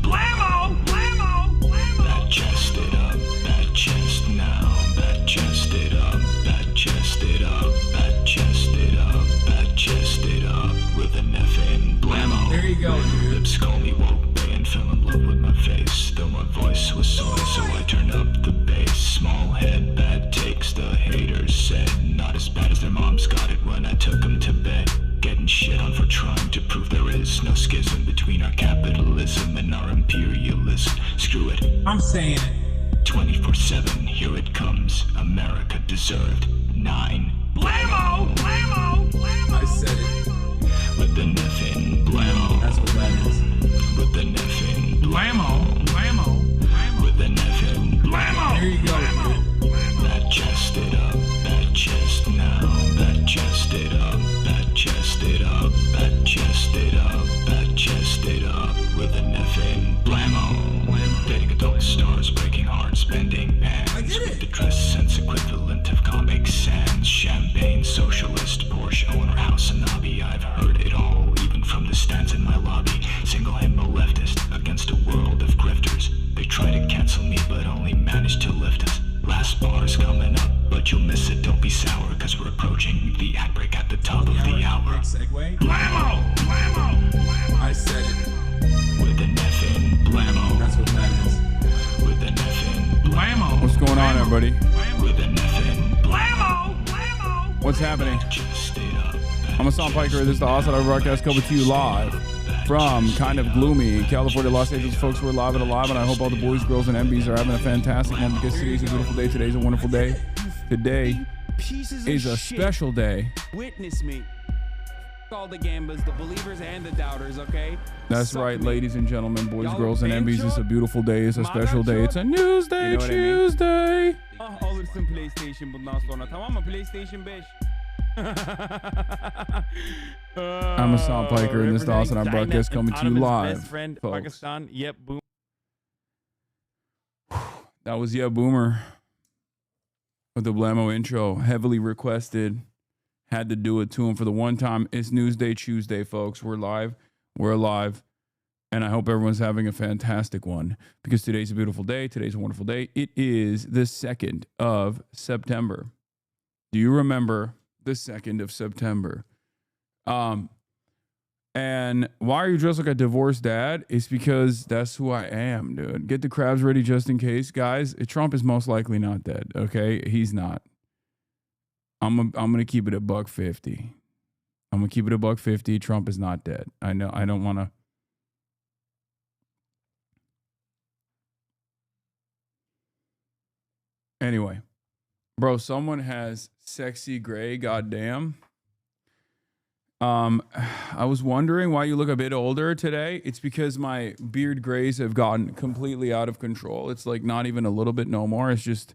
Blammo. so I turn up the bass. Small head, bad takes, the haters said. Not as bad as their moms got it when I took them to bed. Getting shit on for trying to prove there is no schism between our capitalism and our imperialism. Screw it, I'm saying it. 24/7, here it comes. America deserved 9. Blammo! Blammo! Blammo! I said it. With the Neffin blammo. That's what that is. With the Neffin Blammo! Blammo! Blammo! With the Neffin Blammo! There you go. Back chest it up, back chest now. Back chest it up, back chest it up, back chest it up, back chest it up. With the Neffin blammo. Dating adult stars, breaking hearts, bending pans. With the dress sense equivalent of Comic Sans. Champagne, socialist, Porsche owner, HasanAbi. I've heard it all, even from the stands in my lobby. Single himbo leftist against a world of grifters. They try to cancel me, but only manage to lift us. Last bar's coming up, but you'll miss it. Don't be sour, cause we're approaching the ad break at the top of the hour. Segue. Blammo! Blammo! Blammo! I said it. With the Neffin blammo. That's what that is. With the Neffin blammo. What's going on, everybody? With the Neffin blammo. Blammo. What's happening? I'm Hasan Piker. This is the HasanAbi broadcast coming to you live from kind of gloomy California, Los Angeles. Folks, we're live and alive, and I hope all the boys, girls, and MBs are having a fantastic one because today's a beautiful day. Today's a wonderful day. Today is a special day. Witness me. All the gamblers, the believers, and the doubters, okay? That's right, ladies and gentlemen, boys, girls, and MBs. It's a beautiful day. It's a special day. It's a news day, Tuesday. Alırsın PlayStation bundan sonra, tamam mı? PlayStation 5. I'm Hasan Piker, and this is the HasanAbi broadcast coming to you live. Best friend, folks. Pakistan. Yep, boom. That was Boomer with the Blammo intro, heavily requested. Had to do it to him for the one time. It's Newsday Tuesday, folks. We're live. We're alive. And I hope everyone's having a fantastic one because today's a beautiful day. Today's a wonderful day. It is the 2nd of September. Do you remember the 2nd of September? And why are you dressed like a divorced dad? It's because that's who I am, dude. Get the crabs ready just in case. Guys, Trump is most likely not dead, okay? He's not. I'm gonna keep it at $1.50. I'm gonna keep it at $1.50. Trump is not dead. I know. I don't want to. Anyway, bro, someone has sexy gray. Goddamn. I was wondering why you look a bit older today. It's because my beard grays have gotten completely out of control. It's like not even a little bit no more. It's just.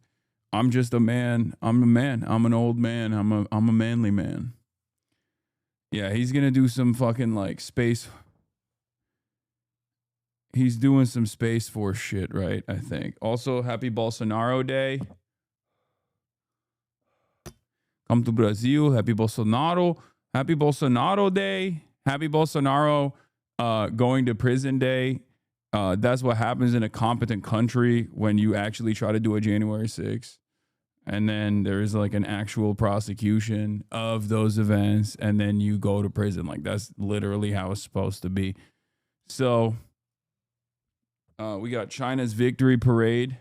I'm just a man. I'm a man. I'm an old man. I'm a manly man. Yeah, he's gonna do some fucking like space. He's doing some Space Force shit, right? I think. Also, happy Bolsonaro Day. Come to Brazil. Happy Bolsonaro. Happy Bolsonaro Day. Happy Bolsonaro going to prison day. That's what happens in a competent country when you actually try to do a January 6th. And then there's like an actual prosecution of those events. And then you go to prison. Like that's literally how it's supposed to be. So we got China's victory parade.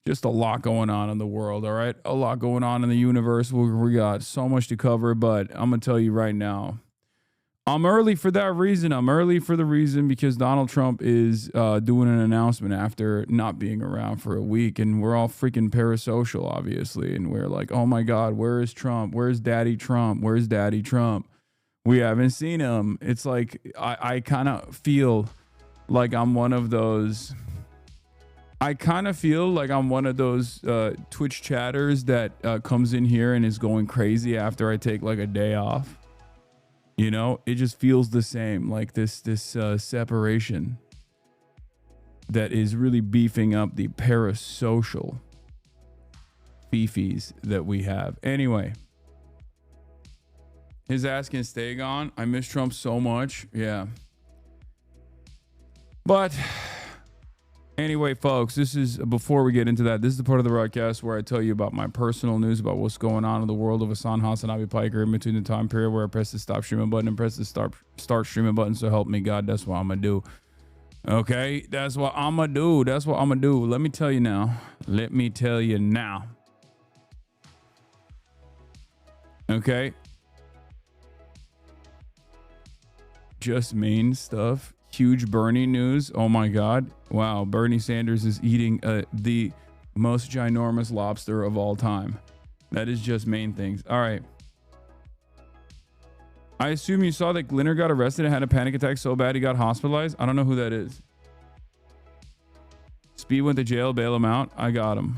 Just a lot going on in the world. All right. A lot going on in the universe. We got so much to cover. But I'm going to tell you right now. I'm early for that reason. I'm early for the reason because Donald Trump is doing an announcement after not being around for a week. And we're all freaking parasocial, obviously. And we're like, oh, my God, where is Trump? Where's Daddy Trump? Where's Daddy Trump? We haven't seen him. It's like I kind of feel like I'm one of those. I kind of feel like I'm one of those Twitch chatters that comes in here and is going crazy after I take like a day off. You know, it just feels the same, like this separation that is really beefing up the parasocial fifis that we have. Anyway, his ass can stay gone. I miss Trump so much. Yeah. But anyway, folks, this is, before we get into that, this is the part of the broadcast where I tell you about my personal news about what's going on in the world of HasanAbi Piker in between the time period where I press the stop streaming button and press the start streaming button. So help me God, that's what I'm going to do. Okay, that's what I'ma do. That's what I'ma do. Let me tell you now. Let me tell you now. Okay. Just main stuff. Huge Bernie news. Oh my God. Wow. Bernie Sanders is eating the most ginormous lobster of all time. That is just main things. All right. I assume you saw that Glinner got arrested and had a panic attack so bad he got hospitalized. I don't know who that is. Speed went to jail, bail him out. I got him.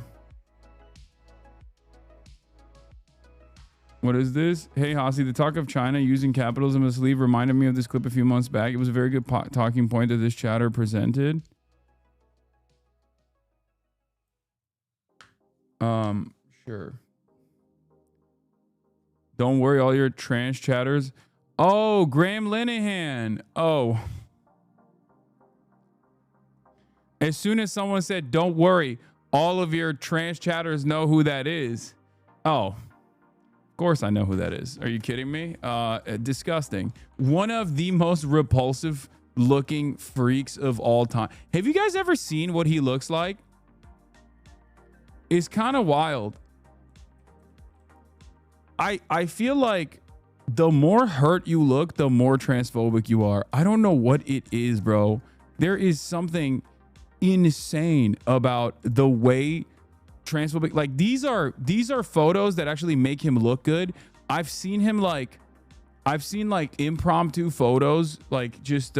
What is this? Hey, Hasi, the talk of China using capitalism as a sleeve reminded me of this clip a few months back. It was a very good talking point that this chatter presented. Sure. Don't worry, all your trans chatters. Oh, Graham Linehan. Oh. As soon as someone said, don't worry, all of your trans chatters know who that is. Oh, of course I know who that is. Are you kidding me? Disgusting. One of the most repulsive looking freaks of all time. Have you guys ever seen what he looks like? It's kind of wild. I feel like the more hurt you look, the more transphobic you are. I don't know what it is, bro. There is something insane about the way transphobic, like these are photos that actually make him look good. I've seen like impromptu photos, like just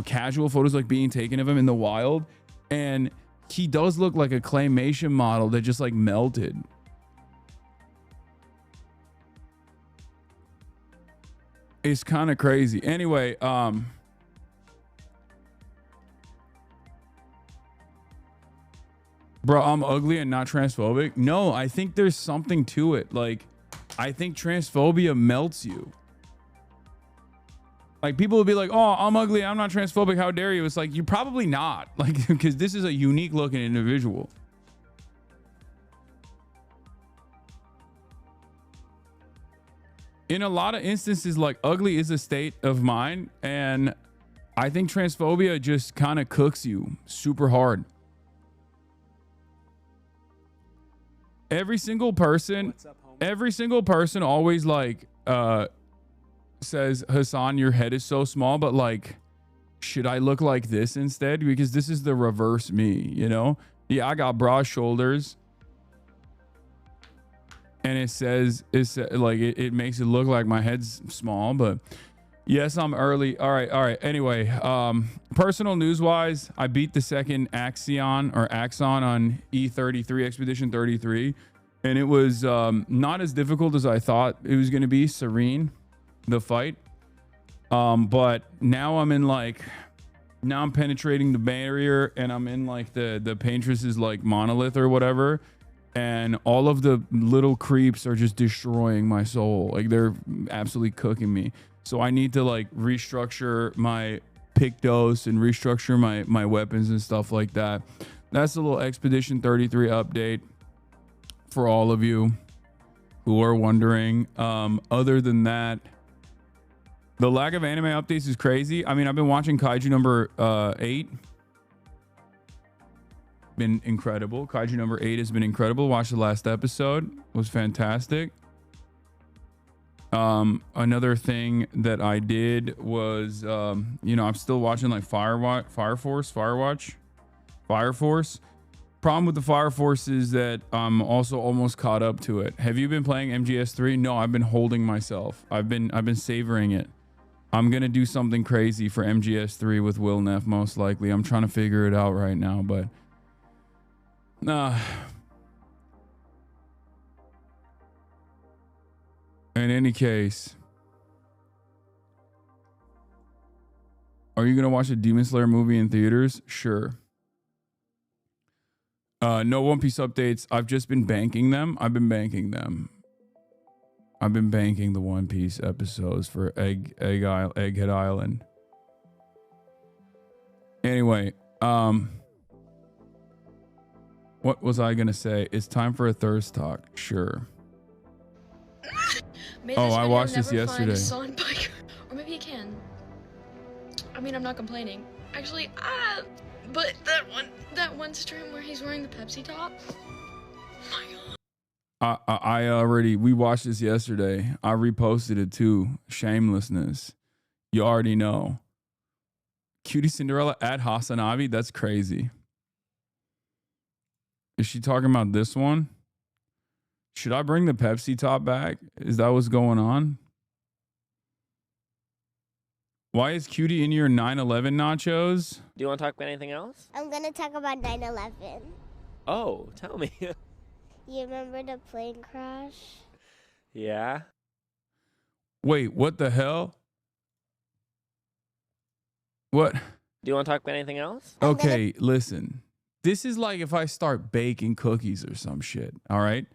casual photos like being taken of him in the wild, and he does look like a claymation model that just like melted. It's kind of crazy. Anyway, bro, I'm ugly and not transphobic. No, I think there's something to it. Like, I think transphobia melts you. Like, people will be like, oh, I'm ugly, I'm not transphobic, how dare you? It's like, you're probably not. Like, because this is a unique looking individual. In a lot of instances, like, ugly is a state of mind, and I think transphobia just kind of cooks you super hard. Every single person always like says, Hasan, your head is so small, but like, should I look like this instead? Because this is the reverse me, you know? Yeah, I got broad shoulders. And it says, it makes it look like my head's small, but yes, I'm early. All right. Anyway, personal news wise, I beat the second Axon on E33, Expedition 33. And it was not as difficult as I thought it was going to be. Serene, the fight. But now I'm penetrating the barrier, and I'm in like the Paintress's like monolith or whatever. And all of the little creeps are just destroying my soul. Like, they're absolutely cooking me. So I need to like restructure my Pictos and restructure my weapons and stuff like that. That's a little Expedition 33 update for all of you who are wondering. Other than that, the lack of anime updates is crazy. I mean, I've been watching Kaiju number 8. Been incredible. Kaiju number 8 has been incredible. Watched the last episode. Was fantastic. Another thing that I did was, I'm still watching like Fire Force. Problem with the Fire Force is that I'm also almost caught up to it. Have you been playing MGS3? No, I've been holding myself. I've been savoring it. I'm gonna do something crazy for MGS3 with Will Neff, most likely. I'm trying to figure it out right now, but in any case, are you gonna watch a Demon Slayer movie in theaters? Sure. No One Piece updates. I've just been banking them. I've been banking the One Piece episodes for Egghead Island. Anyway, what was I gonna say? It's time for a thirst talk. Sure. Oh, I watched this yesterday. Or maybe you can. I mean, I'm not complaining. Actually, but that one stream where he's wearing the Pepsi top. Oh my god. We watched this yesterday. I reposted it too. Shamelessness. You already know. CutieCinderella at HasanAbi. That's crazy. Is she talking about this one? Should I bring the Pepsi top back? Is that what's going on? Why is Cutie in your 9/11 nachos? Do you want to talk about anything else? I'm gonna talk about 9/11. Oh, tell me. You remember the plane crash? Yeah. Wait, what the hell? What? Do you want to talk about anything else? Okay, listen. This is like if I start baking cookies or some shit, all right?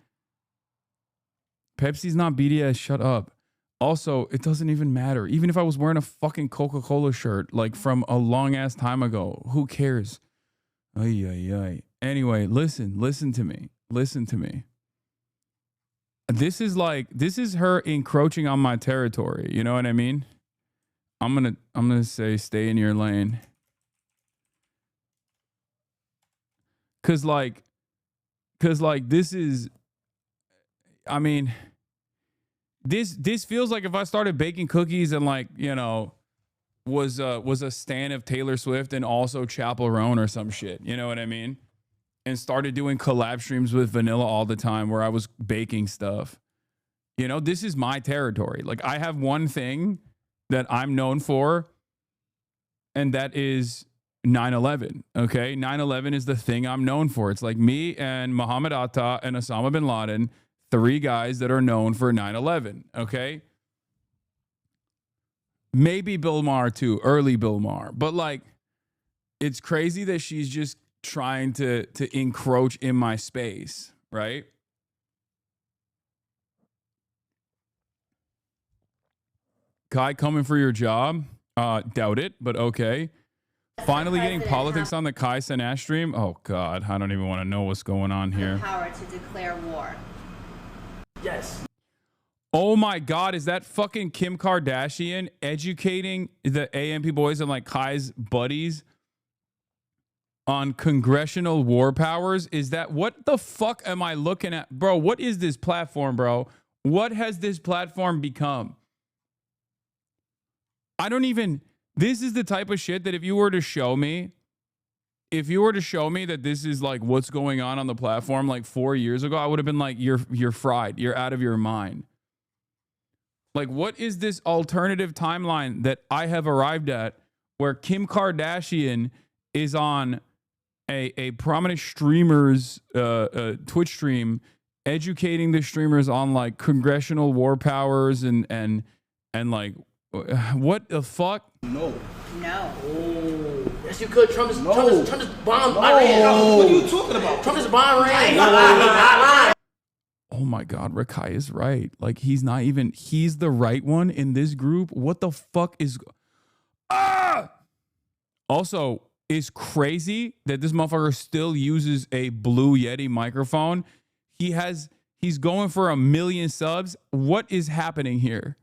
Pepsi's not BDS, shut up. Also, it doesn't even matter. Even if I was wearing a fucking Coca-Cola shirt, like from a long-ass time ago, who cares? Ay, ay, ay. Anyway, listen to me. Listen to me. This is her encroaching on my territory. You know what I mean? I'm gonna say stay in your lane. Cause like this is, I mean, this feels like if I started baking cookies and like, you know, was a stan of Taylor Swift and also Chapel Roan or some shit. You know what I mean? And started doing collab streams with Vanilla all the time where I was baking stuff. You know, this is my territory. Like I have one thing that I'm known for, and that is 9/11. Okay, 9/11 is the thing I'm known for. It's like me and Muhammad Atta and Osama bin Laden, three guys that are known for 9/11. Okay, maybe Bill Maher too, early Bill Maher, but like, it's crazy that she's just trying to encroach in my space, right? Kai coming for your job? Doubt it, but okay. Finally getting politics on the Kai Cenat stream? Oh God, I don't even want to know what's going on here. Power to declare war. Yes. Oh my God, is that fucking Kim Kardashian educating the AMP boys and like Kai's buddies on congressional war powers? Is that, what the fuck am I looking at? Bro, what is this platform, bro? What has this platform become? I don't even, this is the type of shit that if you were to show me that this is like what's going on the platform like 4 years ago, I would have been like, you're fried. You're out of your mind. Like, what is this alternative timeline that I have arrived at where Kim Kardashian is on a prominent streamer's Twitch stream, educating the streamers on like congressional war powers and like, what the fuck? No. Oh. Yes, you could. Trump is bombed No. Iran. What are you talking about? Trump is bombed Iran. Oh my God, Rakai is right. Like he's the right one in this group. What the fuck is? Also, it's crazy that this motherfucker still uses a Blue Yeti microphone. He's going for 1 million subs. What is happening here?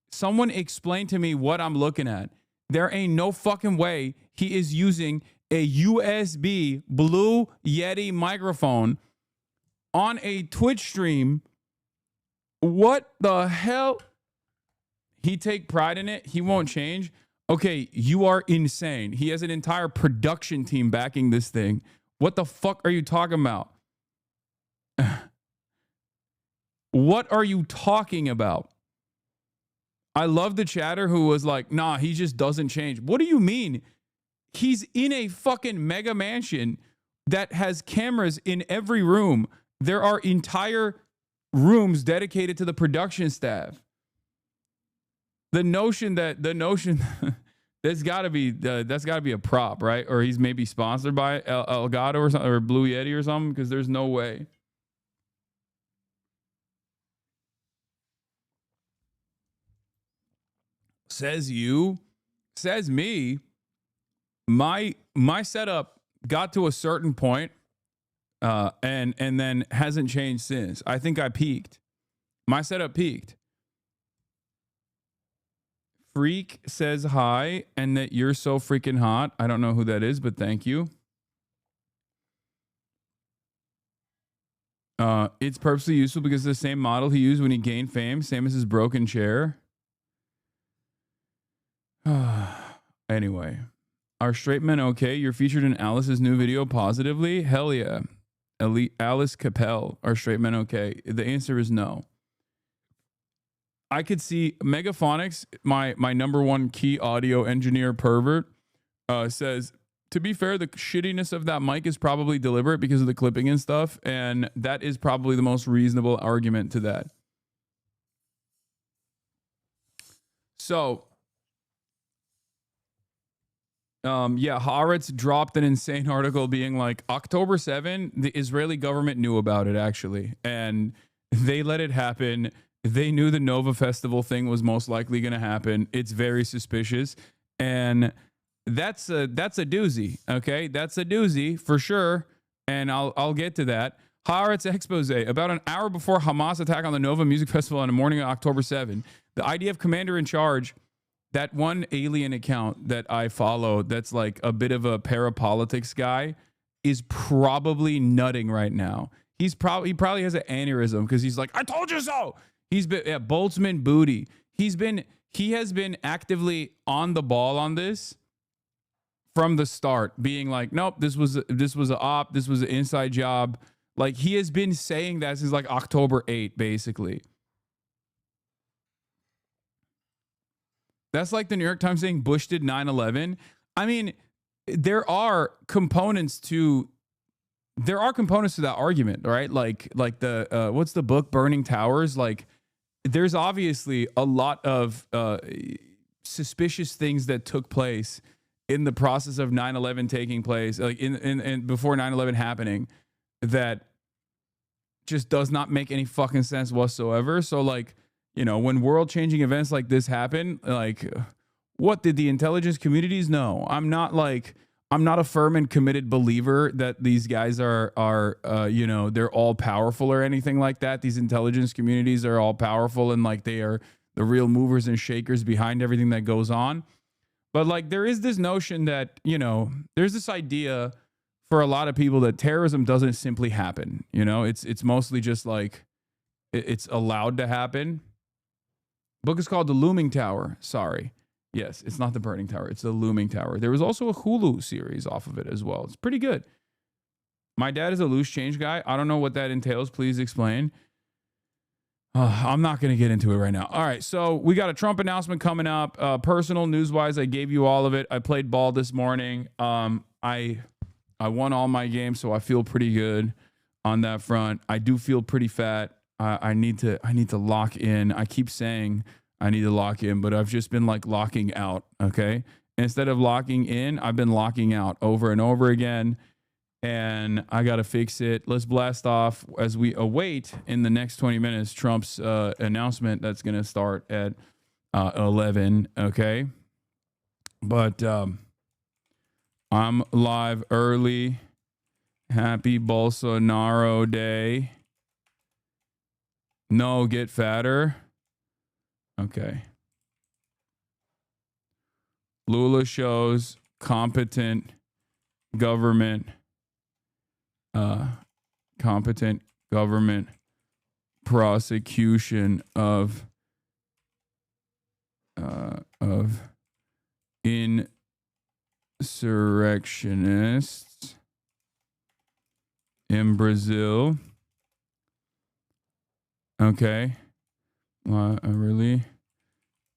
Someone explain to me what I'm looking at. There ain't no fucking way he is using a USB Blue Yeti microphone on a Twitch stream. What the hell? He take pride in it. He won't change. Okay, you are insane. He has an entire production team backing this thing. What the fuck are you talking about? What are you talking about? I love the chatter who was like, nah, he just doesn't change. What do you mean? He's in a fucking mega mansion that has cameras in every room. There are entire rooms dedicated to the production staff. The notion that's got to be a prop, right? Or he's maybe sponsored by Elgato or something, or Blue Yeti or something, because there's no way. Says you, says me. My setup got to a certain point, and then hasn't changed since. I think I peaked. My setup peaked. Freak says hi and that you're so freaking hot. I don't know who that is, but thank you. It's purposely useful because it's the same model he used when he gained fame, same as his broken chair. Anyway, are straight men okay? You're featured in Alice's new video positively? Hell yeah. Alice Capel, are straight men okay? The answer is no. I could see Megaphonics, my number one key audio engineer pervert, says, to be fair, the shittiness of that mic is probably deliberate because of the clipping and stuff, and that is probably the most reasonable argument to that. So, yeah, Haaretz dropped an insane article being like, October 7, the Israeli government knew about it, actually, and they let it happen. They knew the Nova Festival thing was most likely going to happen. It's very suspicious, and that's a doozy, okay? That's a doozy for sure, and I'll get to that. Haaretz expose. About an hour before Hamas attack on the Nova Music Festival on the morning of October 7, the IDF commander in charge, that one alien account that I follow that's like a bit of a parapolitics guy, is probably nutting right now. He probably has an aneurysm because he's like, I told you so. He's been Boltzmann booty. He has been actively on the ball on this from the start, being like, nope, this was an op, this was an inside job. Like, he has been saying that since like October 8, basically. That's like the New York Times saying Bush did 9/11. I mean, there are components to that argument, right? Like the what's the book, Burning Towers? Like, there's obviously a lot of suspicious things that took place in the process of 9/11 taking place, like in before 9/11 happening, that just does not make any fucking sense whatsoever. So, like, you know, when world-changing events like this happen, like, what did the intelligence communities know? I'm not a firm and committed believer that these guys are you know, they're all powerful or anything like that. These intelligence communities are all powerful and like they are the real movers and shakers behind everything that goes on. But like, there is this notion that, you know, there's this idea for a lot of people that terrorism doesn't simply happen. You know, it's mostly just like it's allowed to happen. Book is called The Looming Tower. Sorry. Yes, it's not The Burning Tower. It's The Looming Tower. There was also a Hulu series off of it as well. It's pretty good. My dad is a loose change guy. I don't know what that entails. Please explain. I'm not going to get into it right now. All right, so we got a Trump announcement coming up. Personal news-wise, I gave you all of it. I played ball this morning. I won all my games, so I feel pretty good on that front. I do feel pretty fat. I need to lock in. I keep saying I need to lock in, but I've just been like locking out, okay? Instead of locking in, I've been locking out over and over again, and I got to fix it. Let's blast off as we await in the next 20 minutes Trump's announcement that's going to start at 11, okay? But I'm live early. Happy Bolsonaro Day. No, get fatter. Okay. Lula shows competent government prosecution of insurrectionists in Brazil. Okay. Really?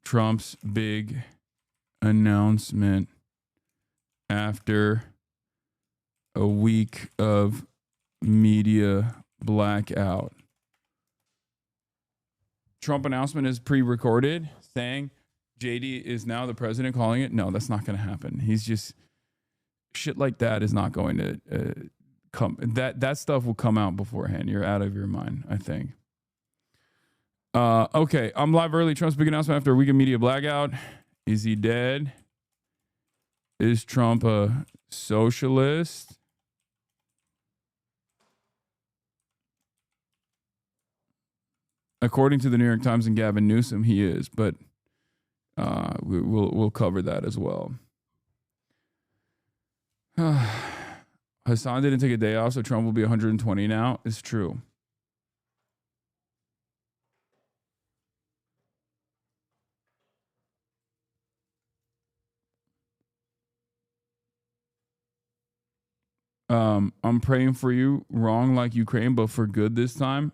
Trump's big announcement after a week of media blackout. Trump announcement is pre-recorded saying JD is now the president, calling it. No, that's not going to happen. He's just, shit like that is not going to come. That stuff will come out beforehand. You're out of your mind, I think. Okay, I'm live early. Trump's big announcement after a week of media blackout. Is he dead? Is Trump a socialist? According to the New York Times and Gavin Newsom, he is. But We'll cover that as well. Hasan didn't take a day off, so Trump will be 120 now. It's true. I'm praying for you, wrong like Ukraine, but for good this time.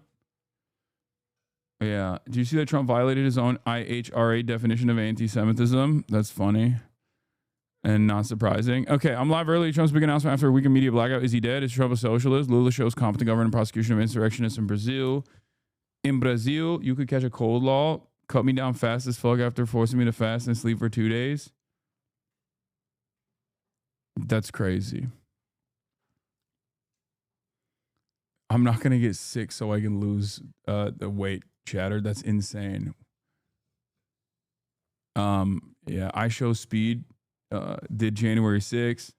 Yeah. Do you see that Trump violated his own IHRA definition of anti-Semitism? That's funny and not surprising. Okay, I'm live early. Trump's big announcement after a week of media blackout. Is he dead? Is Trump a socialist? Lula shows competent government and prosecution of insurrectionists in Brazil. In Brazil, you could catch a cold law, cut me down fast as fuck after forcing me to fast and sleep for 2 days. That's crazy. I'm not going to get sick so I can lose the weight, chatter. That's insane. Yeah, I Show Speed did January 6th.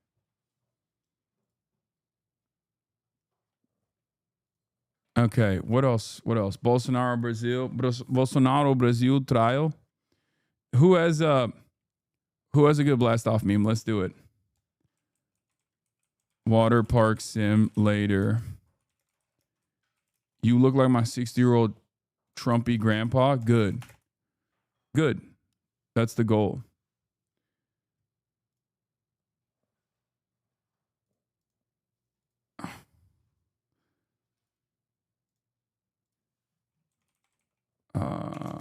Okay, what else? What else? Bolsonaro, Brazil trial. Who has a good blast off meme? Let's do it. WATERPARK sim later. You look like my 60-year-old Trumpy grandpa. Good. Good. That's the goal.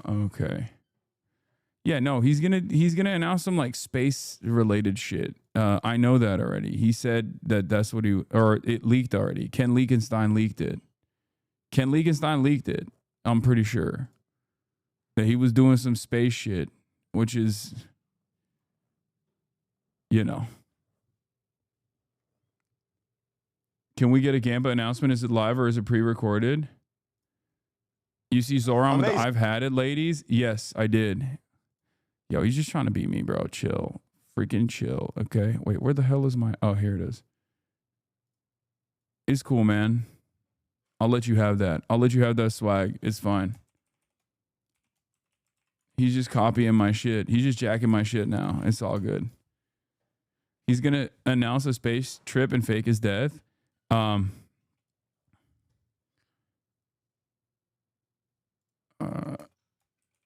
Okay. Yeah, no, he's gonna announce some like space related shit. I know that already. He said that's what it leaked already. Ken Leakenstein leaked it. I'm pretty sure that he was doing some space shit, which is, you know. Can we get a Gamba announcement? Is it live or is it pre-recorded? You see Zoran with the I've had it, ladies? Yes, I did. Yo, he's just trying to beat me, bro. Chill. Freaking chill. Okay. Wait, where the hell is my... Oh, here it is. It's cool, man. I'll let you have that. I'll let you have that swag. It's fine. He's just copying my shit. He's just jacking my shit now. It's all good. He's going to announce a space trip and fake his death.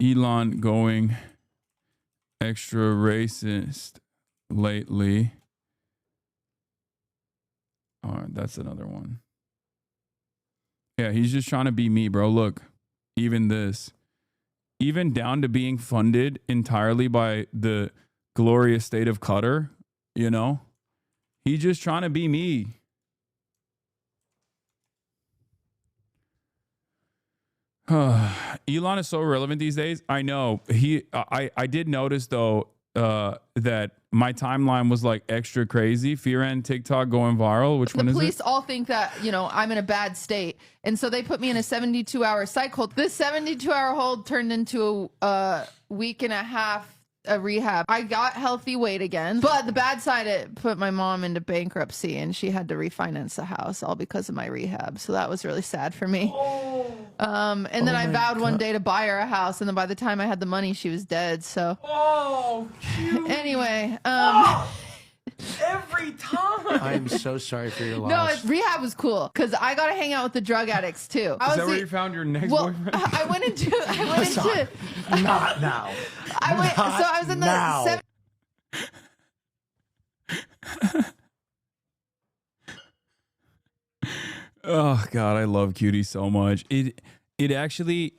Elon going extra racist lately. All right, that's another one. Yeah, he's just trying to be me, bro. Look, even this. Even down to being funded entirely by the glorious state of Qatar, you know? He's just trying to be me. Elon is so irrelevant these days. I know. I did notice though that my timeline was like extra crazy. Fear and TikTok going viral. Which one is it? The police all think that, you know, I'm in a bad state. And so they put me in a 72-hour psych hold. This 72-hour hold turned into a week and a half a rehab. I got healthy weight again, but the bad side, it put my mom into bankruptcy and she had to refinance the house all because of my rehab. So that was really sad for me. And then I vowed one day to buy her a house, and then by the time I had the money, she was dead. So anyway, every time. I'm so sorry for your loss. No, rehab was cool because I got to hang out with the drug addicts too. Is that where you found your next boyfriend? I went into not now. I was in the Oh God, I love Cutie so much. It actually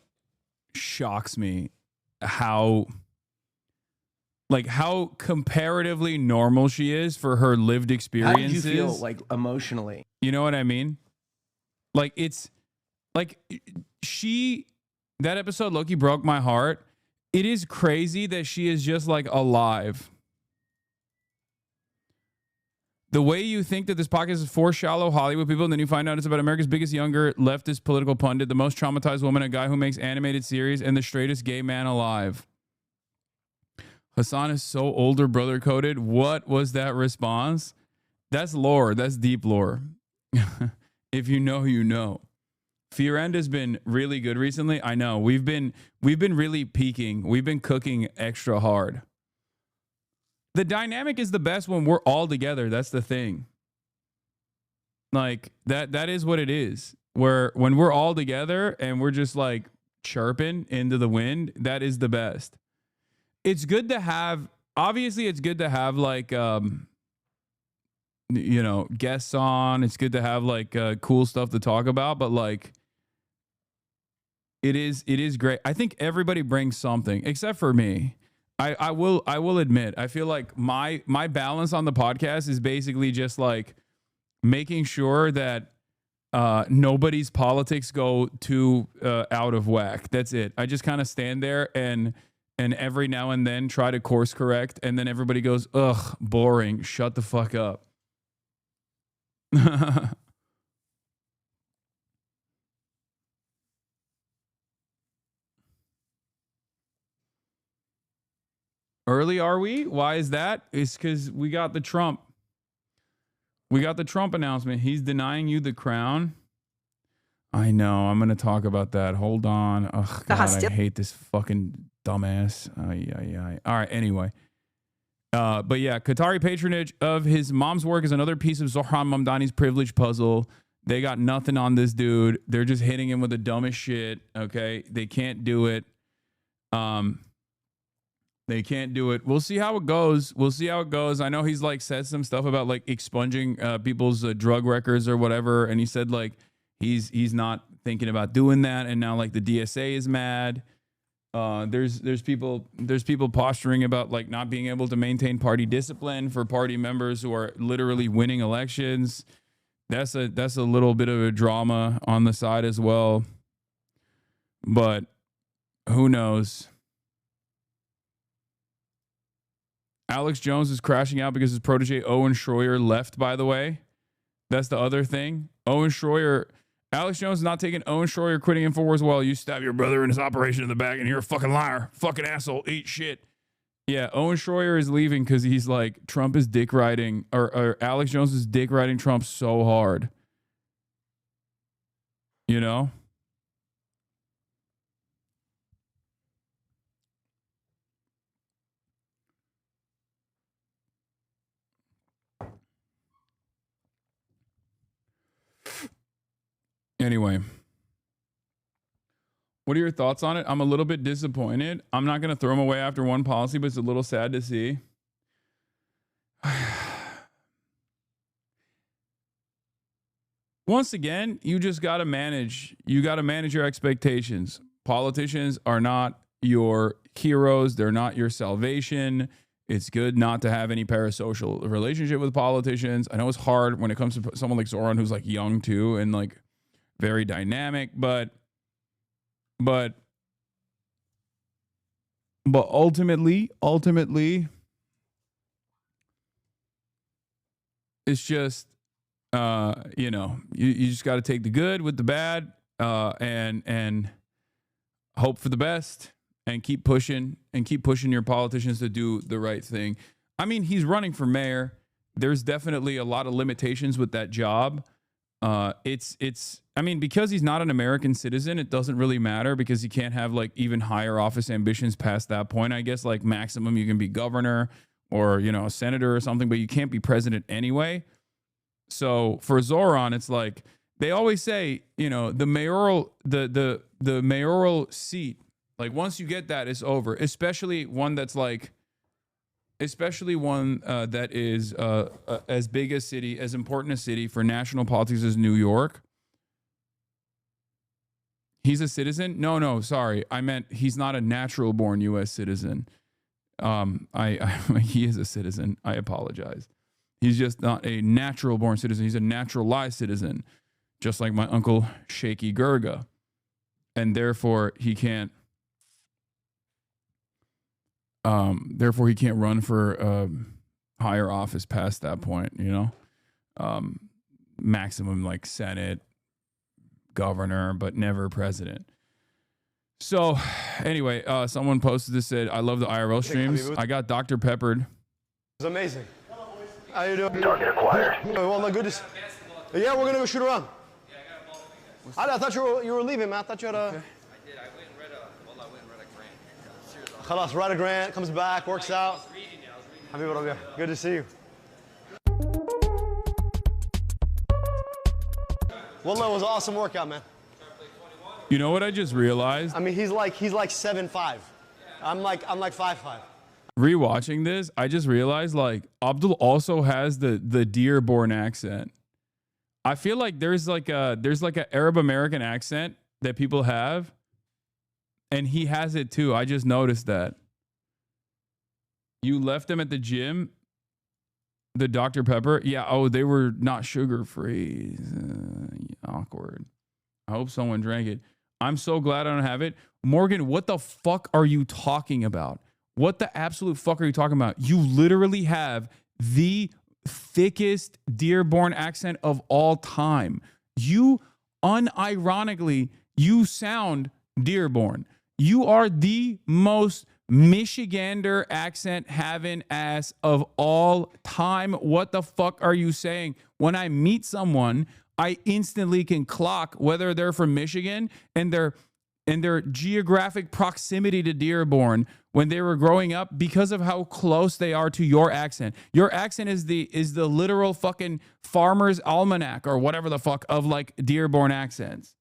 shocks me how comparatively normal she is for her lived experiences. How do you feel like emotionally? You know what I mean? Like it's like that episode Loki broke my heart. It is crazy that she is just like alive. The way you think that this podcast is for shallow Hollywood people, and then you find out it's about America's biggest younger leftist political pundit, the most traumatized woman, a guy who makes animated series, and the straightest gay man alive. Hasan is so older brother coded. What was that response? That's lore. That's deep lore. If you know, you know. Fear End has been really good recently. I know we've been really peaking. We've been cooking extra hard. The dynamic is the best when we're all together. That's the thing. Like that is what it is. When we're all together and we're just like chirping into the wind, that is the best. It's good to have, obviously it's good to have like you know, guests on. It's good to have like cool stuff to talk about, but like it is great. I think everybody brings something except for me. I will admit, I feel like my balance on the podcast is basically just like making sure that nobody's politics go too out of whack. That's it. I just kind of stand there and every now and then try to course correct, and then everybody goes, ugh, boring, shut the fuck up. Early are we? Why is that? It's because we got the Trump. We got the Trump announcement. He's denying you the crown. I know. I'm going to talk about that. Hold on. Ugh, God, I hate this fucking dumbass. All right. Anyway. But yeah, Qatari patronage of his mom's work is another piece of Zohran Mamdani's privilege puzzle. They got nothing on this dude. They're just hitting him with the dumbest shit. Okay. They can't do it. They can't do it. We'll see how it goes. We'll see how it goes. I know he's like said some stuff about like expunging people's drug records or whatever. And he said like he's not thinking about doing that. And now like the DSA is mad. There's people posturing about like not being able to maintain party discipline for party members who are literally winning elections. That's a little bit of a drama on the side as well. But who knows? Alex Jones is crashing out because his protege Owen Shroyer left, by the way. That's the other thing. Alex Jones is not taking Owen Shroyer quitting InfoWars while you stab your brother in his operation in the back and you're a fucking liar. Fucking asshole. Eat shit. Yeah, Owen Shroyer is leaving because he's like, Trump is dick riding, or Alex Jones is dick riding Trump so hard. You know? Anyway, what are your thoughts on it? I'm a little bit disappointed. I'm not going to throw him away after one policy, but it's a little sad to see. Once again, you just got to manage. You got to manage your expectations. Politicians are not your heroes. They're not your salvation. It's good not to have any parasocial relationship with politicians. I know it's hard when it comes to someone like Zoran, who's like young too, and like very dynamic, but ultimately, it's just, you know, you just got to take the good with the bad, and hope for the best, and keep pushing your politicians to do the right thing. I mean, he's running for mayor. There's definitely a lot of limitations with that job. I mean, because he's not an American citizen, it doesn't really matter because he can't have like even higher office ambitions past that point. I guess like maximum you can be governor or, you know, a senator or something, but you can't be president anyway. So for Zoran, it's like they always say, you know, the mayoral seat, like once you get that, it's over, especially one that's like, that is as big a city, as important a city for national politics as New York. He's a citizen? No, sorry. I meant he's not a natural born U.S. citizen. He is a citizen. I apologize. He's just not a natural born citizen. He's a naturalized citizen, just like my uncle Shaky Gurga. And therefore he can't run for higher office past that point, you know? Maximum like Senate, governor, but never president. So anyway, someone posted this, said, I love the IRL streams. I got Dr. Peppered. It's amazing. How you doing? Target acquired. Oh my goodness. Yeah, we're gonna go shoot around. I thought you were leaving, man. I thought you had a... I did. I went and read a grant. Seriously. Khalas, write a grant, comes back, works out. Habibi Rabia, good to see you. Wallah, it was an awesome workout, man. You know what I just realized? I mean, he's like 7'5". I'm like 5'5". Rewatching this, I just realized like Abdul also has the Dearborn accent. I feel like there's like an Arab American accent that people have, and he has it too. I just noticed that. You left them at the gym. The Dr. Pepper, yeah. Oh, they were not sugar free. Awkward. I hope someone drank it. I'm so glad I don't have it. Morgan, what the fuck are you talking about? What the absolute fuck are you talking about? You literally have the thickest Dearborn accent of all time. You unironically, you sound Dearborn. You are the most Michigander accent having ass of all time. What the fuck are you saying? When I meet someone, I instantly can clock whether they're from Michigan and their geographic proximity to Dearborn when they were growing up because of how close they are to your accent. Your accent is the literal fucking Farmer's Almanac or whatever the fuck of like Dearborn accents.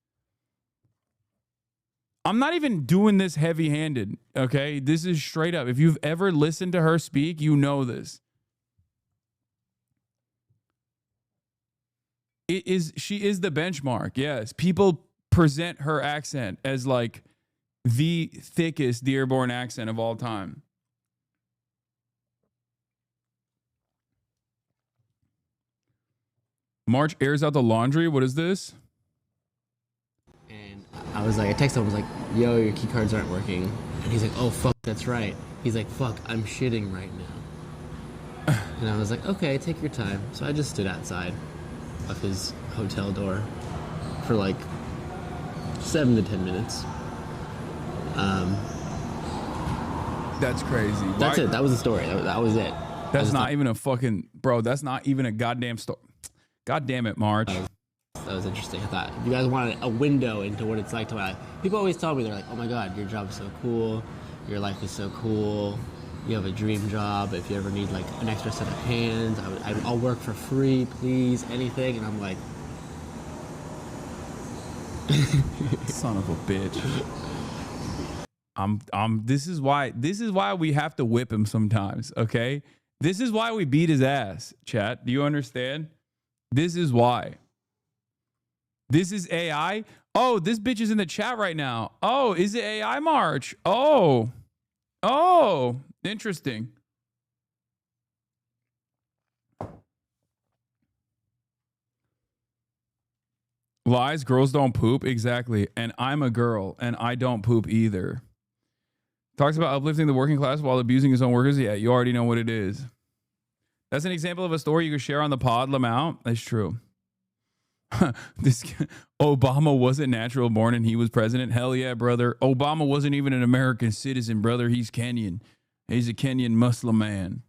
I'm not even doing this heavy-handed, okay? This is straight up. If you've ever listened to her speak, you know this. She is the benchmark, yes. People present her accent as like the thickest Dearborn accent of all time. March airs out the laundry. What is this? And I was like, I texted him, I was like, yo, your key cards aren't working. And he's like, oh, fuck, that's right. He's like, fuck, I'm shitting right now. And I was like, okay, take your time. So I just stood outside of his hotel door for like 7 to 10 minutes. That's crazy. That's it. That was the story. That was it. That's not even a fucking... Bro, that's not even a goddamn story. God damn it, March. That was interesting. I thought if you guys wanted a window into what it's like to... People always tell me, they're like, oh my God, your job is so cool. Your life is so cool. You have a dream job. If you ever need like an extra set of hands, I'll work for free, please, anything. And I'm like... Son of a bitch. This is why we have to whip him sometimes, okay? This is why we beat his ass, chat. Do you understand? This is why. This is AI. Oh, this bitch is in the chat right now. Oh, is it AI, March? Oh, interesting. Lies, girls don't poop. Exactly. And I'm a girl and I don't poop either. Talks about uplifting the working class while abusing his own workers. Yeah, you already know what it is. That's an example of a story you could share on the pod, Lamount. That's true. Obama wasn't natural born and he was president. Hell yeah, brother. Obama wasn't even an American citizen, brother. He's Kenyan. He's a Kenyan Muslim man.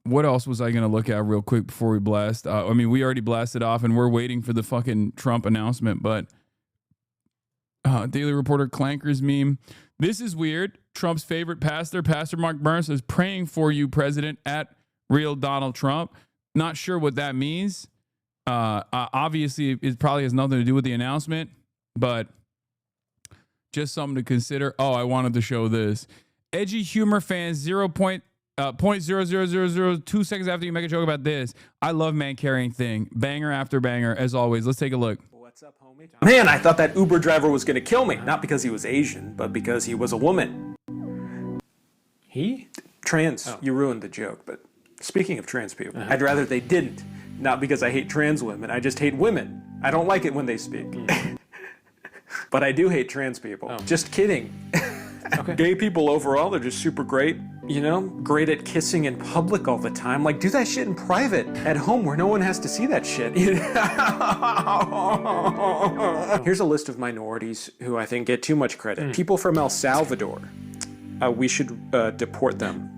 What else was I going to look at real quick before we blast? I mean, we already blasted off and we're waiting for the fucking Trump announcement, but Daily Reporter Clankers meme. This is weird. Trump's favorite pastor, Pastor Mark Burns, is praying for you, President, at real Donald Trump. Not sure what that means. Obviously, it probably has nothing to do with the announcement, but just something to consider. Oh, I wanted to show this. Edgy humor fans, 0.00002 seconds after you make a joke about this. I love man carrying thing. Banger after banger, as always. Let's take a look. What's up, homie? Man, I thought that Uber driver was going to kill me. Not because he was Asian, but because he was a woman. He? Trans. Oh. You ruined the joke, but speaking of trans people, I'd rather they didn't. Not because I hate trans women, I just hate women. I don't like it when they speak. But I do hate trans people. Oh. Just kidding. Okay. Gay people overall, they're just super great. You know, great at kissing in public all the time. Like, do that shit in private, at home, where no one has to see that shit. Here's a list of minorities who I think get too much credit. People from El Salvador. We should deport them.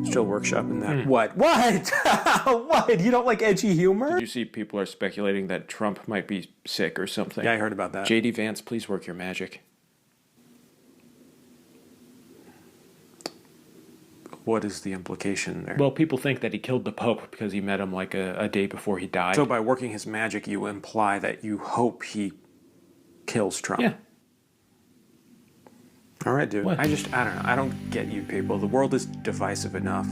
Still workshopping that. What? What? You don't like edgy humor? Did you see people are speculating that Trump might be sick or something? Yeah, I heard about that. JD Vance, please work your magic. What is the implication there? Well, people think that he killed the Pope because he met him like a day before he died. So by working his magic, you imply that you hope he kills Trump. Yeah. All right, dude. What? I don't know. I don't get you people. The world is divisive enough.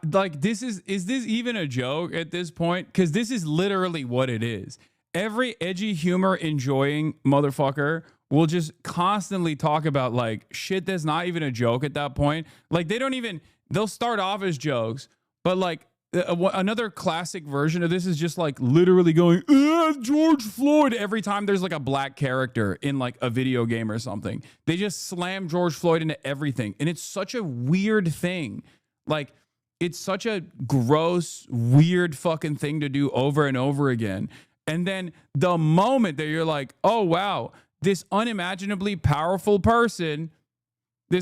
Is this even a joke at this point? Because this is literally what it is. Every edgy humor enjoying motherfucker will just constantly talk about like shit that's not even a joke at that point. Like they'll start off as jokes, but like another classic version of this is just like literally going, George Floyd, every time there's like a black character in like a video game or something. They just slam George Floyd into everything. And it's such a weird thing. Like, it's such a gross, weird fucking thing to do over and over again. And then the moment that you're like, oh, wow, this unimaginably powerful person who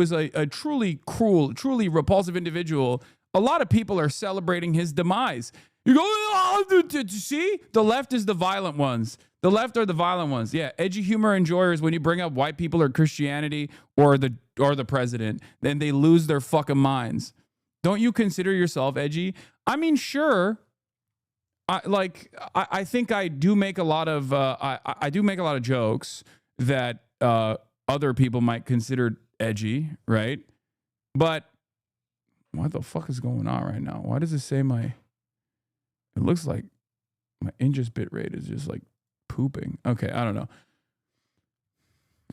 is a truly cruel, truly repulsive individual, a lot of people are celebrating his demise. You go, oh, see? The left is the violent ones. The left are the violent ones. Yeah, edgy humor enjoyers, when you bring up white people or Christianity or the president, then they lose their fucking minds. Don't you consider yourself edgy? I mean, sure. I think I do make a lot of I do make a lot of jokes that other people might consider edgy, right? But what the fuck is going on right now? Why does it say it looks like my ingest bit rate is just like pooping. Okay, I don't know.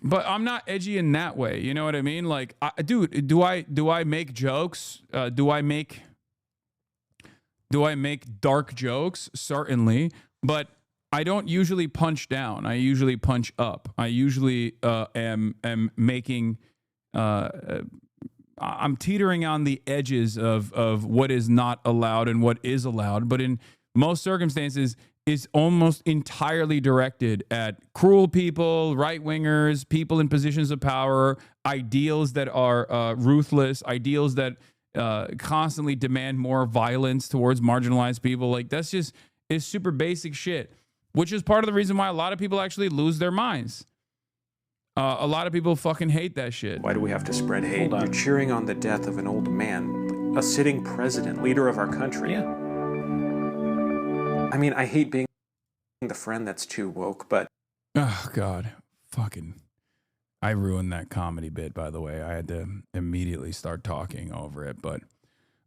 But I'm not edgy in that way. You know what I mean? Like, dude, do I make jokes? Do I make dark jokes? Certainly. But I don't usually punch down. I usually punch up. I usually am making... I'm teetering on the edges of what is not allowed and what is allowed. But in most circumstances, is almost entirely directed at cruel people, right-wingers, people in positions of power, ideals that are ruthless, ideals that constantly demand more violence towards marginalized people. Like, that's just is super basic shit, which is part of the reason why a lot of people actually lose their minds. A lot of people fucking hate that shit. Why do we have to spread hate? You're cheering on the death of an old man, a sitting president, leader of our country. Yeah. I mean, I hate being the friend that's too woke, but... Oh, God. Fucking... I ruined that comedy bit, by the way. I had to immediately start talking over it, but...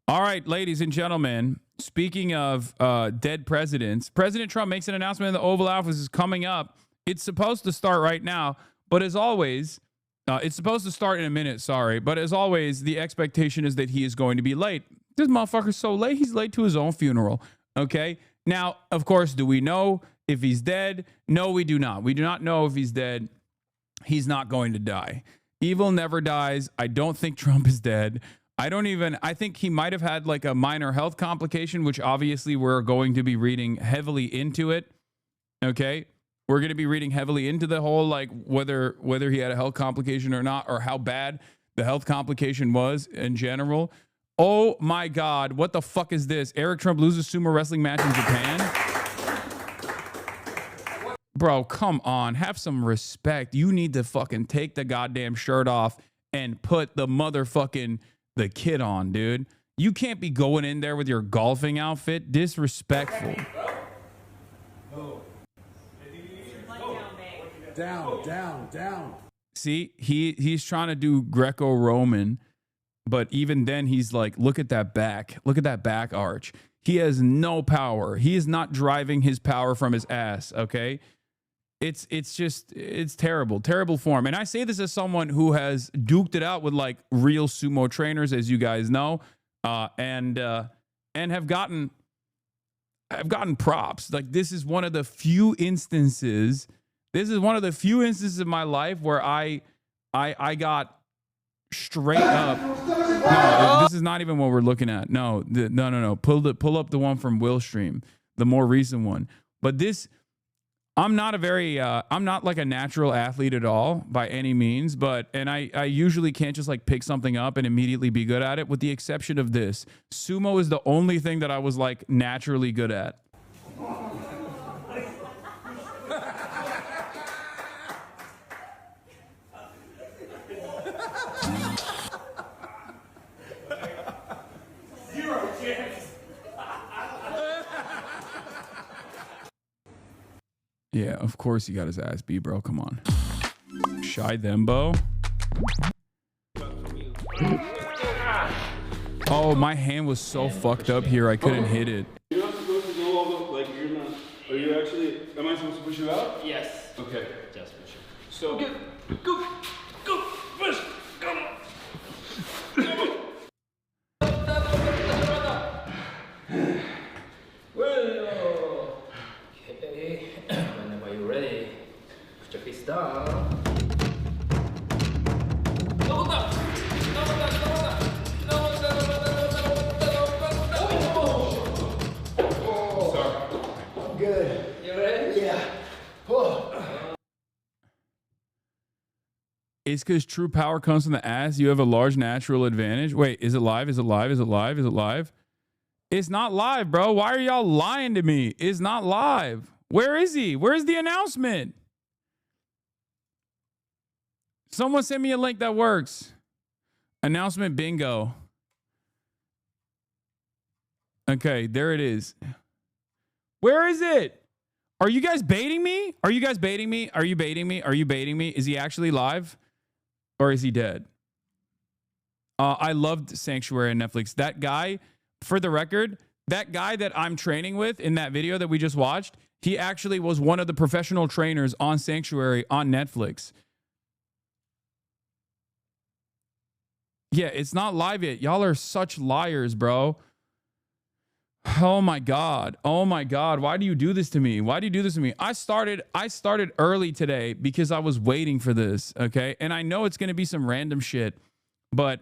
All right, ladies and gentlemen, speaking of dead presidents, President Trump makes an announcement in the Oval Office is coming up. It's supposed to start right now, but as always... it's supposed to start in a minute, sorry, but as always, the expectation is that he is going to be late. This motherfucker's so late, he's late to his own funeral, okay? Now, of course, do we know if he's dead? No, we do not. We do not know if he's dead. He's not going to die. Evil never dies. I don't think Trump is dead. I think he might have had like a minor health complication, which obviously we're going to be reading heavily into it, okay? We're going to be reading heavily into the whole, like, whether he had a health complication or not, or how bad the health complication was in general. Oh my God, what the fuck is this? Eric Trump loses sumo wrestling match in Japan? Bro, come on. Have some respect. You need to fucking take the goddamn shirt off and put the kid on, dude. You can't be going in there with your golfing outfit. Disrespectful. Down. See, he's trying to do Greco-Roman, but even then he's like, look at that back. Look at that back arch. He has no power. He is not driving his power from his ass, okay? It's terrible form. And I say this as someone who has duked it out with like real sumo trainers, as you guys know, and have gotten props. Like, this is one of the few instances in my life where I got straight up. No, this is not even what we're looking at. No. Pull up the one from Will Stream, the more recent one. But this, I'm not a very, I'm not like a natural athlete at all by any means, but, and I usually can't just like pick something up and immediately be good at it, with the exception of this. Sumo is the only thing that I was like naturally good at. Zero chance. Yeah, of course he got his ass beat, bro. Come on. Shy Thembo. Oh, my hand was so fucked up here, I couldn't hit it. You're not supposed to go all the, like, you're not, are you actually, am I supposed to push you out? Yes. Okay. Just push it. So, Go, push, come on. Well, okay. Whenever you're ready, put your face down. I'm good. You ready? Yeah. Oh. It's because true power comes from the ass. You have a large natural advantage. Wait, is it live? Is it live? Is it live? Is it live? It's not live, bro. Why are y'all lying to me? It's not live. Where is he? Where's the announcement? Someone send me a link that works. Announcement bingo. Okay, there it is. Where is it? Are you guys baiting me? Are you guys baiting me? Are you baiting me? Are you baiting me? Is he actually live? Or is he dead? I loved Sanctuary on Netflix. That guy, for the record, that guy that I'm training with in that video that we just watched, he actually was one of the professional trainers on Sanctuary on Netflix. Yeah, it's not live yet. Y'all are such liars, bro. Oh my God. Oh my God. Why do you do this to me? Why do you do this to me? I started early today because I was waiting for this. Okay. And I know it's going to be some random shit, but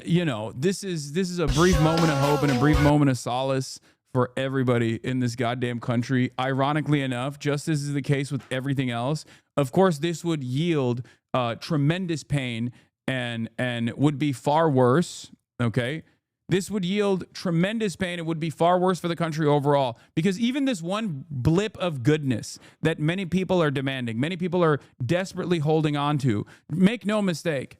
you know, this is a brief moment of hope and a brief moment of solace for everybody in this goddamn country. Ironically enough, just as is the case with everything else, of course, this would yield tremendous pain and would be far worse. Okay. This would yield tremendous pain. It would be far worse for the country overall, because even this one blip of goodness that many people are demanding, many people are desperately holding on to, make no mistake,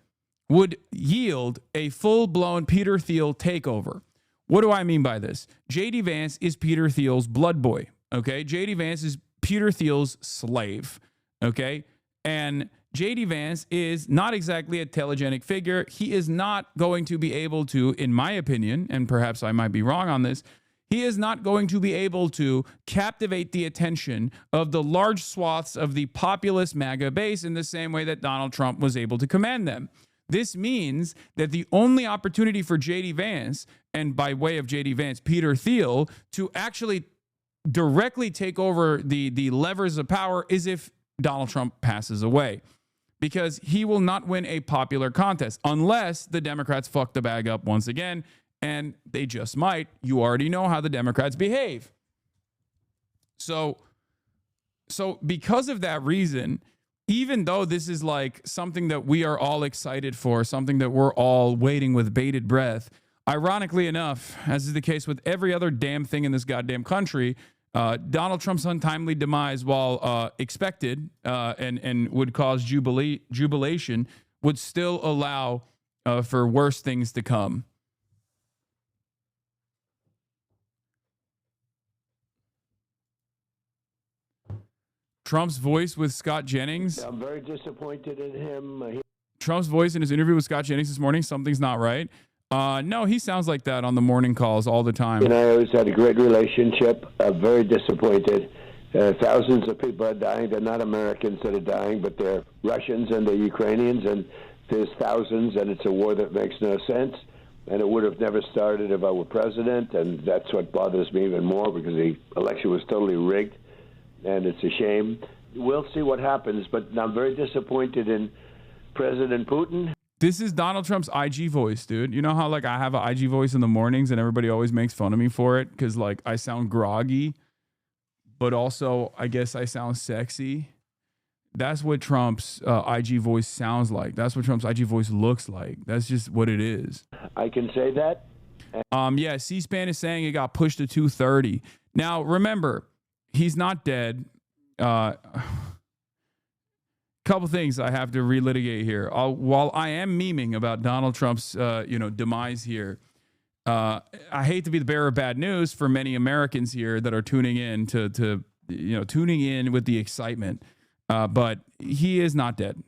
would yield a full-blown Peter Thiel takeover. What do I mean by this? J.D. Vance is Peter Thiel's blood boy, okay? J.D. Vance is Peter Thiel's slave, okay? And J.D. Vance is not exactly a telegenic figure. He is not going to be able to, in my opinion, and perhaps I might be wrong on this, he is not going to be able to captivate the attention of the large swaths of the populist MAGA base in the same way that Donald Trump was able to command them. This means that the only opportunity for J.D. Vance, and by way of J.D. Vance, Peter Thiel, to actually directly take over the levers of power is if Donald Trump passes away. Because he will not win a popular contest unless the Democrats fuck the bag up once again, and they just might. You already know how the Democrats behave. So because of that reason, even though this is like something that we are all excited for, something that we're all waiting with bated breath, ironically enough, as is the case with every other damn thing in this goddamn country, Donald Trump's untimely demise, while expected and would cause jubilation, would still allow for worse things to come. Trump's voice with Scott Jennings. I'm very disappointed in him. Trump's voice in his interview with Scott Jennings this morning, something's not right. No, he sounds like that on the morning calls all the time. And I always had a great relationship. I'm very disappointed. Thousands of people are dying. They're not Americans that are dying, but they're Russians and they're Ukrainians, and there's thousands, and it's a war that makes no sense. And it would have never started if I were president, and that's what bothers me even more, because the election was totally rigged, and it's a shame. We'll see what happens, but I'm very disappointed in President Putin. This is Donald Trump's IG voice, dude. You know how like I have an IG voice in the mornings and everybody always makes fun of me for it because like I sound groggy? but also I guess I sound sexy. That's what Trump's IG voice sounds like. That's what Trump's IG voice looks like. That's just what it is. I can say that. Yeah, C-SPAN is saying it got pushed to 230. Now, remember, he's not dead. Couple things I have to relitigate here. While I am memeing about Donald Trump's demise here, I hate to be the bearer of bad news for many Americans here that are tuning in to tuning in with the excitement. But he is not dead.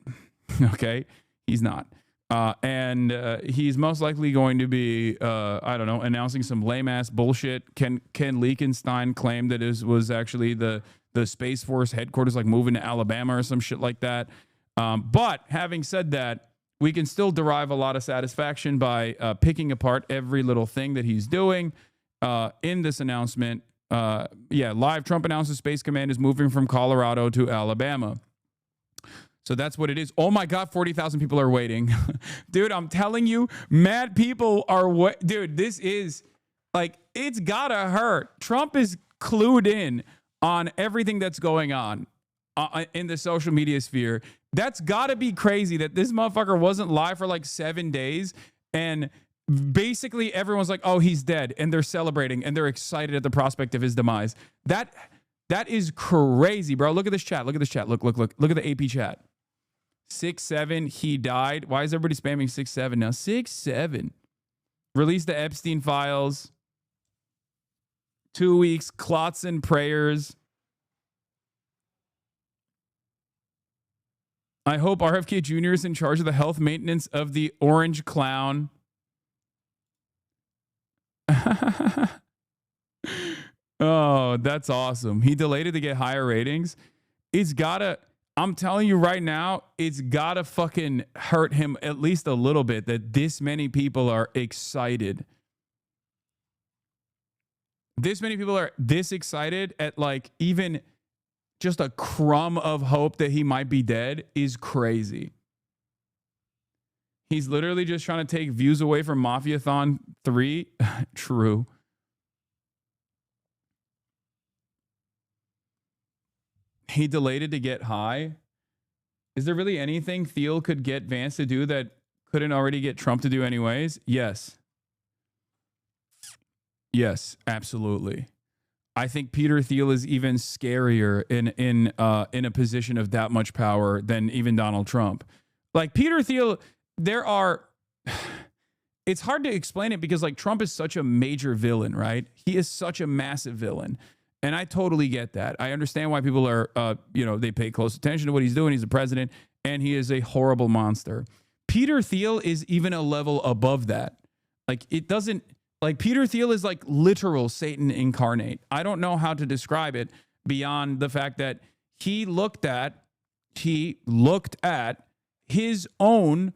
Okay, he's not. And he's most likely going to be, announcing some lame ass bullshit. Ken Leakenstein claimed that it was actually the Space Force headquarters, like moving to Alabama or some shit like that. But having said that, we can still derive a lot of satisfaction by picking apart every little thing that he's doing in this announcement. Live, Trump announces Space Command is moving from Colorado to Alabama. So that's what it is. Oh my God, 40,000 people are waiting. Dude, I'm telling you, mad people are dude, this is like, it's gotta hurt. Trump is clued in on everything that's going on in the social media sphere. That's gotta be crazy that this motherfucker wasn't live for like 7 days. And basically everyone's like, oh, he's dead. And they're celebrating and they're excited at the prospect of his demise. That is crazy, bro. Look at this chat. Look at this chat. Look at the AP chat. 6-7, he died. Why is everybody spamming 6-7 now? 6-7. Release the Epstein files. 2 weeks, clots and prayers. I hope RFK Jr. is in charge of the health maintenance of the orange clown. Oh, that's awesome. He delayed it to get higher ratings. It's gotta, I'm telling you right now, it's gotta fucking hurt him at least a little bit that this many people are excited. This many people are this excited at like even just a crumb of hope that he might be dead is crazy. He's literally just trying to take views away from Mafiathon 3. True. He delayed it to get high. Is there really anything Thiel could get Vance to do that couldn't already get Trump to do anyways? Yes. Yes, absolutely. I think Peter Thiel is even scarier in a position of that much power than even Donald Trump. Like Peter Thiel, it's hard to explain it because like Trump is such a major villain, right? He is such a massive villain. And I totally get that. I understand why people are, they pay close attention to what he's doing. He's the president and he is a horrible monster. Peter Thiel is even a level above that. Like it doesn't, like Peter Thiel is like literal Satan incarnate. I don't know how to describe it beyond the fact that he looked at his own,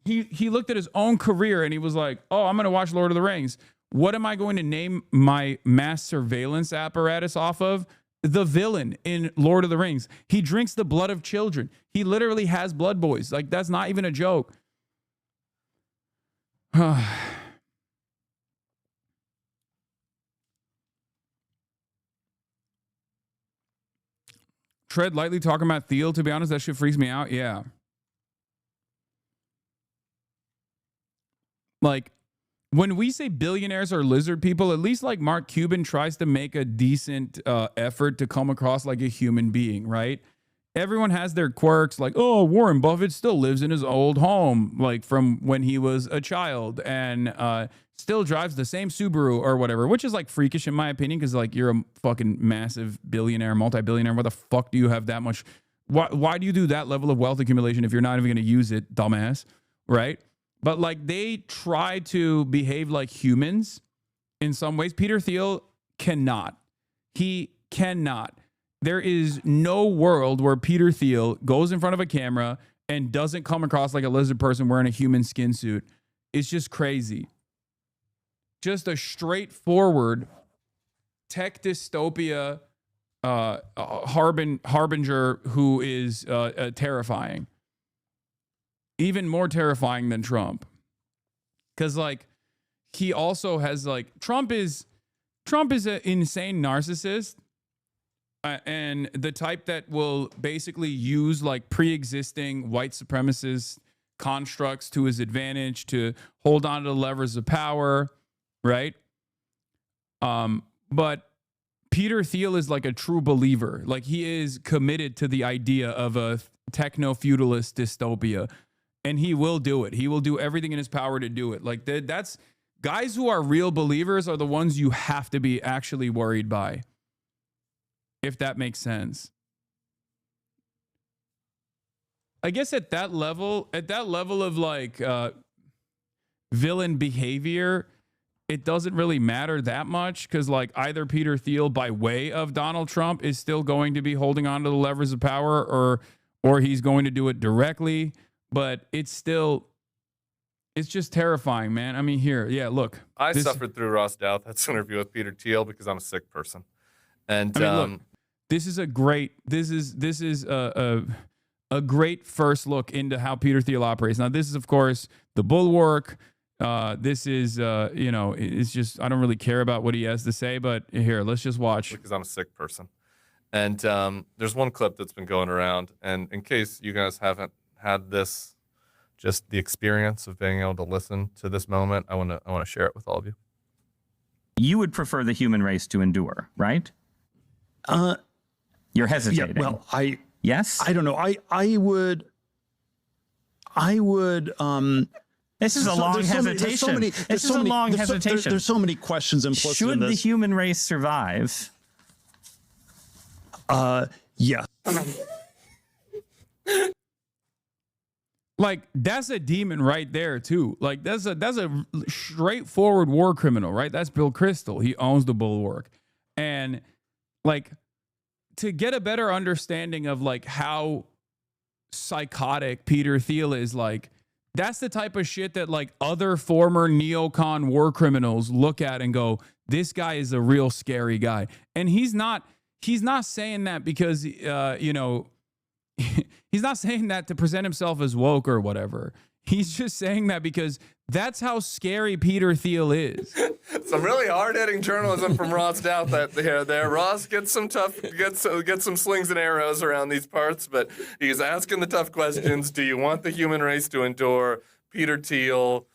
he looked at his own career and he was like, oh, I'm going to watch Lord of the Rings. What am I going to name my mass surveillance apparatus off of? The villain in Lord of the Rings. He drinks the blood of children. He literally has blood boys. Like, that's not even a joke. Tread lightly talking about Thiel, to be honest, that shit freaks me out. Yeah. Like, when we say billionaires are lizard people, at least like Mark Cuban tries to make a decent effort to come across like a human being, right? Everyone has their quirks, like, oh, Warren Buffett still lives in his old home, like from when he was a child, and still drives the same Subaru or whatever, which is like freakish in my opinion, because like you're a fucking massive billionaire, multi-billionaire. Why the fuck do you have that much? Why do you do that level of wealth accumulation if you're not even going to use it, dumbass, right? But like they try to behave like humans in some ways. Peter Thiel cannot. He cannot. There is no world where Peter Thiel goes in front of a camera and doesn't come across like a lizard person wearing a human skin suit. It's just crazy. Just a straightforward tech dystopia harbinger who is terrifying. Even more terrifying than Trump. Because like he also has like Trump is Trump is an insane narcissist. And the type that will basically use like pre-existing white supremacist constructs to his advantage to hold on to the levers of power, right? But Peter Thiel is like a true believer. Like he is committed to the idea of a techno-feudalist dystopia, and he will do it. He will do everything in his power to do it. Like that's guys who are real believers are the ones you have to be actually worried by. If that makes sense. I guess at that level of like villain behavior, it doesn't really matter that much because like either Peter Thiel by way of Donald Trump is still going to be holding on to the levers of power or he's going to do it directly, but it's just terrifying, man. I mean, look. I suffered through Ross Douthat's interview with Peter Thiel because I'm a sick person. And I mean, look, this is a great first look into how Peter Thiel operates. Now, this is of course the Bulwark. This is it's just I don't really care about what he has to say, but here, let's just watch. Because I'm a sick person. And there's one clip that's been going around, and in case you guys haven't had this, just the experience of being able to listen to this moment, I want to share it with all of you. You would prefer the human race to endure, right? You're hesitating. Yeah, well, yes. I don't know. I would. This is a long hesitation. This is a long hesitation. There's so many questions implicit Should in this. the human race survive? Yeah. Like that's a demon right there too. Like that's a straightforward war criminal, right? That's Bill Kristol. He owns the Bulwark, and like to get a better understanding of like how psychotic Peter Thiel is, like that's the type of shit that like other former neocon war criminals look at and go, this guy is a real scary guy. And he's not saying that because he's not saying that to present himself as woke or whatever. He's just saying that because that's how scary Peter Thiel is. Some really hard-hitting journalism from Ross Douthat there. Ross gets some slings and arrows around these parts, but he's asking the tough questions. Do you want the human race to endure? Peter Thiel.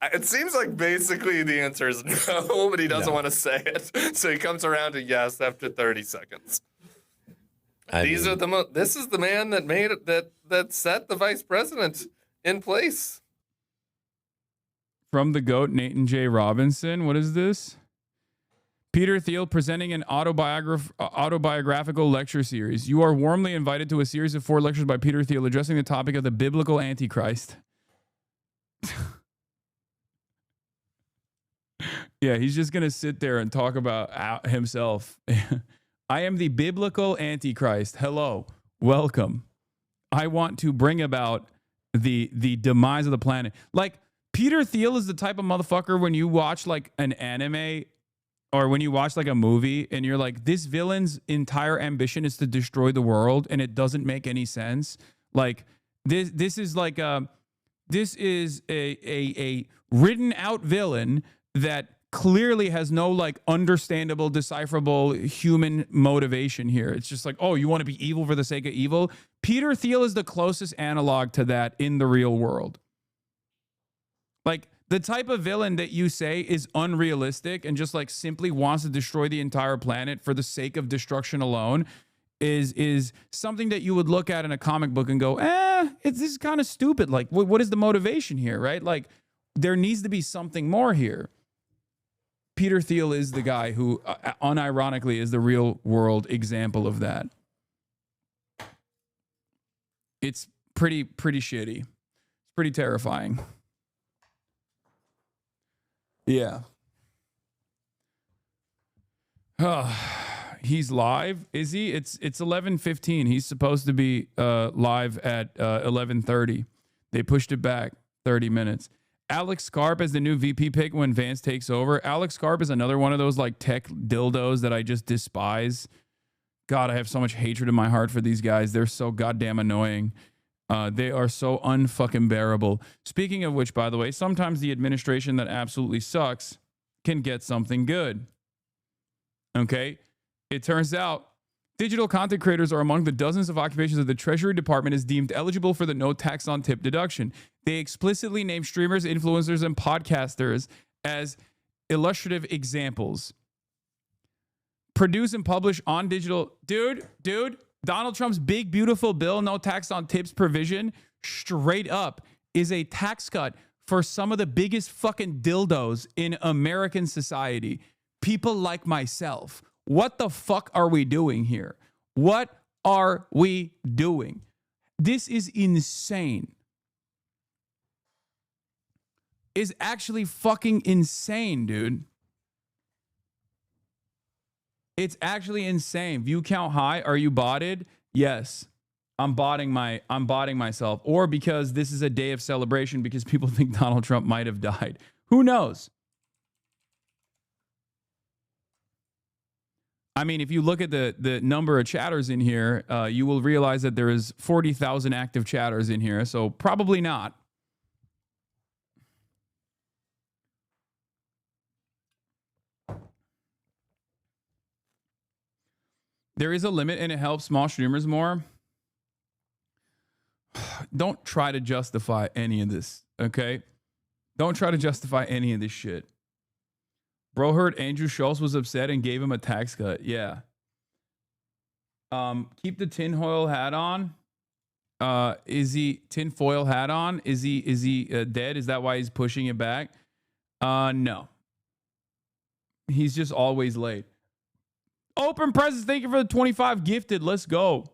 It seems like basically the answer is no, but he doesn't want to say it. So he comes around to yes after 30 seconds. This is the man that made it, that set the vice president in place. From the GOAT, Nathan J. Robinson. What is this? Peter Thiel presenting an autobiographical lecture series. You are warmly invited to a series of 4 lectures by Peter Thiel addressing the topic of the biblical Antichrist. Yeah, he's just going to sit there and talk about himself. I am the biblical Antichrist. Hello. Welcome. I want to bring about the demise of the planet. Like, Peter Thiel is the type of motherfucker when you watch like an anime or when you watch like a movie and you're like, this villain's entire ambition is to destroy the world and it doesn't make any sense. Like this is like a written out villain that clearly has no like understandable, decipherable human motivation here. It's just like, oh, you want to be evil for the sake of evil? Peter Thiel is the closest analog to that in the real world. Like the type of villain that you say is unrealistic and just like simply wants to destroy the entire planet for the sake of destruction alone is something that you would look at in a comic book and go, this is kind of stupid. Like, what is the motivation here, right? Like, there needs to be something more here. Peter Thiel is the guy who, unironically, is the real world example of that. It's pretty shitty. It's pretty terrifying. Yeah. He's live, is he? It's 11:15. He's supposed to be live at 11:30. They pushed it back 30 minutes. Alex Karp as the new VP pick when Vance takes over. Alex Karp is another one of those like tech dildos that I just despise. God, I have so much hatred in my heart for these guys. They're so goddamn annoying. They are so unfucking bearable. Speaking of which, by the way, sometimes the administration that absolutely sucks can get something good. Okay. It turns out digital content creators are among the dozens of occupations that the Treasury Department is deemed eligible for the no tax on tip deduction. They explicitly name streamers, influencers, and podcasters as illustrative examples. Produce and publish on digital. Dude, Donald Trump's big, beautiful bill, no tax on tips provision, straight up is a tax cut for some of the biggest fucking dildos in American society. People like myself. What the fuck are we doing here? What are we doing? This is insane. It's actually fucking insane, dude. It's actually insane. View count high. Are you botted? Yes. I'm botting myself. Or because this is a day of celebration because people think Donald Trump might have died. Who knows? I mean, if you look at the number of chatters in here, you will realize that there is 40,000 active chatters in here. So probably not. There is a limit and it helps small streamers more. Don't try to justify any of this, okay? Don't try to justify any of this shit. Bro heard Andrew Schultz was upset and gave him a tax cut. Yeah. Keep the tinfoil hat on. Is he tinfoil hat on? Is he dead? Is that why he's pushing it back? No. He's just always late. Open presents. Thank you for the 25 gifted. Let's go.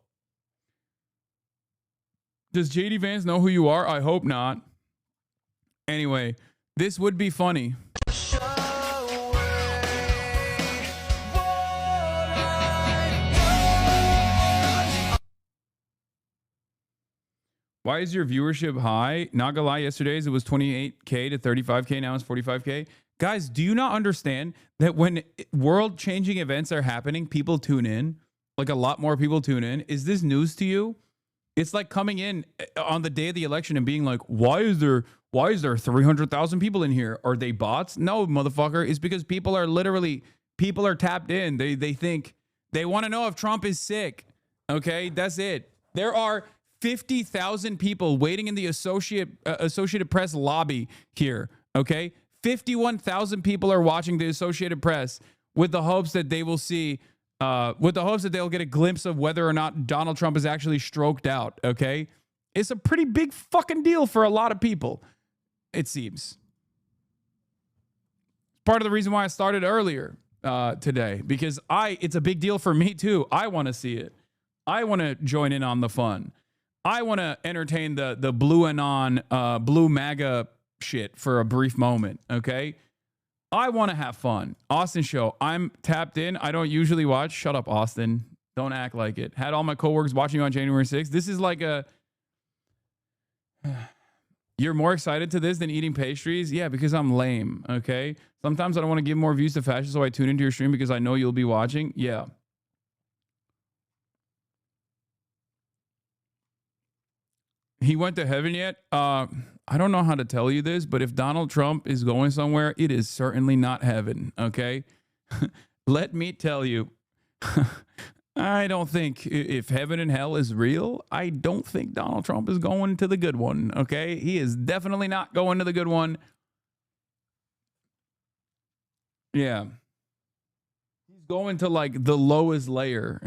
Does JD Vance know who you are? I hope not. Anyway, this would be funny. Why is your viewership high? Not gonna lie, yesterday's it was 28K to 35K. Now it's 45K. Guys, do you not understand that when world-changing events are happening, people tune in? Like a lot more people tune in. Is this news to you? It's like coming in on the day of the election and being like, why is there 300,000 people in here? Are they bots? No, motherfucker. It's because people are tapped in. They think they want to know if Trump is sick. Okay, that's it. There are 50,000 people waiting in the Associated Press lobby here. Okay, 51,000 people are watching the Associated Press with the hopes that they will see, with the hopes that they'll get a glimpse of whether or not Donald Trump is actually stroked out. Okay, it's a pretty big fucking deal for a lot of people, it seems. Part of the reason why I started earlier today, because it's a big deal for me too. I want to see it. I want to join in on the fun. I want to entertain the blue anon, blue MAGA shit for a brief moment, okay? I want to have fun. Austin show. I'm tapped in. I don't usually watch. Shut up, Austin. Don't act like it. Had all my coworkers watching on January 6th. This is like a... You're more excited to this than eating pastries? Yeah, because I'm lame, okay? Sometimes I don't want to give more views to fashion, so I tune into your stream because I know you'll be watching. Yeah. He went to heaven yet? I don't know how to tell you this, but if Donald Trump is going somewhere, it is certainly not heaven, okay? Let me tell you, I don't think if heaven and hell is real, I don't think Donald Trump is going to the good one, okay? He is definitely not going to the good one. Yeah. He's going to like the lowest layer.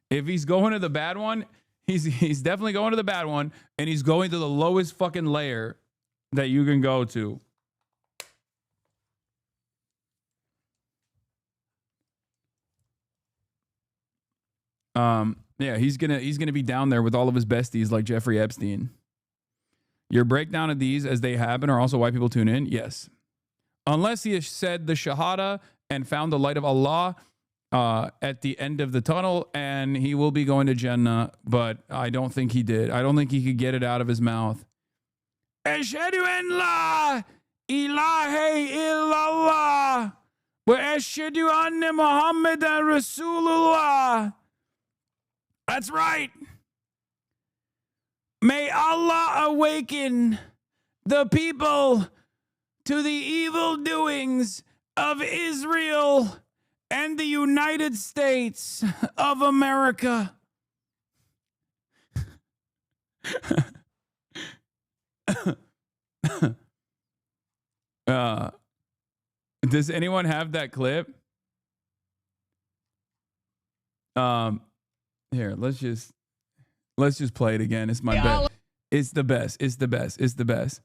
If he's going to the bad one, he's definitely going to the bad one, and he's going to the lowest fucking layer that you can go to. Yeah, he's gonna be down there with all of his besties like Jeffrey Epstein. Your breakdown of these as they happen are also why people tune in. Yes, unless he has said the Shahada and found the light of Allah at the end of the tunnel, and he will be going to Jannah, but I don't think he did. I don't think he could get it out of his mouth. Ashhadu an la ilaha illallah wa ashhadu anna Muhammadan Rasulullah. That's right. May Allah awaken the people to the evil doings of Israel and the United States of America. Does anyone have that clip? Here, let's just play it again. It's my best. It's the best. It's the best. It's the best.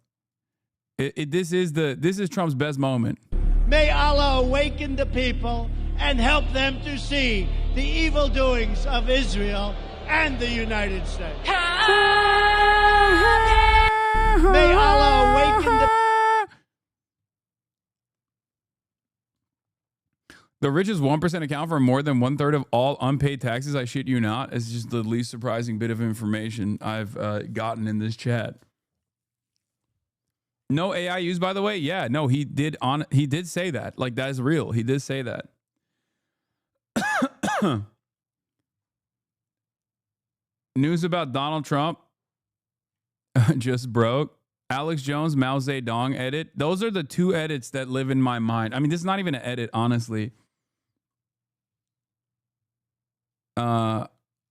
This is Trump's best moment. May Allah awaken the people and help them to see the evil doings of Israel and the United States. May Allah awaken the richest 1% account for more than 1/3 of all unpaid taxes. I shit you not. It's just the least surprising bit of information I've gotten in this chat. No AI used, by the way. Yeah, no, he did say that. Like, that is real. He did say that. News about Donald Trump just broke. Alex Jones, Mao Zedong edit. Those are the two edits that live in my mind. I mean, this is not even an edit, honestly.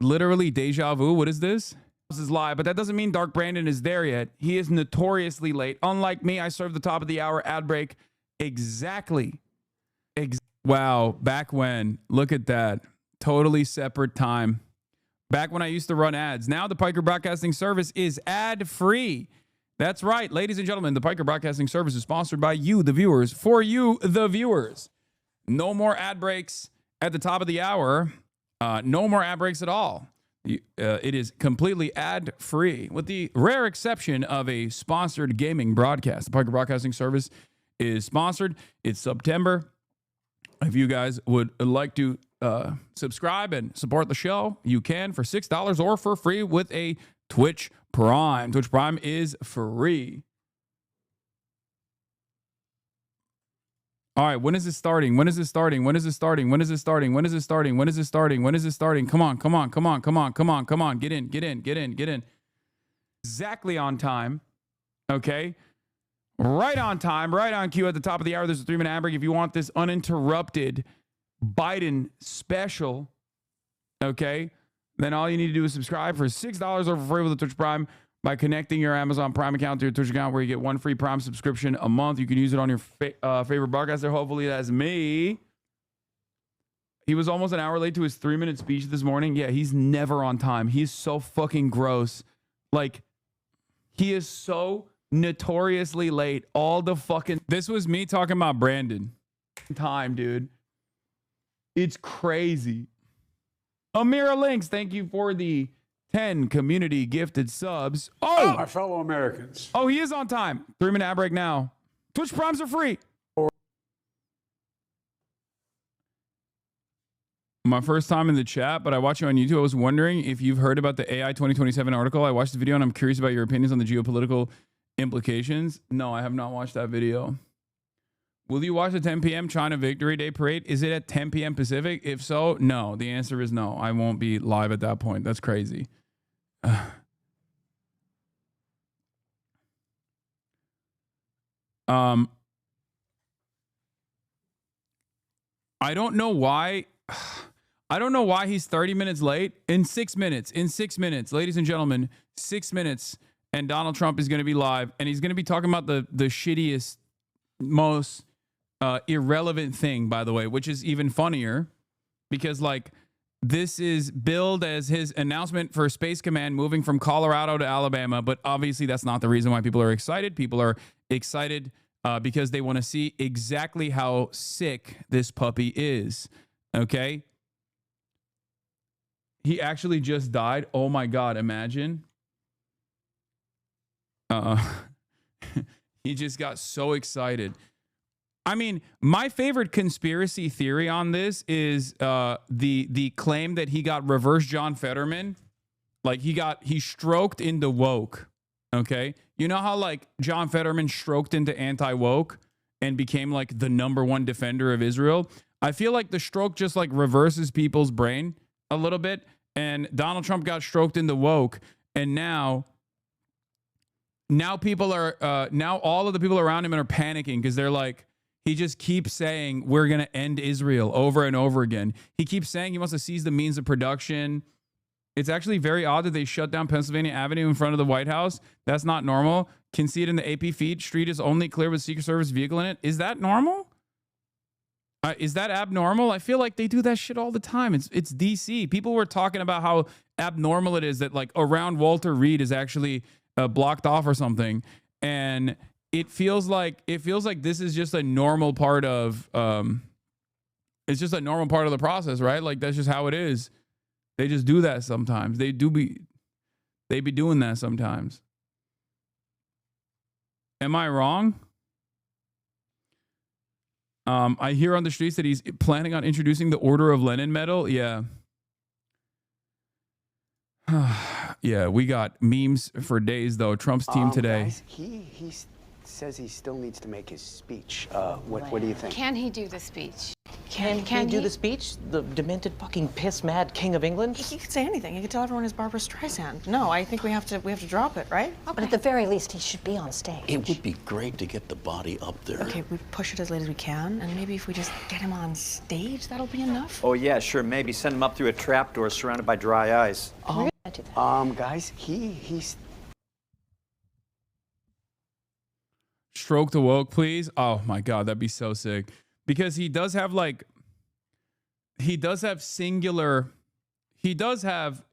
Literally deja vu. What is this? This is live, but that doesn't mean Dark Brandon is there yet. He is notoriously late. Unlike me, I served the top of the hour ad break exactly. Wow, back when. Look at that. Totally separate time. Back when I used to run ads. Now the Piker Broadcasting Service is ad-free. That's right, ladies and gentlemen. The Piker Broadcasting Service is sponsored by you, the viewers, for you, the viewers. No more ad breaks at the top of the hour. No more ad breaks at all. It is completely ad-free, with the rare exception of a sponsored gaming broadcast. The Piker Broadcasting Service is sponsored. It's September. If you guys would like to subscribe and support the show, you can for $6 or for free with a Twitch Prime. Twitch Prime is free. All right, when is this starting? When is this starting? When is this starting? When is this starting? When is this starting? When is this starting? When is this starting? Come on, come on, come on, come on, come on, come on. Get in, get in, get in, get in. Exactly on time. Okay. Right on time, right on cue at the top of the hour. There's a 3-minute ad break. If you want this uninterrupted Biden special, okay, then all you need to do is subscribe for $6 or for free with the Twitch Prime by connecting your Amazon Prime account to your Twitch account, where you get 1 free Prime subscription a month. You can use it on your favorite broadcaster. Hopefully that's me. He was almost an hour late to his 3-minute speech this morning. Yeah, he's never on time. He's so fucking gross. Like, he is so notoriously late all the fucking... This was me talking about Brandon. Time, dude. It's crazy. Amira Links, thank you for the 10 community gifted subs. Oh, my fellow Americans. Oh, he is on time. 3-minute ad break now. Twitch Primes are free. My first time in the chat, but I watch you on YouTube. I was wondering if you've heard about the AI 2027 article. I watched the video and I'm curious about your opinions on the geopolitical implications. No, I have not watched that video. Will you watch the 10 p.m. China Victory Day parade? Is it at 10 p.m. Pacific? If so, no. The answer is no. I won't be live at that point. That's crazy. I don't know why. I don't know why he's 30 minutes late. In 6 minutes, ladies and gentlemen, 6 minutes, and Donald Trump is going to be live, and he's going to be talking about the shittiest, most irrelevant thing, by the way, which is even funnier, because like this is billed as his announcement for Space Command moving from Colorado to Alabama, but obviously that's not the reason why people are excited. People are excited because they want to see exactly how sick this puppy is. Okay. He actually just died. Oh my God. Imagine. He just got so excited. I mean, my favorite conspiracy theory on this is the claim that he got reverse John Fetterman. Like he stroked into woke. Okay. You know how like John Fetterman stroked into anti-woke and became like the #1 defender of Israel? I feel like the stroke just like reverses people's brain a little bit. And Donald Trump got stroked into woke. And now people are, now all of the people around him are panicking because they're like, He just keeps saying, we're going to end Israel over and over again. He keeps saying he wants to seize the means of production. It's actually very odd that they shut down Pennsylvania Avenue in front of the White House. That's not normal. Can see it in the AP feed. Street is only clear with Secret Service vehicle in it. Is that normal? Is that abnormal? I feel like they do that shit all the time. It's DC. People were talking about how abnormal it is that like around Walter Reed is actually blocked off or something, and it feels like this is just a normal part of it's just a normal part of the process, right? Like that's just how it is. They just do that sometimes. They be doing that sometimes. Am I wrong? I hear on the streets that he's planning on introducing the Order of Lenin medal. Yeah. Yeah, we got memes for days, though. Trump's team today. Guys, he says he still needs to make his speech. What do you think? Can he do the speech? Can he do the speech? The demented fucking piss-mad king of England? He could say anything. He could tell everyone he's Barbara Streisand. No, I think we have to drop it, right? Okay. But at the very least, he should be on stage. It would be great to get the body up there. Okay, we push it as late as we can, and maybe if we just get him on stage, that'll be enough. Oh yeah, sure. Maybe send him up through a trapdoor surrounded by dry ice. Guys, he's. Stroke the woke, please. Oh my God, that'd be so sick. Because he does have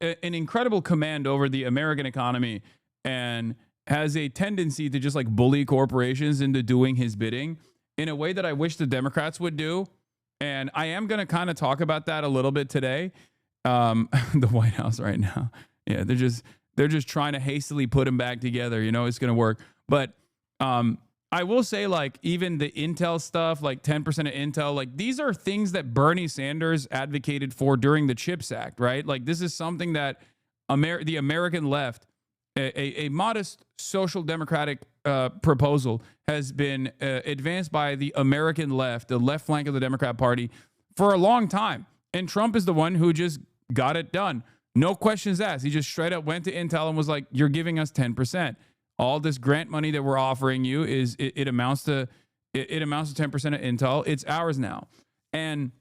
an incredible command over the American economy and has a tendency to just like bully corporations into doing his bidding in a way that I wish the Democrats would do. And I am going to kind of talk about that a little bit today. The White House right now. Yeah, they're just trying to hastily put him back together. You know, it's going to work. But I will say, like, even the Intel stuff, like 10% of Intel, like these are things that Bernie Sanders advocated for during the CHIPS Act, right? Like this is something that the American left, a modest social democratic proposal has been advanced by the American left, the left flank of the Democrat Party for a long time. And Trump is the one who just got it done. No questions asked. He just straight up went to Intel and was like, you're giving us 10%. All this grant money that we're offering you is it amounts to 10% of Intel. It's ours now. And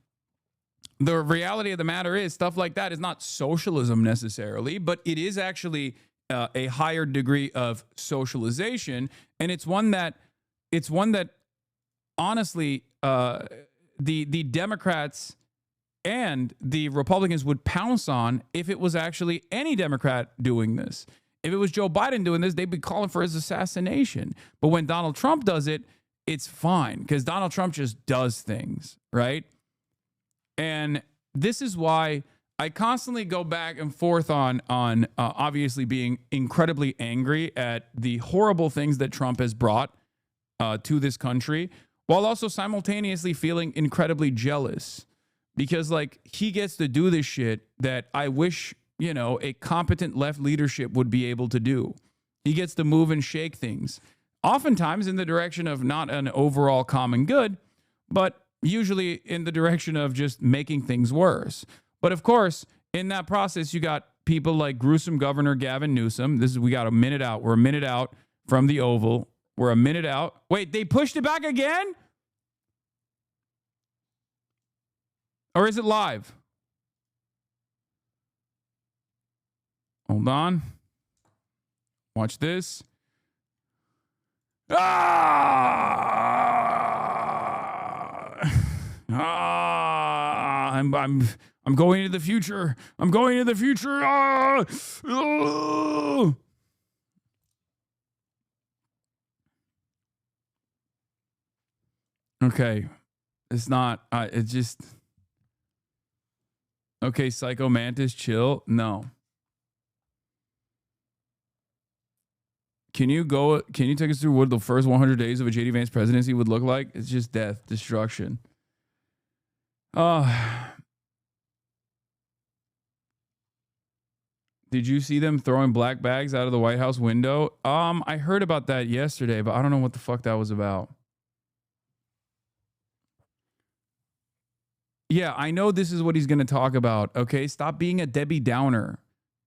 the reality of the matter is stuff like that is not socialism necessarily, but it is actually a higher degree of socialization. And it's one that honestly the Democrats and the Republicans would pounce on if it was actually any Democrat doing this. If it was Joe Biden doing this, they'd be calling for his assassination. But when Donald Trump does it, it's fine because Donald Trump just does things, right? And this is why I constantly go back and forth on obviously being incredibly angry at the horrible things that Trump has brought to this country, while also simultaneously feeling incredibly jealous because, like, he gets to do this shit that I wish, you know, a competent left leadership would be able to do. He gets to move and shake things, oftentimes in the direction of not an overall common good, but usually in the direction of just making things worse. But of course, in that process, you got people like gruesome Governor Gavin Newsom. We got a minute out. We're a minute out from the Oval. We're a minute out. Wait, they pushed it back again? Or is it live? Hold on. Watch this. I'm going into the future. I'm going into the future. Okay. It's not, it's just, okay, Psycho Mantis, chill. No. Can you take us through what the first 100 days of a JD Vance presidency would look like? It's just death, destruction. Did you see them throwing black bags out of the White House window? I heard about that yesterday, but I don't know what the fuck that was about. Yeah, I know this is what he's going to talk about. Okay, stop being a Debbie Downer.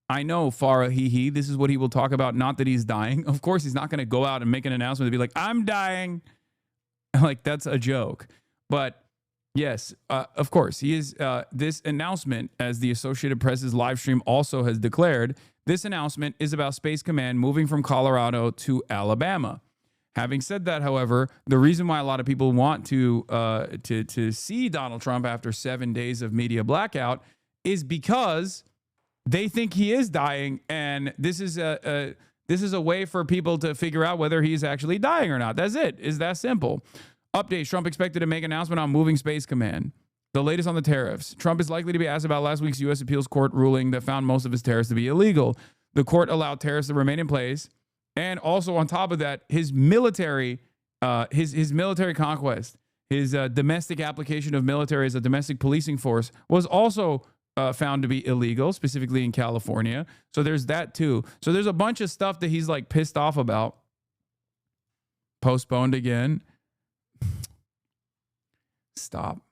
I know, Farah Hee, this is what he will talk about. Not that he's dying. Of course, he's not going to go out and make an announcement to be like, I'm dying. Like, that's a joke. But yes, of course, he is. This announcement, as the Associated Press's live stream also has declared, this announcement is about Space Command moving from Colorado to Alabama. Having said that, however, the reason why a lot of people want to see Donald Trump after 7 days of media blackout is because they think he is dying, and this is a way for people to figure out whether he's actually dying or not. That's it. It's that simple. Updates. Trump expected to make an announcement on moving Space Command. The latest on the tariffs. Trump is likely to be asked about last week's U.S. Appeals Court ruling that found most of his tariffs to be illegal. The court allowed tariffs to remain in place. And also on top of that, his military conquest, his domestic application of military as a domestic policing force was also found to be illegal, specifically in California. So there's that too. So there's a bunch of stuff that he's like pissed off about. Postponed again. Stop.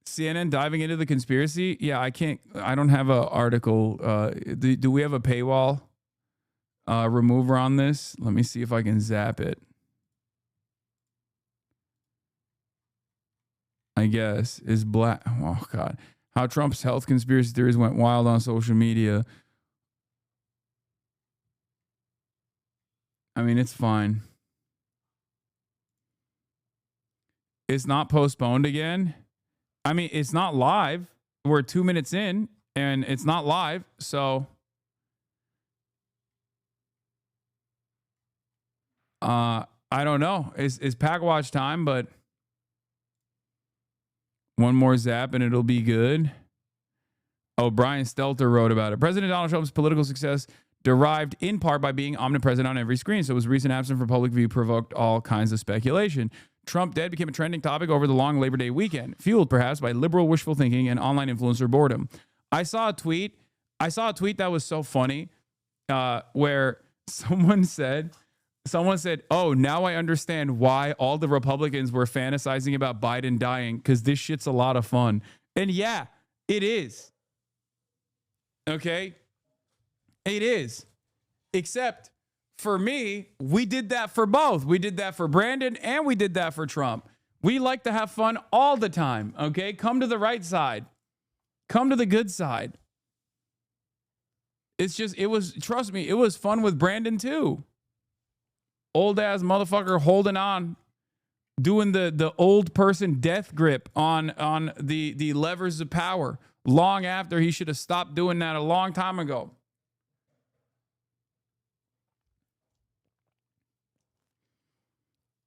CNN diving into the conspiracy. Yeah, I don't have an article. Do we have a paywall remover on this? Let me see if I can zap it. I guess is black. Oh God, how Trump's health conspiracy theories went wild on social media. I mean, it's fine. It's not postponed again. I mean, it's not live. We're 2 minutes in and it's not live. So I don't know. It's pack watch time, but one more zap and it'll be good. Oh, Brian Stelter wrote about it. President Donald Trump's political success derived in part by being omnipresent on every screen. So his recent absence from public view provoked all kinds of speculation. Trump dead became a trending topic over the long Labor Day weekend, fueled perhaps by liberal wishful thinking and online influencer boredom. I saw a tweet that was so funny where someone said, oh, now I understand why all the Republicans were fantasizing about Biden dying, because this shit's a lot of fun. And yeah, it is. Okay? It is. Except for me, we did that for both. We did that for Brandon and we did that for Trump. We like to have fun all the time, okay? Come to the right side. Come to the good side. Trust me, it was fun with Brandon too. Old ass motherfucker holding on, doing the old person death grip on the levers of power long after he should have stopped doing that a long time ago.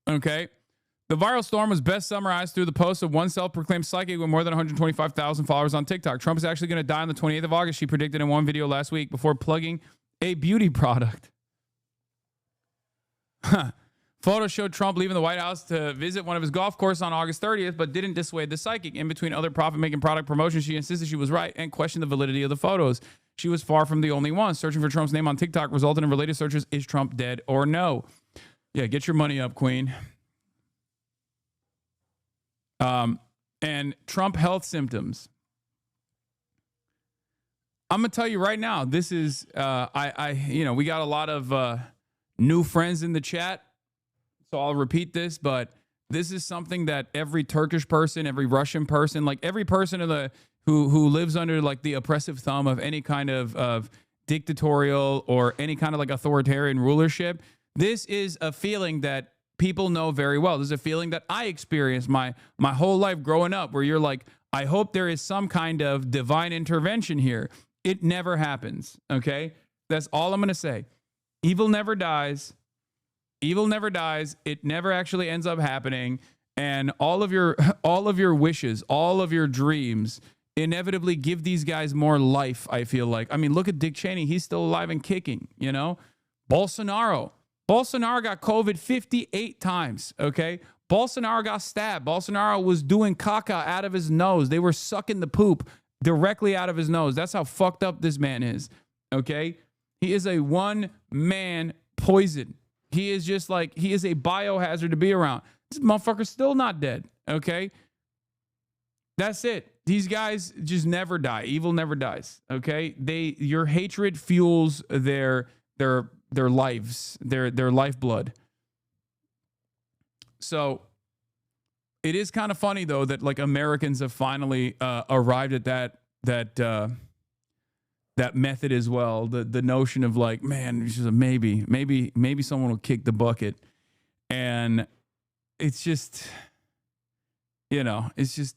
Okay. The viral storm was best summarized through the post of one self-proclaimed psychic with more than 125,000 followers on TikTok. Trump is actually going to die on the 28th of August, she predicted in one video last week before plugging a beauty product. Photos showed Trump leaving the White House to visit one of his golf courses on August 30th, but didn't dissuade the psychic. In between other profit-making product promotions, she insisted she was right and questioned the validity of the photos. She was far from the only one. Searching for Trump's name on TikTok resulted in related searches, is Trump dead or no? Yeah, get your money up, Queen. And Trump health symptoms. I'm gonna tell you right now. This is we got a lot of new friends in the chat, so I'll repeat this. But this is something that every Turkish person, every Russian person, like every person who lives under like the oppressive thumb of any kind of dictatorial or any kind of like authoritarian rulership. This is a feeling that people know very well. This is a feeling that I experienced my whole life growing up, where you're like, I hope there is some kind of divine intervention here. It never happens, okay? That's all I'm going to say. Evil never dies. Evil never dies. It never actually ends up happening. And all of your wishes, all of your dreams inevitably give these guys more life, I feel like. I mean, look at Dick Cheney. He's still alive and kicking, you know? Bolsonaro got COVID 58 times, okay? Bolsonaro got stabbed. Bolsonaro was doing caca out of his nose. They were sucking the poop directly out of his nose. That's how fucked up this man is, okay? He is a one-man poison. He is just like, he is a biohazard to be around. This motherfucker's still not dead, okay? That's it. These guys just never die. Evil never dies. Okay, your hatred fuels their lives, their lifeblood. So it is kind of funny though that like Americans have finally arrived at that method as well. The notion of like, man, it's just a maybe someone will kick the bucket, and it's just, you know, it's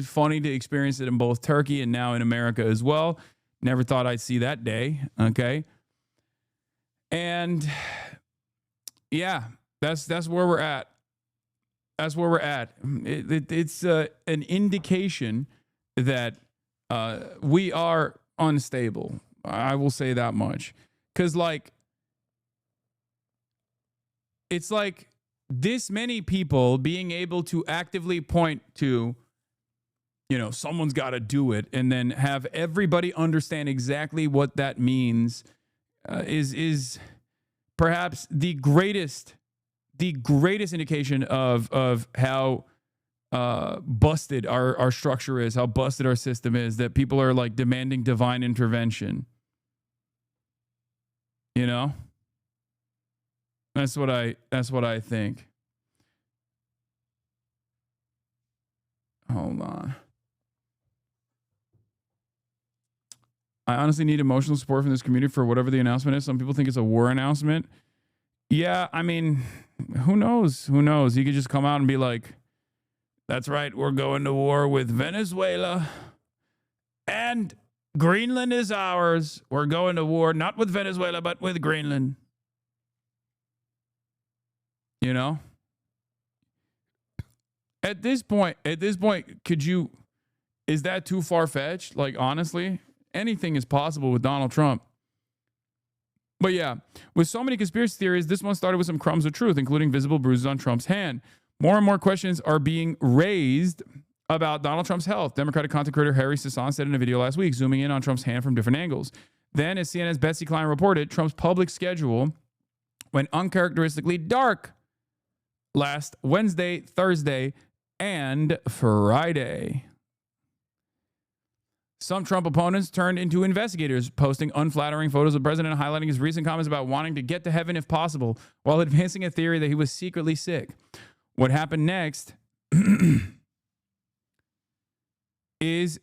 funny to experience it in both Turkey and now in America as well. Never thought I'd see that day. Okay. And yeah, that's where we're at. That's where we're at. It's an indication that we are unstable. I will say that much. Because like, it's like this many people being able to actively point to, you know, someone's got to do it, and then have everybody understand exactly what that means is perhaps the greatest indication of how busted our structure is, how busted our system is, that people are like demanding divine intervention. You know? That's what I think. Hold on. I honestly need emotional support from this community for whatever the announcement is. Some people think it's a war announcement. Yeah, I mean, who knows? Who knows? He could just come out and be like, that's right, we're going to war with Venezuela, and Greenland is ours. We're going to war not with Venezuela, but with Greenland. You know? At this point, is that too far-fetched? Like, honestly, anything is possible with Donald Trump. But yeah, with so many conspiracy theories, this one started with some crumbs of truth, including visible bruises on Trump's hand. More and more questions are being raised about Donald Trump's health. Democratic content creator Harry Hasan said in a video last week, zooming in on Trump's hand from different angles. Then, as CNN's Betsy Klein reported, Trump's public schedule went uncharacteristically dark last Wednesday, Thursday, and Friday. Some Trump opponents turned into investigators, posting unflattering photos of the president, highlighting his recent comments about wanting to get to heaven if possible, while advancing a theory that he was secretly sick. What happened next is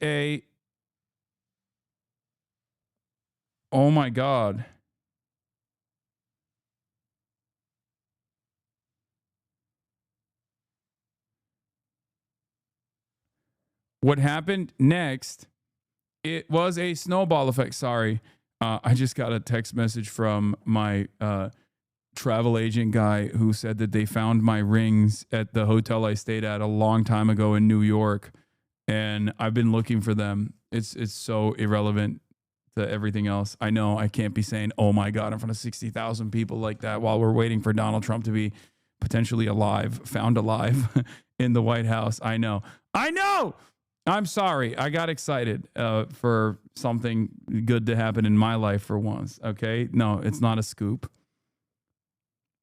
oh my God. What happened next, it was a snowball effect. Sorry. I just got a text message from my travel agent guy who said that they found my rings at the hotel I stayed at a long time ago in New York. And I've been looking for them. It's so irrelevant to everything else. I know I can't be saying, oh my God, in front of 60,000 people like that while we're waiting for Donald Trump to be potentially found alive in the White House. I know. I'm sorry. I got excited for something good to happen in my life for once. Okay. No, it's not a scoop.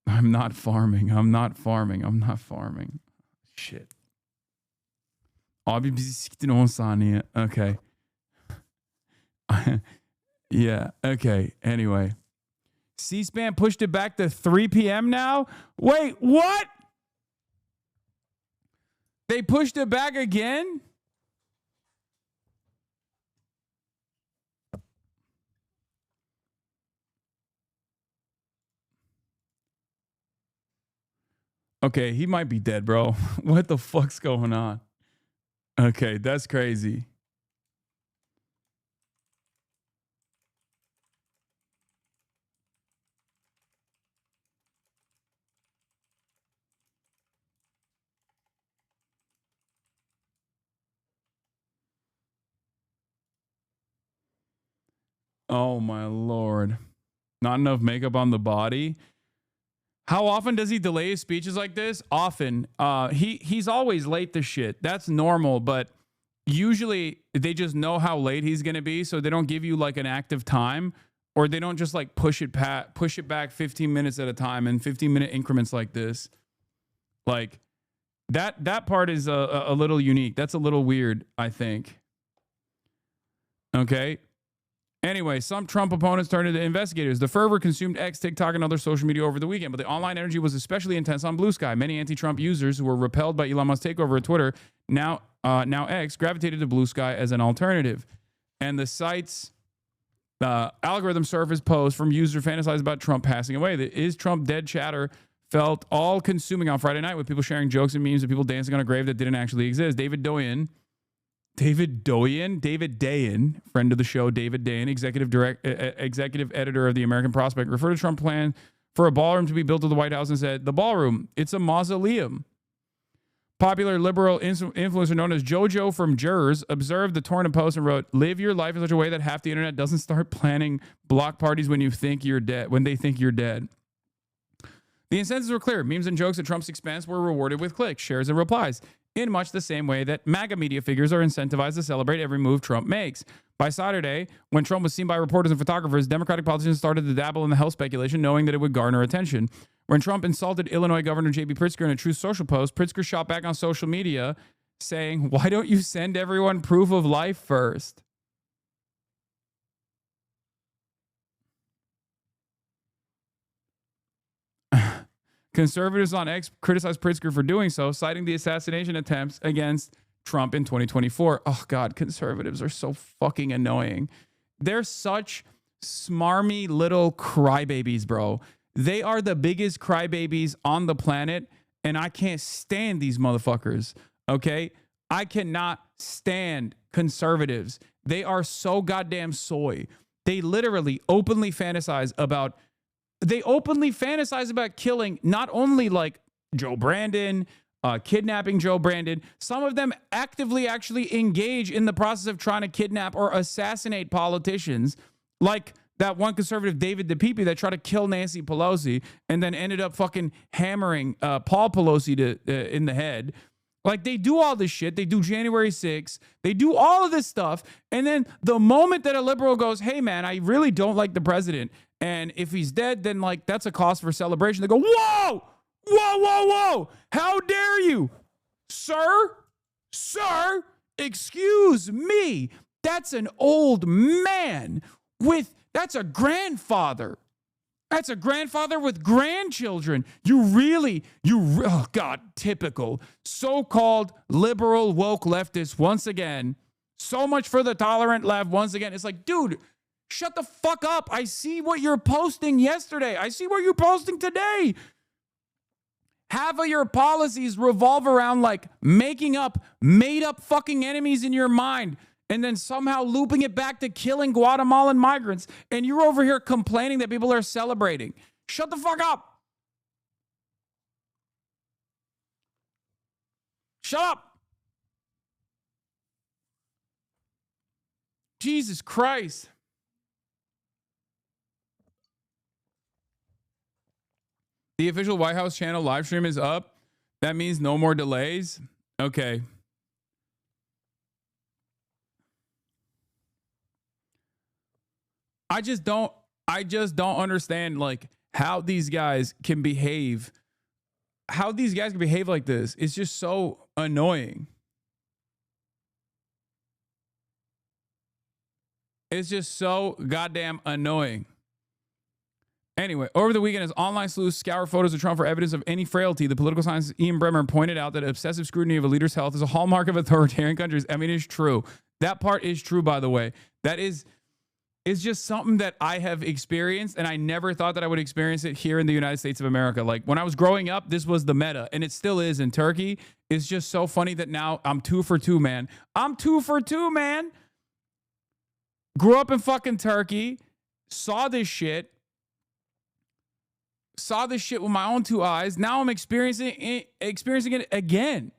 I'm not farming. Shit. Abi bizi siktin 10 saniye. Okay. Yeah. Okay. Anyway. C-SPAN pushed it back to 3 p.m. now? Wait, what? They pushed it back again? Okay, he might be dead, bro. What the fuck's going on? Okay, that's crazy. Oh my Lord. Not enough makeup on the body. How often does he delay his speeches like this? Often. He's always late to shit. That's normal, but usually they just know how late he's going to be, so they don't give you like an active time, or they don't just like push it back 15 minutes at a time in 15-minute increments like this. Like, That part is a little unique. That's a little weird, I think. Okay. Anyway, some Trump opponents turned into investigators. The fervor consumed X, TikTok, and other social media over the weekend, but the online energy was especially intense on Blue Sky. Many anti-Trump users who were repelled by Elon Musk's takeover of Twitter, now X, gravitated to Blue Sky as an alternative. And the site's algorithm surfaced posts from users fantasized about Trump passing away. The "Is Trump Dead" chatter felt all-consuming on Friday night, with people sharing jokes and memes of people dancing on a grave that didn't actually exist. David Dayen, friend of the show, David Dayen, executive editor of the American Prospect, referred to Trump's plan for a ballroom to be built at the White House and said, "The ballroom, it's a mausoleum." Popular liberal influencer known as JoJo from Jers observed the torn post and wrote, "Live your life in such a way that half the internet doesn't start planning block parties when you think you're dead, when they think you're dead." The incentives were clear. Memes and jokes at Trump's expense were rewarded with clicks, shares, and replies, in much the same way that MAGA media figures are incentivized to celebrate every move Trump makes. By Saturday, when Trump was seen by reporters and photographers, Democratic politicians started to dabble in the health speculation, knowing that it would garner attention. When Trump insulted Illinois Governor J.B. Pritzker in a Truth Social post, Pritzker shot back on social media saying, "Why don't you send everyone proof of life first?" Conservatives on X criticized Pritzker for doing so, citing the assassination attempts against Trump in 2024. Oh, God, conservatives are so fucking annoying. They're such smarmy little crybabies, bro. They are the biggest crybabies on the planet, and I can't stand these motherfuckers, okay? I cannot stand conservatives. They are so goddamn soy. They literally openly fantasize about killing not only like Joe Brandon, kidnapping Joe Brandon. Some of them actively actually engage in the process of trying to kidnap or assassinate politicians, like that one conservative, David DePipe, that tried to kill Nancy Pelosi and then ended up fucking hammering Paul Pelosi in the head. Like, they do all this shit. They do January 6th. They do all of this stuff. And then the moment that a liberal goes, "Hey, man, I really don't like the president, and if he's dead, then, like, that's a cause for celebration," they go, "Whoa! Whoa, whoa, whoa! How dare you? Sir? Sir? Excuse me. That's an old man that's a grandfather. That's a grandfather with grandchildren. Oh God, typical so-called liberal woke leftists once again. So much for the tolerant left once again. It's like, dude, shut the fuck up. I see what you're posting yesterday. I see what you're posting today. Half of your policies revolve around like making up made up fucking enemies in your mind, and then somehow looping it back to killing Guatemalan migrants. And you're over here complaining that people are celebrating. Shut the fuck up. Shut up. Jesus Christ. The official White House channel live stream is up. That means no more delays. Okay. I just don't understand like how these guys can behave. How these guys can behave like this. It's just so annoying. It's just so goddamn annoying. Anyway, over the weekend, as online sleuths scour photos of Trump for evidence of any frailty, the political scientist Ian Bremmer pointed out that obsessive scrutiny of a leader's health is a hallmark of authoritarian countries. I mean, it's true. That part is true, by the way. It's just something that I have experienced, and I never thought that I would experience it here in the United States of America. Like, when I was growing up, this was the meta, and it still is in Turkey. It's just so funny that now I'm 2 for 2, man. I'm 2 for 2, man. Grew up in fucking Turkey, saw this shit with my own 2 eyes. Now I'm experiencing it again.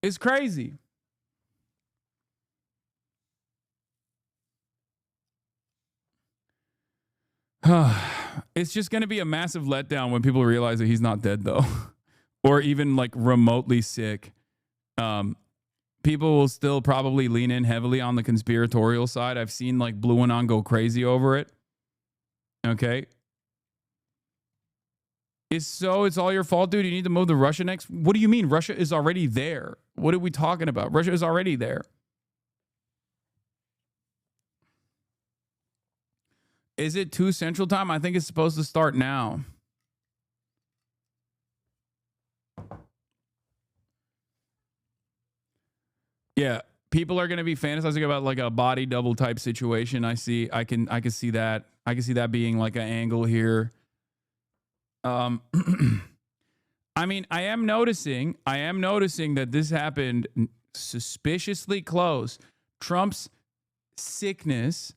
It's crazy. It's just going to be a massive letdown when people realize that he's not dead, though, or even like remotely sick. People will still probably lean in heavily on the conspiratorial side. I've seen like Blue Anon go crazy over it. Okay. It's all your fault, dude. You need to move to Russia next. What do you mean? Russia is already there. What are we talking about? Russia is already there. Is it 2 Central Time? I think it's supposed to start now. Yeah, people are going to be fantasizing about like a body double type situation. I can see that. I can see that being like an angle here. I mean, I am noticing that this happened suspiciously close. Trump's sickness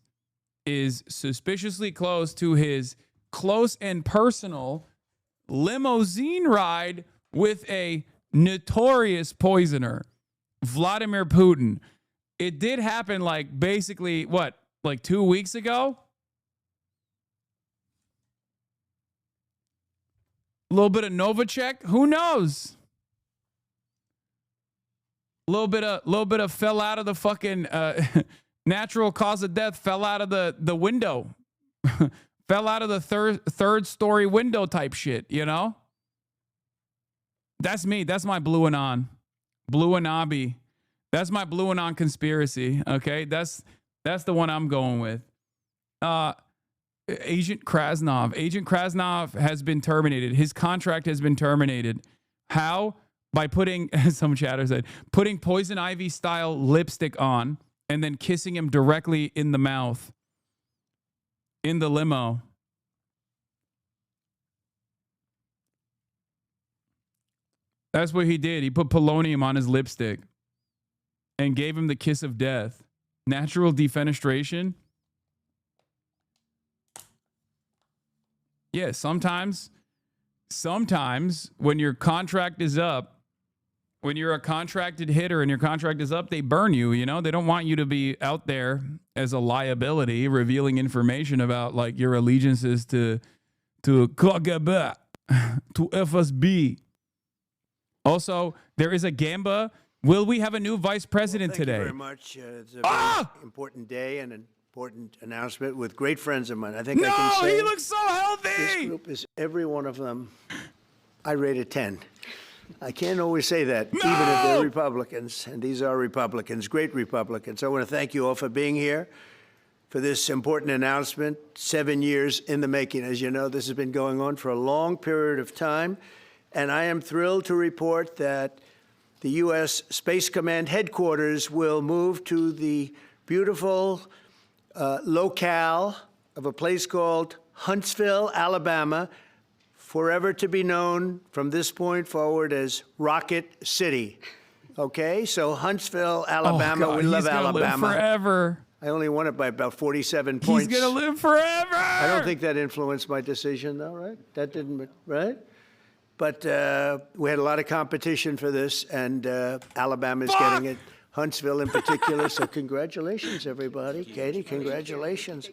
is suspiciously close to his close and personal limousine ride with a notorious poisoner, Vladimir Putin. It did happen like basically what, like 2 weeks ago? A little bit of Novacek, who knows? A little bit of fell out of the fucking natural cause of death, fell out of the window. Fell out of the third story window type shit, you know? That's me. That's my blue and on. Blue and Abi. That's my blue and on conspiracy. Okay. That's the one I'm going with. Agent Krasnov has been terminated. His contract has been terminated. How? By putting, some chatter said, putting Poison Ivy style lipstick on and then kissing him directly in the mouth in the limo. That's what he did. He put polonium on his lipstick and gave him the kiss of death. Natural defenestration. Yeah, sometimes when your contract is up, when you're a contracted hitter and your contract is up, they burn you, you know? They don't want you to be out there as a liability, revealing information about like your allegiances to KGB, to FSB. Also, there is a Gamba. Will we have a new vice president today? Thank you very much. It's a very important day and an important announcement with great friends of mine. I think I can say he looks so healthy. This group is every one of them. I rate a 10. I can't always say that, even if they're Republicans, and these are Republicans, great Republicans. I want to thank you all for being here for this important announcement, 7 years in the making. As you know, this has been going on for a long period of time, and I am thrilled to report that the U.S. Space Command headquarters will move to the beautiful locale of a place called Huntsville, Alabama, forever to be known from this point forward as Rocket City. Okay, so Huntsville, Alabama. God, we love he's gonna Alabama. live forever. I only won it by about 47 points. He's gonna live forever. I don't think that influenced my decision, though, right? That didn't, right? But we had a lot of competition for this, and Alabama's getting it. Huntsville in particular. So congratulations, everybody. Katie, congratulations.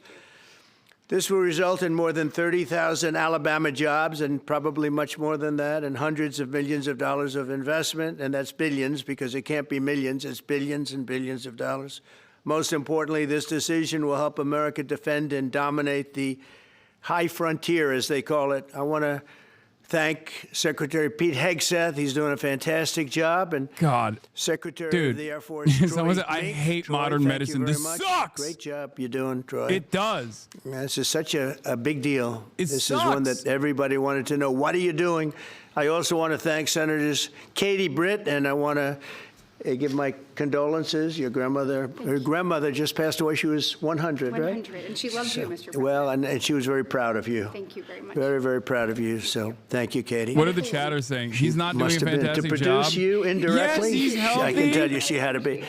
This will result in more than 30,000 Alabama jobs and probably much more than that, and hundreds of millions of dollars of investment, and that's billions because it can't be millions, it's billions and billions of dollars. Most importantly, this decision will help America defend and dominate the high frontier, as they call it. I want to thank Secretary Pete Hegseth. He's doing a fantastic job. And Secretary of the Air Force, Troy said, I hate modern medicine. This sucks. Great job you're doing, Troy. It does. This is such a big deal. This sucks. is one that everybody wanted to know. What are you doing? I also want to thank Senators Katie Britt, and I want to give my condolences. Your grandmother, her grandmother just passed away. She was 100, right? 100, and she loved you, Mr. President. Well, and she was very proud of you. Thank you very much. Very, very proud of you. So thank you, Katie. What are the chatters saying? He's not doing a Must have been fantastic to produce job. you indirectly. Yes, he's healthy. I can tell you she had to be.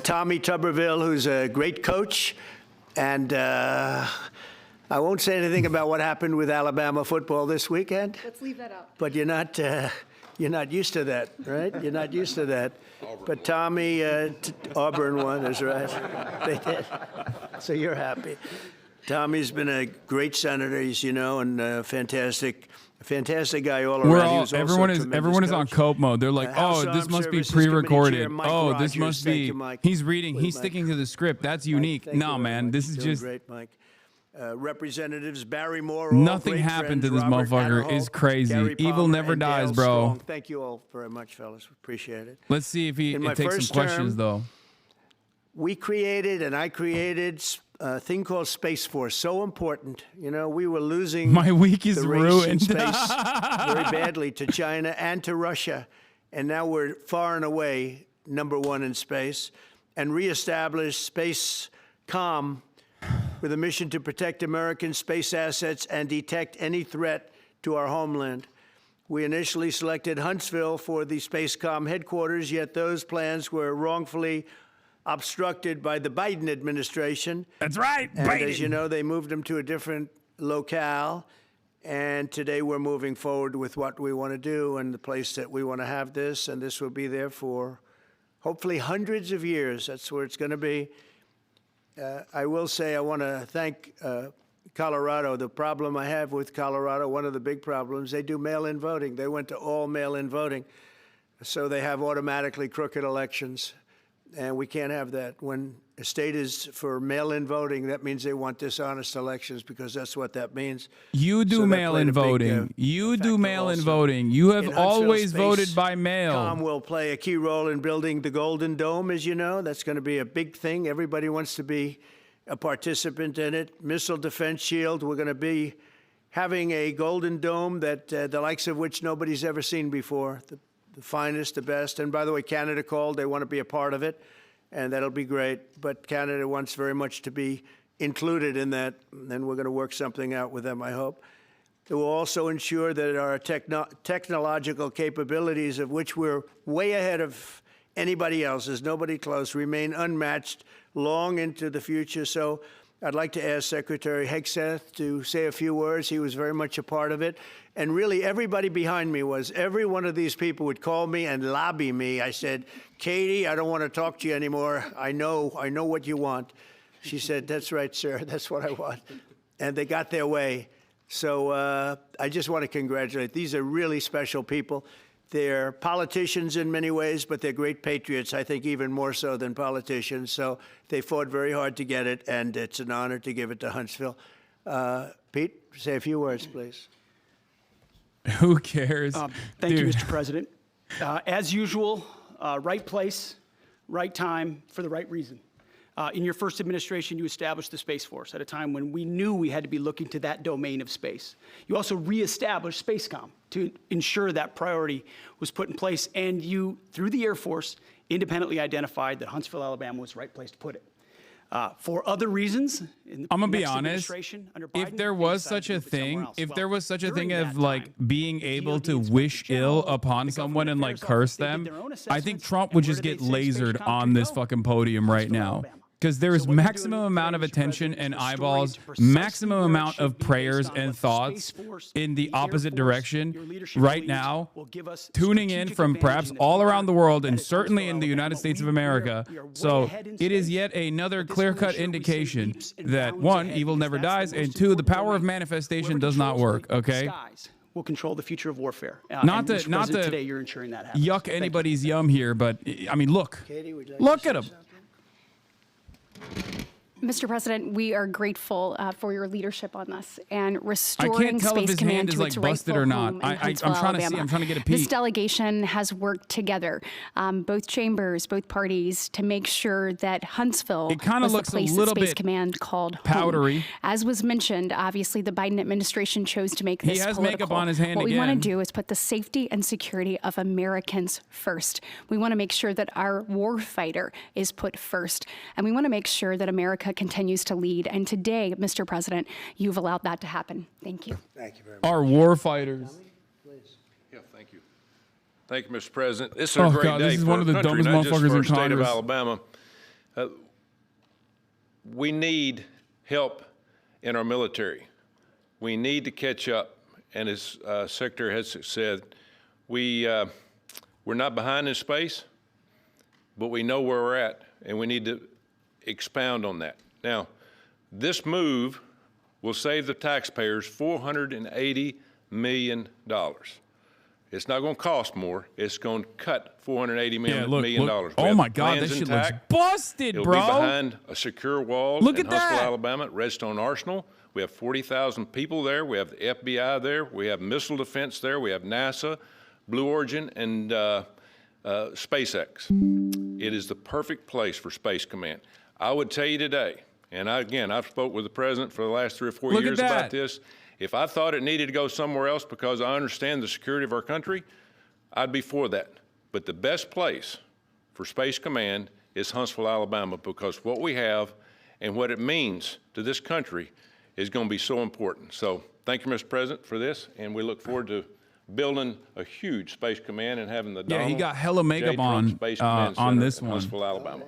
Tommy Tuberville, who's a great coach, and I won't say anything about what happened with Alabama football this weekend. Let's leave that out. But you're not used to that, right? You're not used to that. But Tommy, Auburn won, that's right. They did. So you're happy. Tommy's been a great senator, as you know, and a fantastic guy all around. Everyone is on cope mode. They're like, oh, this must be pre-recorded. Oh, this must be. He's reading. He's sticking to the script. That's unique. No, man, this is just great, Mike. Representatives Barrymore. Nothing happened to this motherfucker. Is crazy. Evil never dies, bro. Thank you all very much, fellas. Appreciate it. Let's see if he takes some questions, though. We created, and I created, a thing called Space Force. So important. You know, we were losing my week is the race ruined in space very badly to China and to Russia. And now we're far and away #1 in space, and reestablished SpaceCom with a mission to protect American space assets and detect any threat to our homeland. We initially selected Huntsville for the SpaceCom headquarters, yet those plans were wrongfully obstructed by the Biden administration. That's right, and Biden. As you know, they moved them to a different locale. And today we're moving forward with what we want to do and the place that we want to have this. And this will be there for hopefully hundreds of years. That's where it's going to be. I will say I want to thank Colorado. The problem I have with Colorado, one of the big problems, they do mail-in voting. They went to all mail-in voting. So they have automatically crooked elections. And we can't have that. When a state is for mail-in voting, that means they want dishonest elections, because that's what that means. You do mail-in voting. You do mail-in voting. You have always voted by mail. SpaceCom will play a key role in building the Golden Dome, as you know. That's going to be a big thing. Everybody wants to be a participant in it. Missile Defense Shield, we're going to be having a Golden Dome that the likes of which nobody's ever seen before. The finest, the best. And by the way, Canada called. They want to be a part of it, and that'll be great. But Canada wants very much to be included in that, and we're going to work something out with them, I hope. It will also ensure that our technological capabilities, of which we're way ahead of anybody else, there's nobody close, remain unmatched long into the future. So I'd like to ask Secretary Hegseth to say a few words. He was very much a part of it. And really, everybody behind me was. Every one of these people would call me and lobby me. I said, Katie, I don't want to talk to you anymore. I know what you want. She said, that's right, sir. That's what I want. And they got their way. So I just want to congratulate. These are really special people. They're politicians in many ways, but they're great patriots, I think even more so than politicians. So they fought very hard to get it, and it's an honor to give it to Huntsville. Pete, say a few words, please. Who cares? Thank you, Mr. President. As usual, right place, right time, for the right reason. In your first administration, you established the Space Force at a time when we knew we had to be looking to that domain of space. You also reestablished SpaceCom to ensure that priority was put in place, and you, through the Air Force, independently identified that Huntsville, Alabama was the right place to put it. For other reasons, I'm gonna be honest. If there was such a thing, of like being able to wish ill upon someone and like curse them, I think Trump would just get lasered on this fucking podium right now. Because there is maximum amount of attention and eyeballs, maximum amount of prayers and thoughts in the opposite direction right now, tuning in from perhaps all around the world and certainly in the United States of America. So it is yet another clear-cut indication that, one, evil never dies, and two, the power of manifestation does not work, okay? Will control the future of warfare. Not to today you're ensuring that happens. Yuck anybody's yum here, but I mean, look at him. Mr. President, we are grateful for your leadership on this and restoring I can't tell Space if his Command hand is to like its busted rightful or not. home in I'm Huntsville, trying to see. Alabama. I'm trying to get a peek. This delegation has worked together, both chambers, both parties, to make sure that Huntsville It kind of was looks the a place little that Space bit Command called powdery. home. As was mentioned, obviously the Biden administration chose to make this He has political. makeup on his hand What we want again. to do is put the safety and security of Americans first. We want to make sure that our war fighter is put first, and we want to make sure that America continues to lead. And today, Mr. President, you've allowed that to happen. Thank you. Thank you very much. Our war fighters. Yeah, thank you. Thank you, Mr. President. This is Oh, a great God, day this is for one of the our country, dumbest not just motherfuckers for in the state of Congress. Alabama. We need help in our military. We need to catch up. And as Secretary has said, we're not behind in space, but we know where we're at, and we need to expound on that. Now, this move will save the taxpayers $480 million. It's not going to cost more. It's going to cut $480 million. Oh my God, that shit looks busted, It'll bro. be behind a secure wall Look in at Huntsville, that. Alabama, at Redstone Arsenal. We have 40,000 people there. We have the FBI there. We have missile defense there. We have NASA, Blue Origin, and SpaceX. It is the perfect place for Space Command. I would tell you today, and I've spoke with the president for the last 3 or 4 years about this. If I thought it needed to go somewhere else because I understand the security of our country, I'd be for that. But the best place for Space Command is Huntsville, Alabama, because what we have and what it means to this country is going to be so important. So thank you, Mr. President, for this, and we look forward to building a huge Space Command and having the he got hella makeup on this one. Huntsville, Alabama.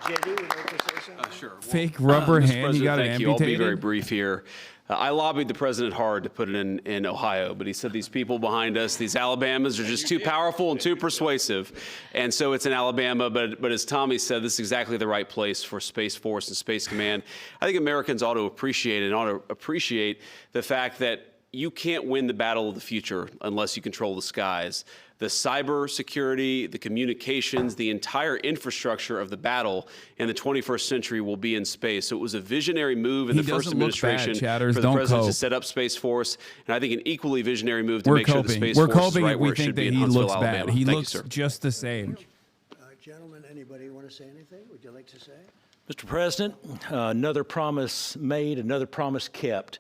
JD, would you like to say something? Sure. Fake rubber hand, you got it thank you. I'll be amputated? very brief here. I lobbied the president hard to put it in Ohio, but he said these people behind us, these Alabamas, are just too powerful and too persuasive. And so it's in Alabama, but as Tommy said, this is exactly the right place for Space Force and Space Command. I think Americans ought to appreciate the fact that you can't win the battle of the future unless you control the skies. The cyber security, the communications, the entire infrastructure of the battle in the 21st century will be in space. So it was a visionary move in the first administration for the president to set up Space Force, and I think an equally visionary move to make sure the Space Force is right where it should be in Huntsville, Alabama. He looks just the same. Gentlemen, anybody want to say anything? Would you like to say? Mr. President, another promise made, another promise kept.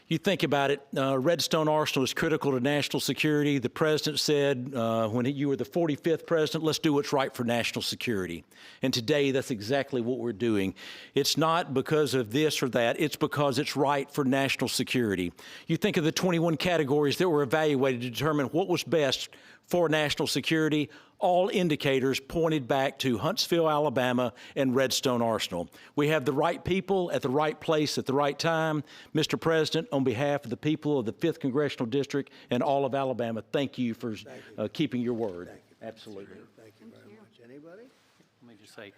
You think about it, Redstone Arsenal is critical to national security. The president said when you were the 45th president, let's do what's right for national security. And today, that's exactly what we're doing. It's not because of this or that. It's because it's right for national security. You think of the 21 categories that were evaluated to determine what was best for national security. All indicators pointed back to Huntsville, Alabama, and Redstone Arsenal. We have the right people at the right place at the right time. Mr. President, on behalf of the people of the 5th Congressional District and all of Alabama, thank you for keeping your word. Thank you. Absolutely. Thank you very much. Anybody? Let me just say,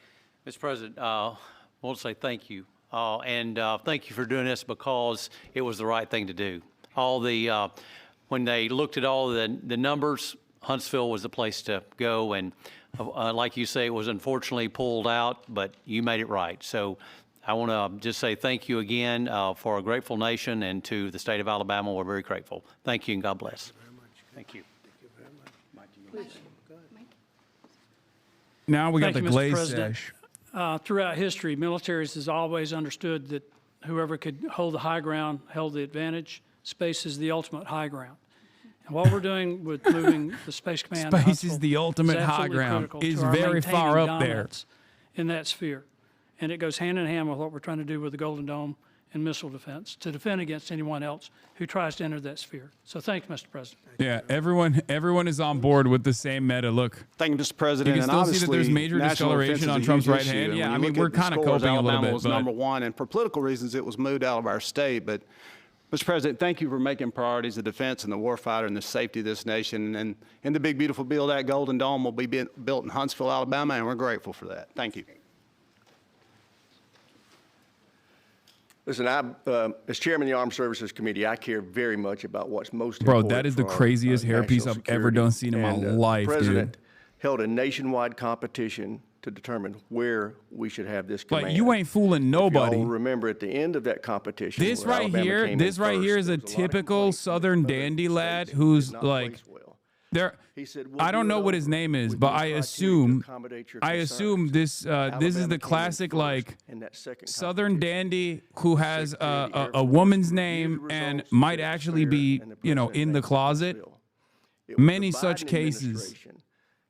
Mr. President, I want to say thank you. And thank you for doing this because it was the right thing to do. When they looked at all the numbers, Huntsville was the place to go, and like you say, it was unfortunately pulled out, but you made it right. So I want to just say thank you again for a grateful nation, and to the state of Alabama, we're very grateful. Thank you, and God bless. Thank you very much. Thank you very much. Now we got Thank the you, Mr. glaze President. sesh. Throughout history, militaries has always understood that whoever could hold the high ground held the advantage. Space is the ultimate high ground. And what we're doing with moving the Space Command to Space Huntsville is the ultimate high ground. It's very far up there in that sphere. And it goes hand in hand with what we're trying to do with the Golden Dome and missile defense to defend against anyone else who tries to enter that sphere. So thank you, Mr. President. Yeah, everyone is on board with the same meta. Look. Thank you, Mr. President. You can still see that there's major discoloration on Trump's right hand. Yeah, I mean, we're kind of coping a little bit. Was number one, and for political reasons, it was moved out of our state. But Mr. President, thank you for making priorities the defense and the warfighter and the safety of this nation. And in the big, beautiful bill, that Golden Dome will be built in Huntsville, Alabama, and we're grateful for that. Thank you. Listen, as chairman of the Armed Services Committee, I care very much about what's most important. Bro, that is the craziest hairpiece I've ever done seen in my life, dude. The president dude. held a nationwide competition to determine where we should have this command. Like, you ain't fooling nobody. Y'all remember at the end of that competition, this right here is a typical Southern dandy lad who's like, I don't know what his name is, but I assume this is the classic like Southern dandy who has a woman's name and might actually be, in the closet. Many such cases.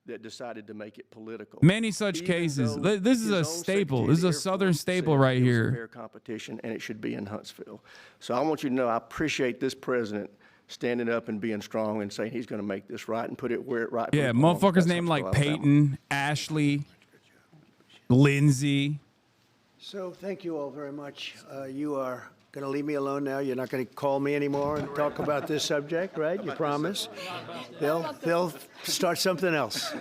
That decided to make it political. Many such cases. This is a staple. This is a Southern staple right here. Fair competition, and it should be in Huntsville. So I want you to know I appreciate this president standing up and being strong and saying he's going to make this right and put it where it right. Yeah, motherfuckers named like Peyton, Ashley, Lindsay. So thank you all very much. You are going to leave me alone now. You're not going to call me anymore and talk about this subject, right? You promise? They'll start something else.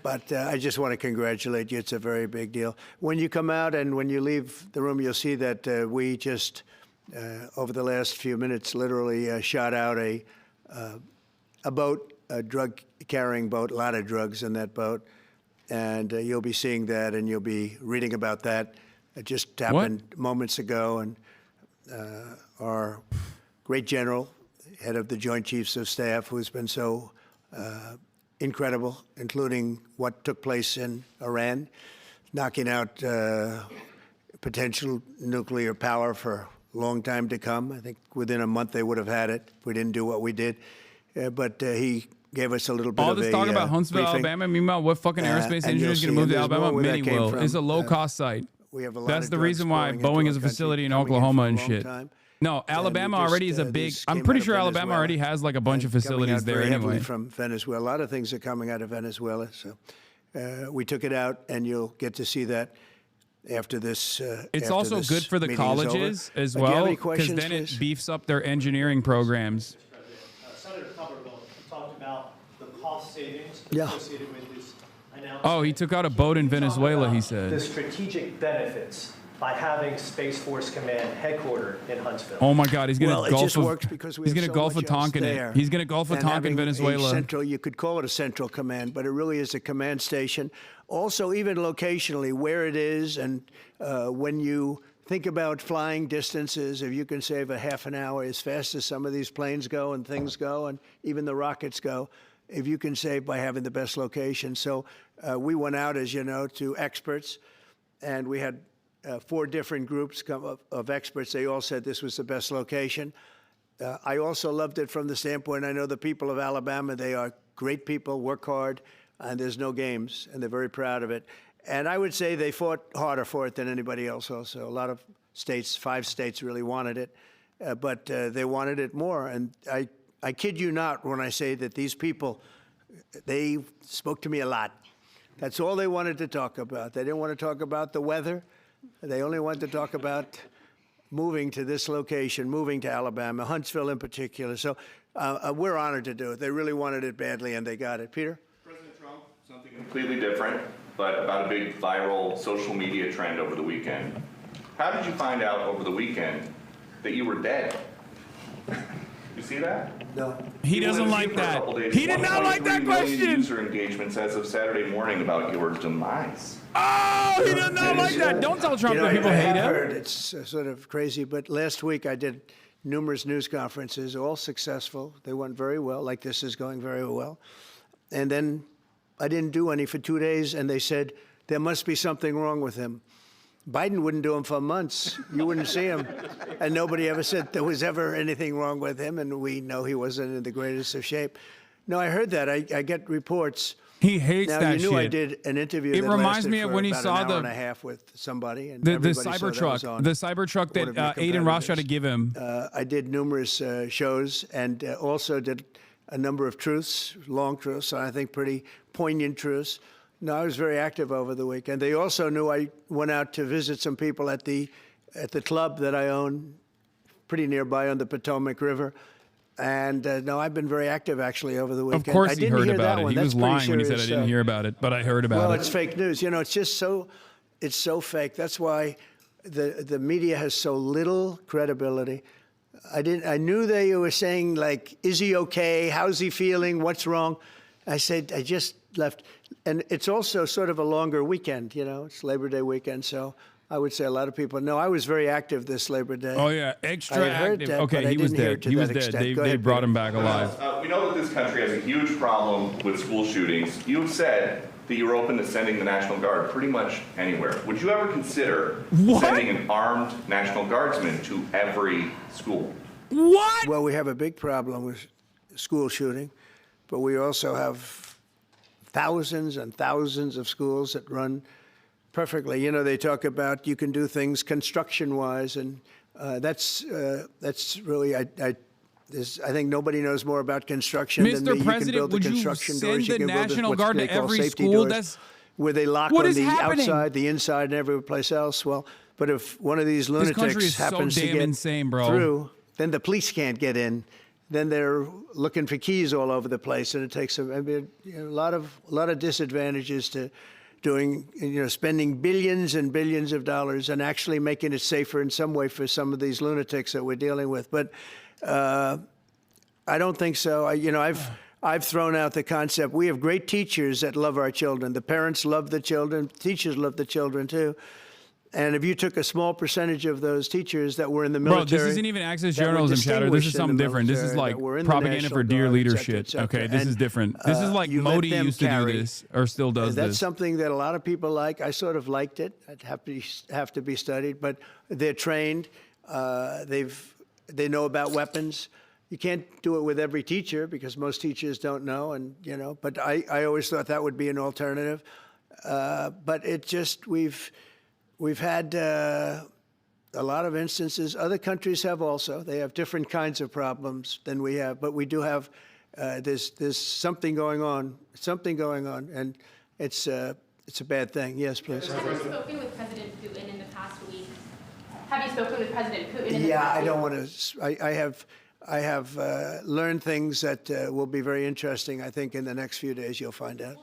But I just want to congratulate you. It's a very big deal. When you come out and when you leave the room, you'll see that we just, over the last few minutes, literally shot out a boat, a drug-carrying boat, a lot of drugs in that boat. And you'll be seeing that, and you'll be reading about that. It just happened moments ago, and our great general, head of the Joint Chiefs of Staff, who's been so incredible, including what took place in Iran, knocking out potential nuclear power for a long time to come. I think within a month they would have had it if we didn't do what we did. But he gave us a little bit all of this a talk about Huntsville, briefing. Alabama. Meanwhile, what fucking aerospace and engineer you'll is going see, to move and to there's Alabama? more where that Many came will. from. It's a low-cost site. We have a lot That's of the drugs reason why pouring into Boeing our is a country, facility in coming for Oklahoma a and long shit. time. No, Alabama just, already is a big. these I'm came pretty out of sure Alabama Venezuela. already has like a bunch of Coming facilities out there very heavily anyway. from Venezuela. A lot of things are coming out of Venezuela. So we took it out, and you'll get to see that after this. It's after also this good for the meeting is over. colleges as Do you have well, any because questions, then it please? beefs up their engineering programs. Senator Cumberville talked about the cost savings Yeah. associated with this announcement. Oh, he took out a boat in Can you talk Venezuela, he about said. the strategic benefits by having Space Force Command headquartered in Huntsville. Oh my God, he's gonna Well, it golf just with. works because we He's have gonna so golf with much else Tonkin there. it. He's gonna golf with And Tonkin having a Venezuela. central, you could call it a central command, but it really is a command station. Also, even locationally, where it is, and when you think about flying distances, if you can save a half an hour as fast as some of these planes go and things go, and even the rockets go, if you can save by having the best location. So we went out, as you know, to experts, and we had 4 different groups of experts. They all said this was the best location. I also loved it from the standpoint, I know the people of Alabama, they are great people, work hard, and there's no games, and they're very proud of it. And I would say they fought harder for it than anybody else also. A lot of states, 5 states really wanted it, but they wanted it more. And I kid you not when I say that these people, they spoke to me a lot. That's all they wanted to talk about. They didn't want to talk about the weather. They only wanted to talk about moving to this location, moving to Alabama, Huntsville in particular. So we're honored to do it. They really wanted it badly, and they got it. Peter? President Trump, something completely different, but about a big viral social media trend over the weekend. How did you find out over the weekend that you were dead? You see that? No. He doesn't like that. He did not like that question. User engagements as of Saturday morning about your demise. Oh, he does not like that. Don't tell Trump that people I hate have him. heard it's sort of crazy, but last week I did numerous news conferences, all successful. They went very well, like this is going very well. And then I didn't do any for 2 days, and they said, there must be something wrong with him. Biden wouldn't do them for months. You wouldn't see him. And nobody ever said there was ever anything wrong with him, and we know he wasn't in the greatest of shape. No, I heard that. I get reports. He hates now, that you knew I shit. did an interview It that reminds lasted me of for when he about saw an the- hour and a half with somebody. And The everybody saw that Cybertruck, was on the Cybertruck one of your that Aiden Ross tried to competitors. give him. I did numerous shows and also did a number of truths, long truths, and I think pretty poignant truths. No, I was very active over the weekend. They also knew I went out to visit some people at the club that I own, pretty nearby on the Potomac River. And no, I've been very active actually over the weekend. Of course I he didn't heard hear about that it. one. He That's was pretty lying when he said I serious didn't stuff. hear about it, but I heard about Well, it. it's fake news. You know, it's just so, it's so fake. That's why the media has so little credibility. I knew they were saying, like, is he okay? How's he feeling? What's wrong? I said, I just left. And it's also sort of a longer weekend, you know, it's Labor Day weekend. So I would say a lot of people know I was very active this Labor Day. Oh yeah, extra I had heard active. that, Okay, but I he was didn't hear dead. it to He was that dead. extent. Go They ahead, brought Peter. him back alive. We know that this country has a huge problem with school shootings. You have said that you're open to sending the National Guard pretty much anywhere. Would you ever consider sending an armed National Guardsman to every school? What? Well, we have a big problem with school shooting, but we also have thousands and thousands of schools that run perfectly. You know, they talk about you can do things construction-wise, and that's really, I think nobody knows more about construction than me. Mr. You can President, build the would you construction send doors. You the can build National what Guard they to call every safety school? doors, That's where they lock what on is the happening? outside, the inside, and every place else. Well, but if one of these country lunatics is so happens to damn get insane, bro. through, then the police can't get in. Then they're looking for keys all over the place, and it takes a lot of disadvantages to doing, spending billions and billions of dollars and actually making it safer in some way for some of these lunatics that we're dealing with. But I don't think so. I've thrown out the concept. We have great teachers that love our children. The parents love the children. Teachers love the children, too. And if you took a small percentage of those teachers that were in the military... Bro, this isn't even Access Journalism, Chatter. This is something different. This is like propaganda for dear leadership. Okay, this is different. This is like Modi used to do this, or still does this. That's something that a lot of people like. I sort of liked it. It'd have to be studied. But they're trained. They know about weapons. You can't do it with every teacher because most teachers don't know. And but I always thought that would be an alternative. But it just We've had a lot of instances. Other countries have also. They have different kinds of problems than we have, but we do have. There's something going on. And it's a bad thing. Yes, please. Have you spoken with President Putin in the past week? Have you spoken with President Putin in the past week? Yeah, I don't want to. I have learned things that will be very interesting. I think in the next few days you'll find out.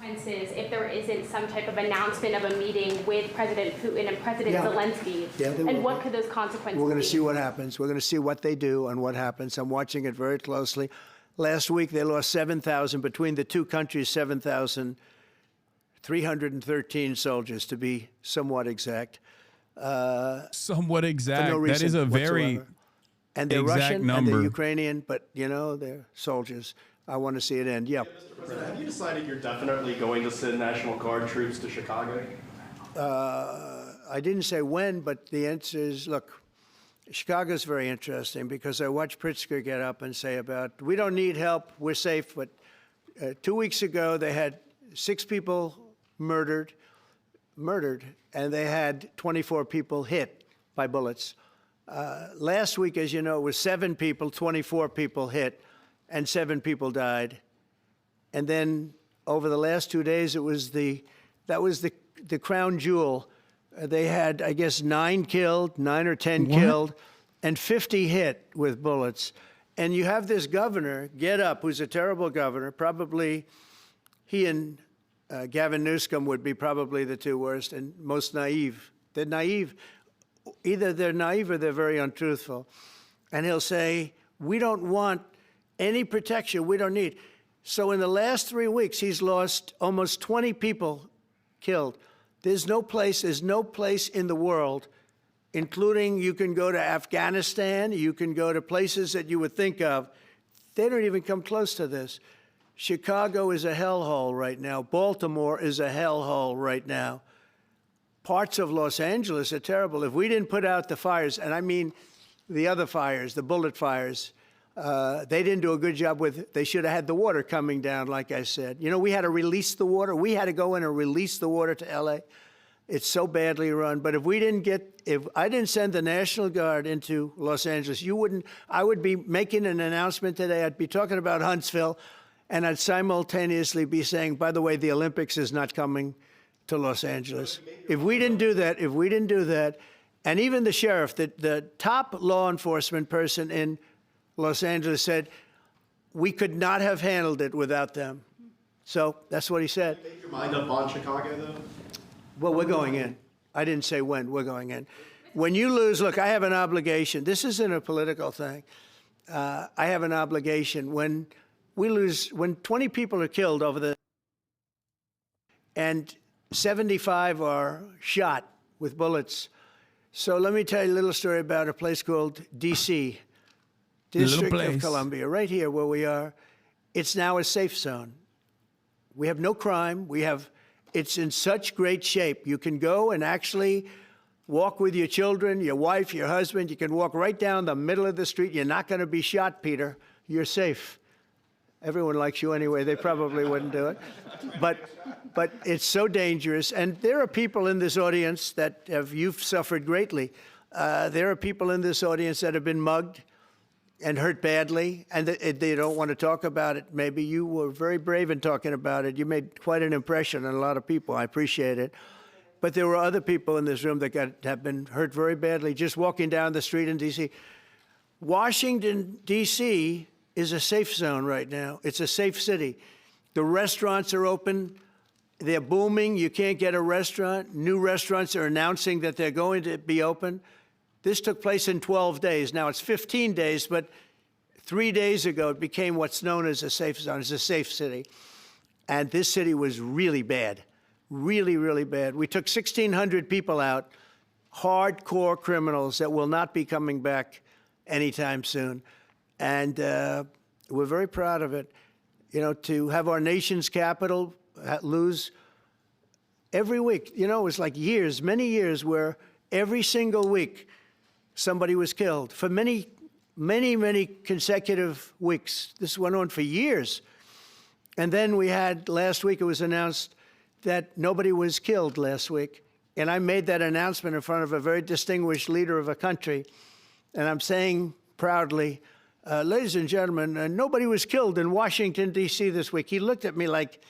If there isn't some type of announcement of a meeting with President Putin and President Zelensky, and what could those consequences be? We're going to see what happens. We're going to see what they do and what happens. I'm watching it very closely. Last week, they lost 7,000, between the two countries, 7,313 soldiers, to be somewhat exact. Somewhat exact. For no reason that is a very whatsoever. And they're exact Russian number. and they're Ukrainian, but, they're soldiers. I want to see it end. Yeah. Mr. President, have you decided you're definitely going to send National Guard troops to Chicago? I didn't say when, but the answer is, look, Chicago's very interesting because I watched Pritzker get up and say about, we don't need help, we're safe. But 2 weeks ago, they had 6 people murdered, and they had 24 people hit by bullets. Last week, as you know, it was 7 people, 24 people hit, and 7 people died. And then over the last 2 days, that was the crown jewel. They had, I guess, 9 killed, 9 or 10 killed, and 50 hit with bullets. And you have this governor get up, who's a terrible governor. Probably he and Gavin Newsom would be probably the 2 worst and most naive. They're naive. Either they're naive or they're very untruthful. And he'll say, we don't want any protection. We don't need. So in the last 3 weeks, he's lost almost 20 people killed. There's no place in the world, including you can go to Afghanistan, you can go to places that you would think of. They don't even come close to this. Chicago is a hellhole right now. Baltimore is a hellhole right now. Parts of Los Angeles are terrible. If we didn't put out the fires, and I mean the other fires, the bullet fires, they didn't do a good job with, they should have had the water coming down, like I said. We had to release the water. We had to go in and release the water to LA. It's so badly run. But if I didn't send the National Guard into Los Angeles, I would be making an announcement today. I'd be talking about Huntsville, and I'd simultaneously be saying, by the way, the Olympics is not coming to Los Angeles. If we didn't do that, and even the sheriff, the top law enforcement person in Los Angeles said, we could not have handled it without them. So that's what he said. Make your mind up on Chicago, though? Well, we're going in. I didn't say when. We're going in. When you lose, look, I have an obligation. This isn't a political thing. I have an obligation. When we lose, when 20 people are killed and 75 are shot with bullets. So let me tell you a little story about a place called D.C., District of Columbia, right here where we are. It's now a safe zone. We have no crime. It's in such great shape. You can go and actually walk with your children, your wife, your husband. You can walk right down the middle of the street. You're not going to be shot, Peter. You're safe. Everyone likes you anyway. They probably wouldn't do it. But it's so dangerous. And there are people in this audience you've suffered greatly. There are people in this audience that have been mugged and hurt badly, and they don't want to talk about it. Maybe you were very brave in talking about it. You made quite an impression on a lot of people. I appreciate it. But there were other people in this room that have been hurt very badly just walking down the street in D.C. Washington, D.C. is a safe zone right now. It's a safe city. The restaurants are open. They're booming. You can't get a restaurant. New restaurants are announcing that they're going to be open. This took place in 12 days. Now, it's 15 days, but 3 days ago, it became what's known as a safe zone. It's a safe city. And this city was really bad, really, really bad. We took 1,600 people out, hardcore criminals that will not be coming back anytime soon. And we're very proud of it. You know, to have our nation's capital lose every week. You know, it was like years, many years, where every single week somebody was killed for many, many, many consecutive weeks. This went on for years. And then we had, last week it was announced that nobody was killed last week. And I made that announcement in front of a very distinguished leader of a country. And I'm saying proudly, ladies and gentlemen, nobody was killed in Washington, D.C. this week. He looked at me like,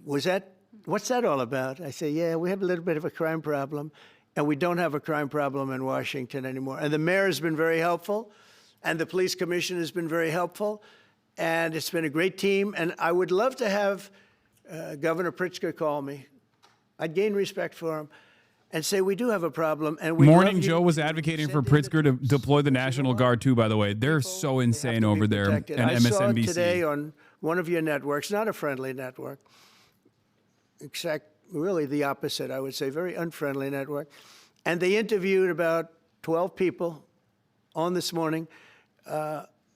what's that all about? I say, yeah, we have a little bit of a crime problem, and we don't have a crime problem in Washington anymore. And the mayor has been very helpful, and the police commission has been very helpful, and it's been a great team. And I would love to have Governor Pritzker call me. I'd gain respect for him and say, we do have a problem. And we Morning Joe was advocating for Pritzker to deploy the National Guard too, by the way. They're so insane over there. And I saw MSNBC. today on one of your networks, not a friendly network, really the opposite, I would say, very unfriendly network. And they interviewed about 12 people on this morning.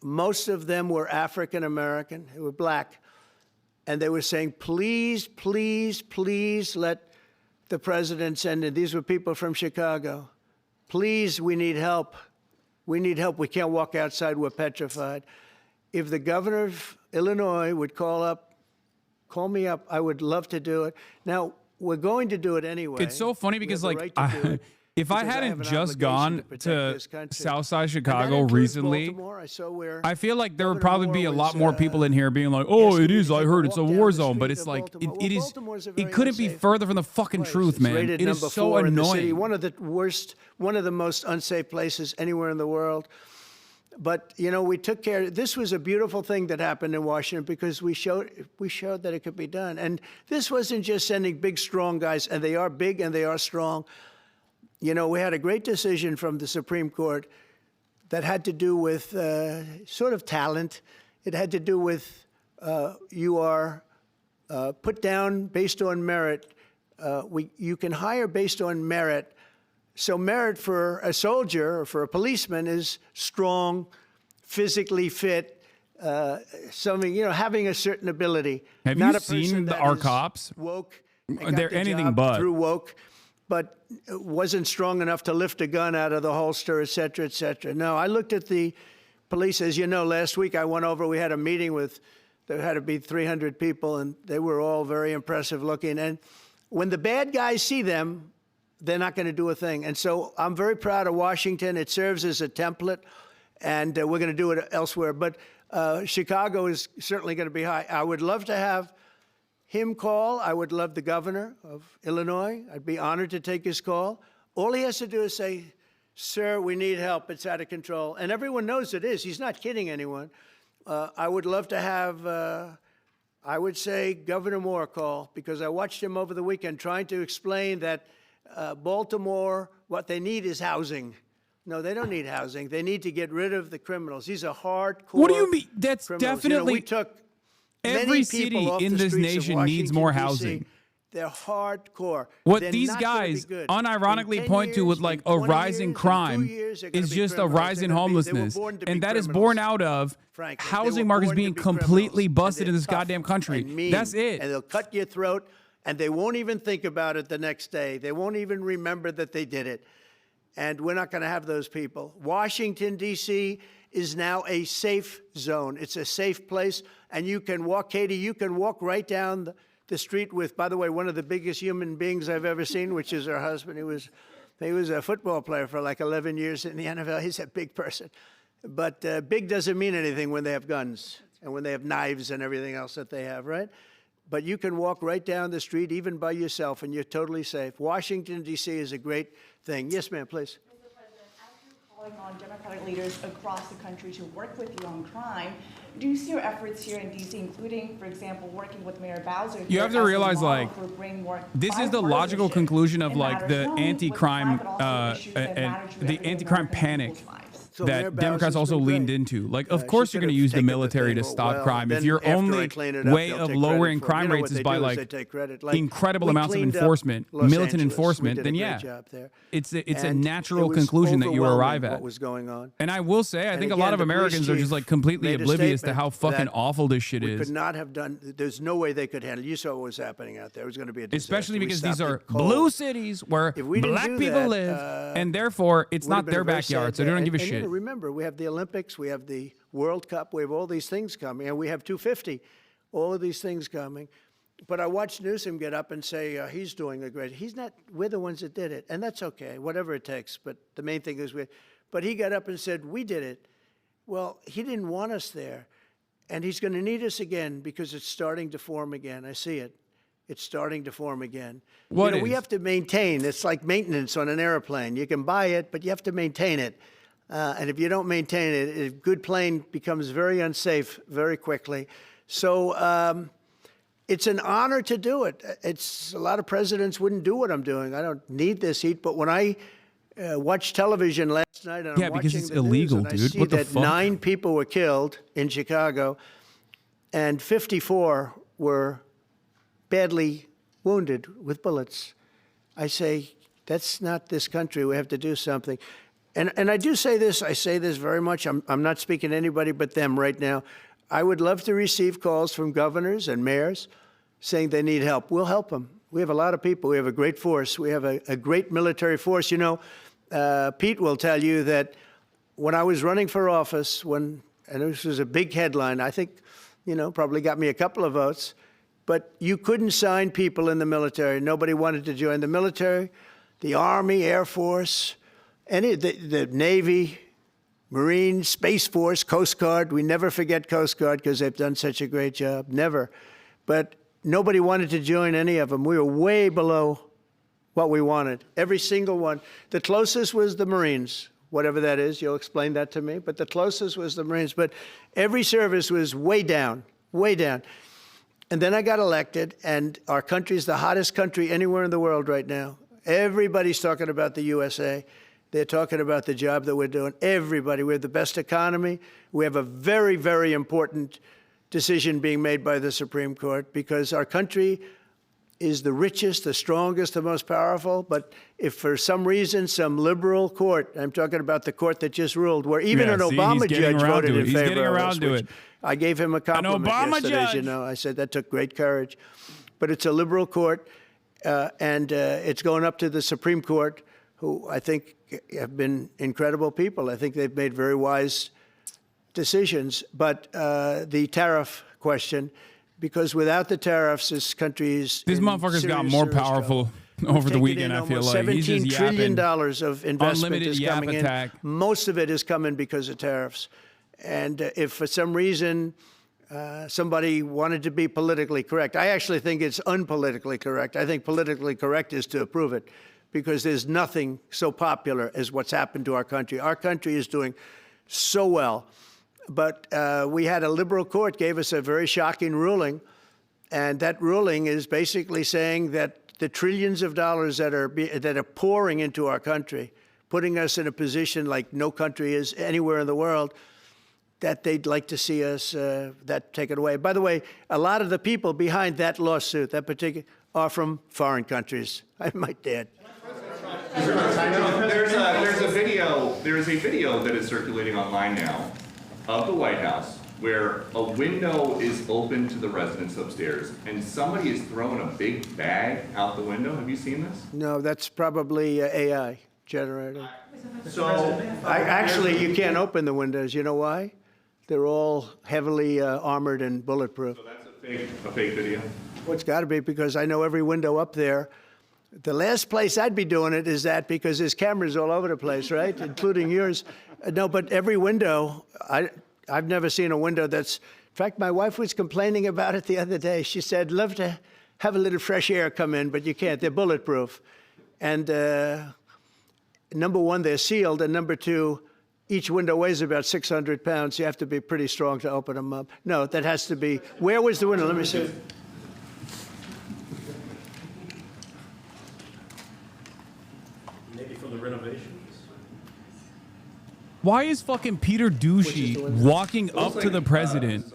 Most of them were African American, they were black. And they were saying, please, please, please let the president send in. These were people from Chicago. Please, we need help. We need help. We can't walk outside. We're petrified. If the governor of Illinois would call me up, I would love to do it. Now, we're going to do it anyway. It's so funny because, like, if I hadn't just gone to Southside Chicago recently, I feel like there would probably be a lot more people in here being like, oh, it is, I heard it's a war zone. But it's like, it couldn't be further from the fucking truth, man. It is so annoying. One of the worst, one of the most unsafe places anywhere in the world. But, you know, we took care. This was a beautiful thing that happened in Washington because we showed that it could be done. And this wasn't just sending big, strong guys, and they are big and they are strong. You know, we had a great decision from the Supreme Court that had to do with sort of talent. It had to do with you are put down based on merit. You can hire based on merit. So merit for a soldier or for a policeman is strong, physically fit, something, you know, having a certain ability. Have you seen our cops? Woke. They're anything but. Through woke, but wasn't strong enough to lift a gun out of the holster, et cetera, et cetera. No, I looked at the police. As you know, last week I went over, we had a meeting with, there had to be 300 people, and they were all very impressive looking. And when the bad guys see them, they're not going to do a thing. And so I'm very proud of Washington. It serves as a template, and we're going to do it elsewhere. But Chicago is certainly going to be high. I would love to have him call. I would love the governor of Illinois. I'd be honored to take his call. All he has to do is say, sir, we need help. It's out of control. And everyone knows it is. He's not kidding anyone. I would love to have, I would say, Governor Moore call, because I watched him over the weekend trying to explain that Baltimore, what they need is housing. No, they don't need housing. They need to get rid of the criminals. These are hardcore. What do you mean? That's criminals. definitely. You know, we took every city in this nation needs more housing. They're hardcore. What They're these not gonna guys be good. unironically In 10 point to years, with like in a 20 rising years, crime in 2 years, they're gonna is be just a criminals. rise in They were homelessness. born to be And that is criminals. born out of Frankly, they housing were markets born to being be completely criminals, busted and in this they're goddamn tough country. and mean, That's it. And they'll cut your throat, and they won't even think about it the next day. They won't even remember that they did it. And we're not going to have those people. Washington, D.C. is now a safe zone. It's a safe place. And you can walk, Katie, you can walk right down the street with, by the way, one of the biggest human beings I've ever seen, which is her husband. He was a football player for like 11 years in the NFL. He's a big person. But big doesn't mean anything when they have guns and when they have knives and everything else that they have, right? But you can walk right down the street, even by yourself, and you're totally safe. Washington, D.C. is a great thing. Yes, ma'am, please. Mr. President, as you're calling on Democratic leaders across the country to work with you on crime, do you see your efforts here in D.C., including, for example, working with Mayor Bowser? You have to realize, like, this is the logical conclusion of like the anti-crime, the anti-crime panic. So Mayor that Bowser's Democrats also been leaned great. into. Like, of course She you're going to could've use the taken military to thing, stop well, crime. If then your after I only clean it up, way they'll of take lowering credit for it. crime You know rates what is they by do is like they take credit. Like, incredible we amounts of cleaned up enforcement, Los militant Angeles. enforcement, We did then a yeah, great job there. it's a And natural it was conclusion that you arrive overwhelming at. what was going on. And I will say, I And think a again, lot of the police Americans are just chief like completely made a oblivious to how statement fucking that awful this shit we is. could not have done. There's no way they could handle. You saw what was happening out there. It was going to be a disaster. Especially We because these stopped are it cold. blue cities where If we didn't black do people that, live, and therefore it's would have not been their a very backyard, sad so they don't day. give a And, shit. remember, we have the Olympics, we have the World Cup, we have all these things coming, and we have 250, all of these things coming. But I watched Newsom get up and say he's doing a great. He's not. We're the ones that did it, and that's okay, whatever it takes. But the main thing is we. But he got up and said we did it. Well, he didn't want us there, and he's going to need us again because it's starting to form again. I see it. It's starting to form again. What we is? have to maintain. It's like maintenance on an airplane. You can buy it, but you have to maintain it. And if you don't maintain it, a good plane becomes very unsafe very quickly. So it's an honor to do it. It's a lot of presidents wouldn't do what I'm doing. I don't need this heat, but when I watched television last night, and Yeah, I'm because watching it's the news, illegal, and I dude. see What the that fuck? 9 people were killed in Chicago, and 54 were badly wounded with bullets. I say, that's not this country. We have to do something. And I do say this. I say this very much. I'm not speaking to anybody but them right now. I would love to receive calls from governors and mayors saying they need help. We'll help them. We have a lot of people. We have a great force. We have a great military force. You know, Pete will tell you that when I was running for office, and this was a big headline, I think, you know, probably got me a couple of votes, but you couldn't sign people in the military. Nobody wanted to join the military, the Army, Air Force, the Navy, Marines, Space Force, Coast Guard. We never forget Coast Guard because they've done such a great job. Never. But nobody wanted to join any of them. We were way below what we wanted. Every single one. The closest was the Marines, whatever that is. You'll explain that to me. But the closest was the Marines. But every service was way down, way down. And then I got elected, and our country's the hottest country anywhere in the world right now. Everybody's talking about the USA. They're talking about the job that we're doing. Everybody. We have the best economy. We have a very, very important decision being made by the Supreme Court because our country is the richest, the strongest, the most powerful. But if for some reason some liberal court, I'm talking about the court that just ruled, where even an Obama judge voted in favor of us, which I gave him a compliment yesterday, as you know. I said that took great courage. But it's a liberal court, and it's going up to the Supreme Court, who I think have been incredible people. I think they've made very wise decisions. But the tariff question, because without the tariffs, this country is These motherfuckers got more powerful over the weekend, I feel like. He's just $17 trillion yapping. of investment Unlimited is yap coming attack. in. Most of it is coming because of tariffs. And if for some reason somebody wanted to be politically correct, I actually think it's unpolitically correct. I think politically correct is to approve it because there's nothing so popular as what's happened to our country. Our country is doing so well. But we had a liberal court gave us a very shocking ruling, and that ruling is basically saying that the trillions of dollars that are pouring into our country, putting us in a position like no country is anywhere in the world, that they'd like to see us that taken away. By the way, a lot of the people behind that lawsuit, that particular, are from foreign countries. I might add. There's a video that is circulating online now of the White House where a window is open to the residents upstairs and somebody is throwing a big bag out the window. Have you seen this? No, that's probably AI generated. So Actually, you can't open the windows. You know why? They're all heavily armored and bulletproof. So that's a fake video? Well, it's got to be because I know every window up there. The last place I'd be doing it is that because there's cameras all over the place, right? Including yours. No, but every window, I've never seen a window that's, in fact, my wife was complaining about it the other day. She said, love to have a little fresh air come in, but you can't. They're bulletproof. And number one, they're sealed. And number two, each window weighs about 600 pounds. You have to be pretty strong to open them up. No, that has to be, where was the window? Let me see. Maybe for the renovations? Why is fucking Peter Douchey walking up to the president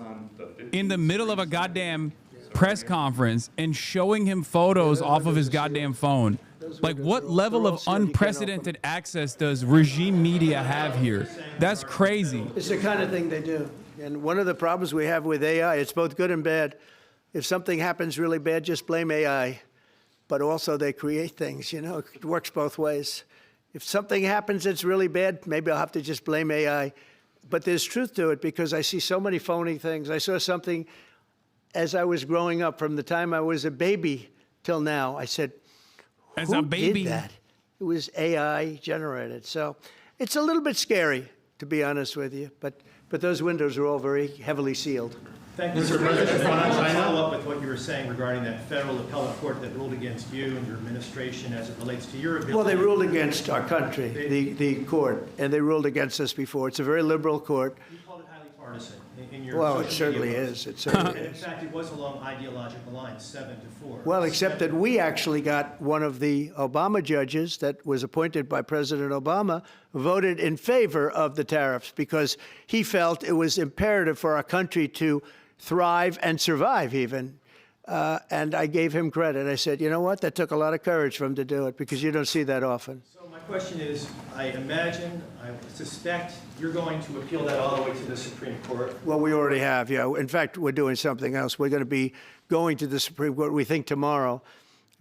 in the middle of a goddamn press conference and showing him photos off of his goddamn phone? Like, what level of unprecedented access does regime media have here? That's crazy. It's the kind of thing they do. And one of the problems we have with AI, it's both good and bad. If something happens really bad, just blame AI. But also they create things, you know, it works both ways. If something happens that's really bad, maybe I'll have to just blame AI. But there's truth to it because I see so many phony things. I saw something as I was growing up from the time I was a baby till now. I said, who did that? It was AI generated. So it's a little bit scary, to be honest with you. But those windows are all very heavily sealed. Thank you, Mr. President. I want to follow up with what you were saying regarding that federal appellate court that ruled against you and your administration as it relates to your ability. Well, they ruled against our country, the court, and they ruled against us before. It's a very liberal court. You called it highly partisan in your Well, it social certainly media is. It certainly And in is. fact, it was along ideological lines, 7-4. Well, except that we actually got one of the Obama judges that was appointed by President Obama voted in favor of the tariffs because he felt it was imperative for our country to thrive and survive even. And I gave him credit. I said, you know what? That took a lot of courage for him to do it because you don't see that often. So my question is, I suspect you're going to appeal that all the way to the Supreme Court. Well, we already have, yeah. In fact, we're doing something else. We're going to be going to the Supreme Court, we think, tomorrow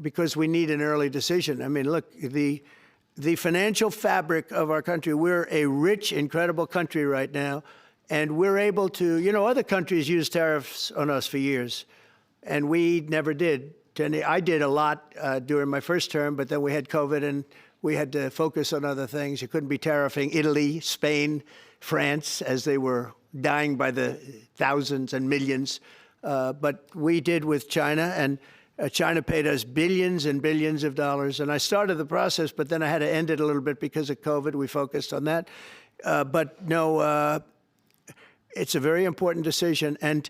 because we need an early decision. I mean, look, the financial fabric of our country, we're a rich, incredible country right now. And we're able to, you know, other countries use tariffs on us for years, and we never did. I did a lot during my first term, but then we had COVID and we had to focus on other things. You couldn't be tariffing Italy, Spain, France, as they were dying by the thousands and millions. But we did with China, and China paid us billions and billions of dollars. And I started the process, but then I had to end it a little bit because of COVID. We focused on that. But no, it's a very important decision. And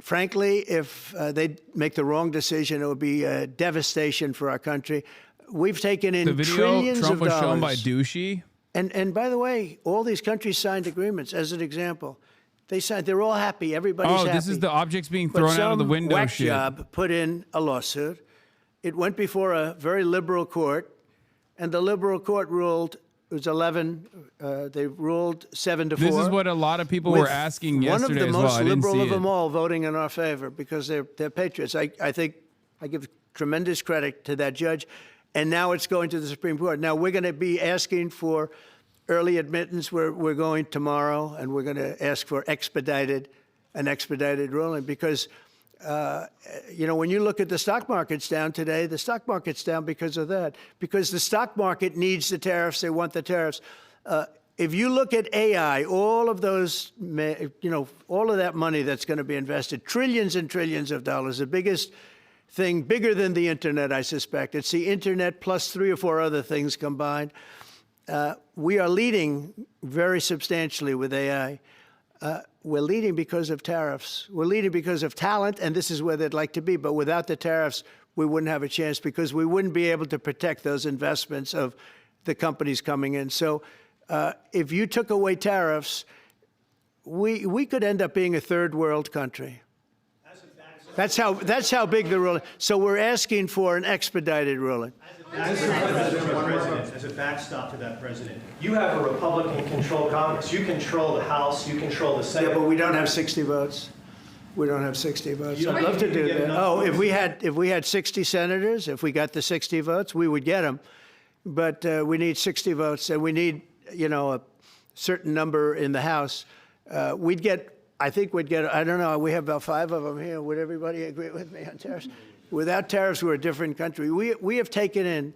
frankly, if they make the wrong decision, it would be a devastation for our country. We've taken in trillions Trump of dollars. was shown by Douchey. And by the way, all these countries signed agreements. As an example, they signed. They're all happy. Everybody's happy. Oh, this is the objects being thrown out of the window. Whack shit. job put in a lawsuit. It went before a very liberal court, and the liberal court ruled. It was 11. They ruled 7-4. This is what a lot of people were asking yesterday as well. I One of the most didn't liberal see of it. them all voting in our favor because they're patriots. I think I give tremendous credit to that judge. And now it's going to the Supreme Court. Now we're going to be asking for early admittance. We're going tomorrow, and we're going to ask for an expedited ruling because, you know, when you look at the stock market's down today, the stock market's down because of that. Because the stock market needs the tariffs. They want the tariffs. If you look at AI, all of those, you know, all of that money that's going to be invested, trillions and trillions of dollars, the biggest thing, bigger than the internet, I suspect. It's the internet plus 3 or 4 other things combined. We are leading very substantially with AI. We're leading because of tariffs. We're leading because of talent, and this is where they'd like to be. But without the tariffs, we wouldn't have a chance because we wouldn't be able to protect those investments of the companies coming in. So if you took away tariffs, we could end up being a third world country. That's how big the ruling. So we're asking for an expedited ruling. As a backstop to that, President, you have a Republican-controlled Congress. You control the House. You control the Senate. Yeah, but we don't have 60 votes. We don't have 60 votes. You I'd don't love to think you do get that. enough Oh, votes? if we had 60 senators, if we got the 60 votes, we would get them. But we need 60 votes, and we need, you know, a certain number in the House. We'd get. I think we'd get. I don't know. We have about 5 of them here. Would everybody agree with me on tariffs? Without tariffs, we're a different country. We have taken in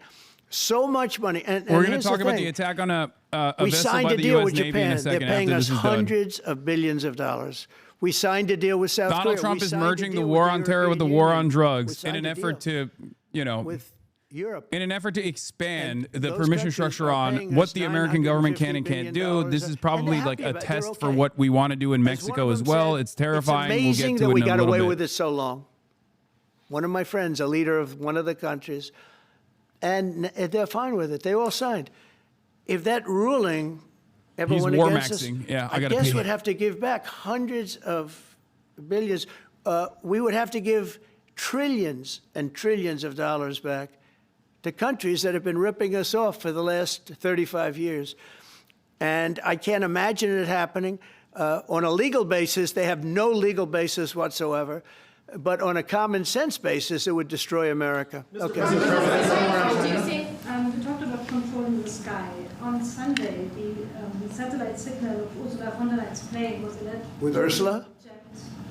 so much money. And We're going to talk about the attack on a we vessel signed by a the deal U.S. with Navy Japan. in a They're second paying after us this is done. hundreds of billions of dollars. We signed a deal with South Korea. Donald Trump We is signed a merging the deal war with on terror with the European war Union. on drugs in signed an a effort deal to, you know, with Europe. in an effort to expand the those permission countries structure are on paying what us the American government $950 can and can't billion do. This is and probably they're like happy a about it. test They're for okay. what we want to do in As Mexico one of as them well. said, It's terrifying. It's We'll amazing get to that it we in a got little away bit. with it so long. One of my friends, a leader of one of the countries, and they're fine with it. They all signed. If that ruling Everyone He's war against us? maxing. Yeah, I I gotta guess pee. we'd have to give back hundreds of billions. We would have to give trillions and trillions of dollars back to countries that have been ripping us off for the last 35 years. And I can't imagine it happening. On a legal basis, they have no legal basis whatsoever. But on a common sense basis, it would destroy America. Okay. We talked about controlling the sky. On Sunday, the satellite signal of Ursula von der Leyen's plane was alleged. With Ursula?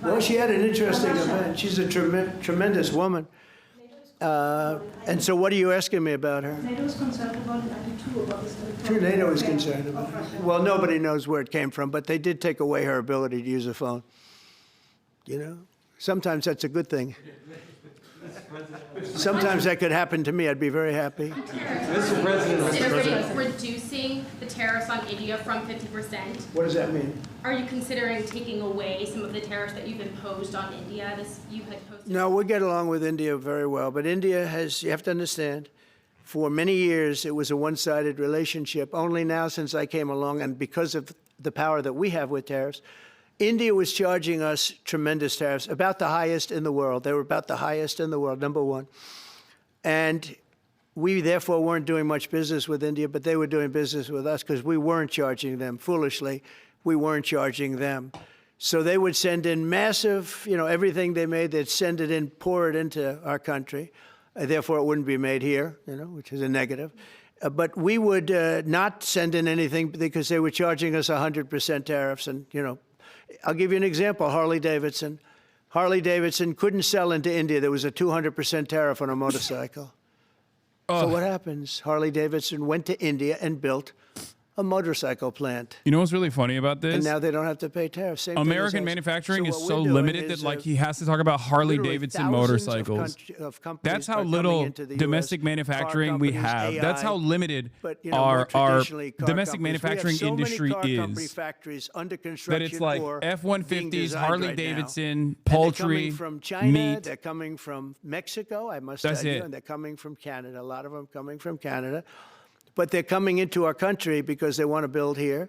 Well, she had an interesting event. She's a tremendous woman. And so what are you asking me about her? NATO is concerned about it, I do too, about this. Sure, NATO is concerned about it. Well, nobody knows where it came from, but they did take away her ability to use a phone. You know? Sometimes that's a good thing. Sometimes that could happen to me. I'd be very happy. Mr. President, reducing the tariffs on India from 50%. What does that mean? Are you considering taking away some of the tariffs that you've imposed on India? You had posted. No, we get along with India very well. But India has, you have to understand, for many years it was a one-sided relationship. Only now since I came along, and because of the power that we have with tariffs, India was charging us tremendous tariffs, about the highest in the world. They were about the highest in the world, number one. And we therefore weren't doing much business with India, but they were doing business with us because we weren't charging them. Foolishly, we weren't charging them. So they would send in massive, everything they made, they'd send it in, pour it into our country. Therefore, it wouldn't be made here, which is a negative. But we would not send in anything because they were charging us 100% tariffs. And, I'll give you an example, Harley-Davidson. Harley-Davidson couldn't sell into India. There was a 200% tariff on a motorcycle. So what happens? Harley-Davidson went to India and built a motorcycle plant. You know what's really funny about this? And now they don't have to pay tariffs. Same thing American as us. manufacturing So is what so we're doing limited is, that like he has to talk about Harley-Davidson motorcycles. That's how little domestic manufacturing we have. That's how limited our domestic manufacturing industry is. That it's like F-150s, Harley-Davidson, poultry, meat. They're coming from Mexico, I must tell you, and they're coming from Canada. A lot of them coming from Canada. But they're coming into our country because they want to build here.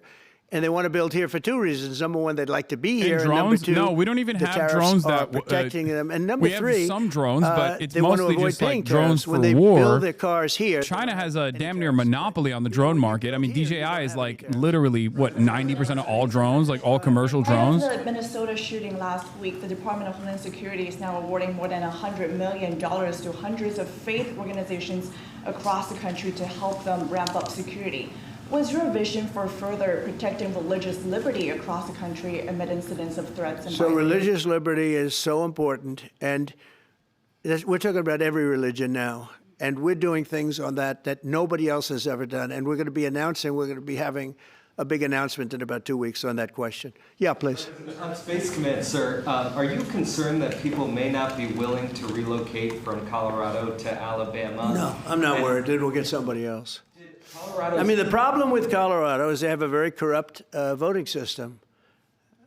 And they want to build here for two reasons. Number one, they'd like to be here. And drones? And number two, no, we don't even the have tariffs drones are that protecting them. And number we three, have some drones, but it's they want to mostly avoid just like paying drones tariffs for when they war. build their cars here. China has a damn near monopoly on the drone market. I mean, DJI is like literally, what, 90% of all drones, like all commercial drones? After the Minnesota shooting last week, the Department of Homeland Security is now awarding more than $100 million to hundreds of faith organizations across the country to help them ramp up security. What's your vision for further protecting religious liberty across the country amid incidents of threats and So violence? religious liberty is so important. And we're talking about every religion now. And we're doing things on that nobody else has ever done. And we're going to be having a big announcement in about 2 weeks on that question. Yeah, please. On Space Command, sir, are you concerned that people may not be willing to relocate from Colorado to Alabama? No, I'm not worried. It will get somebody else. I mean, the problem with Colorado is they have a very corrupt voting system.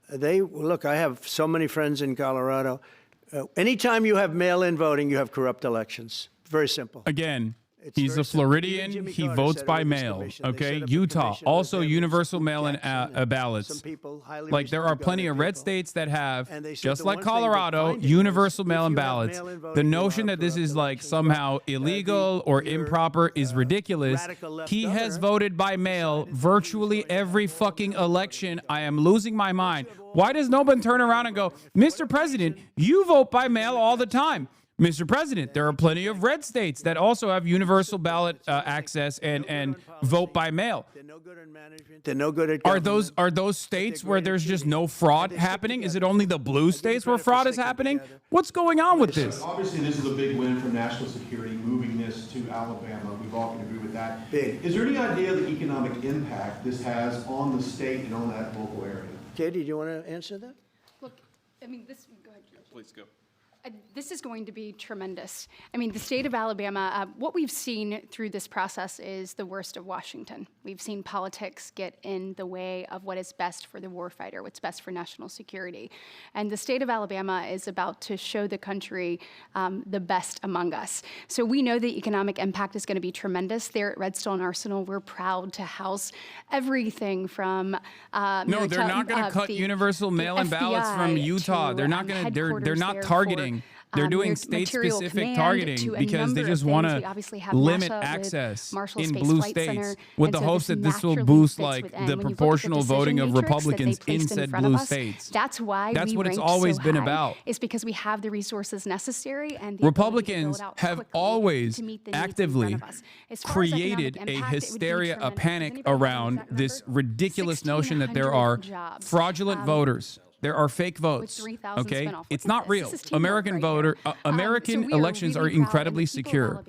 Look, I have so many friends in Colorado. Anytime you have mail-in voting, you have corrupt elections. Very simple. Again, he's a Floridian. He votes by mail. Okay, Utah also universal mail-in ballots. Like there are plenty of red states that have, just like Colorado, universal mail-in ballots. The notion that this is like somehow illegal or improper is ridiculous. He has voted by mail virtually every fucking election. I am losing my mind. Why does no one turn around and go, Mr. President, you vote by mail all the time? Mr. President, there are plenty of red states that also have universal ballot access and vote by mail. They're no good at government. Are those states where there's just no fraud happening? Is it only the blue states where fraud is happening? What's going on with this? Obviously, this is a big win for national security, moving this to Alabama. We've all can agree with that. Big. Is there any idea of the economic impact this has on the state and on that local area? Katie, do you want to answer that? Look, I mean, this. Go ahead, George. Please go. This is going to be tremendous. I mean, the state of Alabama, what we've seen through this process is the worst of Washington. We've seen politics get in the way of what is best for the warfighter, what's best for national security. And the state of Alabama is about to show the country the best among us. So we know the economic impact is going to be tremendous. There at Redstone Arsenal, we're proud to house everything from no, they're not going to cut universal mail-in ballots from Utah. They're not going to. They're not targeting. They're doing state-specific targeting because they just want to limit access in blue states with the hopes that this will boost like the proportional voting of Republicans in said blue states. That's why that's what it's always been about. It's because we have the resources necessary and the Republicans have always actively created a hysteria, a panic around this ridiculous notion that there are fraudulent voters. There are fake votes, okay? It's not real. American elections are incredibly secure,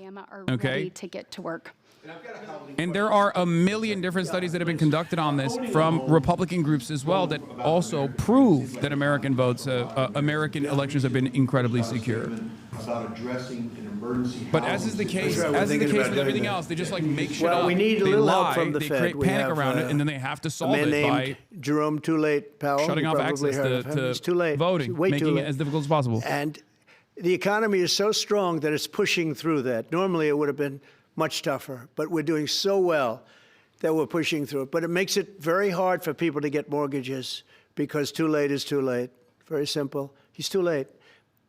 okay? To get to work. And there are a million different studies that have been conducted on this from Republican groups as well that also prove that American elections have been incredibly secure. About addressing an emergency. But as is the case, with everything else, they just like make shit up. Well, we need a they little lie, help from the they Fed. create panic around it, and then they have to solve it by Jerome Too Late Powell. shutting off access to voting, making it as difficult as possible. And the economy is so strong that it's pushing through that. Normally, it would have been much tougher, but we're doing so well that we're pushing through it. But it makes it very hard for people to get mortgages because too late is too late. Very simple. He's too late.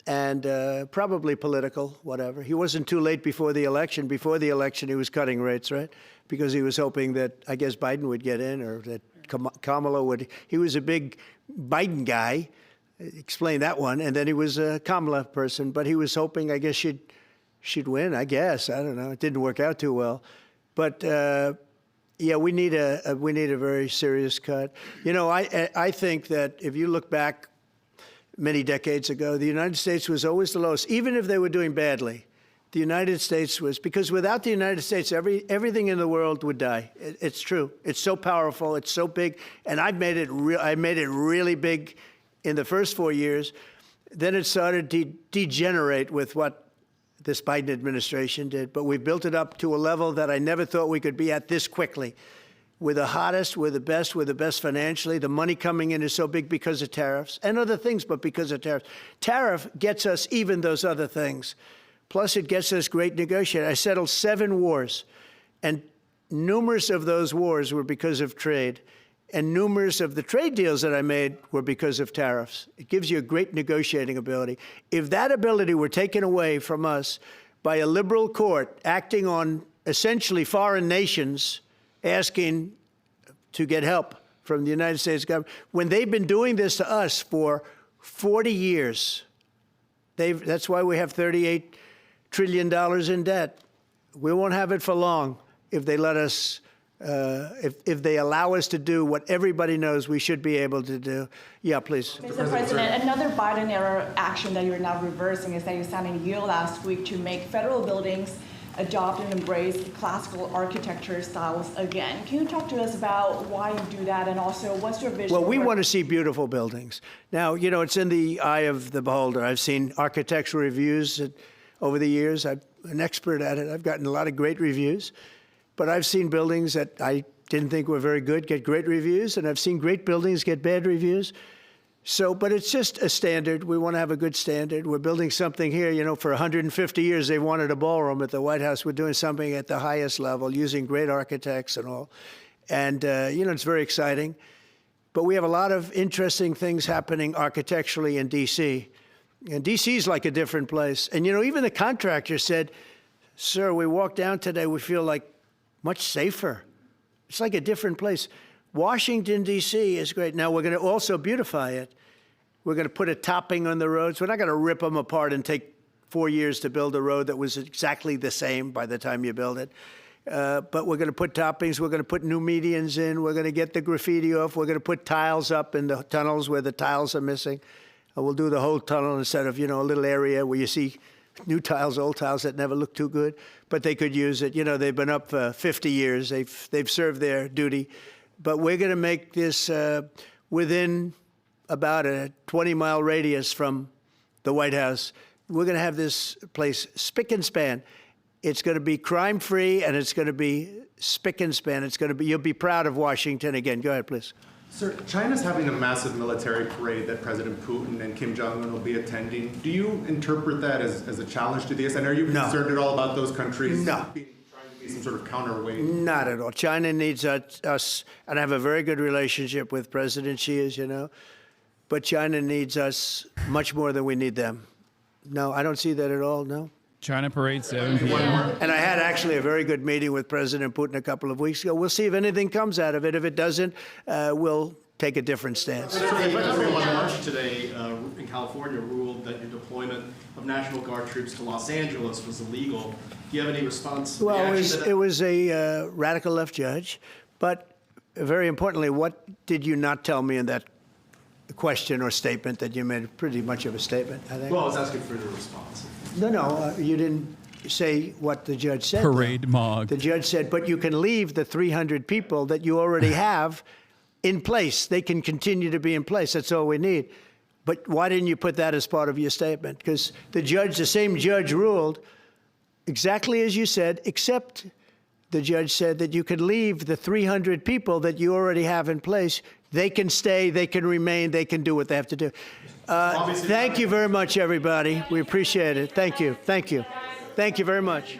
And probably political, whatever. He wasn't too late before the election. Before the election, he was cutting rates, right? Because he was hoping that, I guess, Biden would get in or that Kamala would. He was a big Biden guy. Explain that one. And then he was a Kamala person. But he was hoping, I guess, she'd win, I guess. I don't know. It didn't work out too well. But, yeah, we need a very serious cut. You know, I think that if you look back many decades ago, the United States was always the lowest, even if they were doing badly. The United States was, because without the United States, everything in the world would die. It's true. It's so powerful. It's so big. And I made it really big in the first 4 years. Then it started to degenerate with what this Biden administration did. But we built it up to a level that I never thought we could be at this quickly. We're the hottest, we're the best financially. The money coming in is so big because of tariffs and other things, but because of tariffs. Tariff gets us even those other things. Plus, it gets us great negotiating. I settled 7 wars, and numerous of those wars were because of trade, and numerous of the trade deals that I made were because of tariffs. It gives you a great negotiating ability. If that ability were taken away from us by a liberal court acting on essentially foreign nations, asking to get help from the United States government, when they've been doing this to us for 40 years. That's why we have $38 trillion in debt. We won't have it for long if they let us, if they allow us to do what everybody knows we should be able to do. Yeah, please. Mr. President, another Biden-era action that you're now reversing is that you signed a deal last week to make federal buildings adopt and embrace classical architecture styles again. Can you talk to us about why you do that, and also what's your vision? Well, we want to see beautiful buildings. Now, you know, it's in the eye of the beholder. I've seen architectural reviews over the years. I'm an expert at it. I've gotten a lot of great reviews. But I've seen buildings that I didn't think were very good get great reviews, and I've seen great buildings get bad reviews. So, but it's just a standard. We want to have a good standard. We're building something here. You know, for 150 years, they wanted a ballroom at the White House. We're doing something at the highest level, using great architects and all. And, you know, it's very exciting. But we have a lot of interesting things happening architecturally in D.C. And D.C. is like a different place. And, you know, even the contractor said, sir, we walked down today, we feel like much safer. It's like a different place. Washington, D.C. is great. Now, we're going to also beautify it. We're going to put a topping on the roads. We're not going to rip them apart and take 4 years to build a road that was exactly the same by the time you build it. But we're going to put toppings. We're going to put new medians in. We're going to get the graffiti off. We're going to put tiles up in the tunnels where the tiles are missing. We'll do the whole tunnel instead of, you know, a little area where you see new tiles, old tiles that never look too good. But they could use it. You know, they've been up for 50 years. They've served their duty. But we're going to make this within about a 20-mile radius from the White House. we're going to have this place spick and span. It's going to be crime-free, and it's going to be spick and span. It's going to be, you'll be proud of Washington again. Go ahead, please. Sir, China's having a massive military parade that President Putin and Kim Jong-un will be attending. Do you interpret that as a challenge to this? And are you concerned at all about those countries trying to be some sort of counterweight? Not at all. China needs us, and I have a very good relationship with President Xi, as you know, but China needs us much more than we need them. No, I don't see that at all, no. China parade 7 p.m. And I had actually a very good meeting with President Putin a couple of weeks ago. We'll see if anything comes out of it. If it doesn't, we'll take a different stance. The February 1 March today in California ruled that your deployment of National Guard troops to Los Angeles was illegal. Do you have any response? Well, it was a radical left judge, but very importantly, what did you not tell me in that question or statement that you made pretty much of a statement, I think? Well, I was asking for your response. No, you didn't say what the judge said. Parade mog. The judge said, but you can leave the 300 people that you already have in place. They can continue to be in place. That's all we need. But why didn't you put that as part of your statement? Because the same judge ruled exactly as you said, except the judge said that you can leave the 300 people that you already have in place. They can stay, they can remain, they can do what they have to do. Thank you very much, everybody. We appreciate it. Thank you. Thank you. Thank you very much.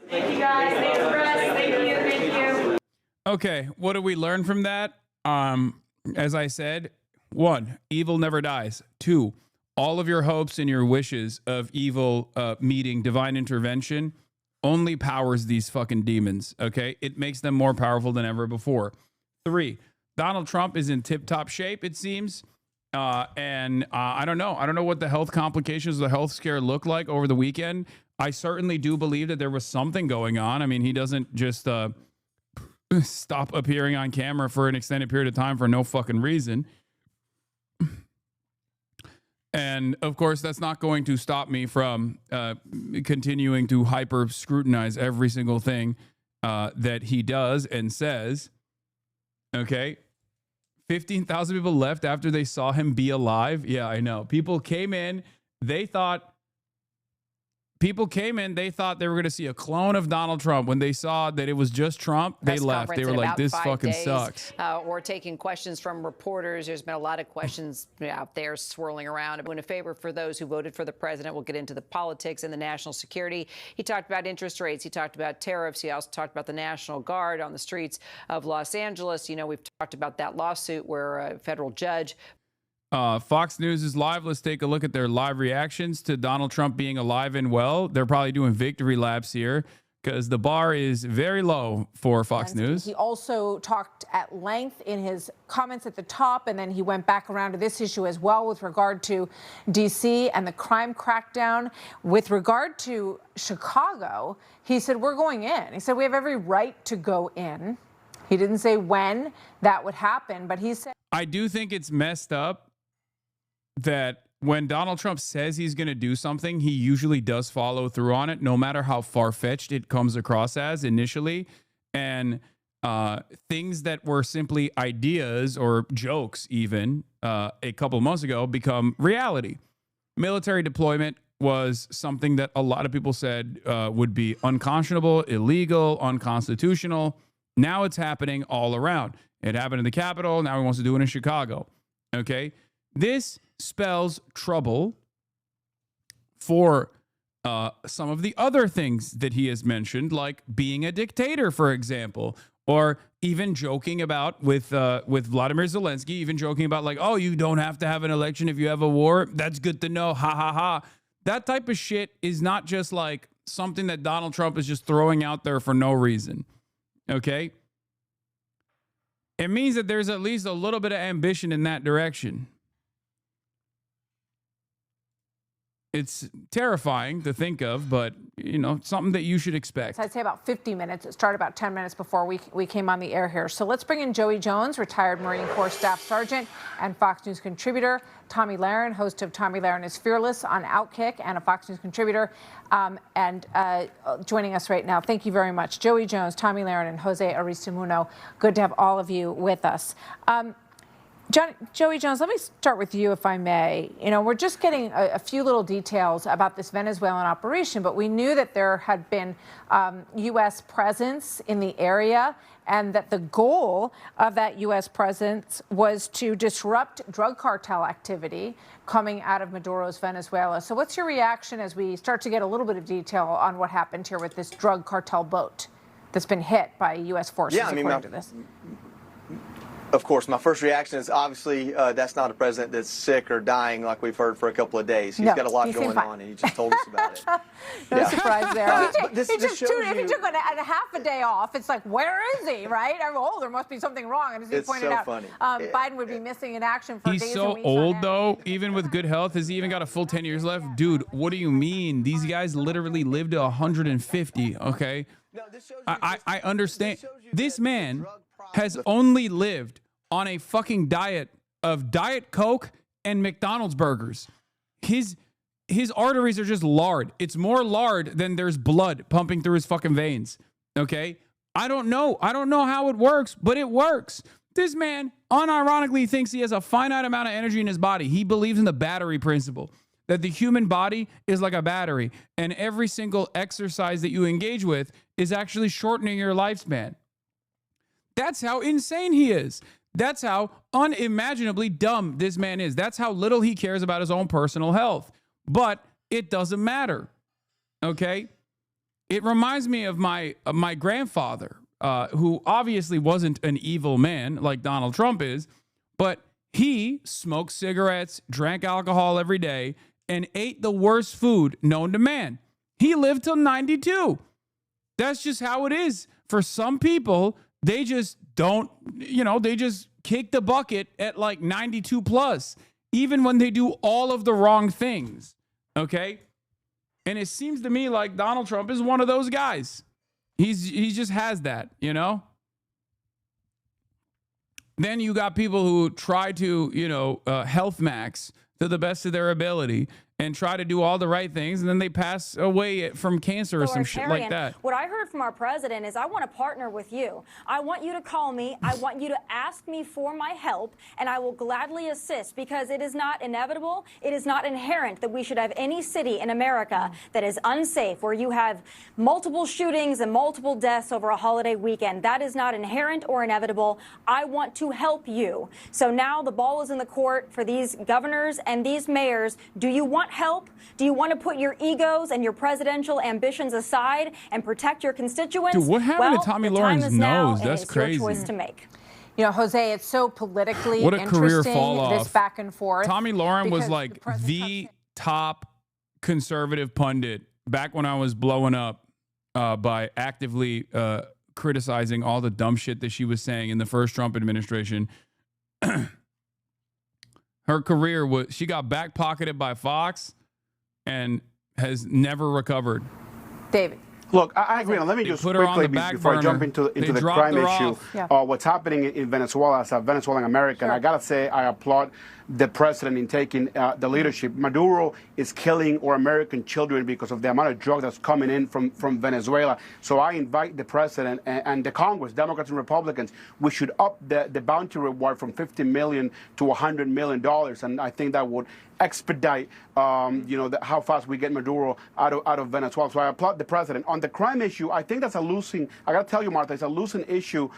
Thank you, guys. Thank you, press. Thank you. Okay, what did we learn from that? As I said, 1, evil never dies. 2, all of your hopes and your wishes of evil meeting divine intervention only powers these fucking demons, okay? It makes them more powerful than ever before. 3, Donald Trump is in tip-top shape, it seems. And I don't know. I don't know what the health complications of the health scare look like over the weekend. I certainly do believe that there was something going on. I mean, he doesn't just stop appearing on camera for an extended period of time for no fucking reason. And of course, that's not going to stop me from continuing to hyper scrutinize every single thing that he does and says. Okay. 15,000 people left after they saw him be alive. Yeah, I know. People came in, they thought they were going to see a clone of Donald Trump. When they saw that it was just Trump, they left. They were like, this fucking sucks. Or taking questions from reporters. There's been a lot of questions out there swirling around. I'm doing a favor for those who voted for the president. We'll get into the politics and the national security. He talked about interest rates. He talked about tariffs. He also talked about the National Guard on the streets of Los Angeles. You know, we've talked about that lawsuit where a federal judge. Fox News is live. Let's take a look at their live reactions to Donald Trump being alive and well. They're probably doing victory laps here because the bar is very low for Fox News. He also talked at length in his comments at the top, and then he went back around to this issue as well with regard to D.C. and the crime crackdown. With regard to Chicago, he said, we're going in. He said, we have every right to go in. He didn't say when that would happen, but he said. I do think it's messed up that when Donald Trump says he's going to do something, he usually does follow through on it, no matter how far-fetched it comes across as initially. And things that were simply ideas or jokes even a couple months ago become reality. Military deployment was something that a lot of people said would be unconscionable, illegal, unconstitutional. Now it's happening all around. It happened in the Capitol. Now he wants to do it in Chicago. Okay? This spells trouble for some of the other things that he has mentioned, like being a dictator, for example, or even joking about with Vladimir Zelensky, even joking about like, oh, you don't have to have an election if you have a war. That's good to know. Ha, ha, ha. That type of shit is not just like something that Donald Trump is just throwing out there for no reason. Okay? It means that there's at least a little bit of ambition in that direction. It's terrifying to think of, but, you know, something that you should expect. So I'd say about 50 minutes. It started about 10 minutes before we came on the air here. So let's bring in Joey Jones, retired Marine Corps Staff Sergeant and Fox News contributor. Tommy Lahren, host of Tommy Lahren is Fearless on Outkick and a Fox News contributor, and joining us right now. Thank you very much. Joey Jones, Tommy Lahren, and Jose Aristimuño. Good to have all of you with us. Joey Jones, let me start with you, if I may. You know, we're just getting a few little details about this Venezuelan operation, but we knew that there had been U.S. presence in the area and that the goal of that U.S. presence was to disrupt drug cartel activity coming out of Maduro's Venezuela. So what's your reaction as we start to get a little bit of detail on what happened here with this drug cartel boat that's been hit by U.S. forces, according to this? Of course, my first reaction is obviously that's not a president that's sick or dying like we've heard for a couple of days. He's got a lot going on, and he just told us about it. No surprise there. If he took a half a day off, it's like, where is he, right? Oh, there must be something wrong. And as he pointed out, Biden would be missing in action for days and weeks. He's so old, though, even with good health. Has he even got a full 10 years left? Dude, what do you mean? These guys literally lived to 150, okay? I understand. This man has only lived on a fucking diet of Diet Coke and McDonald's burgers. His arteries are just lard. It's more lard than there's blood pumping through his fucking veins. Okay? I don't know how it works, but it works. This man unironically thinks he has a finite amount of energy in his body. He believes in the battery principle, that the human body is like a battery, and every single exercise that you engage with is actually shortening your lifespan. That's how insane he is. That's how unimaginably dumb this man is. That's how little he cares about his own personal health. But it doesn't matter, okay? It reminds me of my grandfather, who obviously wasn't an evil man like Donald Trump is, but he smoked cigarettes, drank alcohol every day, and ate the worst food known to man. He lived till 92. That's just how it is. For some people, they just don't, they just kick the bucket at like 92 plus, even when they do all of the wrong things, okay? And it seems to me like Donald Trump is one of those guys. He just has that, Then you got people who try to, health max to the best of their ability and try to do all the right things, and then they pass away from cancer or some shit like that. What I heard from our president is, I want to partner with you. I want you to call me. I want you to ask me for my help, and I will gladly assist, because it is not inevitable. It is not inherent that we should have any city in America that is unsafe, where you have multiple shootings and multiple deaths over a holiday weekend. That is not inherent or inevitable. I want to help you. So now the ball is in the court for these governors and these mayors. Do you want help? Do you want to put your egos and your presidential ambitions aside and protect your constituents? Dude, what happened to Tommy Lauren's nose? That's crazy. Your choice to make. Jose, it's so politically what a career fall off. This back and forth. Tommy Lauren was like the top conservative pundit back when I was blowing up by actively criticizing all the dumb shit that she was saying in the first Trump administration. Her career she got back pocketed by Fox and has never recovered. David. Look, I agree. Now, let me just quickly, before I jump into the crime issue, what's happening in Venezuela as a Venezuelan American, I got to say I applaud the president in taking the leadership. Maduro is killing our American children because of the amount of drugs that's coming in from Venezuela. So I invite the president and the Congress, Democrats and Republicans, we should up the bounty reward from $50 million to $100 million. And I think that would expedite, how fast we get Maduro out of Venezuela. So I applaud the president. On the crime issue, I think that's I got to tell you, Martha, it's a losing issue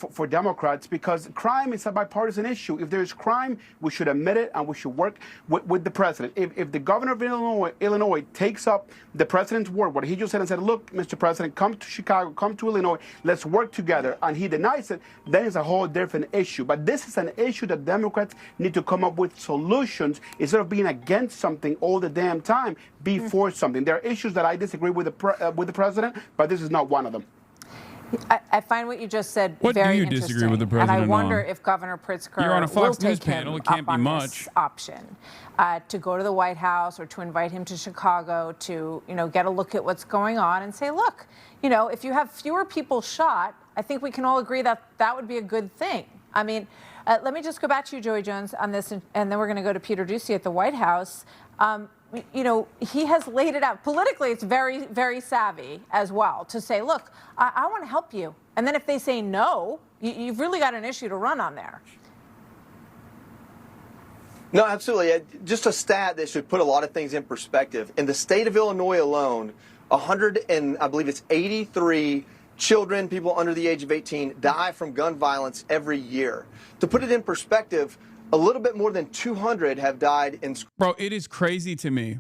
for Democrats, because crime is a bipartisan issue. If there's crime, we should admit it, and we should work with the president. If the governor of Illinois takes up the president's word, what he just said, and said, look, Mr. President, come to Chicago, come to Illinois, let's work together, and he denies it, then it's a whole different issue. But this is an issue that Democrats need to come up with solutions. Instead of being against something all the damn time, be for something. There are issues that I disagree with the president, but this is not one of them. I find what you just said very interesting. What do you disagree with the president And I wonder on? if Governor Pritzker You're on a Fox will News take him panel. It can't up be on much. this option to go to the White House or to invite him to Chicago to, get a look at what's going on and say, look, if you have fewer people shot, I think we can all agree that that would be a good thing. I mean, let me just go back to you, Joey Jones, on this, and then we're going to go to Peter Doocy at the White House. He has laid it out. Politically, it's very, very savvy as well to say, look, I want to help you. And then if they say no, you've really got an issue to run on there. No, absolutely. Just a stat that should put a lot of things in perspective. In the state of Illinois alone, 83 children, people under the age of 18, die from gun violence every year. To put it in perspective, a little bit more than 200 have died in school. Bro, it is crazy to me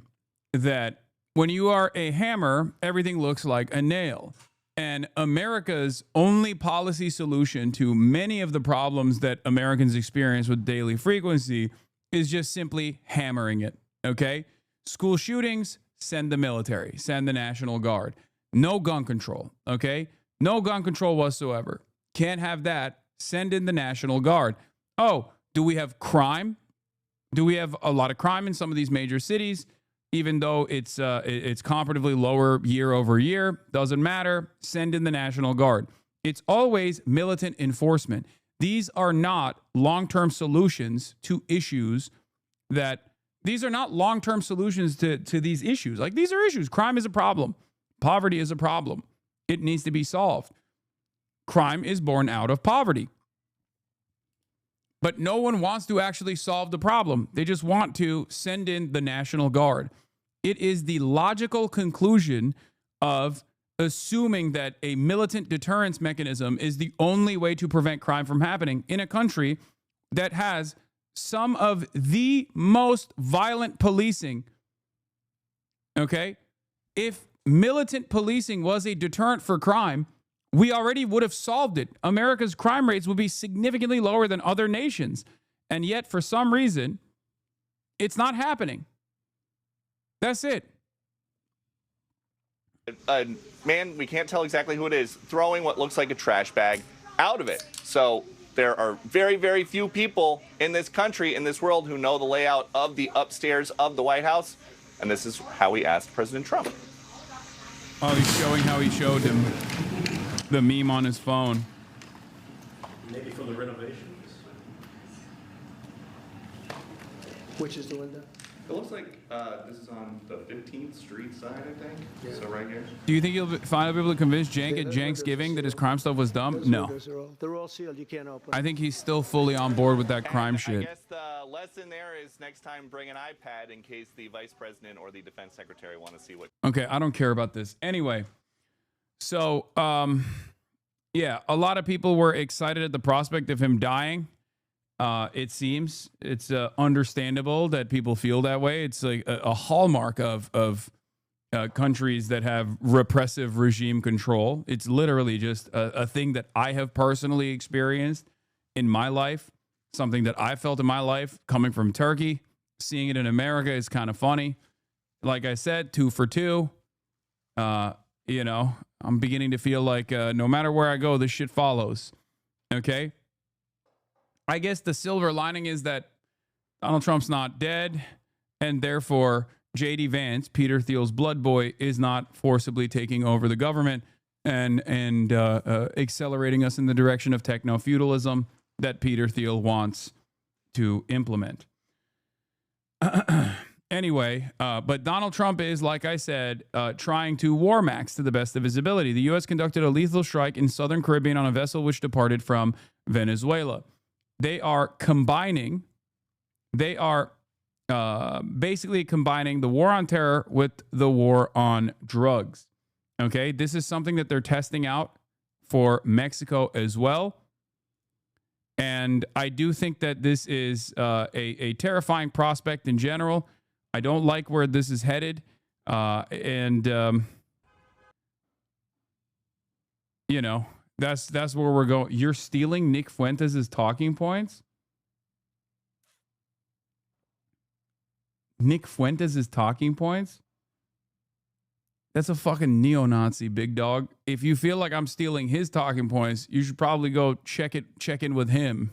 that when you are a hammer, everything looks like a nail. And America's only policy solution to many of the problems that Americans experience with daily frequency is just simply hammering it, okay? School shootings, send the military, send the National Guard. No gun control, okay? No gun control whatsoever. Can't have that. Send in the National Guard. Oh, do we have crime? Do we have a lot of crime in some of these major cities? Even though it's comparatively lower year over year, doesn't matter. Send in the National Guard. It's always militant enforcement. These are not long-term solutions to issues these are not long-term solutions to these issues. Like, these are issues. Crime is a problem. Poverty is a problem. It needs to be solved. Crime is born out of poverty. But no one wants to actually solve the problem. They just want to send in the National Guard. It is the logical conclusion of assuming that a militant deterrence mechanism is the only way to prevent crime from happening in a country that has some of the most violent policing. Okay? If militant policing was a deterrent for crime, we already would have solved it. America's crime rates would be significantly lower than other nations. And yet, for some reason, it's not happening. That's it. Man, we can't tell exactly who it is, throwing what looks like a trash bag out of it. So there are very, very few people in this country, in this world, who know the layout of the upstairs of the White House. And this is how we asked President Trump. Oh, he's showing how he showed him the meme on his phone. Maybe for the renovations. Which is the window? It looks like this is on the 15th Street side, I think. Yeah. So right here. Do you think you'll finally be able to convince Cenk at Thanksgiving that his crime stuff was dumb? No. They're all sealed. You can't open. I think he's still fully on board with that crime shit. I guess the lesson there is next time bring an iPad in case the vice president or the defense secretary want to see what. Okay, I don't care about this. Anyway, so, yeah, a lot of people were excited at the prospect of him dying. It seems it's understandable that people feel that way. It's like a hallmark of countries that have repressive regime control. It's literally just a thing that I have personally experienced in my life, something that I felt in my life coming from Turkey. Seeing it in America is kind of funny. Like I said, 2 for 2. You know, I'm beginning to feel like no matter where I go, this shit follows. Okay? I guess the silver lining is that Donald Trump's not dead, and therefore J.D. Vance, Peter Thiel's blood boy, is not forcibly taking over the government and accelerating us in the direction of techno-feudalism that Peter Thiel wants to implement. Anyway, but Donald Trump is, like I said, trying to war max to the best of his ability. The U.S. conducted a lethal strike in southern Caribbean on a vessel which departed from Venezuela. They are combining, basically combining the war on terror with the war on drugs. Okay, this is something that they're testing out for Mexico as well. And I do think that this is a terrifying prospect in general. I don't like where this is headed. You know, that's where we're going. You're stealing Nick Fuentes' talking points? Nick Fuentes' talking points? That's a fucking neo-Nazi, big dog. If you feel like I'm stealing his talking points, you should probably go check in with him.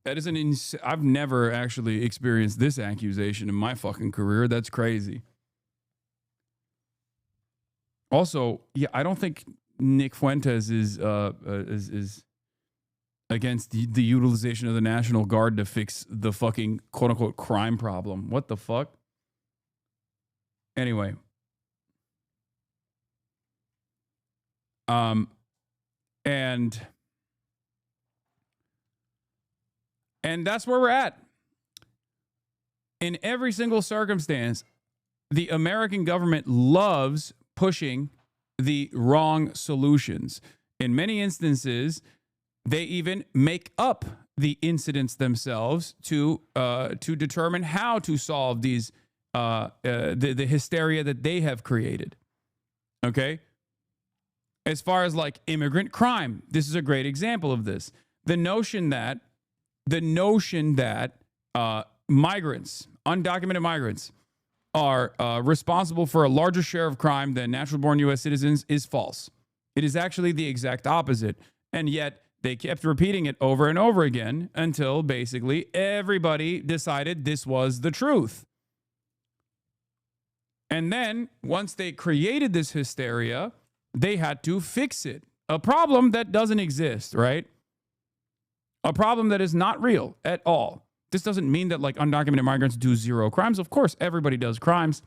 That is I've never actually experienced this accusation in my fucking career. That's crazy. Also, yeah, I don't think Nick Fuentes is against the utilization of the National Guard to fix the fucking quote-unquote crime problem. What the fuck? Anyway. And And that's where we're at. In every single circumstance, the American government loves pushing the wrong solutions. In many instances, they even make up the incidents themselves to determine how to solve these the hysteria that they have created. Okay? As far as like immigrant crime, this is a great example of this. The notion that migrants, undocumented migrants, are responsible for a larger share of crime than natural-born U.S. citizens is false. It is actually the exact opposite. And yet they kept repeating it over and over again until basically everybody decided this was the truth. And then once they created this hysteria, they had to fix it. A problem that doesn't exist, right? A problem that is not real at all. This doesn't mean that like undocumented migrants do zero crimes. Of course, everybody does crimes.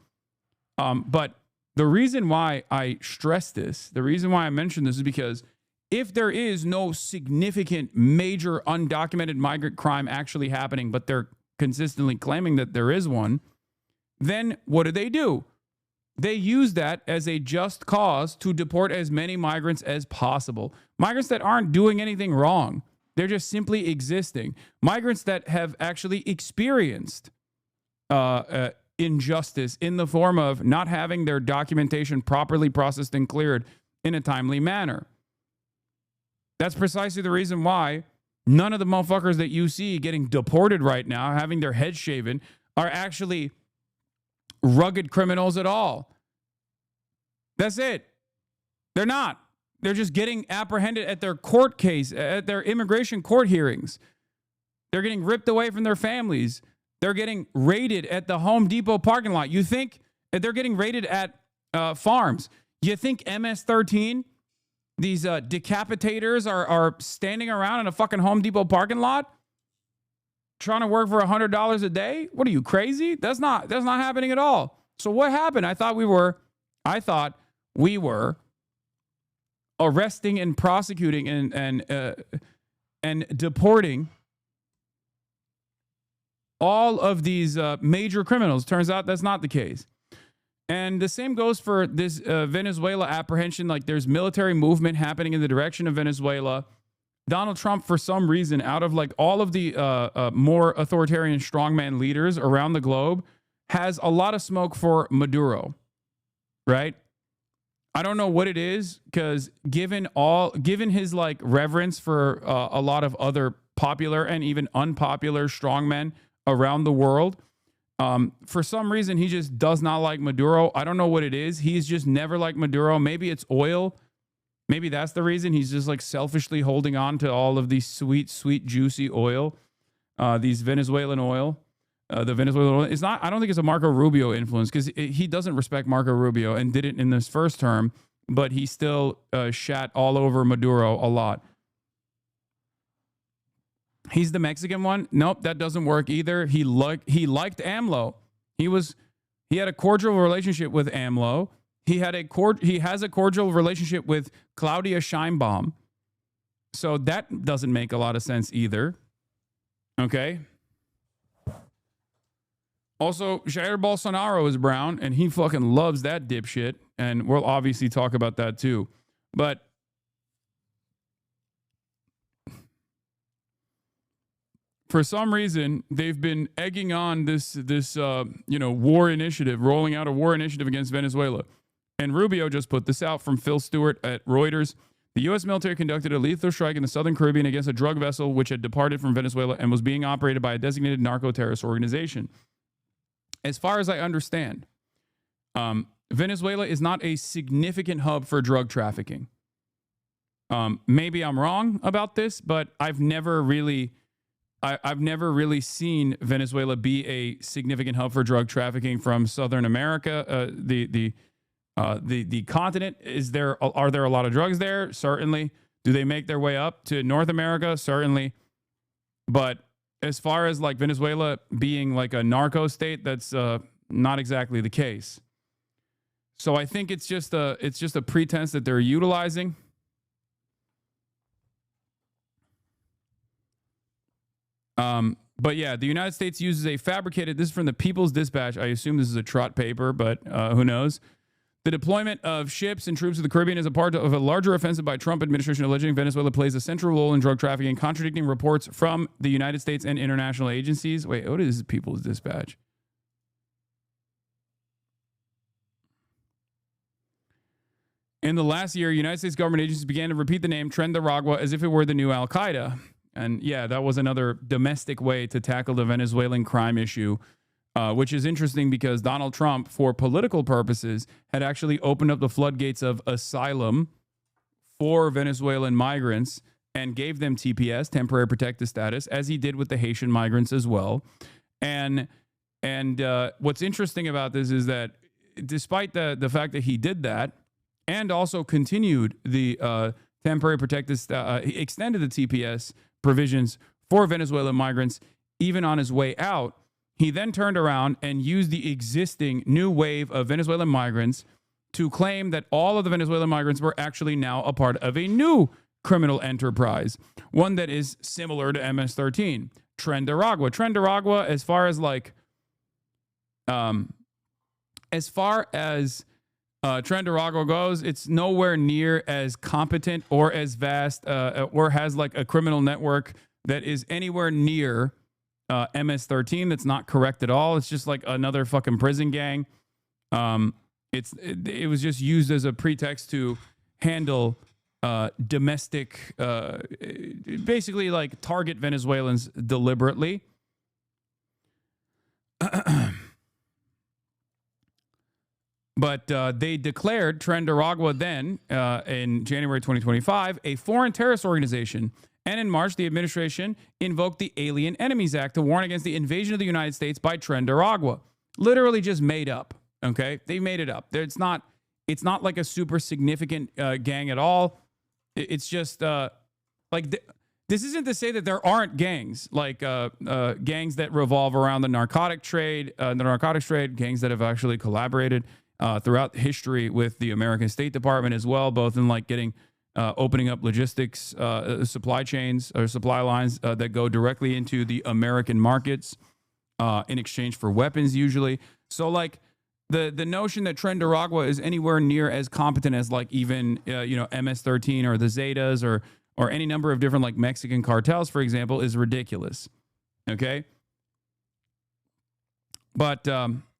But the reason why I stress this, the reason why I mention this is because if there is no significant major undocumented migrant crime actually happening, but they're consistently claiming that there is one, then what do? They use that as a just cause to deport as many migrants as possible. Migrants that aren't doing anything wrong. They're just simply existing. Migrants that have actually experienced injustice in the form of not having their documentation properly processed and cleared in a timely manner. That's precisely the reason why none of the motherfuckers that you see getting deported right now, having their heads shaven, are actually rugged criminals at all. That's it. They're not. They're just getting apprehended at their court case, at their immigration court hearings. They're getting ripped away from their families. They're getting raided at the Home Depot parking lot. You think they're getting raided at farms? You think MS-13, these decapitators are standing around in a fucking Home Depot parking lot trying to work for $100 a day? What are you, crazy? That's not happening at all. So what happened? I thought we were arresting and prosecuting and deporting all of these major criminals. Turns out that's not the case. And the same goes for this Venezuela apprehension. Like there's military movement happening in the direction of Venezuela. Donald Trump, for some reason, out of like all of the more authoritarian strongman leaders around the globe, has a lot of smoke for Maduro, right? I don't know what it is, because given his like reverence for a lot of other popular and even unpopular strongmen around the world, for some reason he just does not like Maduro. I don't know what it is. He's just never liked Maduro. Maybe it's oil. Maybe that's the reason. He's just like selfishly holding on to all of these sweet, sweet, juicy oil, these Venezuelan oil. The Venezuelan, it's not, I don't think it's a Marco Rubio influence, because he doesn't respect Marco Rubio and didn't in this first term, but he still shat all over Maduro a lot. He's the Mexican one. Nope, that doesn't work either. He liked AMLO. He had a cordial relationship with AMLO. He has a cordial relationship with Claudia Sheinbaum. So that doesn't make a lot of sense either. Okay. Also, Jair Bolsonaro is brown, and he fucking loves that dipshit, and we'll obviously talk about that too. But for some reason, they've been egging on this war initiative, rolling out a war initiative against Venezuela. And Rubio just put this out from Phil Stewart at Reuters. The U.S. military conducted a lethal strike in the southern Caribbean against a drug vessel which had departed from Venezuela and was being operated by a designated narco-terrorist organization. As far as I understand, Venezuela is not a significant hub for drug trafficking. Maybe I'm wrong about this, but I've never really seen Venezuela be a significant hub for drug trafficking from Southern America. The continent, are there a lot of drugs there? Certainly. Do they make their way up to North America? Certainly. But as far as like Venezuela being like a narco state, that's not exactly the case. So I think it's just a pretense that they're utilizing. And But yeah, the United States uses a fabricated, this is from the People's Dispatch. I assume this is a trot paper, but who knows? The deployment of ships and troops to the Caribbean is a part of a larger offensive by Trump administration alleging Venezuela plays a central role in drug trafficking, contradicting reports from the United States and international agencies. Wait, what is People's Dispatch? In the last year, United States government agencies began to repeat the name Trendaragua as if it were the new Al-Qaeda. And yeah, that was another domestic way to tackle the Venezuelan crime issue, which is interesting because Donald Trump, for political purposes, had actually opened up the floodgates of asylum for Venezuelan migrants and gave them TPS, temporary protected status, as he did with the Haitian migrants as well. And what's interesting about this is that despite the fact that he did that and also continued the temporary protected, he extended the TPS provisions for Venezuelan migrants even on his way out, he then turned around and used the existing new wave of Venezuelan migrants to claim that all of the Venezuelan migrants were actually now a part of a new criminal enterprise, one that is similar to MS-13, Trendaragua. Trendaragua, as far as Trendaragua goes, it's nowhere near as competent or as vast or has like a criminal network that is anywhere near MS-13. That's not correct at all. It's just like another fucking prison gang. It was just used as a pretext to handle domestic, basically like target Venezuelans deliberately. But they declared Trendaragua then, in January 2025, a foreign terrorist organization. And in March, the administration invoked the Alien Enemies Act to warn against the invasion of the United States by Trendaragua. Literally just made up, okay? They made it up. It's not like a super significant gang at all. It's just this isn't to say that there aren't gangs, like gangs that revolve around the narcotics trade, gangs that have actually collaborated throughout history with the American State Department as well, both in like opening up logistics, supply chains or supply lines that go directly into the American markets in exchange for weapons usually. So like the notion that Trendaragua is anywhere near as competent as like even MS-13 or the Zetas or any number of different like Mexican cartels, for example, is ridiculous. Okay. But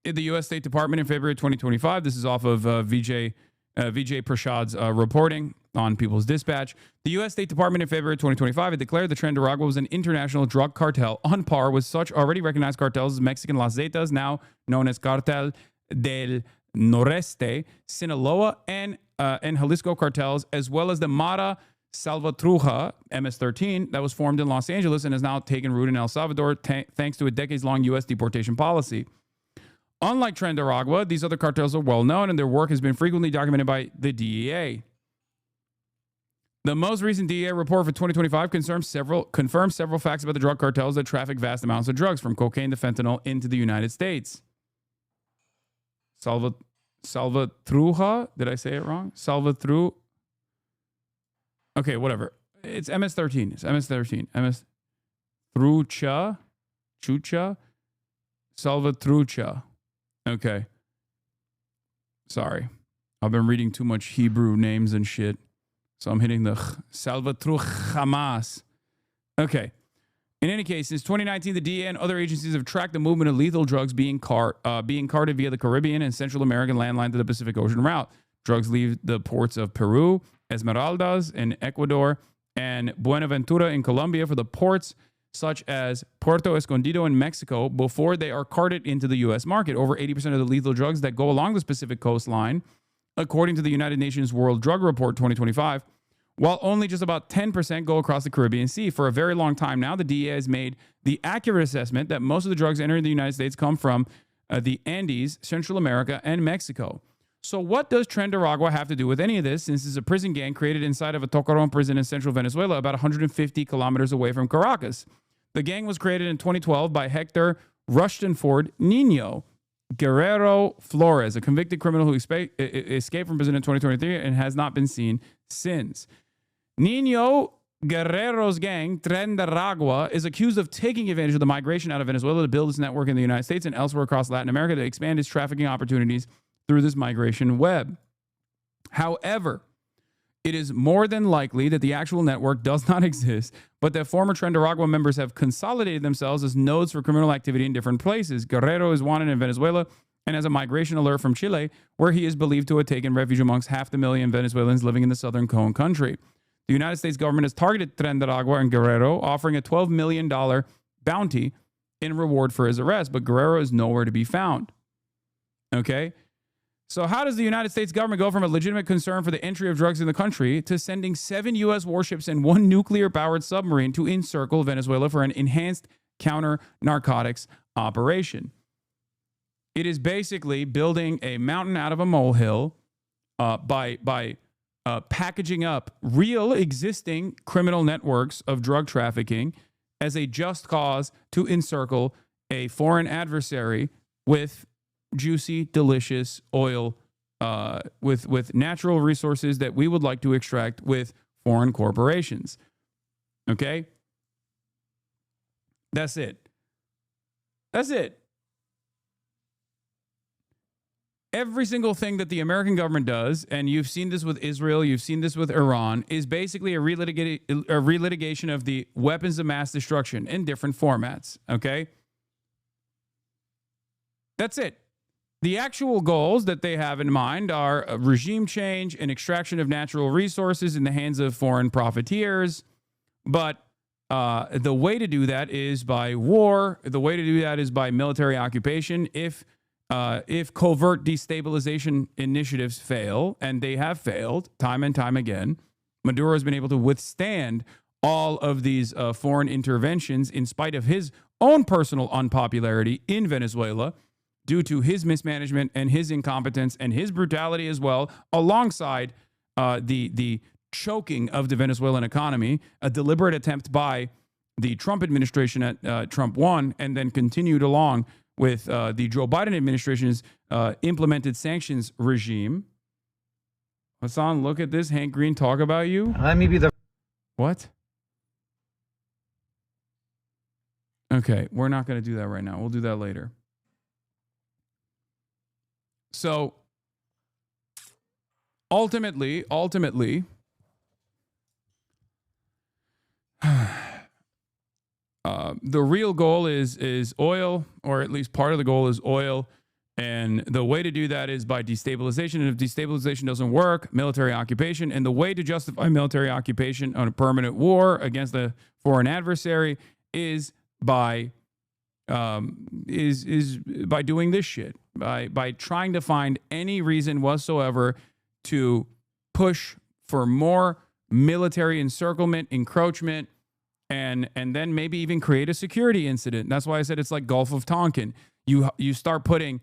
in the U.S. State Department in February 2025, this is off of Vijay Prashad's reporting on People's Dispatch. The U.S. State Department in February 2025 had declared that Trendaragua was an international drug cartel on par with such already recognized cartels as Mexican Las Zetas, now known as Cartel del Noreste, Sinaloa, and Jalisco cartels, as well as the Mara Salvatrucha, MS-13, that was formed in Los Angeles and has now taken root in El Salvador thanks to a decades-long U.S. deportation policy. Unlike Trendaragua, these other cartels are well known and their work has been frequently documented by the DEA. The most recent DEA report for 2025 confirms several facts about the drug cartels that traffic vast amounts of drugs, from cocaine to fentanyl, into the United States. Salvatrucha? Did I say it wrong? Okay, whatever. It's MS-13. It's MS-13. Chucha? Salvatrucha. Okay. Sorry. I've been reading too much Hebrew names and shit. So I'm hitting the Salvatruch Hamas. Okay. In any case, since 2019, the DEA and other agencies have tracked the movement of lethal drugs being carted via the Caribbean and Central American landline to the Pacific Ocean route. Drugs leave the ports of Peru, Esmeraldas in Ecuador, and Buenaventura in Colombia for the ports such as Puerto Escondido in Mexico before they are carted into the U.S. market. Over 80% of the lethal drugs that go along the Pacific coastline, according to the United Nations World Drug Report 2025, while only just about 10% go across the Caribbean Sea. For a very long time now, the DEA has made the accurate assessment that most of the drugs entering the United States come from the Andes, Central America, and Mexico. So what does Trendaragua have to do with any of this, since it's a prison gang created inside of a Tocaron prison in central Venezuela, about 150 kilometers away from Caracas? The gang was created in 2012 by Hector Rushtonford Nino Guerrero Flores, a convicted criminal who escaped from prison in 2023 and has not been seen since. Nino Guerrero's gang, Tren de Aragua, is accused of taking advantage of the migration out of Venezuela to build its network in the United States and elsewhere across Latin America to expand its trafficking opportunities through this migration web. However, it is more than likely that the actual network does not exist, but that former Tren de Aragua members have consolidated themselves as nodes for criminal activity in different places. Guerrero is wanted in Venezuela and has a migration alert from Chile, where he is believed to have taken refuge amongst 500,000 Venezuelans living in the southern cone country. The United States government has targeted Tren de Aragua and Guerrero, offering a $12 million bounty in reward for his arrest, but Guerrero is nowhere to be found. Okay? So how does the United States government go from a legitimate concern for the entry of drugs in the country to sending 7 U.S. warships and 1 nuclear-powered submarine to encircle Venezuela for an enhanced counter-narcotics operation? It is basically building a mountain out of a molehill by packaging up real existing criminal networks of drug trafficking as a just cause to encircle a foreign adversary with juicy, delicious oil, with natural resources that we would like to extract with foreign corporations. Okay? That's it. That's it. Every single thing that the American government does, and you've seen this with Israel, you've seen this with Iran, is basically a relitigation of the weapons of mass destruction in different formats, okay? That's it. The actual goals that they have in mind are a regime change and extraction of natural resources in the hands of foreign profiteers, but the way to do that is by war. The way to do that is by military occupation. If covert destabilization initiatives fail, and they have failed time and time again, Maduro has been able to withstand all of these foreign interventions in spite of his own personal unpopularity in Venezuela due to his mismanagement and his incompetence and his brutality as well, alongside the choking of the Venezuelan economy, a deliberate attempt by the Trump administration at Trump 1, and then continued along with the Joe Biden administration's implemented sanctions regime. Hasan, look at this. Hank Green talk about you. Let me be the... What? Okay, we're not going to do that right now. We'll do that later. So, ultimately, the real goal is oil, or at least part of the goal is oil. And the way to do that is by destabilization. And if destabilization doesn't work, military occupation. And the way to justify military occupation on a permanent war against a foreign adversary is by by doing this shit, by trying to find any reason whatsoever to push for more military encirclement, encroachment, and then maybe even create a security incident. That's why I said it's like Gulf of Tonkin. You start putting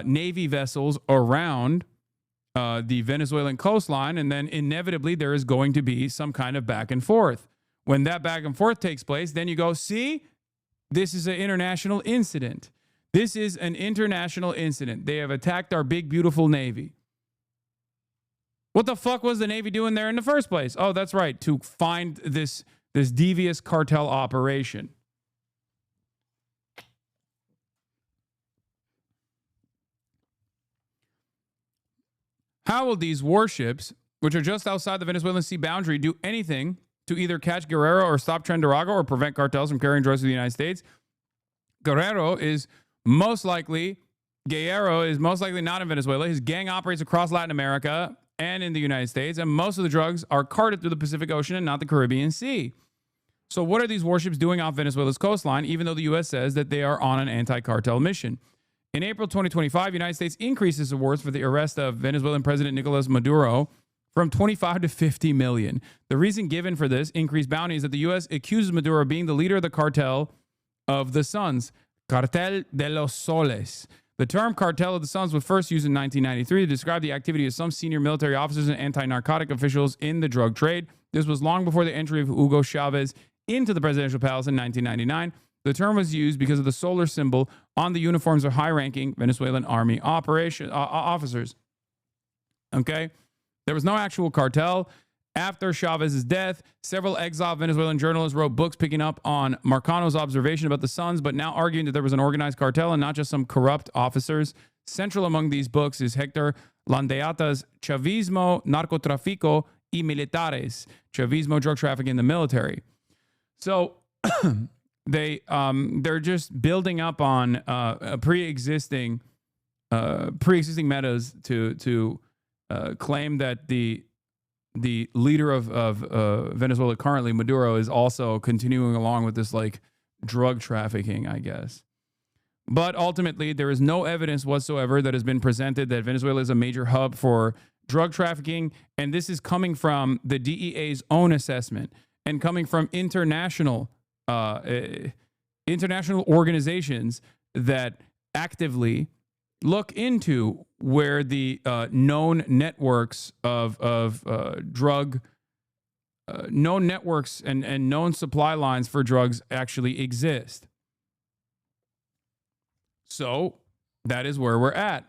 Navy vessels around the Venezuelan coastline, and then inevitably there is going to be some kind of back and forth. When that back and forth takes place, then you go, see, this is an international incident. This is an international incident. They have attacked our big, beautiful Navy. What the fuck was the Navy doing there in the first place? Oh, that's right, to find this devious cartel operation. How will these warships, which are just outside the Venezuelan sea boundary, do anything to either catch Guerrero or stop Tren de Aragua or prevent cartels from carrying drugs to the United States? Guerrero is most likely not in Venezuela. His gang operates across Latin America and in the United States, and most of the drugs are carted through the Pacific Ocean and not the Caribbean Sea. So what are these warships doing off Venezuela's coastline, even though the U.S. says that they are on an anti-cartel mission? In April 2025, the United States increased its awards for the arrest of Venezuelan President Nicolas Maduro from 25 to 50 million. The reason given for this increased bounty is that the U.S. accuses Maduro of being the leader of the cartel of the Suns, Cartel de los Soles. The term Cartel of the Suns was first used in 1993 to describe the activity of some senior military officers and anti-narcotic officials in the drug trade. This was long before the entry of Hugo Chavez into the presidential palace in 1999. The term was used because of the solar symbol on the uniforms of high-ranking Venezuelan army officers. Okay? There was no actual cartel. After Chavez's death, several exiled Venezuelan journalists wrote books picking up on Marcano's observation about the Suns, but now arguing that there was an organized cartel and not just some corrupt officers. Central among these books is Hector Landeata's Chavismo, Narcotráfico y Militares, Chavismo, drug trafficking in the military. So they're just building up on pre-existing metas to claim that the leader of Venezuela currently, Maduro, is also continuing along with this like drug trafficking, I guess. But ultimately, there is no evidence whatsoever that has been presented that Venezuela is a major hub for drug trafficking. And this is coming from the DEA's own assessment and coming from international organizations that actively look into where the known networks of drug, known networks and known supply lines for drugs actually exist. So that is where we're at.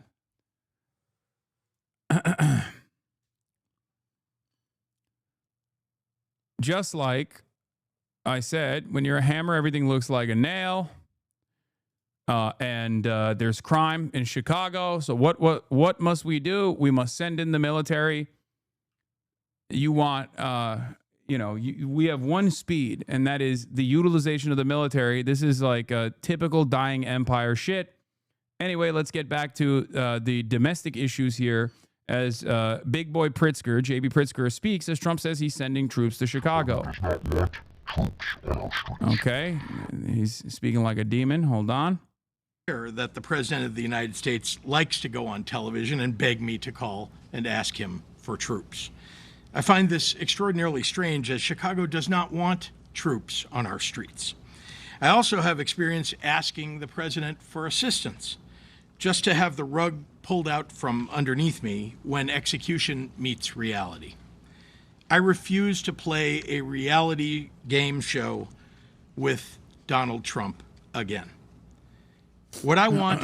Just like I said, when you're a hammer, everything looks like a nail. And there's crime in Chicago. So what must we do? We must send in the military. You want, we have one speed, and that is the utilization of the military. This is like a typical dying empire shit. Anyway, let's get back to the domestic issues here. As Big Boy Pritzker, J.B. Pritzker, speaks, as Trump says he's sending troops to Chicago. Okay, he's speaking like a demon. Hold on. That the President of the United States likes to go on television and beg me to call and ask him for troops. I find this extraordinarily strange, as Chicago does not want troops on our streets. I also have experience asking the President for assistance, just to have the rug pulled out from underneath me when execution meets reality. I refuse to play a reality game show with Donald Trump again. What I want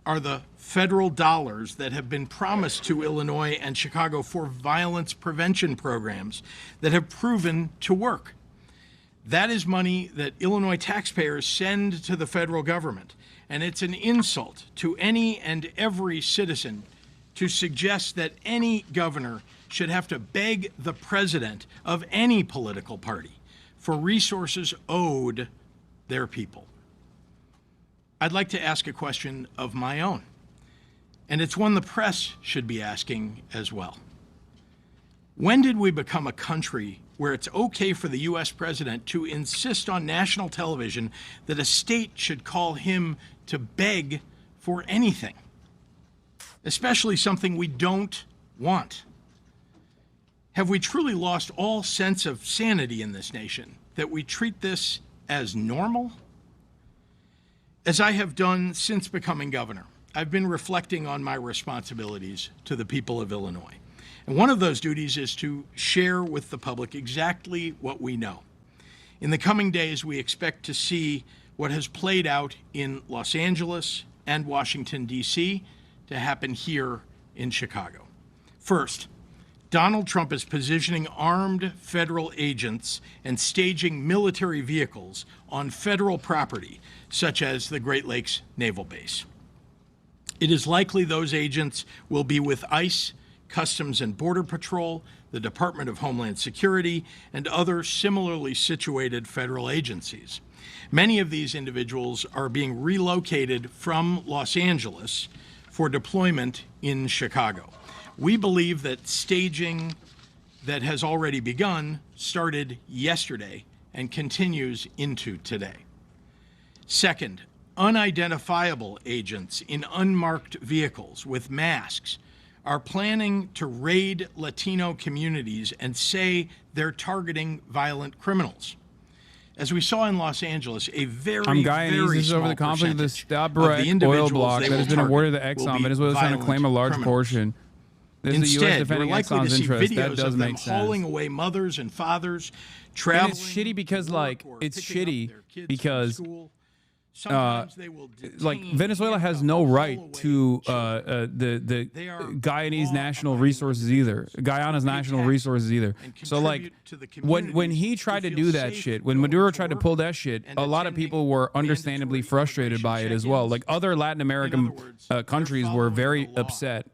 are the federal dollars that have been promised to Illinois and Chicago for violence prevention programs that have proven to work. That is money that Illinois taxpayers send to the federal government, and it's an insult to any and every citizen to suggest that any governor should have to beg the president of any political party for resources owed their people. I'd like to ask a question of my own, and it's one the press should be asking as well. When did we become a country where it's okay for the U.S. president to insist on national television that a state should call him to beg for anything, especially something we don't want? Have we truly lost all sense of sanity in this nation, that we treat this as normal? As I have done since becoming governor, I've been reflecting on my responsibilities to the people of Illinois. And one of those duties is to share with the public exactly what we know. In the coming days, we expect to see what has played out in Los Angeles and Washington, D.C., to happen here in Chicago. First, Donald Trump is positioning armed federal agents and staging military vehicles on federal property, such as the Great Lakes Naval Base. It is likely those agents will be with ICE, Customs and Border Patrol, the Department of Homeland Security, and other similarly situated federal agencies. Many of these individuals are being relocated from Los Angeles for deployment in Chicago. We believe that staging that has already begun started yesterday and continues into today. Second, unidentifiable agents in unmarked vehicles with masks are planning to raid Latino communities and say they're targeting violent criminals. As we saw in Los Angeles, a very, very small over the conflict of the percentage Stabroek oil block that has been awarded to Exxon. Venezuela is trying to claim a large portion. This is the U.S. Instead, we're defending likely to Exxon's see interest. That videos does of them make sense. hauling away mothers and fathers, And traveling. it's shitty because, like, it's shitty because like Venezuela has no right to the Guyanese national resources either, Guyana's national resources either. So like when he tried to do that shit, when Maduro tried to pull that shit, a lot of people were understandably frustrated by it as well. Like other Latin American countries were very upset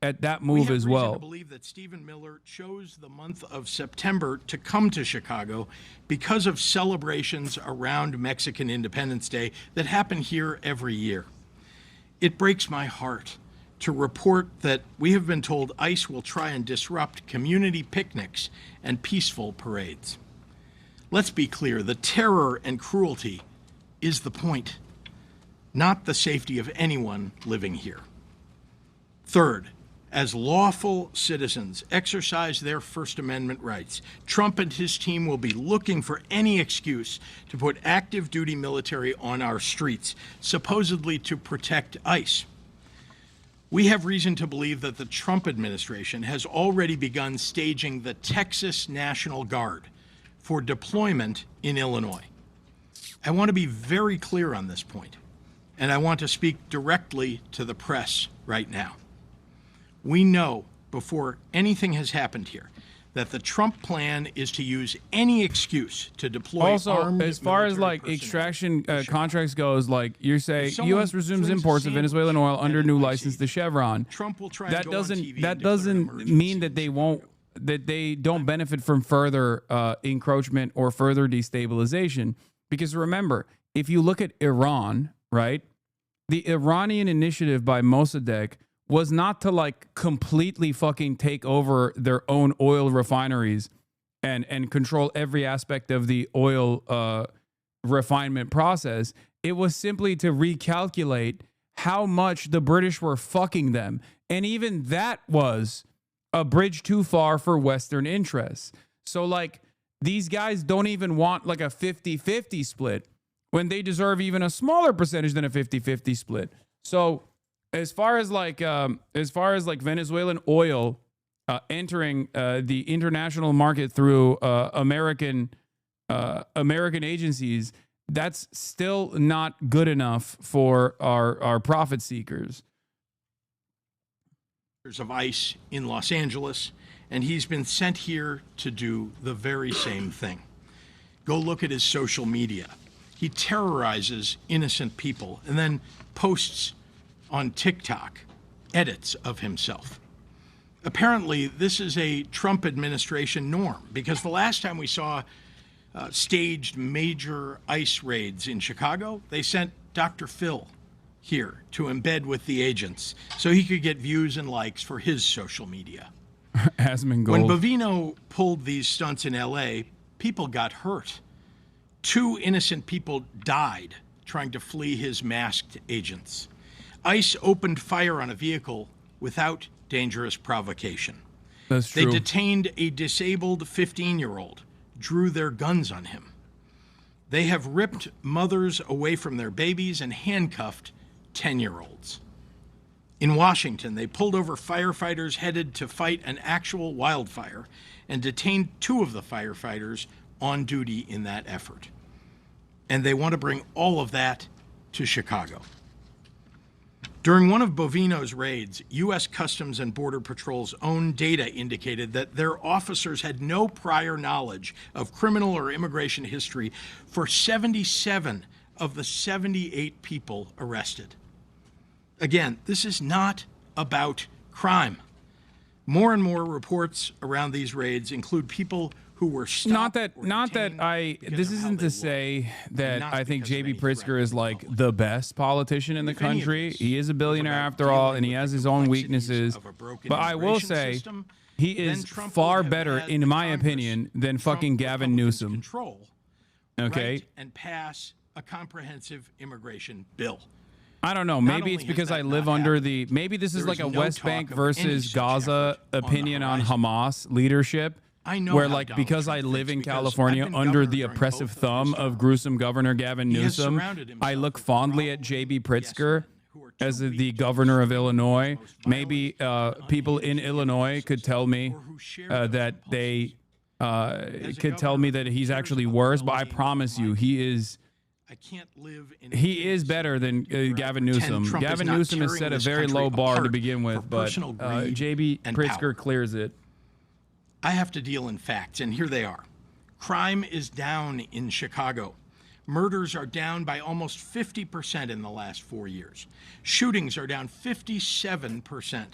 at that move as well. We have reason to believe that Stephen Miller chose the month of September to come to Chicago because of celebrations around Mexican Independence Day that happen here every year. It breaks my heart to report that we have been told ICE will try and disrupt community picnics and peaceful parades. Let's be clear, the terror and cruelty is the point, not the safety of anyone living here. Third, as lawful citizens exercise their First Amendment rights, Trump and his team will be looking for any excuse to put active duty military on our streets, supposedly to protect ICE. We have reason to believe that the Trump administration has already begun staging the Texas National Guard for deployment in Illinois. I want to be very clear on this point, and I want to speak directly to the press right now. We know before anything has happened here that the Trump plan is to use any excuse to deploy also, as far as like extraction contracts goes, like you're saying, U.S. resumes imports of Venezuelan oil under new license to Chevron. Trump will try that to go on doesn't TV that and declare doesn't mean that they don't benefit from further encroachment or further destabilization. Because remember, if you look at Iran, right, the Iranian initiative by Mossadegh was not to like completely fucking take over their own oil refineries and control every aspect of the oil refinement process. It was simply to recalculate how much the British were fucking them. And even that was a bridge too far for Western interests. So like these guys don't even want like a 50-50 split when they deserve even a smaller percentage than a 50-50 split. So as far as like Venezuelan oil entering the international market through American agencies, that's still not good enough for our profit seekers. Of ICE in Los Angeles, and he's been sent here to do the very same thing. Go look at his social media. He terrorizes innocent people and then posts on TikTok edits of himself. Apparently, this is a Trump administration norm, because the last time we saw staged major ICE raids in Chicago, they sent Dr. Phil here to embed with the agents so he could get views and likes for his social media. When Bovino pulled these stunts in LA, people got hurt. 2 innocent people died trying to flee his masked agents. ICE opened fire on a vehicle without dangerous provocation. That's true. They detained a disabled 15-year-old, drew their guns on him. They have ripped mothers away from their babies and handcuffed 10-year-olds. In Washington, they pulled over firefighters headed to fight an actual wildfire and detained 2 of the firefighters on duty in that effort. And they want to bring all of that to Chicago. During one of Bovino's raids, U.S. Customs and Border Patrol's own data indicated that their officers had no prior knowledge of criminal or immigration history for 77 of the 78 people arrested. Again, this is not about crime. More and more reports around these raids include people who were stopped. This isn't to say that I think J.B. Pritzker is like the best politician in the country. He is a billionaire after all, and he has his own weaknesses. But I will say he is far better, in my opinion, than fucking Gavin Newsom. Okay? And pass a comprehensive immigration bill. I don't know. Maybe it's because I live under the... Maybe this is like a West Bank versus Gaza opinion on Hamas leadership. Where, like, because I live in California under the oppressive thumb of gruesome Governor Gavin Newsom, I look fondly at J.B. Pritzker as the governor of Illinois. Maybe people in Illinois could tell me that he's actually worse, but I promise you, he is I can't live in. He is better than Gavin Newsom. Gavin Newsom has set a very low bar to begin with, but J.B. Pritzker clears it. I have to deal in facts, and here they are. Crime is down in Chicago. Murders are down by almost 50% in the last 4 years. Shootings are down 57%.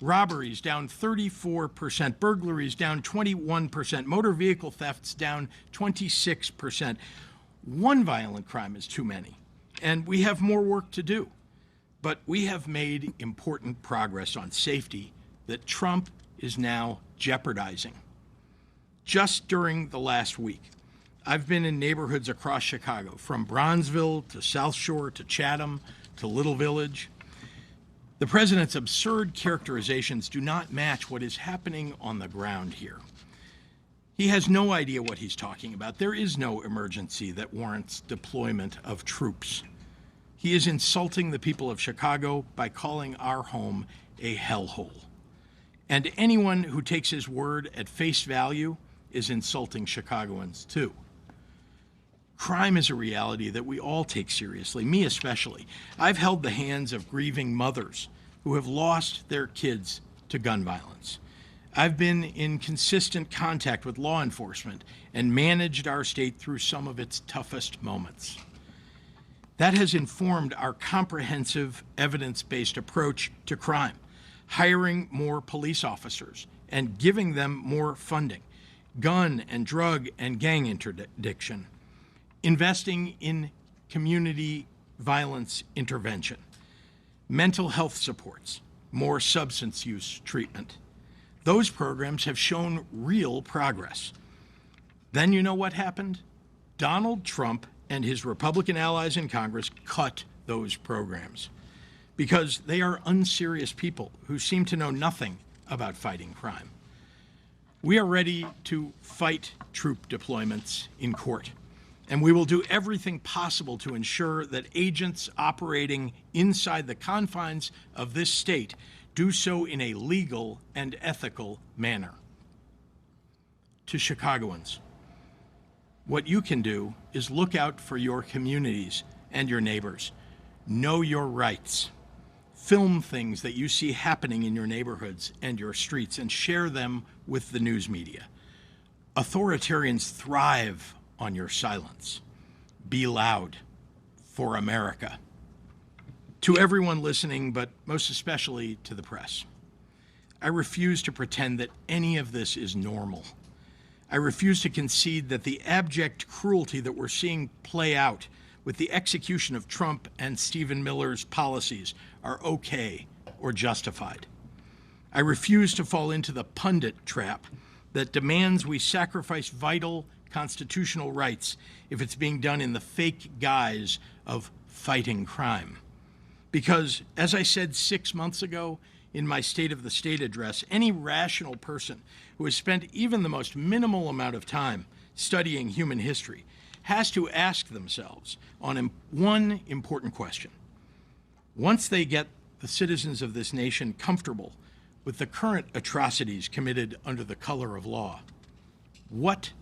Robberies down 34%. Burglaries down 21%. Motor vehicle thefts down 26%. One violent crime is too many, and we have more work to do. But we have made important progress on safety that Trump is now jeopardizing. Just during the last week, I've been in neighborhoods across Chicago, from Bronzeville to South Shore to Chatham to Little Village. The president's absurd characterizations do not match what is happening on the ground here. He has no idea what he's talking about. There is no emergency that warrants deployment of troops. He is insulting the people of Chicago by calling our home a hellhole. And anyone who takes his word at face value is insulting Chicagoans too. Crime is a reality that we all take seriously, me especially. I've held the hands of grieving mothers who have lost their kids to gun violence. I've been in consistent contact with law enforcement and managed our state through some of its toughest moments. That has informed our comprehensive, evidence-based approach to crime, hiring more police officers and giving them more funding, gun and drug and gang interdiction, investing in community violence intervention, mental health supports, more substance use treatment. Those programs have shown real progress. Then you know what happened? Donald Trump and his Republican allies in Congress cut those programs because they are unserious people who seem to know nothing about fighting crime. We are ready to fight troop deployments in court, and we will do everything possible to ensure that agents operating inside the confines of this state do so in a legal and ethical manner. To Chicagoans, what you can do is look out for your communities and your neighbors. Know your rights. Film things that you see happening in your neighborhoods and your streets and share them with the news media. Authoritarians thrive on your silence. Be loud for America. To everyone listening, but most especially to the press, I refuse to pretend that any of this is normal. I refuse to concede that the abject cruelty that we're seeing play out with the execution of Trump and Stephen Miller's policies are okay or justified. I refuse to fall into the pundit trap that demands we sacrifice vital constitutional rights if it's being done in the fake guise of fighting crime. Because, as I said 6 months ago in my State of the State address, any rational person who has spent even the most minimal amount of time studying human history has to ask themselves on one important question. Once they get the citizens of this nation comfortable with the current atrocities committed under the color of law, what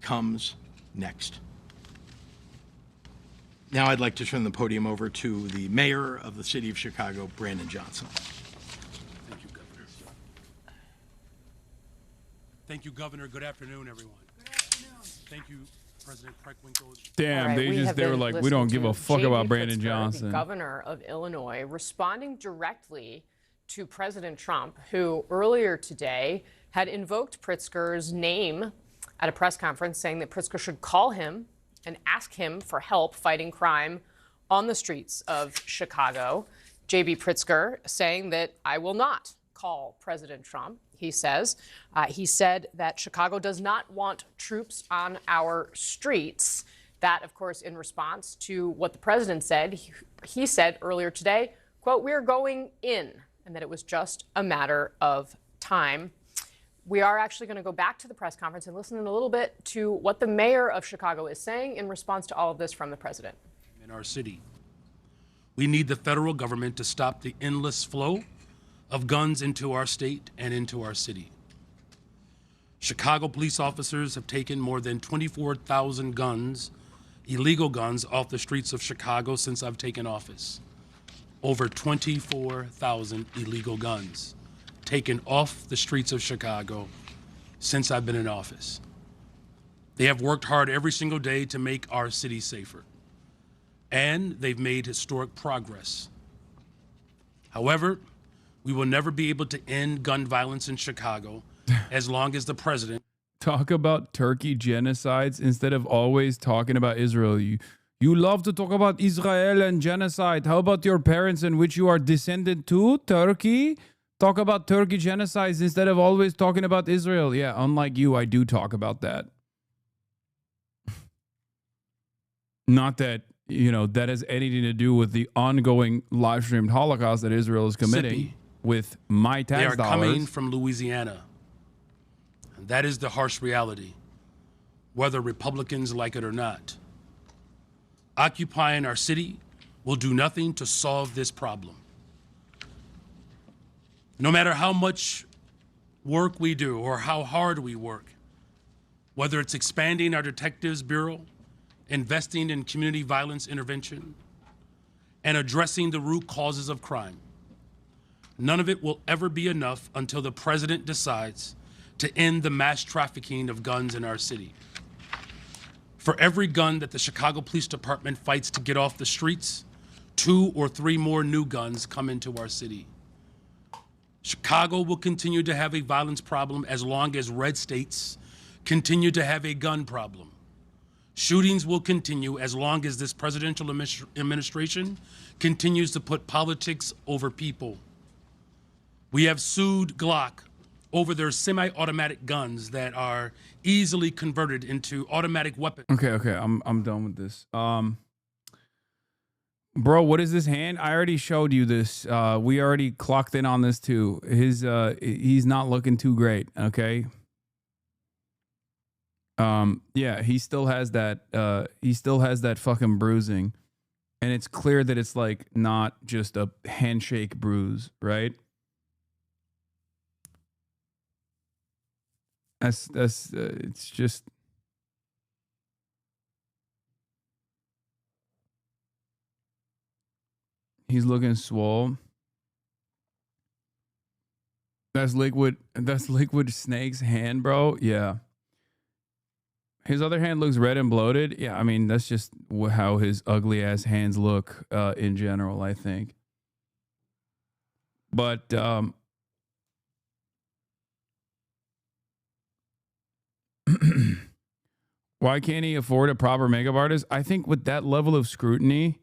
comes next? Now I'd like to turn the podium over to the mayor of the city of Chicago, Brandon Johnson. Thank you, Governor. Thank you, Governor. Good afternoon, everyone. Good afternoon. Thank you, President Preckwinkle. Damn, they were like, we don't give a fuck about Brandon Johnson. The governor of Illinois responding directly to President Trump, who earlier today had invoked Pritzker's name at a press conference, saying that Pritzker should call him and ask him for help fighting crime on the streets of Chicago. J.B. Pritzker saying that I will not call President Trump, he says. He said that Chicago does not want troops on our streets. That, of course, in response to what the president said. He said earlier today, quote, "We're going in," and that it was just a matter of time. We are actually going to go back to the press conference and listen in a little bit to what the mayor of Chicago is saying in response to all of this from the president. In our city, we need the federal government to stop the endless flow of guns into our state and into our city. Chicago police officers have taken more than 24,000 guns illegal guns off the streets of Chicago since I've taken office. Over 24,000 illegal guns taken off the streets of Chicago since I've been in office. They have worked hard every single day to make our city safer, and they've made historic progress. However, we will never be able to end gun violence in Chicago as long as the president talk about Turkey genocides instead of always talking about Israel. You love to talk about Israel and genocide. How about your parents in which you are descended to, Turkey? Talk about Turkey genocides instead of always talking about Israel. Yeah, unlike you, I do talk about that. Not that, you know, that has anything to do with the ongoing live streamed Holocaust that Israel is committing with my tax dollars. They are coming from Louisiana. And that is the harsh reality, whether Republicans like it or not. Occupying our city will do nothing to solve this problem. No matter how much work we do or how hard we work, whether it's expanding our Detectives Bureau, investing in community violence intervention, and addressing the root causes of crime, none of it will ever be enough until the president decides to end the mass trafficking of guns in our city. For every gun that the Chicago Police Department fights to get off the streets, 2 or 3 more new guns come into our city. Chicago will continue to have a violence problem as long as red states continue to have a gun problem. Shootings will continue as long as this presidential administration continues to put politics over people. We have sued Glock over their semi-automatic guns that are easily converted into automatic weapons. Okay, I'm done with this. Bro, what is this hand? I already showed you this. We already clocked in on this too. He's not looking too great, okay? Yeah, he still has that fucking bruising. And it's clear that it's like not just a handshake bruise, right? It's just he's looking swole. That's liquid Snake's hand, bro. Yeah. His other hand looks red and bloated. Yeah, I mean, that's just how his ugly ass hands look in general, I think. But why can't he afford a proper makeup artist? I think with that level of scrutiny,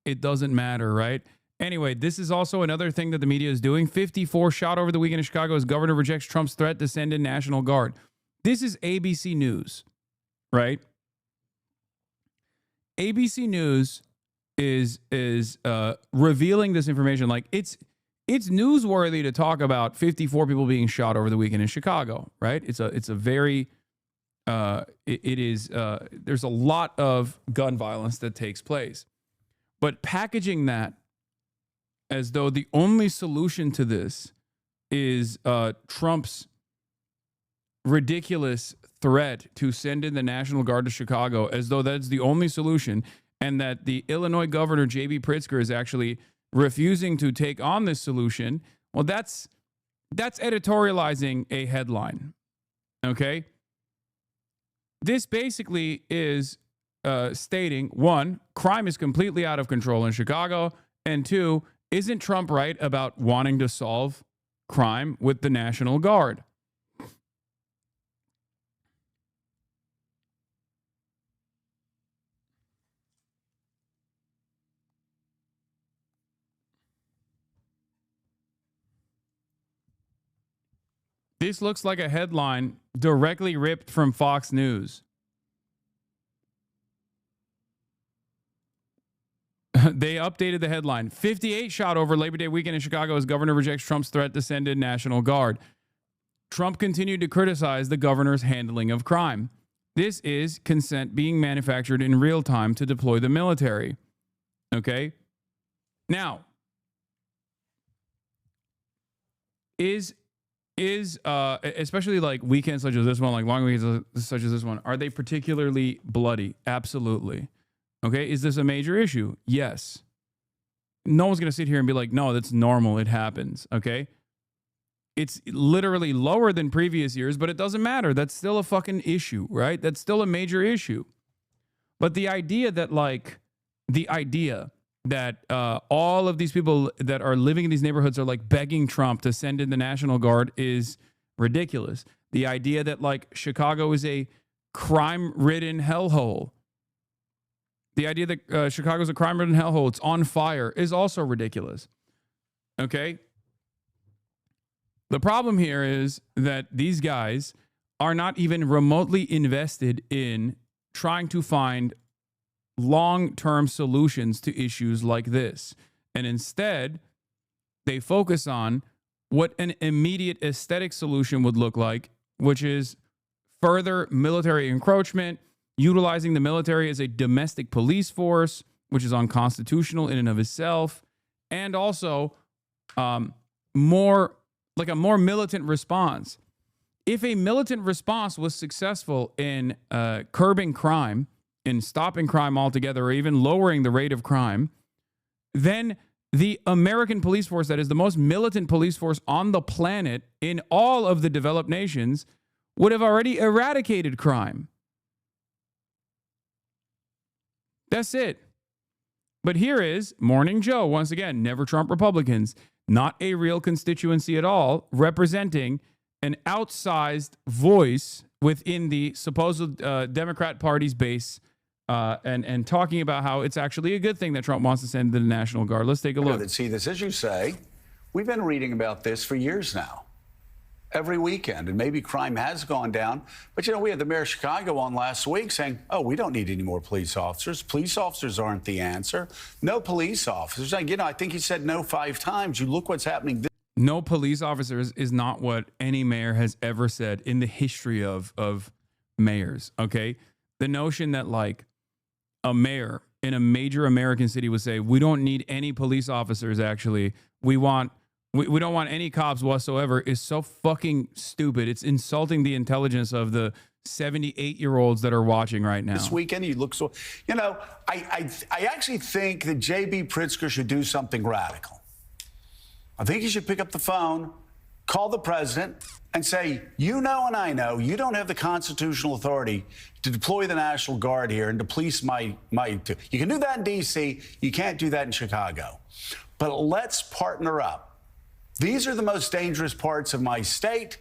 it doesn't matter, right? Anyway, this is also another thing that the media is doing. 54 shot over the weekend in Chicago as governor rejects Trump's threat to send in National Guard. This is ABC News, right? ABC News is revealing this information. Like it's newsworthy to talk about 54 people being shot over the weekend in Chicago, right? It's a very there's a lot of gun violence that takes place. But packaging that as though the only solution to this is Trump's ridiculous threat to send in the National Guard to Chicago, as though that's the only solution, and that the Illinois governor, J.B. Pritzker, is actually refusing to take on this solution. Well, that's editorializing a headline, okay? This basically is stating, 1, crime is completely out of control in Chicago, and 2, isn't Trump right about wanting to solve crime with the National Guard? This looks like a headline directly ripped from Fox News. They updated the headline. 58 shot over Labor Day weekend in Chicago as governor rejects Trump's threat to send in National Guard. Trump continued to criticize the governor's handling of crime. This is consent being manufactured in real time to deploy the military. Okay? Now, is is, especially like weekends such as this one, like long weekends such as this one, are they particularly bloody? Absolutely. Okay. Is this a major issue? Yes. No one's going to sit here and be like, no, that's normal. It happens. Okay. It's literally lower than previous years, but it doesn't matter. That's still a fucking issue, right? That's still a major issue. But the idea that all of these people that are living in these neighborhoods are like begging Trump to send in the National Guard is ridiculous. The idea that like Chicago is a crime-ridden hellhole. The idea that Chicago is a crime-ridden hellhole, it's on fire, is also ridiculous. Okay? The problem here is that these guys are not even remotely invested in trying to find long-term solutions to issues like this. And instead, they focus on what an immediate aesthetic solution would look like, which is further military encroachment, utilizing the military as a domestic police force, which is unconstitutional in and of itself, and also more like a more militant response. If a militant response was successful in curbing crime, in stopping crime altogether, or even lowering the rate of crime, then the American police force, that is the most militant police force on the planet in all of the developed nations, would have already eradicated crime. That's it. But here is Morning Joe, once again, never Trump Republicans, not a real constituency at all, representing an outsized voice within the supposed Democrat Party's base, and talking about how it's actually a good thing that Trump wants to send the National Guard. Let's take a look. See this, as you say, we've been reading about this for years now. Every weekend, and maybe crime has gone down. But, you know, we had the mayor of Chicago on last week saying, oh, we don't need any more police officers. Police officers aren't the answer. No police officers. You know, I think he said no 5 times. You look what's happening. No police officers is not what any mayor has ever said in the history of mayors, okay? The notion that, like, a mayor in a major American city would say, we don't need any police officers, actually. We don't want any cops whatsoever is so fucking stupid. It's insulting the intelligence of the 78-year-olds that are watching right now. This weekend, you look so... You know, I actually think that J.B. Pritzker should do something radical. I think he should pick up the phone, call the president, and say, you know and I know you don't have the constitutional authority to deploy the National Guard here and to police my... You can do that in D.C. You can't do that in Chicago. But let's partner up. These are the most dangerous parts of my state.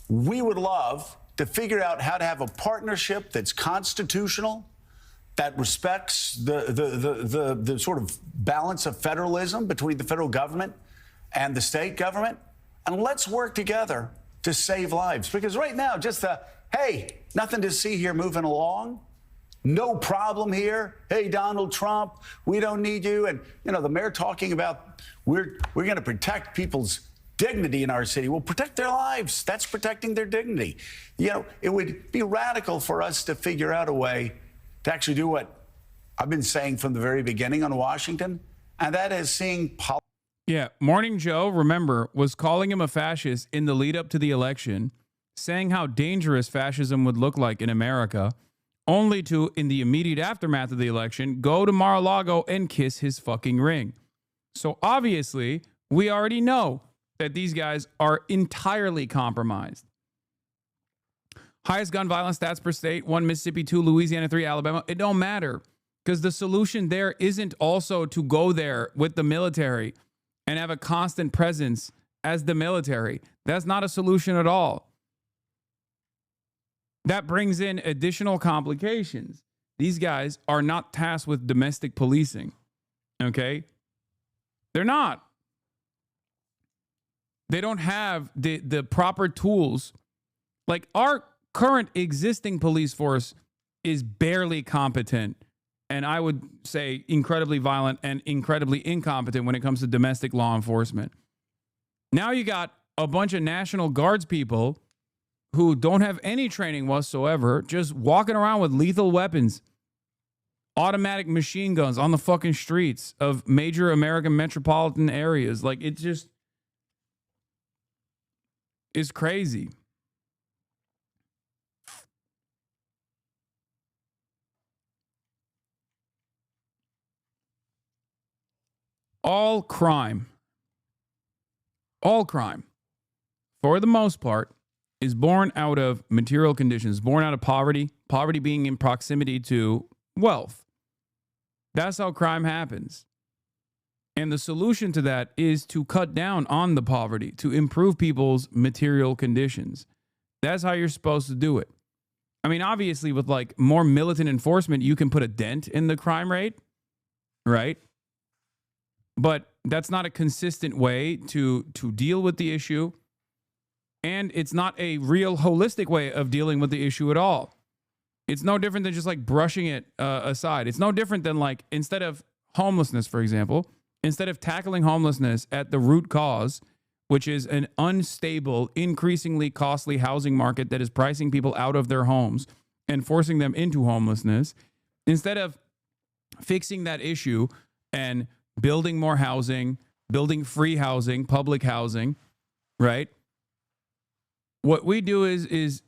We would love to figure out how to have a partnership that's constitutional, that respects the sort of balance of federalism between the federal government and the state government. And let's work together to save lives. Because right now, just hey, nothing to see here moving along. No problem here. Hey, Donald Trump, we don't need you. And, you know, the mayor talking about we're going to protect people's dignity in our city. Well, protect their lives. That's protecting their dignity. You know, it would be radical for us to figure out a way to actually do what I've been saying from the very beginning on Washington, and that is seeing Yeah, Morning Joe, remember, was calling him a fascist in the lead up to the election, saying how dangerous fascism would look like in America, only to, in the immediate aftermath of the election, go to Mar-a-Lago and kiss his fucking ring. So obviously, we already know that these guys are entirely compromised. Highest gun violence stats per state, 1 Mississippi, 2 Louisiana, 3 Alabama. It don't matter, because the solution there isn't also to go there with the military and have a constant presence as the military. That's not a solution at all. That brings in additional complications. These guys are not tasked with domestic policing, okay? They're not. They don't have the proper tools. Like, our current existing police force is barely competent, and I would say incredibly violent and incredibly incompetent when it comes to domestic law enforcement. Now you got a bunch of National Guards people who don't have any training whatsoever, just walking around with lethal weapons, automatic machine guns on the fucking streets of major American metropolitan areas. Like, it's just, is crazy. All crime, for the most part, is born out of material conditions, born out of poverty, poverty being in proximity to wealth. That's how crime happens. And the solution to that is to cut down on the poverty, to improve people's material conditions. That's how you're supposed to do it. I mean, obviously, with like more militant enforcement, you can put a dent in the crime rate, right? But that's not a consistent way to deal with the issue. And it's not a real holistic way of dealing with the issue at all. It's no different than just like brushing it aside. It's no different than like, instead of homelessness, for example, instead of tackling homelessness at the root cause, which is an unstable, increasingly costly housing market that is pricing people out of their homes and forcing them into homelessness, instead of fixing that issue and building more housing, building free housing, public housing, right? What we do is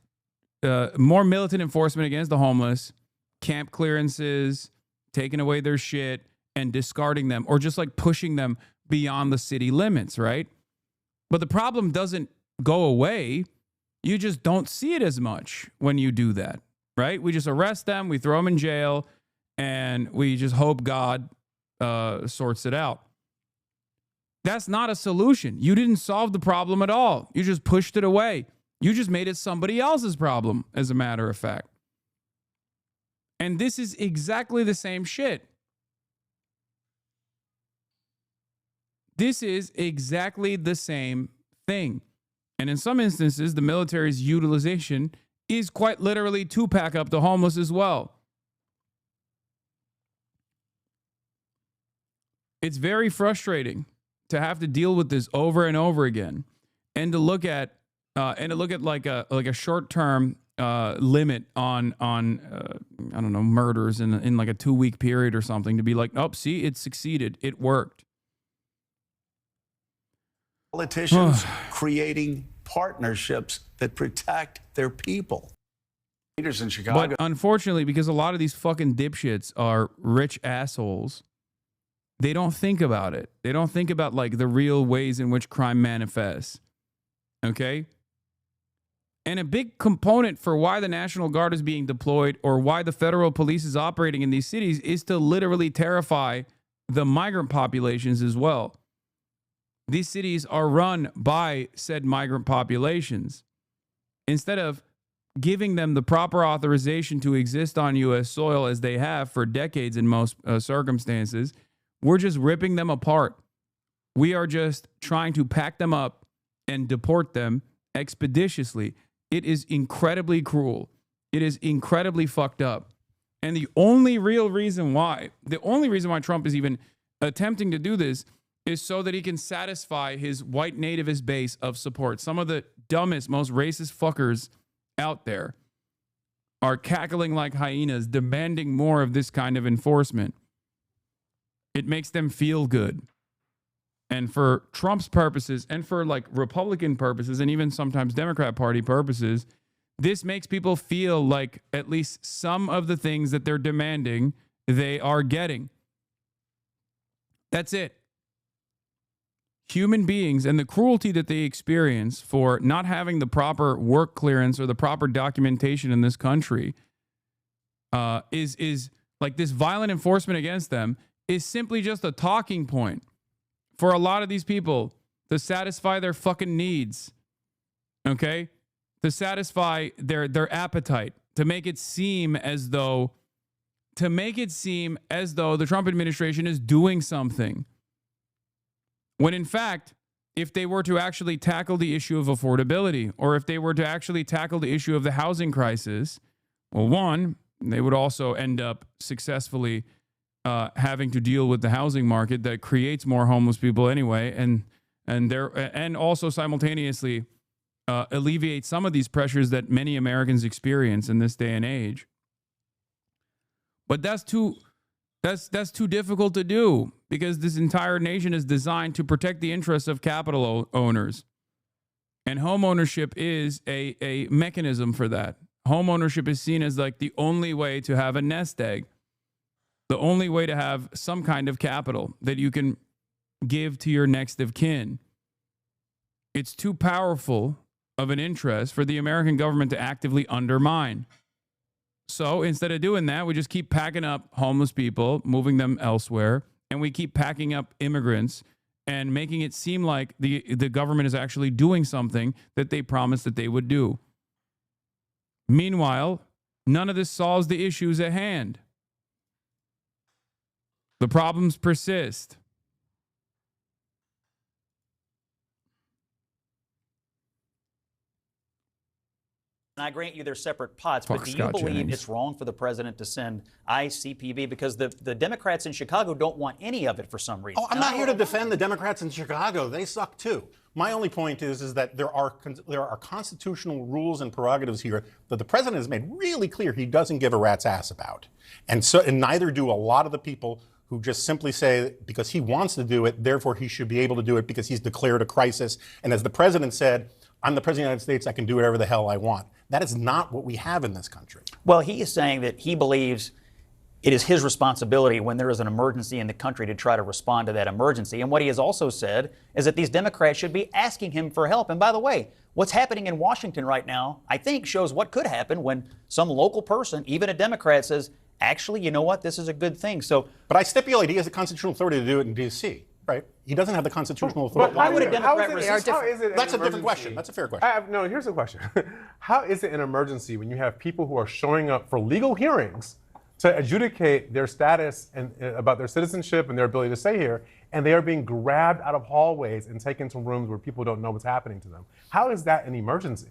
more militant enforcement against the homeless, camp clearances, taking away their shit and discarding them, or just like pushing them beyond the city limits, right? But the problem doesn't go away. You just don't see it as much when you do that, right? We just arrest them, we throw them in jail, and we just hope God sorts it out. That's not a solution. You didn't solve the problem at all. You just pushed it away. You just made it somebody else's problem, as a matter of fact. And this is exactly the same shit. This is exactly the same thing. And in some instances, the military's utilization is quite literally to pack up the homeless as well. It's very frustrating to have to deal with this over and over again, and to look at like a short-term limit on I don't know, murders in like a 2-week period or something, to be like, oh, see, it succeeded, it worked. Politicians creating partnerships that protect their people. Leaders in Chicago. But unfortunately, because a lot of these fucking dipshits are rich assholes, they don't think about it. They don't think about like the real ways in which crime manifests. Okay? And a big component for why the National Guard is being deployed, or why the federal police is operating in these cities, is to literally terrify the migrant populations as well. These cities are run by said migrant populations. Instead of giving them the proper authorization to exist on U.S. soil, as they have for decades in most circumstances, we're just ripping them apart. We are just trying to pack them up and deport them expeditiously. It is incredibly cruel. It is incredibly fucked up. And the only reason why Trump is even attempting to do this is so that he can satisfy his white nativist base of support. Some of the dumbest, most racist fuckers out there are cackling like hyenas, demanding more of this kind of enforcement. It makes them feel good. And for Trump's purposes, and for like Republican purposes, and even sometimes Democrat Party purposes, this makes people feel like at least some of the things that they're demanding, they are getting. That's it. Human beings, and the cruelty that they experience for not having the proper work clearance or the proper documentation in this country, is like this violent enforcement against them is simply just a talking point for a lot of these people to satisfy their fucking needs. Okay? To satisfy their appetite, to make it seem as though the Trump administration is doing something. When in fact, if they were to actually tackle the issue of affordability, or if they were to actually tackle the issue of the housing crisis, well, one, they would also end up successfully having to deal with the housing market that creates more homeless people anyway, and also simultaneously alleviate some of these pressures that many Americans experience in this day and age. But that's too difficult to do, because this entire nation is designed to protect the interests of capital owners. And home ownership is a mechanism for that. Home ownership is seen as like the only way to have a nest egg, the only way to have some kind of capital that you can give to your next of kin. It's too powerful of an interest for the American government to actively undermine. So instead of doing that, we just keep packing up homeless people, moving them elsewhere, and we keep packing up immigrants and making it seem like the government is actually doing something that they promised that they would do. Meanwhile, none of this solves the issues at hand. The problems persist. And I grant you they're separate pots, but do you believe it's wrong for the president to send ICPB? Because the Democrats in Chicago don't want any of it for some reason. Oh, I'm not here to defend the Democrats in Chicago. They suck too. My only point is that there are constitutional rules and prerogatives here that the president has made really clear he doesn't give a rat's ass about. And neither do a lot of the people who just simply say because he wants to do it, therefore he should be able to do it because he's declared a crisis. And as the president said, I'm the president of the United States, I can do whatever the hell I want. That is not what we have in this country. Well, he is saying that he believes it is his responsibility when there is an emergency in the country to try to respond to that emergency. And what he has also said is that these Democrats should be asking him for help. And by the way, what's happening in Washington right now, I think, shows what could happen when some local person, even a Democrat, says, actually, you know what, this is a good thing. So, but I stipulate he has the constitutional authority to do it in D.C., right? He doesn't have the constitutional authority. Why would a Democrat resist? That's a different question. That's a fair question. No, here's the question. How is it an emergency when you have people who are showing up for legal hearings to adjudicate their status and about their citizenship and their ability to stay here, and they are being grabbed out of hallways and taken to rooms where people don't know what's happening to them? How is that an emergency?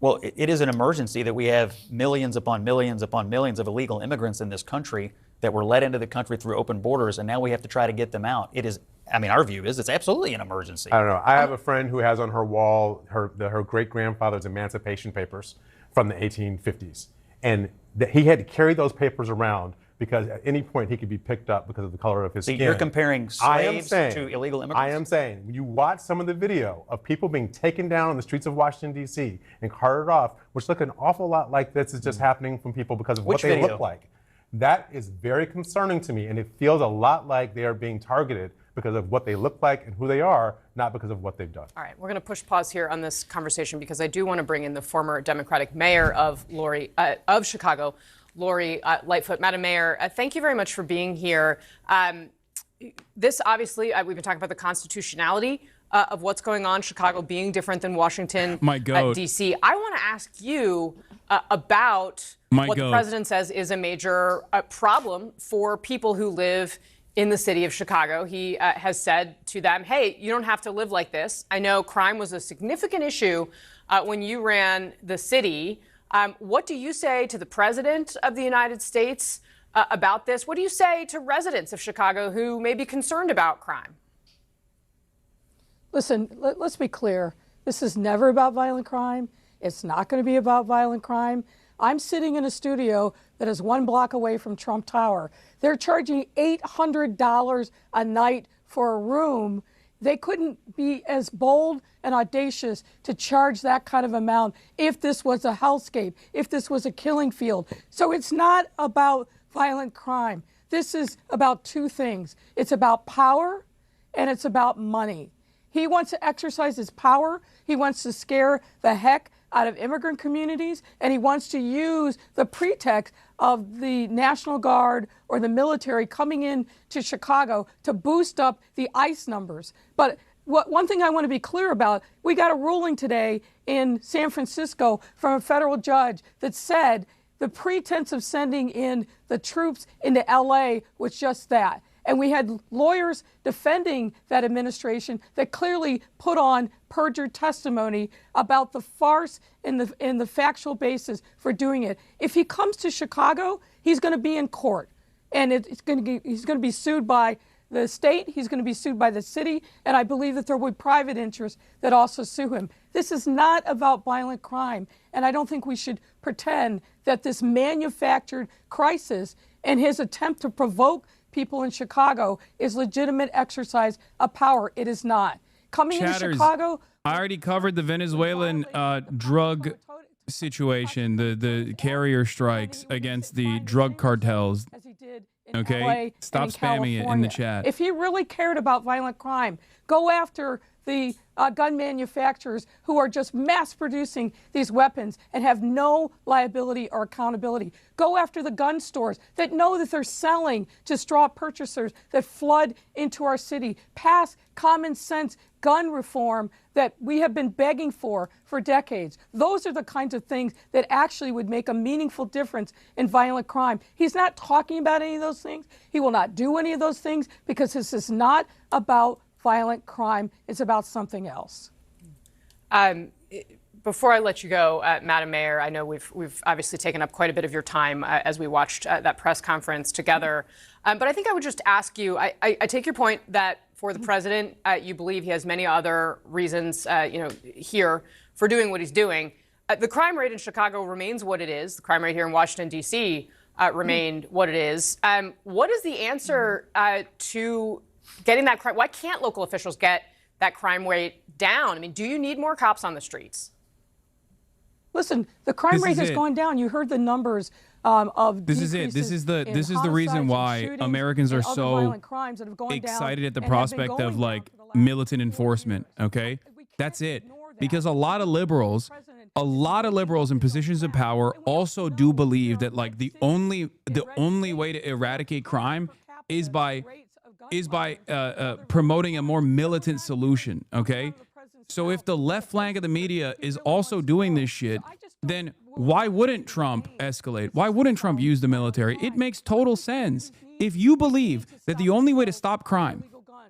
Well, it is an emergency that we have millions upon millions upon millions of illegal immigrants in this country that were let into the country through open borders, and now we have to try to get them out. It is, I mean, our view is it's absolutely an emergency. I don't know. I have a friend who has on her wall her great-grandfather's emancipation papers from the 1850s. And he had to carry those papers around because at any point he could be picked up because of the color of his skin. You're comparing slaves to illegal immigrants? I am saying, when you watch some of the video of people being taken down on the streets of Washington, D.C. and carted off, which look an awful lot like this is just happening from people because of what they look like. That is very concerning to me, and it feels a lot like they are being targeted because of what they look like and who they are, not because of what they've done. All right, we're going to push pause here on this conversation because I do want to bring in the former Democratic mayor of Chicago, Lori Lightfoot. Madam Mayor, thank you very much for being here. This obviously, we've been talking about the constitutionality of what's going on, Chicago being different than Washington, D.C. I want to ask you about what the president says is a major problem for people who live in the city of Chicago. He has said to them, hey, you don't have to live like this. I know crime was a significant issue when you ran the city. What do you say to the president of the United States about this? What do you say to residents of Chicago who may be concerned about crime? Listen, let's be clear. This is never about violent crime. It's not going to be about violent crime. I'm sitting in a studio that is 1 block away from Trump Tower. They're charging $800 a night for a room. They couldn't be as bold and audacious to charge that kind of amount if this was a hellscape, if this was a killing field. So it's not about violent crime. This is about two things. It's about power and it's about money. He wants to exercise his power. He wants to scare the heck out of immigrant communities, and he wants to use the pretext of the National Guard or the military coming in to Chicago to boost up the ICE numbers. But one thing I want to be clear about, we got a ruling today in San Francisco from a federal judge that said the pretense of sending in the troops into LA was just that. And we had lawyers defending that administration that clearly put on perjured testimony about the farce and the factual basis for doing it. If he comes to Chicago, he's going to be in court. And he's going to be sued by the state, he's going to be sued by the city, and I believe that there will be private interests that also sue him. This is not about violent crime, and I don't think we should pretend that this manufactured crisis and his attempt to provoke people in Chicago is legitimate exercise of power. It is not. Coming into Chicago I already covered the Venezuelan drug situation, the carrier strikes against the drug cartels. Okay, stop spamming it in the chat. If he really cared about violent crime, go after the gun manufacturers who are just mass producing these weapons and have no liability or accountability. Go after the gun stores that know that they're selling to straw purchasers that flood into our city. Pass common sense gun reform that we have been begging for decades. Those are the kinds of things that actually would make a meaningful difference in violent crime. He's not talking about any of those things. He will not do any of those things because this is not about violent crime. It's about something else. Before I let you go, Madam Mayor, I know we've obviously taken up quite a bit of your time as we watched that press conference together. But I think I would just ask you, I take your point that for the president, you believe he has many other reasons, here for doing what he's doing. The crime rate in Chicago remains what it is. The crime rate here in Washington, D.C. Remained what it is. What is the answer to getting that crime? Why can't local officials get that crime rate down? I mean, do you need more cops on the streets? Listen, the crime rate has gone down. You heard the numbers of this is it. This is the reason why Americans are so excited at the prospect of like militant enforcement. Okay, that's it. Because a lot of liberals in positions of power also do believe that like the only way to eradicate crime is by promoting a more militant solution. Okay. So if the left flank of the media is also doing this shit, then why wouldn't Trump escalate? Why wouldn't Trump use the military? It makes total sense. If you believe that the only way to stop crime,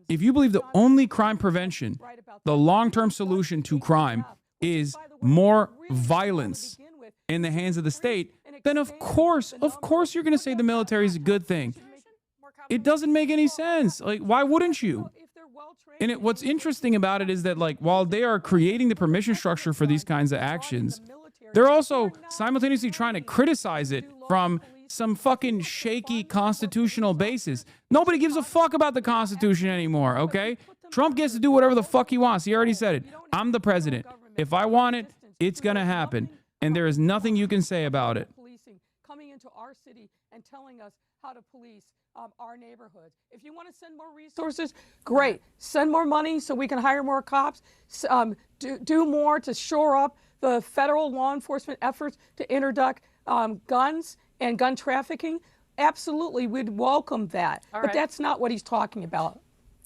if you believe the only crime prevention, the long-term solution to crime is more violence in the hands of the state, then of course you're going to say the military is a good thing. It doesn't make any sense. Like, why wouldn't you? And what's interesting about it is that, like, while they are creating the permission structure for these kinds of actions, they're also simultaneously trying to criticize it from some fucking shaky constitutional basis. Nobody gives a fuck about the Constitution anymore, okay? Trump gets to do whatever the fuck he wants. He already said it. I'm the president. If I want it, it's going to happen. And there is nothing you can say about it. Coming into our city and telling us how to police our neighborhoods. If you want to send more resources, great. Send more money so we can hire more cops. Do more to shore up the federal law enforcement efforts to interdict guns and gun trafficking. Absolutely, we'd welcome that. But that's not what he's talking about.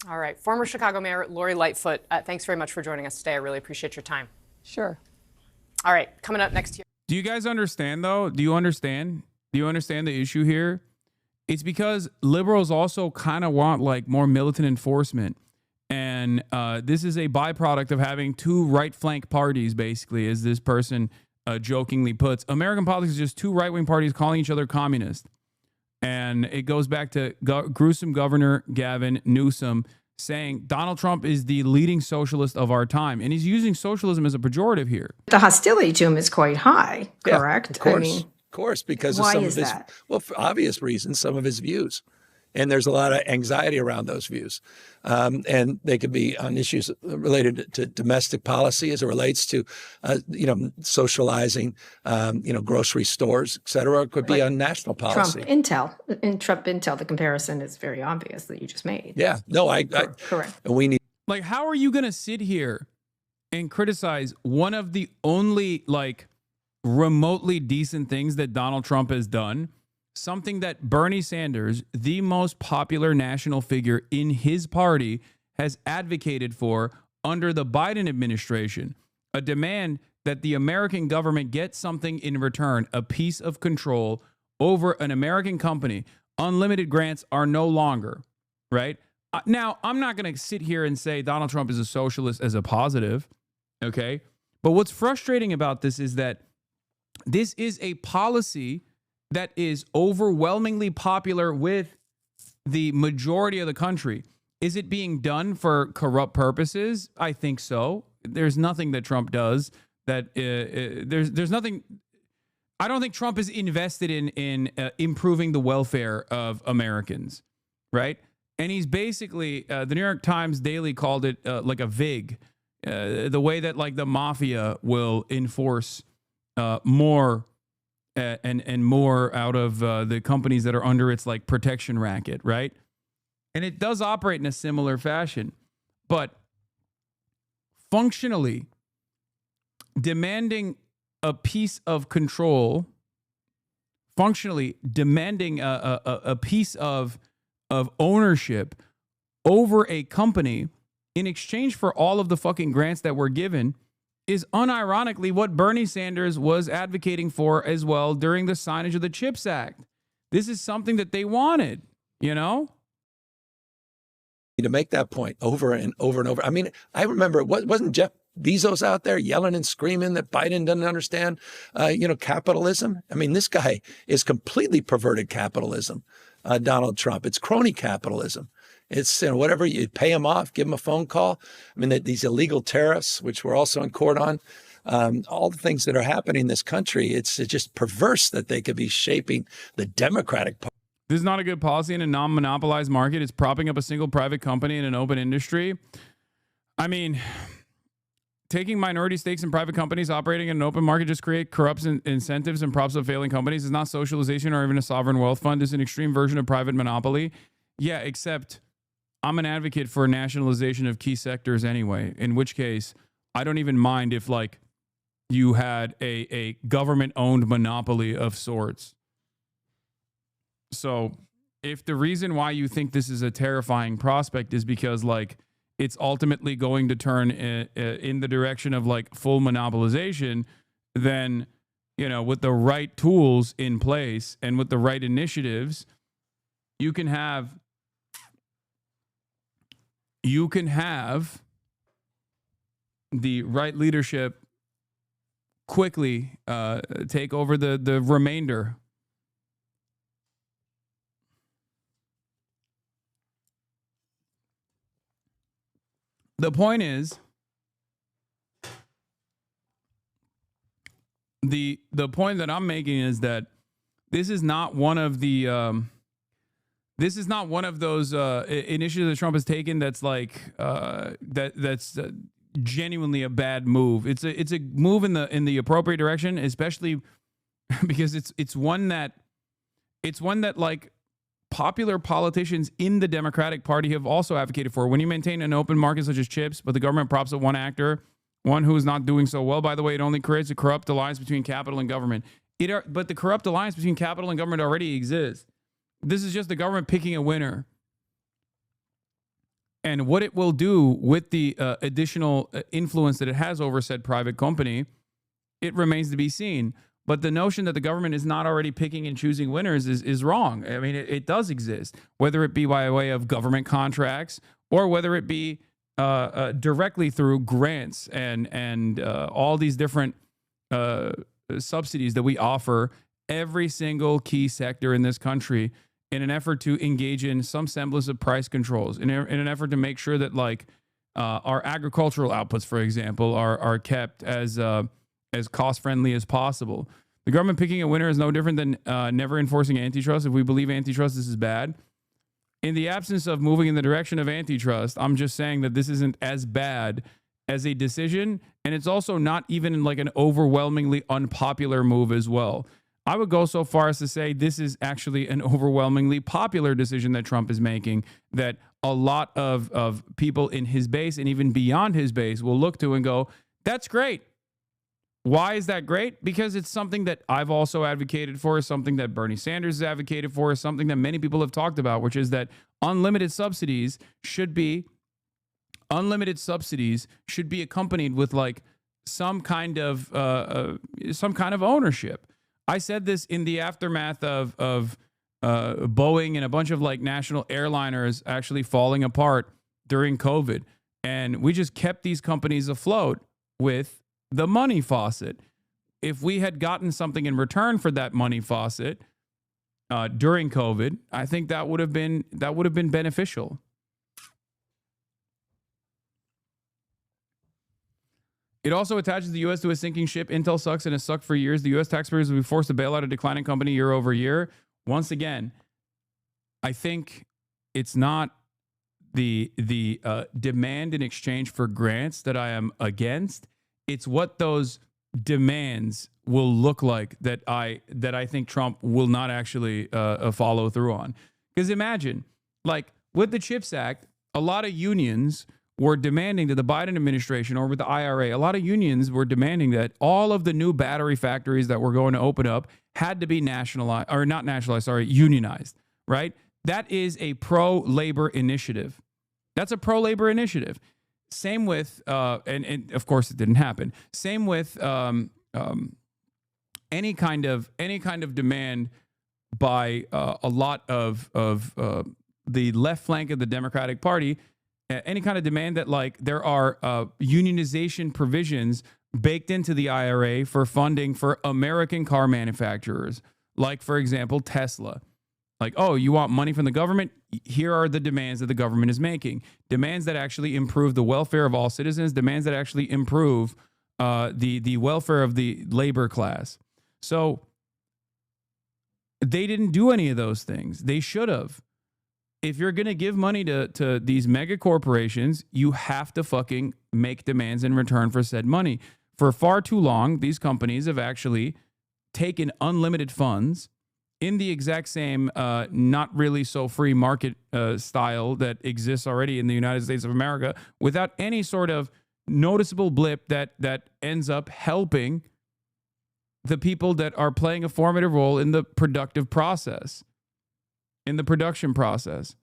All right. Former Chicago Mayor Lori Lightfoot, thanks very much for joining us today. I really appreciate your time. Sure. All right. Coming up next year. Do you guys understand, though? Do you understand the issue here? It's because liberals also kind of want like more militant enforcement. And this is a byproduct of having two right flank parties, basically, as this person jokingly puts. American politics is just two right-wing parties calling each other communist. And it goes back to gruesome Governor Gavin Newsom saying Donald Trump is the leading socialist of our time. And he's using socialism as a pejorative here. The hostility to him is quite high, correct? Of course. Of course, because of some of his, well, for obvious reasons, some of his views. And there's a lot of anxiety around those views. And they could be on issues related to domestic policy as it relates to, socializing, grocery stores, et cetera. It could be on national policy. Trump Intel, the comparison is very obvious that you just made. Yeah, no, correct. And we need. Like, how are you going to sit here and criticize one of the only, like, remotely decent things that Donald Trump has done? Something that Bernie Sanders, the most popular national figure in his party, has advocated for under the Biden administration. A demand that the American government get something in return, a piece of control over an American company. Unlimited grants are no longer, right? Now, I'm not going to sit here and say Donald Trump is a socialist as a positive, okay? But what's frustrating about this is that this is a policy that is overwhelmingly popular with the majority of the country. Is it being done for corrupt purposes? I think so. There's nothing that Trump does that there's nothing. I don't think Trump is invested in improving the welfare of Americans, right? And he's basically the New York Times Daily called it like a VIG. the way that like the mafia will enforce more and more out of the companies that are under its like protection racket, right? And it does operate in a similar fashion, but functionally demanding a piece of control, functionally demanding a piece of ownership over a company in exchange for all of the fucking grants that were given is unironically what Bernie Sanders was advocating for as well during the signage of the CHIPS Act. This is something that they wanted, you know? To make that point over and over and over. I mean, I remember, wasn't Jeff Bezos out there yelling and screaming that Biden doesn't understand, capitalism? I mean, this guy is completely perverted capitalism, Donald Trump. It's crony capitalism. It's whatever, you pay him off, give him a phone call. I mean, these illegal tariffs, which we're also in court on, all the things that are happening in this country, it's just perverse that they could be shaping the Democratic Party. This is not a good policy in a non-monopolized market. It's propping up a single private company in an open industry. I mean, taking minority stakes in private companies operating in an open market just create corrupt incentives and props up failing companies. It's not socialization or even a sovereign wealth fund. It's an extreme version of private monopoly. Yeah, except I'm an advocate for nationalization of key sectors anyway, in which case I don't even mind if like you had a government-owned monopoly of sorts. So if the reason why you think this is a terrifying prospect is because like it's ultimately going to turn in the direction of like full monopolization, then, with the right tools in place and with the right initiatives, you can have the right leadership quickly take over the remainder. The point is, the point that I'm making is that this is not one of the those initiatives that Trump has taken that's like that's genuinely a bad move. It's a move in the appropriate direction, especially because it's one that like popular politicians in the Democratic Party have also advocated for. When you maintain an open market such as chips, but the government props up one actor, one who is not doing so well, by the way, it only creates a corrupt alliance between capital and government. But the corrupt alliance between capital and government already exists. This is just the government picking a winner. And what it will do with the additional influence that it has over said private company, it remains to be seen. But the notion that the government is not already picking and choosing winners is wrong. I mean, it does exist, whether it be by way of government contracts or whether it be directly through grants and all these different subsidies that we offer every single key sector in this country in an effort to engage in some semblance of price controls, in an effort to make sure that like our agricultural outputs, for example, are kept as cost-friendly as possible. The government picking a winner is no different than never enforcing antitrust. If we believe antitrust, this is bad. In the absence of moving in the direction of antitrust, I'm just saying that this isn't as bad as a decision, and it's also not even like an overwhelmingly unpopular move as well. I would go so far as to say this is actually an overwhelmingly popular decision that Trump is making, that a lot of people in his base and even beyond his base will look to and go, that's great. Why is that great? Because it's something that I've also advocated for, something that Bernie Sanders has advocated for, something that many people have talked about, which is that unlimited subsidies should be accompanied with like some kind of ownership. I said this in the aftermath of Boeing and a bunch of like national airliners actually falling apart during COVID, and we just kept these companies afloat with the money faucet. If we had gotten something in return for that money faucet during COVID, I think that would have been beneficial. It also attaches the U.S. to a sinking ship. Intel sucks and has sucked for years. The U.S. taxpayers will be forced to bail out a declining company year over year. Once again, I think it's not demand in exchange for grants that I am against. It's what those demands will look like that I think Trump will not actually follow through on. Because imagine, like with the CHIPS Act, a lot of unions were demanding that the Biden administration, or with the IRA, a lot of unions were demanding that all of the new battery factories that were going to open up had to be unionized, right? That is a pro-labor initiative. That's a pro-labor initiative. Same with, and of course it didn't happen. Same with any kind of demand by a lot of the left flank of the Democratic Party. Any kind of demand that like there are unionization provisions baked into the IRA for funding for American car manufacturers, like, for example, Tesla. Like, oh, you want money from the government? Here are the demands that the government is making. Demands that actually improve the welfare of all citizens, demands that actually improve the welfare of the labor class. So they didn't do any of those things. They should have. If you're going to give money to these mega corporations, you have to fucking make demands in return for said money. For far too long, these companies have actually taken unlimited funds in the exact same not really so free market style that exists already in the United States of America, without any sort of noticeable blip that ends up helping the people that are playing a formative role in the productive process, in the production process.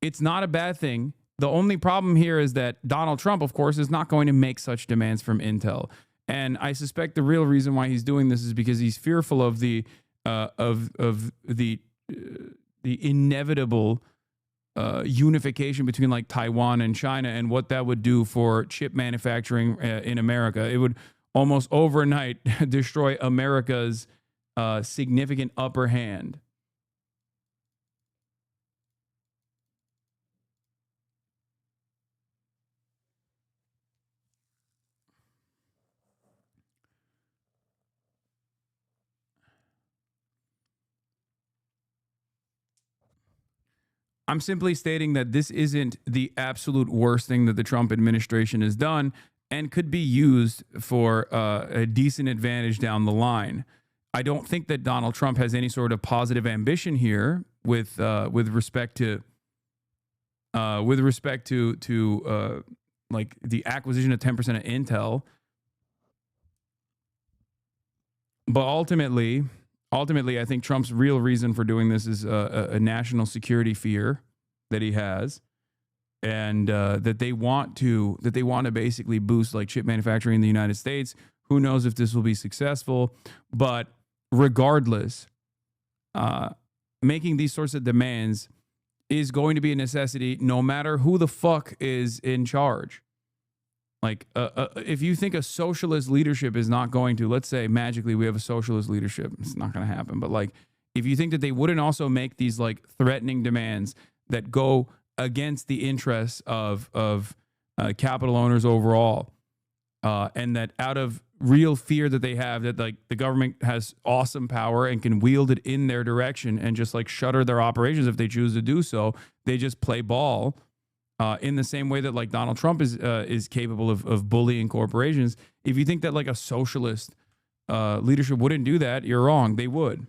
It's not a bad thing. The only problem here is that Donald Trump, of course, is not going to make such demands from Intel. And I suspect the real reason why he's doing this is because he's fearful of the inevitable unification between like Taiwan and China, and what that would do for chip manufacturing in America. It would almost overnight destroy America's significant upper hand. I'm simply stating that this isn't the absolute worst thing that the Trump administration has done, and could be used for a decent advantage down the line. I don't think that Donald Trump has any sort of positive ambition here with respect to like the acquisition of 10% of Intel. But ultimately, I think Trump's real reason for doing this is a national security fear that he has, and that they want to basically boost like chip manufacturing in the United States. Who knows if this will be successful? But regardless, making these sorts of demands is going to be a necessity, no matter who the fuck is in charge. Like, if you think a socialist leadership is not going to, let's say magically we have a socialist leadership, it's not going to happen. But like, if you think that they wouldn't also make these like threatening demands that go against the interests of capital owners overall, and that out of real fear that they have that like the government has awesome power and can wield it in their direction and just like shutter their operations if they choose to do so, they just play ball. In the same way that like Donald Trump is capable of bullying corporations. If you think that like a socialist leadership wouldn't do that, you're wrong. They would.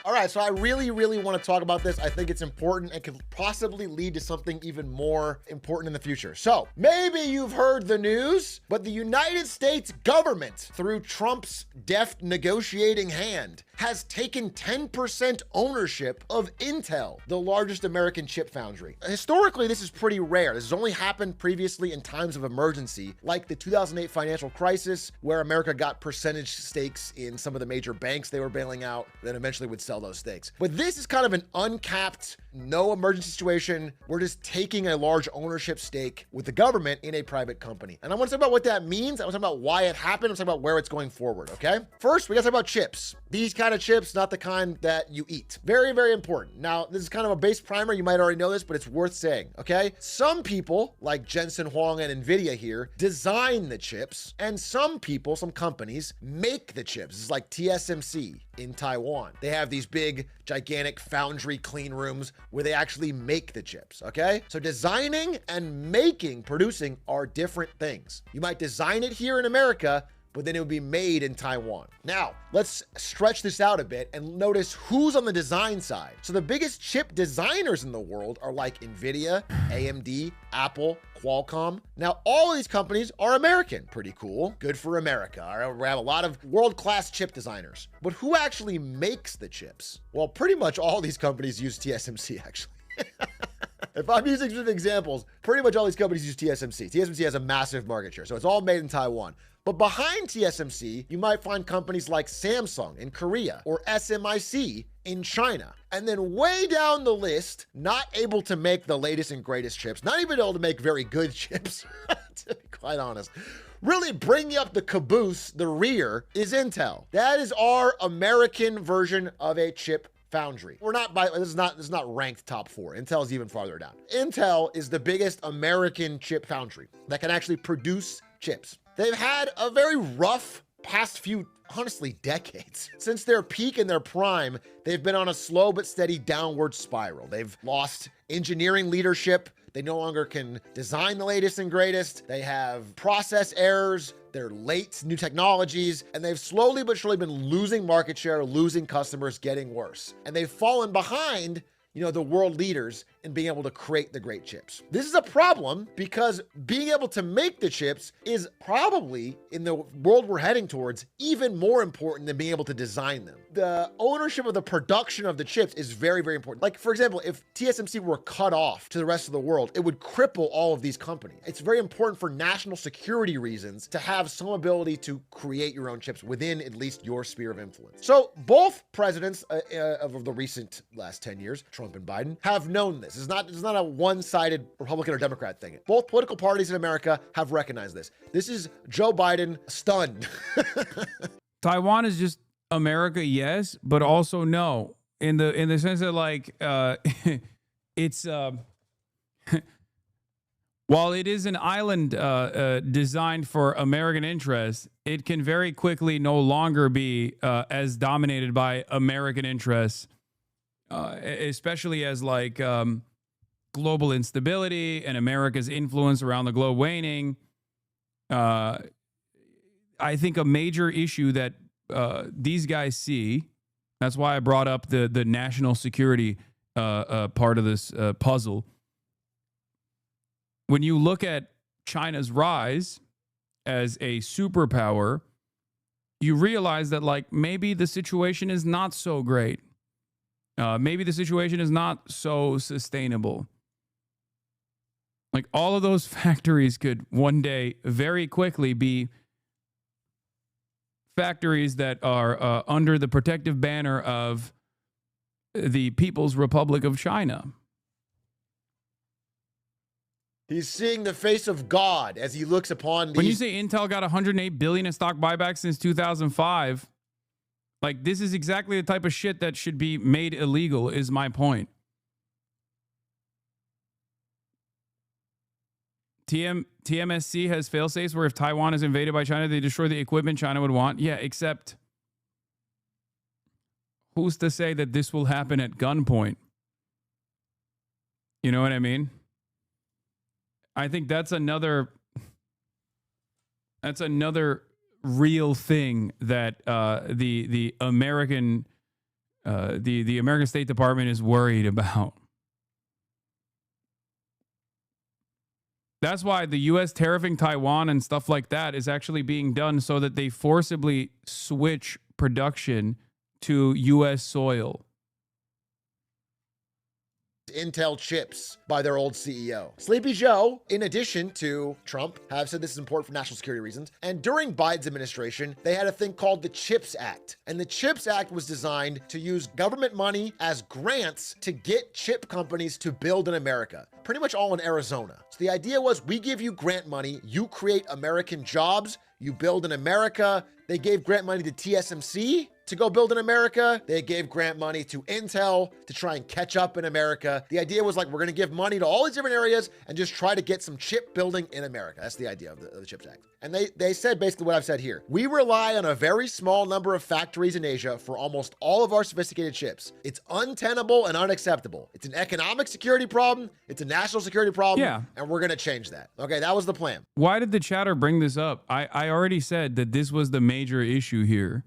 All right, so I really, really want to talk about this. I think it's important and could possibly lead to something even more important in the future. So maybe you've heard the news, but the United States government, through Trump's deft negotiating hand, has taken 10% ownership of Intel, the largest American chip foundry. Historically, this is pretty rare. This has only happened previously in times of emergency, like the 2008 financial crisis, where America got percentage stakes in some of the major banks they were bailing out, then eventually would sell those stakes. But this is kind of an uncapped, no emergency situation. We're just taking a large ownership stake with the government in a private company. And I want to talk about what that means. I want to talk about why it happened. I want to talk about where it's going forward, okay? First, we got to talk about chips. These kind of chips, not the kind that you eat. Very, very important. Now, this is kind of a base primer. You might already know this, but it's worth saying, okay? Some people, like Jensen Huang and NVIDIA here, design the chips, and some people, some companies, make the chips. It's like TSMC in Taiwan. They have these big, gigantic foundry clean rooms where they actually make the chips, okay? So designing and making, producing are different things. You might design it here in America, but then it would be made in Taiwan. Now, let's stretch this out a bit and notice who's on the design side. So the biggest chip designers in the world are like NVIDIA, AMD, Apple, Qualcomm. Now, all of these companies are American. Pretty cool. Good for America. All right, we have a lot of world-class chip designers. But who actually makes the chips? Well, pretty much all these companies use TSMC, actually. If I'm using specific examples, pretty much all these companies use TSMC. TSMC has a massive market share, so it's all made in Taiwan. But behind TSMC, you might find companies like Samsung in Korea or SMIC in China. And then way down the list, not able to make the latest and greatest chips, not even able to make very good chips, to be quite honest. Really bringing up the caboose, the rear, is Intel. That is our American version of a chip foundry. This is not ranked top 4. Intel is even farther down. Intel is the biggest American chip foundry that can actually produce chips. They've had a very rough past few, honestly, decades. Since their peak and their prime, they've been on a slow but steady downward spiral. They've lost engineering leadership. They no longer can design the latest and greatest. They have process errors. They're late to new technologies, and they've slowly but surely been losing market share, losing customers, getting worse. And they've fallen behind, the world leaders in being able to create the great chips. This is a problem because being able to make the chips is probably, in the world we're heading towards, even more important than being able to design them. The ownership of the production of the chips is very, very important. Like, for example, if TSMC were cut off to the rest of the world, it would cripple all of these companies. It's very important for national security reasons to have some ability to create your own chips within at least your sphere of influence. So both presidents of the recent last 10 years, Trump and Biden, have known this. It's not a one-sided Republican or Democrat thing. Both political parties in America have recognized this. This is Joe Biden stunned. Taiwan is just America, yes, but also no. In the sense that, like, it's while it is an island designed for American interests, it can very quickly no longer be as dominated by American interests, especially as like global instability and America's influence around the globe waning. I think a major issue that these guys see, that's why I brought up the national security part of this puzzle. When you look at China's rise as a superpower, you realize that, like, maybe the situation is not so great. Maybe the situation is not so sustainable. Like, all of those factories could one day very quickly be factories that are under the protective banner of the People's Republic of China. He's seeing the face of God as he looks upon these. When you say Intel got $108 billion in stock buyback since 2005, like, this is exactly the type of shit that should be made illegal, is my point. TMSC has fail-safes where if Taiwan is invaded by China, they destroy the equipment China would want. Yeah, except who's to say that this will happen at gunpoint? You know what I mean? I think that's another real thing that the American the American State Department is worried about. That's why the U.S. tariffing Taiwan and stuff like that is actually being done so that they forcibly switch production to U.S. soil. Intel chips by their old CEO. Sleepy Joe, in addition to Trump, have said this is important for national security reasons. And during Biden's administration, they had a thing called the CHIPS Act. And the CHIPS Act was designed to use government money as grants to get chip companies to build in America, pretty much all in Arizona. So the idea was, we give you grant money, you create American jobs, you build in America. They gave grant money to TSMC to go build in America. They gave grant money to Intel to try and catch up in America. The idea was like, we're going to give money to all these different areas and just try to get some chip building in America. That's the idea of the CHIPS Act. And they said basically what I've said here. We rely on a very small number of factories in Asia for almost all of our sophisticated chips. It's untenable and unacceptable. It's an economic security problem. It's a national security problem. Yeah. And we're going to change that. Okay, that was the plan. Why did the chatter bring this up? I already said that this was the major issue here.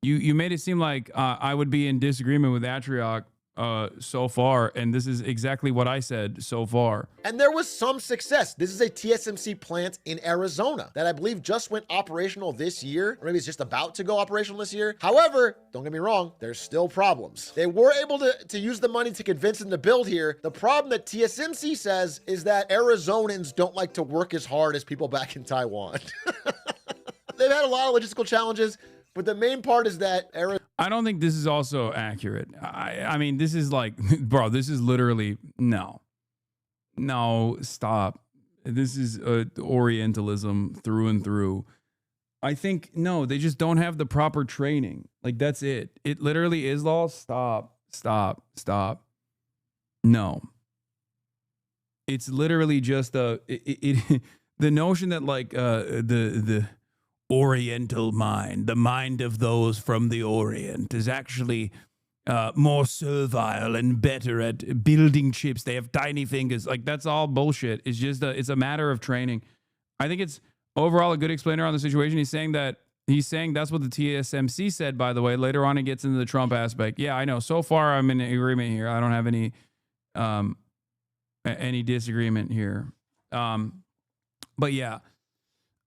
You made it seem like I would be in disagreement with Atriok so far, and this is exactly what I said so far. And there was some success. This is a TSMC plant in Arizona that I believe just went operational this year, or maybe it's just about to go operational this year. However, don't get me wrong, there's still problems. They were able to use the money to convince them to build here. The problem that TSMC says is that Arizonans don't like to work as hard as people back in Taiwan. They've had a lot of logistical challenges, but the main part is that I don't think this is also accurate. I mean, this is like, bro, this is literally, no, stop. This is Orientalism through and through. I think, no, they just don't have the proper training. Like, that's it. It literally is law. Stop. No. It's literally just the notion that like the Oriental mind, the mind of those from the Orient, is actually more servile and better at building chips. They have tiny fingers. Like, that's all bullshit. It's just it's a matter of training. I think it's overall a good explainer on the situation. He's saying that's what the TSMC said, by the way. Later on, it gets into the Trump aspect. Yeah, I know. So far, I'm in agreement here. I don't have any disagreement here. But yeah.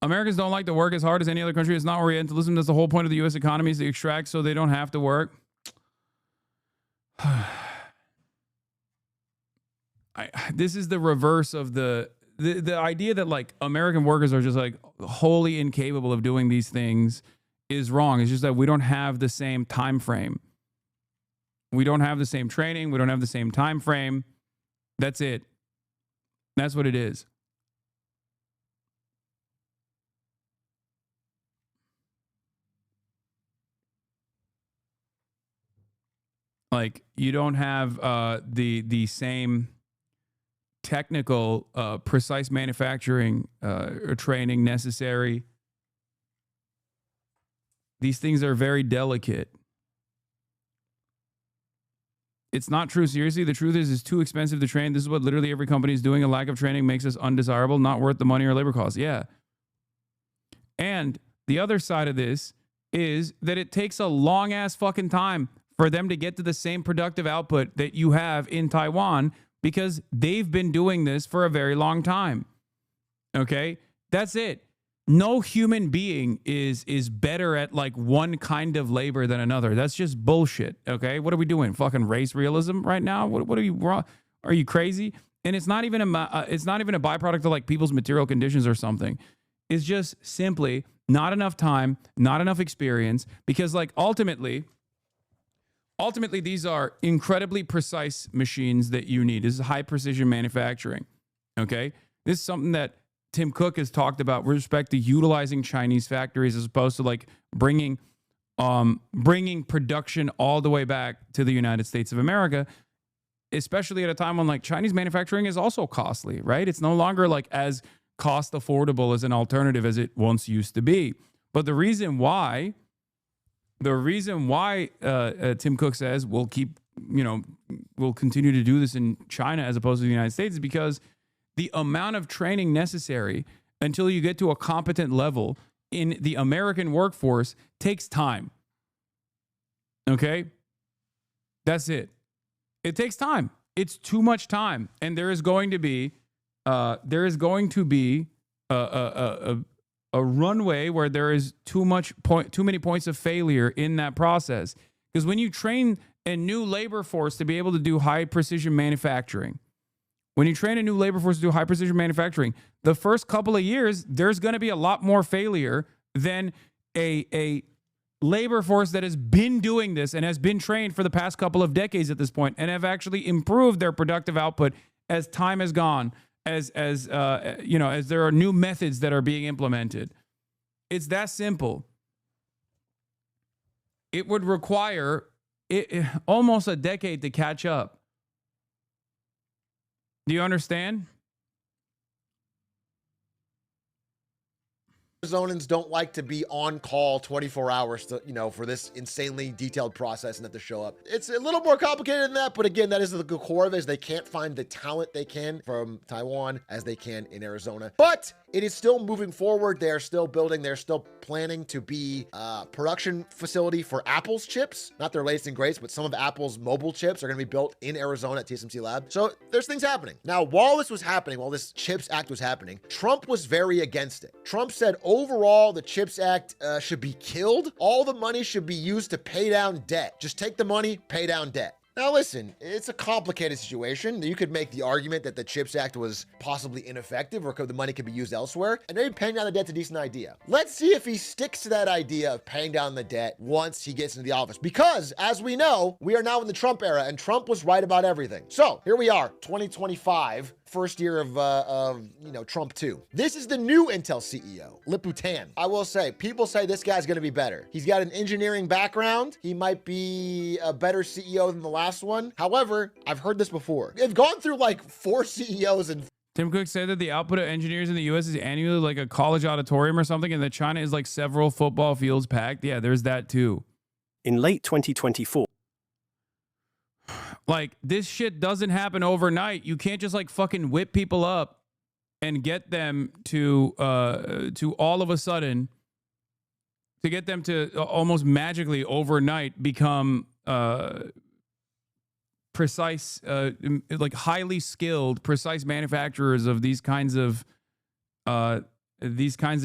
Americans don't like to work as hard as any other country. It's not Orientalism. That's the whole point of the U.S. economy, is to extract so they don't have to work. This is the reverse of the idea that like American workers are just like wholly incapable of doing these things is wrong. It's just that we don't have the same time frame. We don't have the same training. We don't have the same time frame. That's it. That's what it is. Like, you don't have the same technical, precise manufacturing training necessary. These things are very delicate. It's not true. Seriously, the truth is it's too expensive to train. This is what literally every company is doing. A lack of training makes us undesirable, not worth the money or labor costs. Yeah. And the other side of this is that it takes a long-ass fucking time for them to get to the same productive output that you have in Taiwan, because they've been doing this for a very long time. Okay? That's it. No human being is better at like one kind of labor than another. That's just bullshit. Okay? What are we doing? Fucking race realism right now? What are you, are you crazy? And it's not even a byproduct of like people's material conditions or something. It's just simply not enough time, not enough experience, because like ultimately, these are incredibly precise machines that you need. This is high precision manufacturing. Okay? This is something that Tim Cook has talked about with respect to utilizing Chinese factories as opposed to like bringing production all the way back to the United States of America, especially at a time when like Chinese manufacturing is also costly, right? It's no longer like as cost affordable as an alternative as it once used to be. But the reason why Tim Cook says we'll continue to do this in China as opposed to the United States is because the amount of training necessary until you get to a competent level in the American workforce takes time. Okay? That's it. It takes time. It's too much time. And there is going to be a runway where there is too many points of failure in that process. Because when you train a new labor force to be able to do high precision manufacturing, the first couple of years, there's going to be a lot more failure than a labor force that has been doing this and has been trained for the past couple of decades at this point and have actually improved their productive output as time has gone, as there are new methods that are being implemented. It's that simple. it would require almost a decade to catch up. Do you understand? Arizonans don't like to be on call 24 hours to, for this insanely detailed process and have to show up. It's a little more complicated than that, but again, that is the core of it, is they can't find the talent they can from Taiwan as they can in Arizona. But it is still moving forward. They are still building. They're still planning to be a production facility for Apple's chips. Not their latest and greatest, but some of Apple's mobile chips are going to be built in Arizona at TSMC Lab. So there's things happening. Now, while this was happening, while this CHIPS Act was happening, Trump was very against it. Trump said overall the CHIPS Act should be killed. All the money should be used to pay down debt. Just take the money, pay down debt. Now listen, it's a complicated situation. You could make the argument that the CHIPS Act was possibly ineffective, or the money could be used elsewhere, and maybe paying down the debt's a decent idea. Let's see if he sticks to that idea of paying down the debt once he gets into the office, because as we know, we are now in the Trump era, and Trump was right about everything. So here we are, 2025. First year of Trump 2. This is the new Intel CEO, Lip-Bu Tan. I will say, people say this guy's going to be better. He's got an engineering background. He might be a better CEO than the last one. However, I've heard this before. They've gone through like 4 CEOs and Tim Cook said that the output of engineers in the U.S. is annually like a college auditorium or something, and that China is like several football fields packed. Yeah, there's that too. In late 2024. Like, this shit doesn't happen overnight. You can't just like fucking whip people up and get them to all of a sudden, to get them to almost magically overnight become precise, like highly skilled, precise manufacturers of these kinds of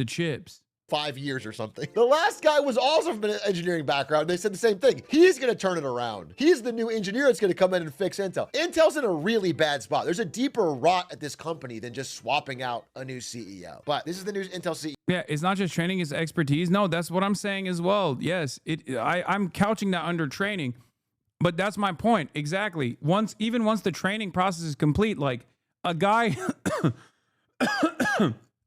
chips. 5 years or something. The last guy was also from an engineering background. They said the same thing. He's going to turn it around. He's the new engineer that's going to come in and fix Intel. Intel's in a really bad spot. There's a deeper rot at this company than just swapping out a new CEO. But this is the new Intel CEO. Yeah, it's not just training, it's expertise. No, that's what I'm saying as well. Yes, I'm couching that under training. But that's my point. Exactly. Even once the training process is complete, like a guy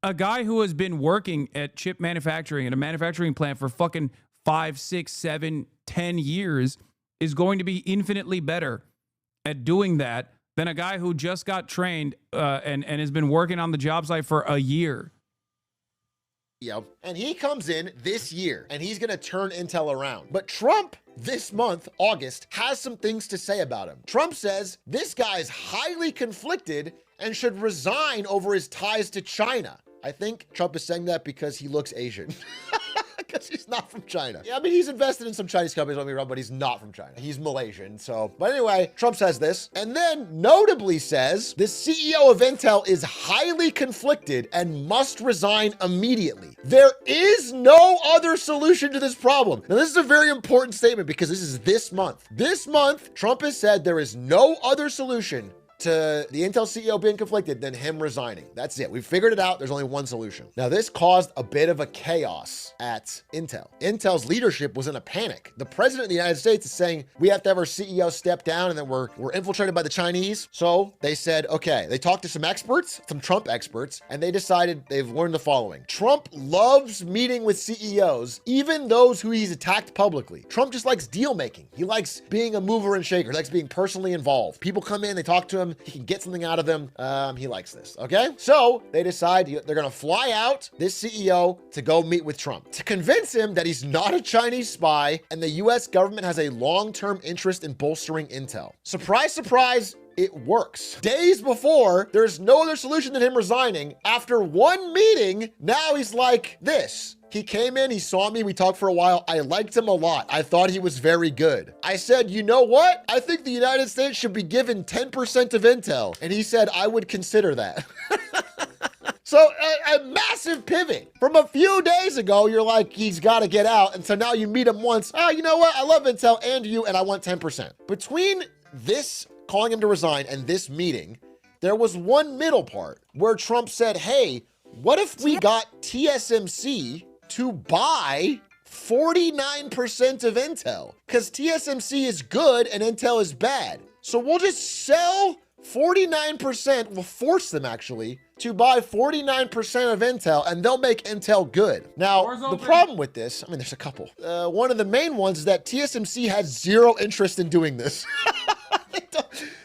a guy who has been working at chip manufacturing at a manufacturing plant for fucking 5, 6, 7, 10 years is going to be infinitely better at doing that than a guy who just got trained and has been working on the job site for a year. Yep. And he comes in this year and he's going to turn Intel around. But Trump this month, August, has some things to say about him. Trump says this guy is highly conflicted and should resign over his ties to China. I think Trump is saying that because he looks Asian. Because he's not from China. Yeah, I mean, he's invested in some Chinese companies, don't get me wrong, but he's not from China. He's Malaysian, so. But anyway, Trump says this, and then notably says, the CEO of Intel is highly conflicted and must resign immediately. There is no other solution to this problem. Now, this is a very important statement because this is this month. This month, Trump has said there is no other solution to the Intel CEO being conflicted than him resigning. That's it. We've figured it out. There's only one solution. Now, this caused a bit of a chaos at Intel. Intel's leadership was in a panic. The president of the United States is saying we have to have our CEO step down and then we're infiltrated by the Chinese. So they said, okay, they talked to some experts, some Trump experts, and they decided they've learned the following. Trump loves meeting with CEOs, even those who he's attacked publicly. Trump just likes deal making. He likes being a mover and shaker. He likes being personally involved. People come in, they talk to him, he can get something out of them. He likes this, okay? So they decide they're gonna fly out this CEO to go meet with Trump to convince him that he's not a Chinese spy and the US government has a long-term interest in bolstering Intel. Surprise, surprise, it works. Days before, there's no other solution than him resigning. After one meeting, now he's like this. He came in, he saw me, we talked for a while. I liked him a lot. I thought he was very good. I said, you know what? I think the United States should be given 10% of Intel. And he said, I would consider that. So a massive pivot. From a few days ago, you're like, he's got to get out. And so now you meet him once. Oh, you know what? I love Intel and you, and I want 10%. Between this calling him to resign and this meeting, there was one middle part where Trump said, hey, what if we got TSMC to buy 49% of Intel? Because TSMC is good and Intel is bad. So we'll just sell 49% will force them actually to buy 49% of Intel, and they'll make Intel good. Now, the problem with this, I mean, there's a couple. One of the main ones is that TSMC has zero interest in doing this.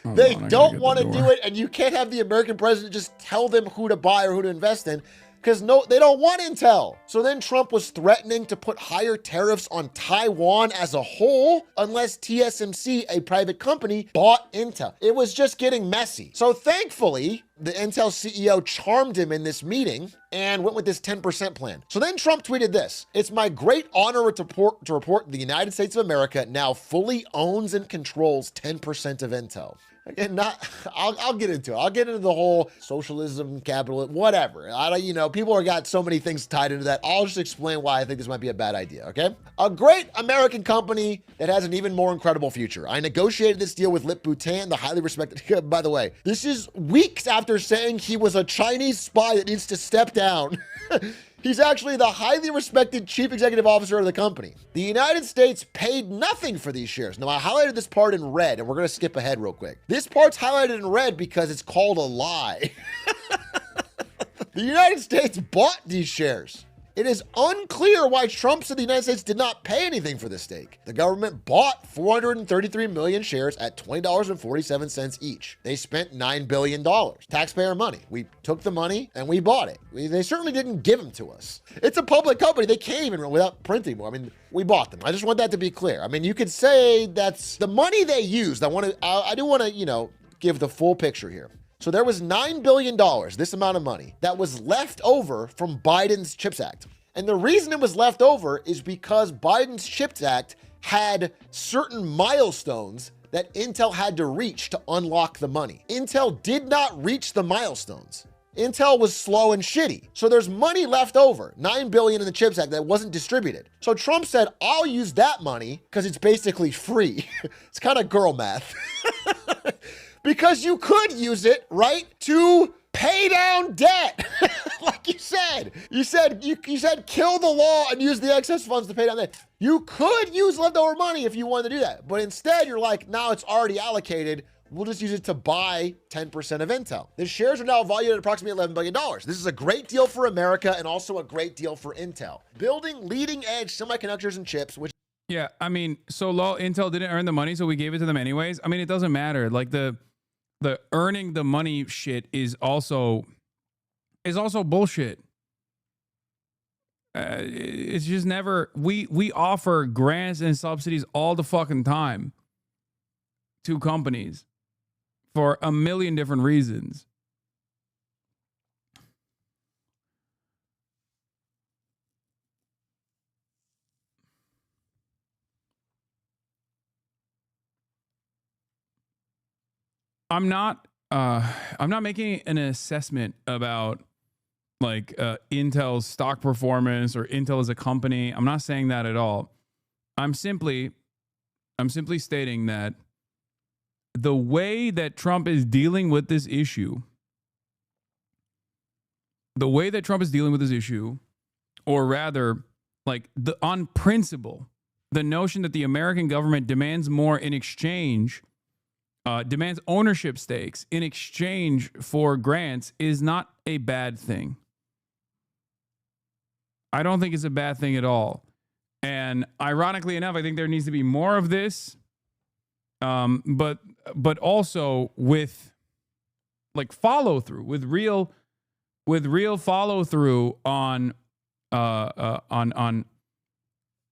They don't want to do it, and you can't have the American president just tell them who to buy or who to invest in, because they don't want Intel. So then Trump was threatening to put higher tariffs on Taiwan as a whole unless TSMC, a private company, bought Intel. It was just getting messy. So thankfully, the Intel CEO charmed him in this meeting and went with this 10% plan. So then Trump tweeted this: "It's my great honor to report the United States of America now fully owns and controls 10% of Intel." Again, I'll get into it. I'll get into the whole socialism, capitalism, whatever. People have got so many things tied into that. I'll just explain why I think this might be a bad idea, okay? A great American company that has an even more incredible future. I negotiated this deal with Lip Bhutan, the highly respected, by the way, this is weeks after saying he was a Chinese spy that needs to step down. He's actually the highly respected chief executive officer of the company. The United States paid nothing for these shares. Now, I highlighted this part in red, and we're going to skip ahead real quick. This part's highlighted in red because it's called a lie. The United States bought these shares. It is unclear why Trump said the United States did not pay anything for this stake. The government bought 433 million shares at $20.47 each. They spent $9 billion, taxpayer money. We took the money and we bought it. They certainly didn't give them to us. It's a public company. They can't even without printing more. I mean, we bought them. I just want that to be clear. I mean, you could say that's the money they used. I do want to, give the full picture here. So there was $9 billion, this amount of money, that was left over from Biden's CHIPS Act. And the reason it was left over is because Biden's CHIPS Act had certain milestones that Intel had to reach to unlock the money. Intel did not reach the milestones. Intel was slow and shitty. So there's money left over, $9 billion in the CHIPS Act that wasn't distributed. So Trump said, I'll use that money because it's basically free. It's kind of girl math. Because you could use it, right, to pay down debt. Like you said. You said kill the law and use the excess funds to pay down debt. You could use leftover money if you wanted to do that. But instead, you're like, now it's already allocated. We'll just use it to buy 10% of Intel. The shares are now valued at approximately $11 billion. This is a great deal for America and also a great deal for Intel. Building leading-edge semiconductors and chips, which... Yeah, I mean, so Intel didn't earn the money, so we gave it to them anyways. I mean, it doesn't matter. Like, the earning the money shit is also bullshit. It's just never, we offer grants and subsidies all the fucking time to companies for a million different reasons. I'm not making an assessment about like Intel's stock performance or Intel as a company. I'm not saying that at all. I'm simply stating that the way that Trump is dealing with this issue, or rather, like on principle, the notion that the American government demands more in exchange, demands ownership stakes in exchange for grants is not a bad thing. I don't think it's a bad thing at all. And ironically enough, I think there needs to be more of this, but also with like follow through, with real follow through on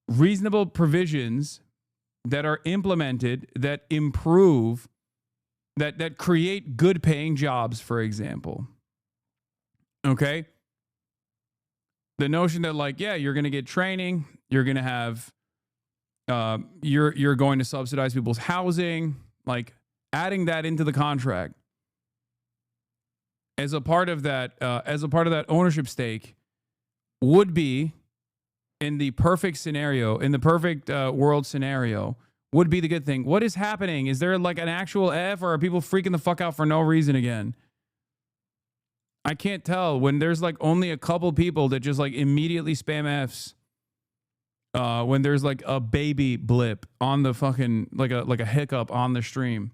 reasonable provisions that are implemented that improve, that create good paying jobs, for example. Okay? The notion that like, yeah, you're going to get training, you're going to have, you're going to subsidize people's housing, like adding that into the contract as a part of that ownership stake would be, in the perfect scenario, in the perfect world scenario, would be the good thing. What is happening? Is there like an actual F, or are people freaking the fuck out for no reason again? I can't tell when there's like only a couple people that just like immediately spam Fs. When there's like a baby blip on the fucking, like a hiccup on the stream.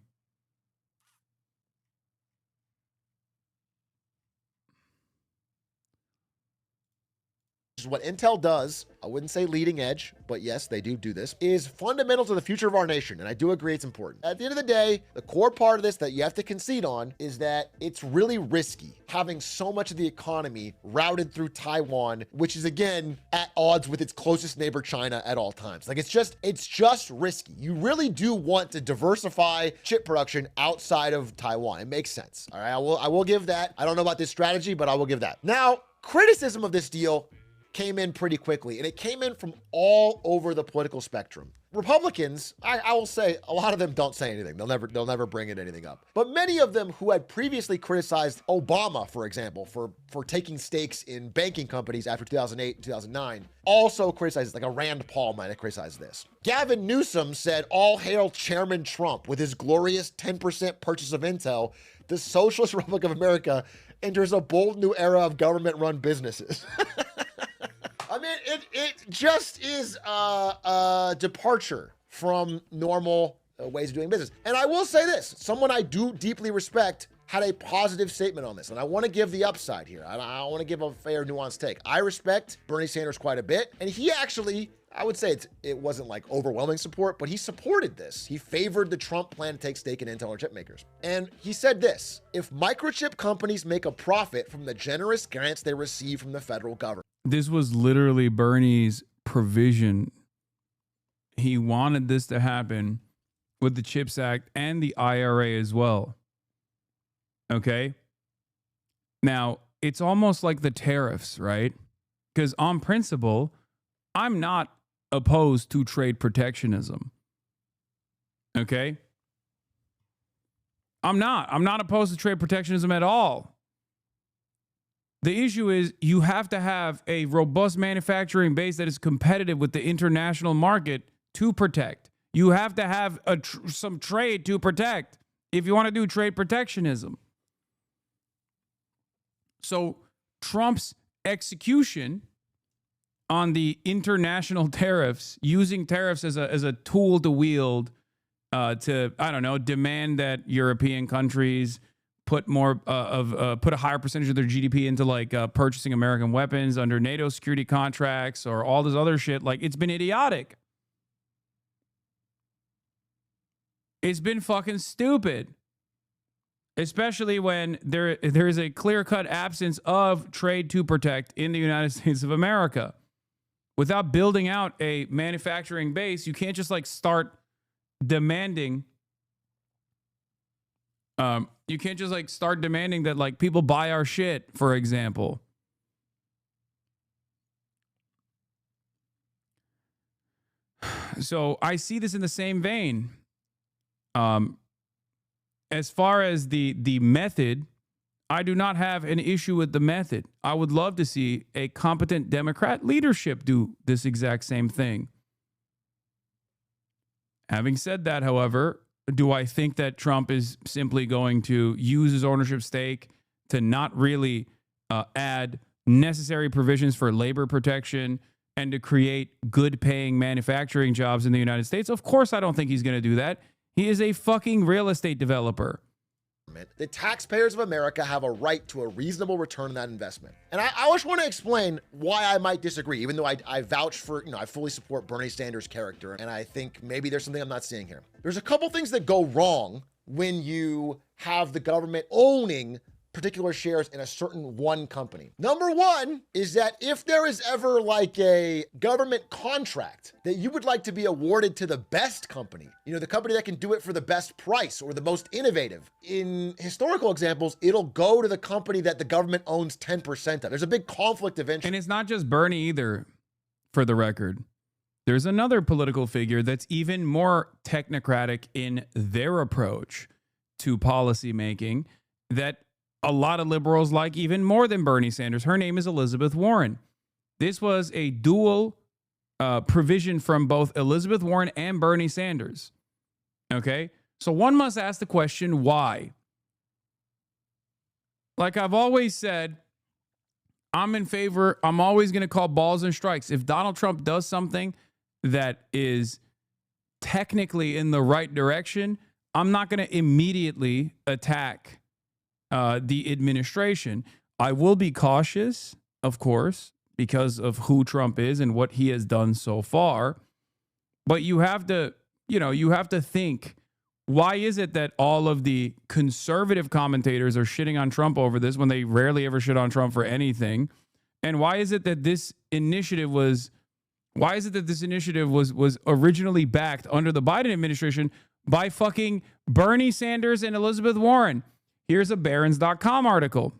is what Intel does. I wouldn't say leading edge, but yes, they do this, is fundamental to the future of our nation. And I do agree it's important. At the end of the day, the core part of this that you have to concede on is that it's really risky having so much of the economy routed through Taiwan, which is again at odds with its closest neighbor, China, at all times. Like it's just risky. You really do want to diversify chip production outside of Taiwan. It makes sense. All right, I will give that. I don't know about this strategy, but I will give that. Now, criticism of this deal came in pretty quickly, and it came in from all over the political spectrum. Republicans, I will say, a lot of them don't say anything. They'll never bring anything up. But many of them who had previously criticized Obama, for example, for taking stakes in banking companies after 2008 and 2009, also criticized, like a Rand Paul might have criticized this. Gavin Newsom said, "All hail Chairman Trump with his glorious 10% purchase of Intel. The Socialist Republic of America enters a bold new era of government-run businesses." I mean, it just is a departure from normal ways of doing business. And I will say this, someone I do deeply respect had a positive statement on this, and I want to give the upside here. I want to give a fair, nuanced take. I respect Bernie Sanders quite a bit, and he actually, I would say it wasn't like overwhelming support, but he supported this. He favored the Trump plan to take stake in Intel or chip makers. And he said this: if microchip companies make a profit from the generous grants they receive from the federal government. This was literally Bernie's provision. He wanted this to happen with the CHIPS Act and the IRA as well. Okay? Now, it's almost like the tariffs, right? Because on principle, I'm not opposed to trade protectionism. Okay? I'm not opposed to trade protectionism at all. The issue is you have to have a robust manufacturing base that is competitive with the international market to protect. You have to have some trade to protect if you want to do trade protectionism. So Trump's execution on the international tariffs, using tariffs as a tool to wield to, I don't know, demand that European countries put a higher percentage of their GDP into like purchasing American weapons under NATO security contracts or all this other shit. Like, it's been idiotic. It's been fucking stupid. Especially when there is a clear-cut absence of trade to protect in the United States of America. Without building out a manufacturing base, you can't just like start demanding that like people buy our shit, for example. So I see this in the same vein. As far as the method, I do not have an issue with the method. I would love to see a competent Democrat leadership do this exact same thing. Having said that, however, do I think that Trump is simply going to use his ownership stake to not really add necessary provisions for labor protection and to create good paying manufacturing jobs in the United States? Of course, I don't think he's going to do that. He is a fucking real estate developer. The taxpayers of America have a right to a reasonable return on that investment. And I just want to explain why I might disagree, even though I vouch for, I fully support Bernie Sanders' character, and I think maybe there's something I'm not seeing here. There's a couple things that go wrong when you have the government owning particular shares in a certain one company. Number one is that if there is ever like a government contract that you would like to be awarded to the best company, the company that can do it for the best price or the most innovative, in historical examples, it'll go to the company that the government owns 10% of. There's a big conflict of interest. And it's not just Bernie either, for the record. There's another political figure that's even more technocratic in their approach to policy making that a lot of liberals like even more than Bernie Sanders. Her name is Elizabeth Warren. This was a dual provision from both Elizabeth Warren and Bernie Sanders. Okay? So one must ask the question, why? Like I've always said, I'm always going to call balls and strikes. If Donald Trump does something that is technically in the right direction, I'm not going to immediately attack the administration. I will be cautious, of course, because of who Trump is and what he has done so far. But you have to, you have to think, why is it that all of the conservative commentators are shitting on Trump over this when they rarely ever shit on Trump for anything? And why is it that this initiative was originally backed under the Biden administration by fucking Bernie Sanders and Elizabeth Warren? Here's a Barron's.com article.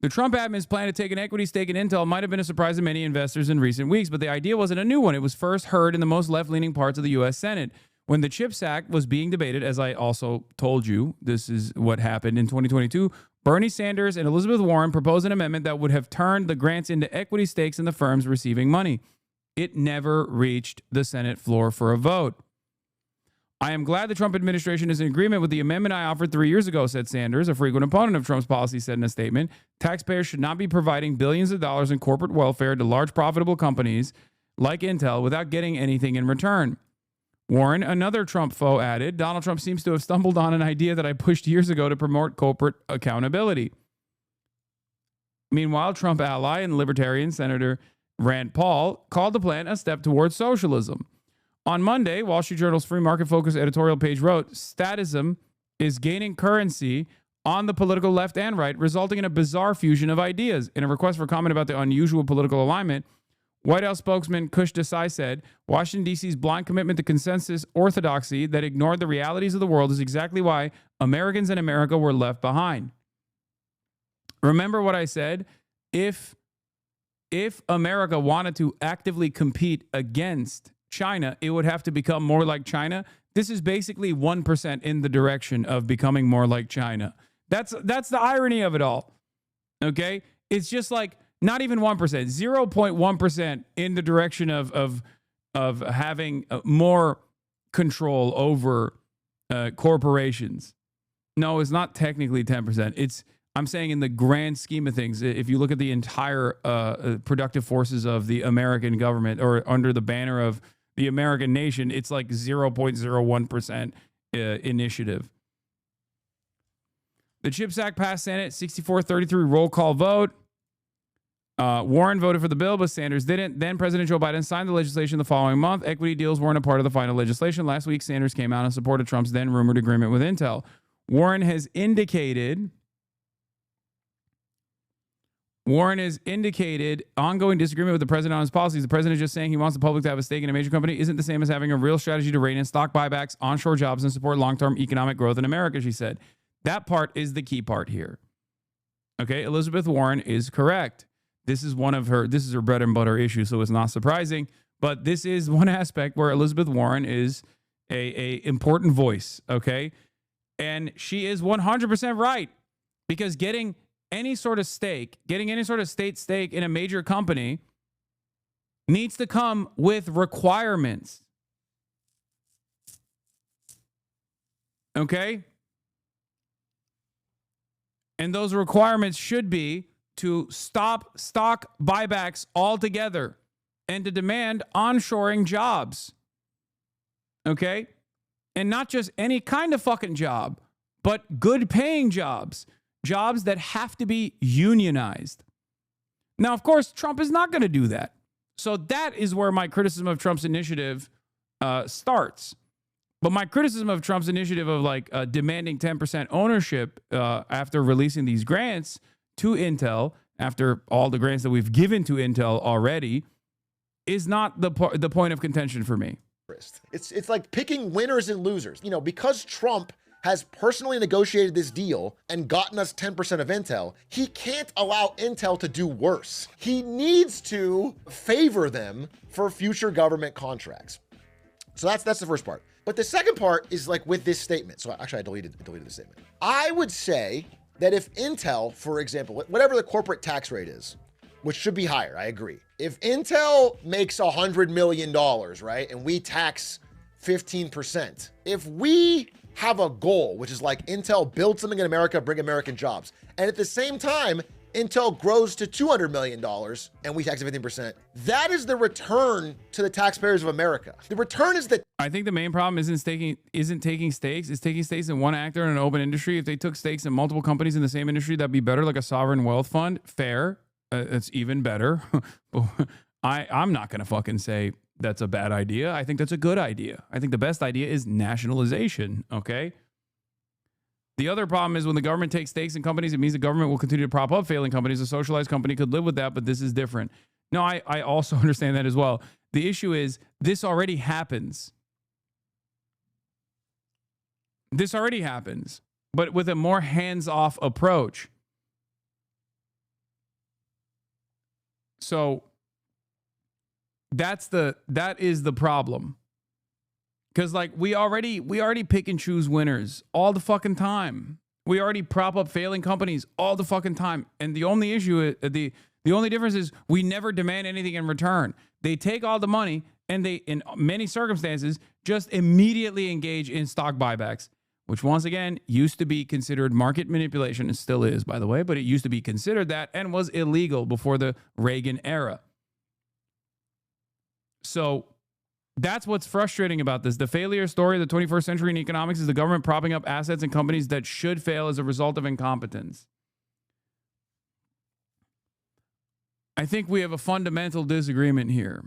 The Trump admin's plan to take an equity stake in Intel might have been a surprise to many investors in recent weeks, but the idea wasn't a new one. It was first heard in the most left-leaning parts of the U.S. Senate. When the CHIPS Act was being debated, as I also told you, this is what happened in 2022, Bernie Sanders and Elizabeth Warren proposed an amendment that would have turned the grants into equity stakes in the firms receiving money. It never reached the Senate floor for a vote. I am glad the Trump administration is in agreement with the amendment I offered 3 years ago, said Sanders, a frequent opponent of Trump's policy, said in a statement. Taxpayers should not be providing billions of dollars in corporate welfare to large profitable companies like Intel without getting anything in return. Warren, another Trump foe, added, Donald Trump seems to have stumbled on an idea that I pushed years ago to promote corporate accountability. Meanwhile, Trump ally and libertarian Senator Rand Paul called the plan a step towards socialism. On Monday, Wall Street Journal's free market-focused editorial page wrote, statism is gaining currency on the political left and right, resulting in a bizarre fusion of ideas. In a request for comment about the unusual political alignment, White House spokesman Kush Desai said, Washington, D.C.'s blind commitment to consensus orthodoxy that ignored the realities of the world is exactly why Americans in America were left behind. Remember what I said? If America wanted to actively compete against China, it would have to become more like China. This is basically 1% in the direction of becoming more like China. That's the irony of it all. Okay? It's just like not even 1%, 0.1% in the direction of having more control over corporations. No, it's not technically 10%. I'm saying in the grand scheme of things, if you look at the entire productive forces of the American government or under the banner of the American nation, it's like 0.01% initiative. The CHIPS Act passed Senate 64-33 roll call vote. Warren voted for the bill, but Sanders didn't. Then President Joe Biden signed the legislation the following month. Equity deals weren't a part of the final legislation. Last week, Sanders came out and supported Trump's then rumored agreement with Intel. Warren has indicated ongoing disagreement with the president on his policies. The president just saying he wants the public to have a stake in a major company isn't the same as having a real strategy to rein in stock buybacks, onshore jobs, and support long-term economic growth in America, she said. That part is the key part here. Okay, Elizabeth Warren is correct. This is her bread and butter issue, so it's not surprising. But this is one aspect where Elizabeth Warren is a important voice, okay? And she is 100% right, because getting any sort of state stake in a major company needs to come with requirements. Okay? And those requirements should be to stop stock buybacks altogether and to demand onshoring jobs. Okay? And not just any kind of fucking job, but good paying jobs. Jobs that have to be unionized. Now, of course, Trump is not going to do that. So that is where my criticism of Trump's initiative starts. But my criticism of Trump's initiative of demanding 10% ownership after releasing these grants to Intel, after all the grants that we've given to Intel already, is not the point of contention for me. It's like picking winners and losers. You know, because Trump has personally negotiated this deal and gotten us 10% of Intel, he can't allow Intel to do worse. He needs to favor them for future government contracts. So that's the first part. But the second part is like with this statement. So actually I deleted the statement. I would say that if Intel, for example, whatever the corporate tax rate is, which should be higher, I agree. If Intel makes $100 million, right, and we tax 15%, if we have a goal, which is like Intel build something in America, bring American jobs, and at the same time, Intel grows to $200 million and we tax 15%, that is the return to the taxpayers of America. The return is that. I think the main problem isn't taking stakes. It's taking stakes in one actor in an open industry. If they took stakes in multiple companies in the same industry, that'd be better, like a sovereign wealth fund. Fair. it's even better. I'm not going to fucking say that's a bad idea. I think that's a good idea. I think the best idea is nationalization, okay? The other problem is when the government takes stakes in companies, it means the government will continue to prop up failing companies. A socialized company could live with that, but this is different. No, I also understand that as well. The issue is this already happens. This already happens, but with a more hands-off approach. So that is the problem. Because like we already pick and choose winners all the fucking time. We already prop up failing companies all the fucking time. And the only issue is the only difference is we never demand anything in return. They take all the money and they, in many circumstances, just immediately engage in stock buybacks, which once again used to be considered market manipulation. It still is, by the way, but it used to be considered that and was illegal before the Reagan era. So that's what's frustrating about this. The failure story of the 21st century in economics is the government propping up assets and companies that should fail as a result of incompetence. I think we have a fundamental disagreement here.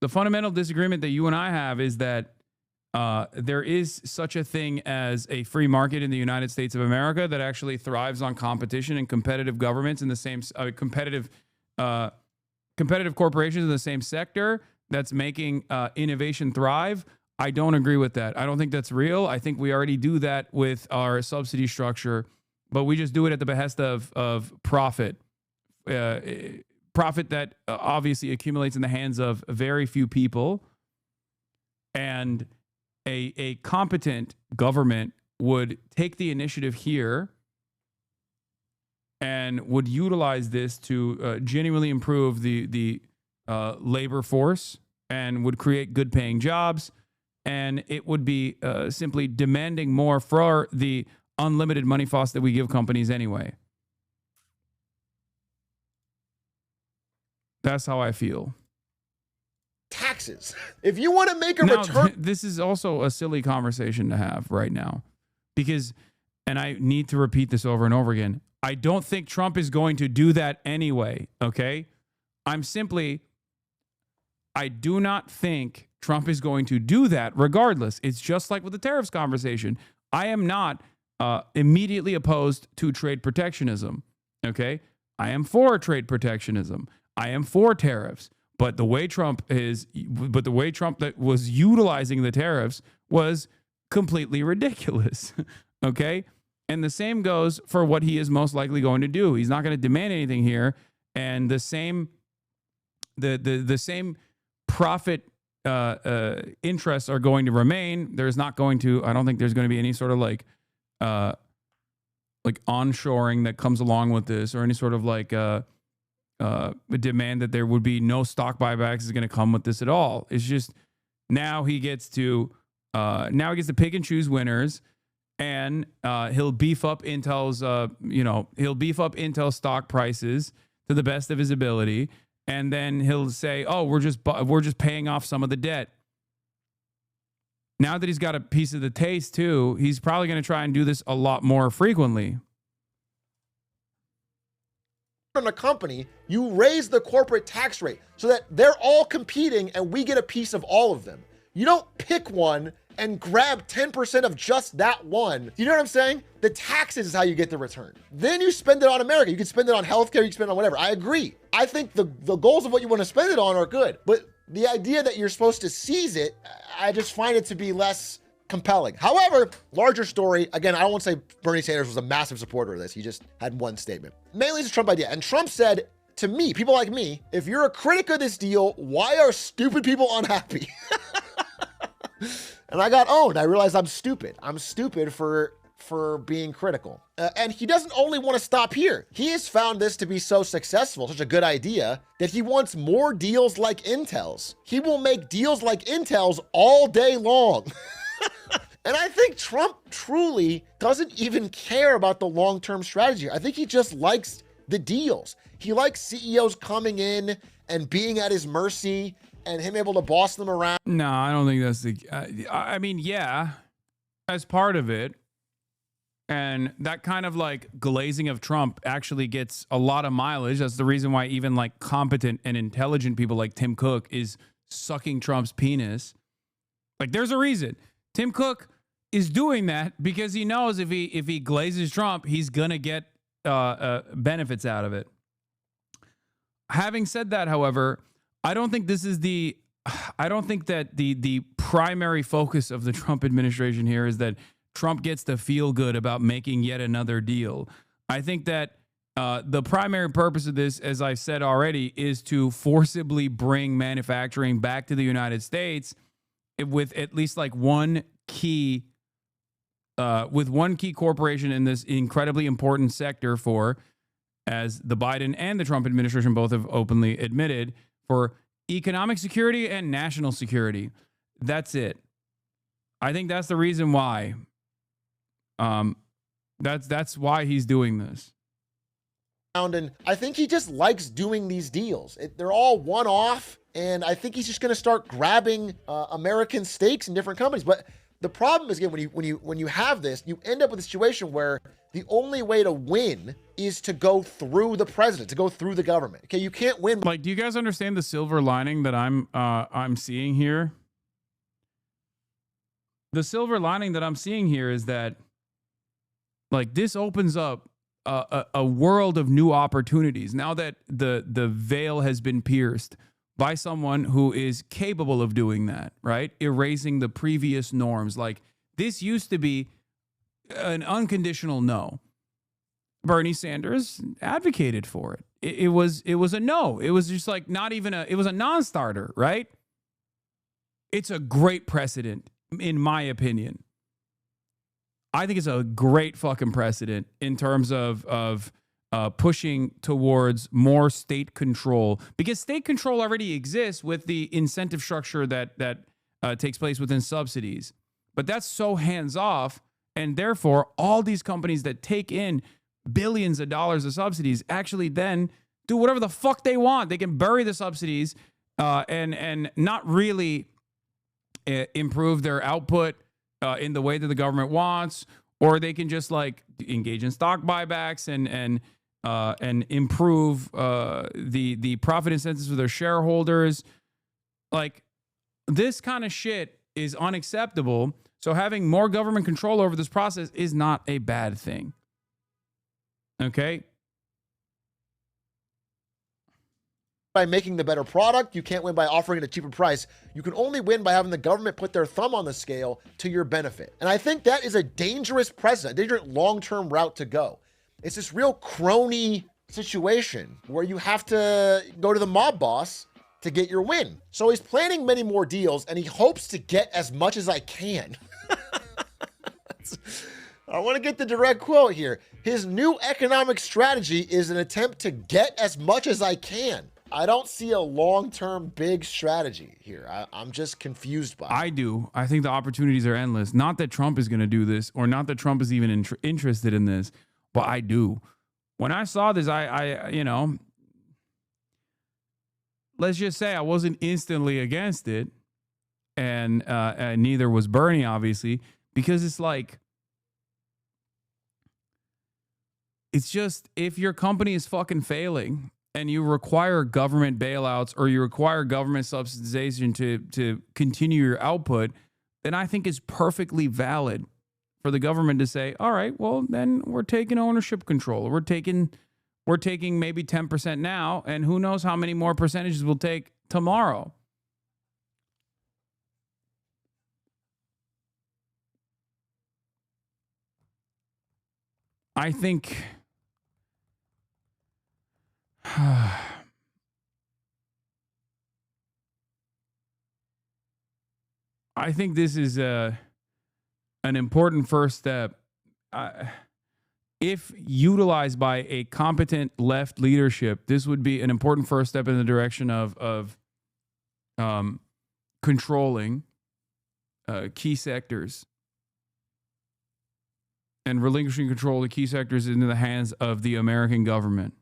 The fundamental disagreement that you and I have is that there is such a thing as a free market in the United States of America that actually thrives on competition and competitive governments in the same competitive corporations in the same sector that's making innovation thrive. I don't agree with that. I don't think that's real. I think we already do that with our subsidy structure, but we just do it at the behest of profit. Profit that obviously accumulates in the hands of very few people. And a competent government would take the initiative here and would utilize this to genuinely improve the labor force and would create good paying jobs. And it would be simply demanding more for the unlimited money faucet that we give companies anyway. That's how I feel. Taxes. If you want to make a return. This is also a silly conversation to have right now because, and I need to repeat this over and over again, I don't think Trump is going to do that anyway, okay? I do not think Trump is going to do that regardless. It's just like with the tariffs conversation. I am not immediately opposed to trade protectionism, okay? I am for trade protectionism. I am for tariffs. But the way Trump that was utilizing the tariffs was completely ridiculous, okay? And the same goes for what he is most likely going to do. He's not going to demand anything here, and the same profit interests are going to remain. There's not going to. I don't think there's going to be any sort of like onshoring that comes along with this, or any sort of demand that there would be no stock buybacks is going to come with this at all. It's just now he gets to pick and choose winners, and he'll beef up Intel's Intel stock prices to the best of his ability, and then he'll say, "Oh, we're just paying off some of the debt." Now that he's got a piece of the taste too, he's probably going to try and do this a lot more frequently. From a company, you raise the corporate tax rate so that they're all competing and we get a piece of all of them. You don't pick one and grab 10% of just that one. You know what I'm saying? The taxes is how you get the return. Then you spend it on America. You can spend it on healthcare, you can spend it on whatever. I agree. I think the goals of what you want to spend it on are good, but the idea that you're supposed to seize it, I just find it to be less compelling. However, larger story, again, I won't say Bernie Sanders was a massive supporter of this. He just had one statement. Mainly it's a Trump idea. And Trump said to me, people like me, if you're a critic of this deal, why are stupid people unhappy? And I got owned. I realized I'm stupid. I'm stupid for being critical. And he doesn't only want to stop here. He has found this to be so successful, such a good idea, that he wants more deals like Intel's. He will make deals like Intel's all day long. And I think Trump truly doesn't even care about the long-term strategy. I think he just likes the deals. He likes CEOs coming in and being at his mercy and him able to boss them around. No, I don't think that's the... I mean, yeah, as part of it. And that kind of like glazing of Trump actually gets a lot of mileage. That's the reason why even like competent and intelligent people like Tim Cook is sucking Trump's penis. Like there's a reason. Tim Cook is doing that because he knows if he glazes Trump, he's going to get benefits out of it. Having said that, however, I don't think that the primary focus of the Trump administration here is that Trump gets to feel good about making yet another deal. I think that the primary purpose of this, as I said already, is to forcibly bring manufacturing back to the United States with at least like one key corporation in this incredibly important sector for, as the Biden and the Trump administration both have openly admitted, for economic security and national security. That's it. I think that's the reason why. That's why he's doing this. And I think he just likes doing these deals. They're all one-off, and I think he's just going to start grabbing American stakes in different companies. But the problem is, again, when you have this, you end up with a situation where the only way to win is to go through the president, to go through the government. Okay, you can't win. Like, do you guys understand the silver lining that I'm seeing here? The silver lining that I'm seeing here is that, like, this opens up a world of new opportunities. Now that the veil has been pierced by someone who is capable of doing that, right? Erasing the previous norms. Like, this used to be an unconditional no. Bernie Sanders advocated for it. It was a no. It was just like not even it was a non-starter, right? It's a great precedent, in my opinion. I think it's a great fucking precedent in terms of pushing towards more state control, because state control already exists with the incentive structure that takes place within subsidies. But that's so hands off, and therefore all these companies that take in billions of dollars of subsidies actually then do whatever the fuck they want. They can bury the subsidies and not really improve their output in the way that the government wants, or they can just like engage in stock buybacks and improve the profit incentives for their shareholders. Like, this kind of shit is unacceptable. So having more government control over this process is not a bad thing. Okay? By making the better product, you can't win by offering it at a cheaper price. You can only win by having the government put their thumb on the scale to your benefit. And I think that is a dangerous precedent, a dangerous long-term route to go. It's this real crony situation where you have to go to the mob boss to get your win. So he's planning many more deals, and he hopes to get as much as I can. I want to get the direct quote here. His new economic strategy is an attempt to get as much as I can. I don't see a long-term big strategy here. I'm just confused by it. I do. I think the opportunities are endless. Not that Trump is going to do this, or not that Trump is even interested in this, but I do. When I saw this, I you know, let's just say I wasn't instantly against it, and neither was Bernie, obviously, because it's like, it's just, if your company is fucking failing and you require government bailouts or you require government subsidization to continue your output, then I think it's perfectly valid for the government to say, all right, well, then we're taking ownership control. We're taking maybe 10% now, and who knows how many more percentages we'll take tomorrow. I think I think this is an important first step. If utilized by a competent left leadership, this would be an important first step in the direction of controlling key sectors and relinquishing control of the key sectors into the hands of the American government.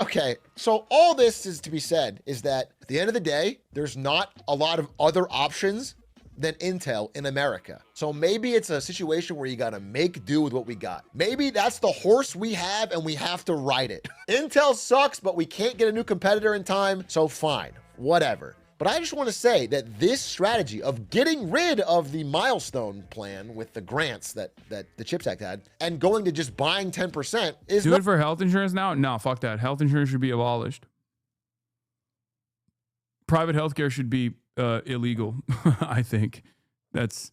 Okay, so all this is to be said is that at the end of the day, there's not a lot of other options than Intel in America. So maybe it's a situation where you got to make do with what we got. Maybe that's the horse we have and we have to ride it. Intel sucks, but we can't get a new competitor in time, so fine, whatever. But I just want to say that this strategy of getting rid of the milestone plan with the grants that the CHIPS Act had and going to just buying 10% is— Do it for health insurance now? No, fuck that. Health insurance should be abolished. Private healthcare should be illegal. I think that's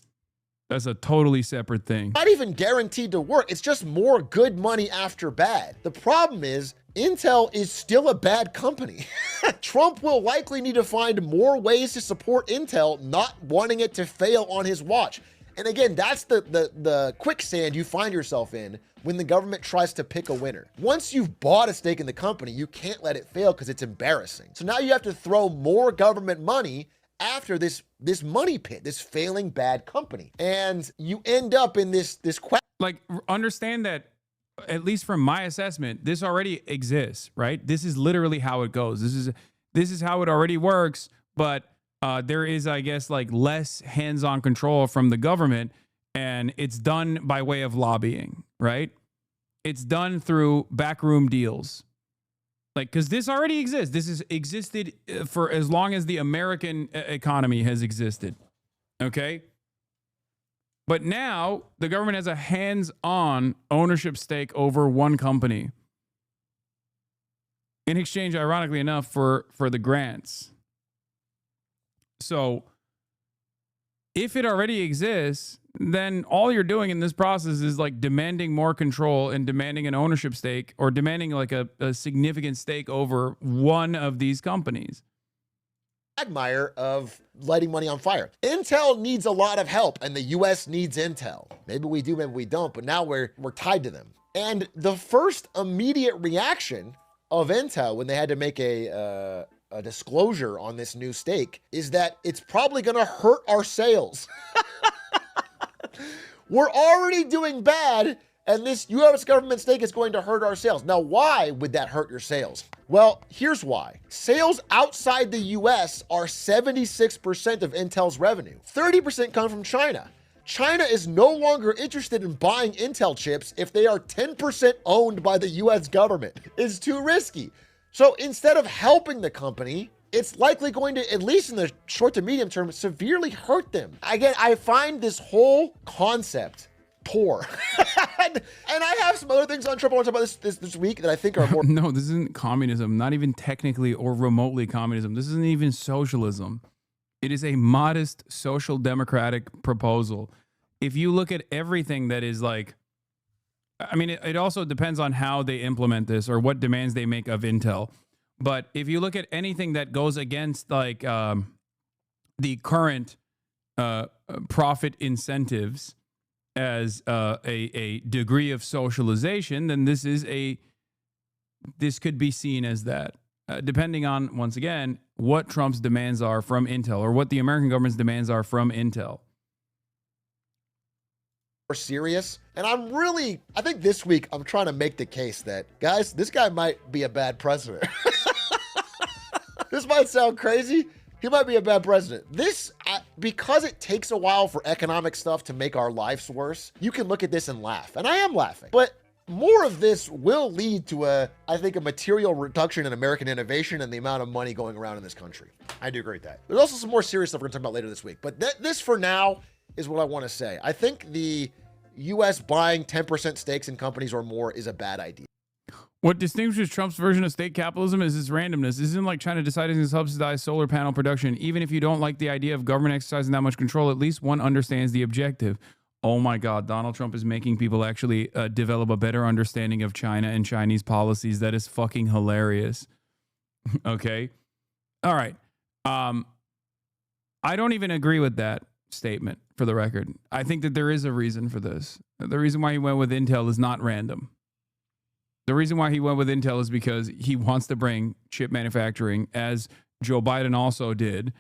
a totally separate thing. Not even guaranteed to work. It's just more good money after bad. The problem is Intel is still a bad company. Trump will likely need to find more ways to support Intel, not wanting it to fail on his watch. And again, that's the quicksand you find yourself in when the government tries to pick a winner. Once you've bought a stake in the company, you can't let it fail because it's embarrassing. So now you have to throw more government money after this money pit, this failing bad company. And you end up in this like, understand that, at least from my assessment, this already exists, right? This is literally how it goes. This is how it already works, but there is, I guess, like less hands-on control from the government, and it's done by way of lobbying, right? It's done through backroom deals. Like, because this already exists. This has existed for as long as the American economy has existed, okay? But now the government has a hands-on ownership stake over one company in exchange, ironically enough, for the grants. So if it already exists, then all you're doing in this process is like demanding more control and demanding an ownership stake, or demanding like a significant stake over one of these companies. Quagmire of lighting money on fire. Intel needs a lot of help, and the US needs Intel. Maybe we do, maybe we don't, but now we're tied to them. And the first immediate reaction of Intel when they had to make a disclosure on this new stake is that it's probably gonna hurt our sales. We're already doing bad, and this US government stake is going to hurt our sales. Now, why would that hurt your sales? Well, here's why. Sales outside the US are 76% of Intel's revenue. 30% come from China. China is no longer interested in buying Intel chips if they are 10% owned by the US government. It's too risky. So instead of helping the company, it's likely going to, at least in the short to medium term, severely hurt them. Again, I find this whole concept poor. and I have some other things on Trump I want to talk about this week that I think are more— No, this isn't communism, not even technically or remotely communism. This isn't even socialism. It is a modest social democratic proposal. If you look at everything that is like, I mean, it also depends on how they implement this or what demands they make of Intel. But if you look at anything that goes against like the current profit incentives as a degree of socialization, then this could be seen as that, depending on, once again, what Trump's demands are from Intel or what the American government's demands are from Intel. Serious. And I think this week I'm trying to make the case that, guys, this guy might be a bad president. This might sound crazy. He might be a bad president. Because it takes a while for economic stuff to make our lives worse, you can look at this and laugh. And I am laughing. But more of this will lead to I think a material reduction in American innovation and the amount of money going around in this country. I do agree with that. There's also some more serious stuff we're going to talk about later this week. But this for now is what I want to say. I think the U.S. buying 10% stakes in companies or more is a bad idea. What distinguishes Trump's version of state capitalism is its randomness. This isn't like China deciding to subsidize solar panel production. Even if you don't like the idea of government exercising that much control, at least one understands the objective. Oh my God, Donald Trump is making people actually develop a better understanding of China and Chinese policies. That is fucking hilarious. Okay. All right. I don't even agree with that statement, for the record. I think that there is a reason for this. The reason why he went with Intel is not random. The reason why he went with Intel is because he wants to bring chip manufacturing, as Joe Biden also did,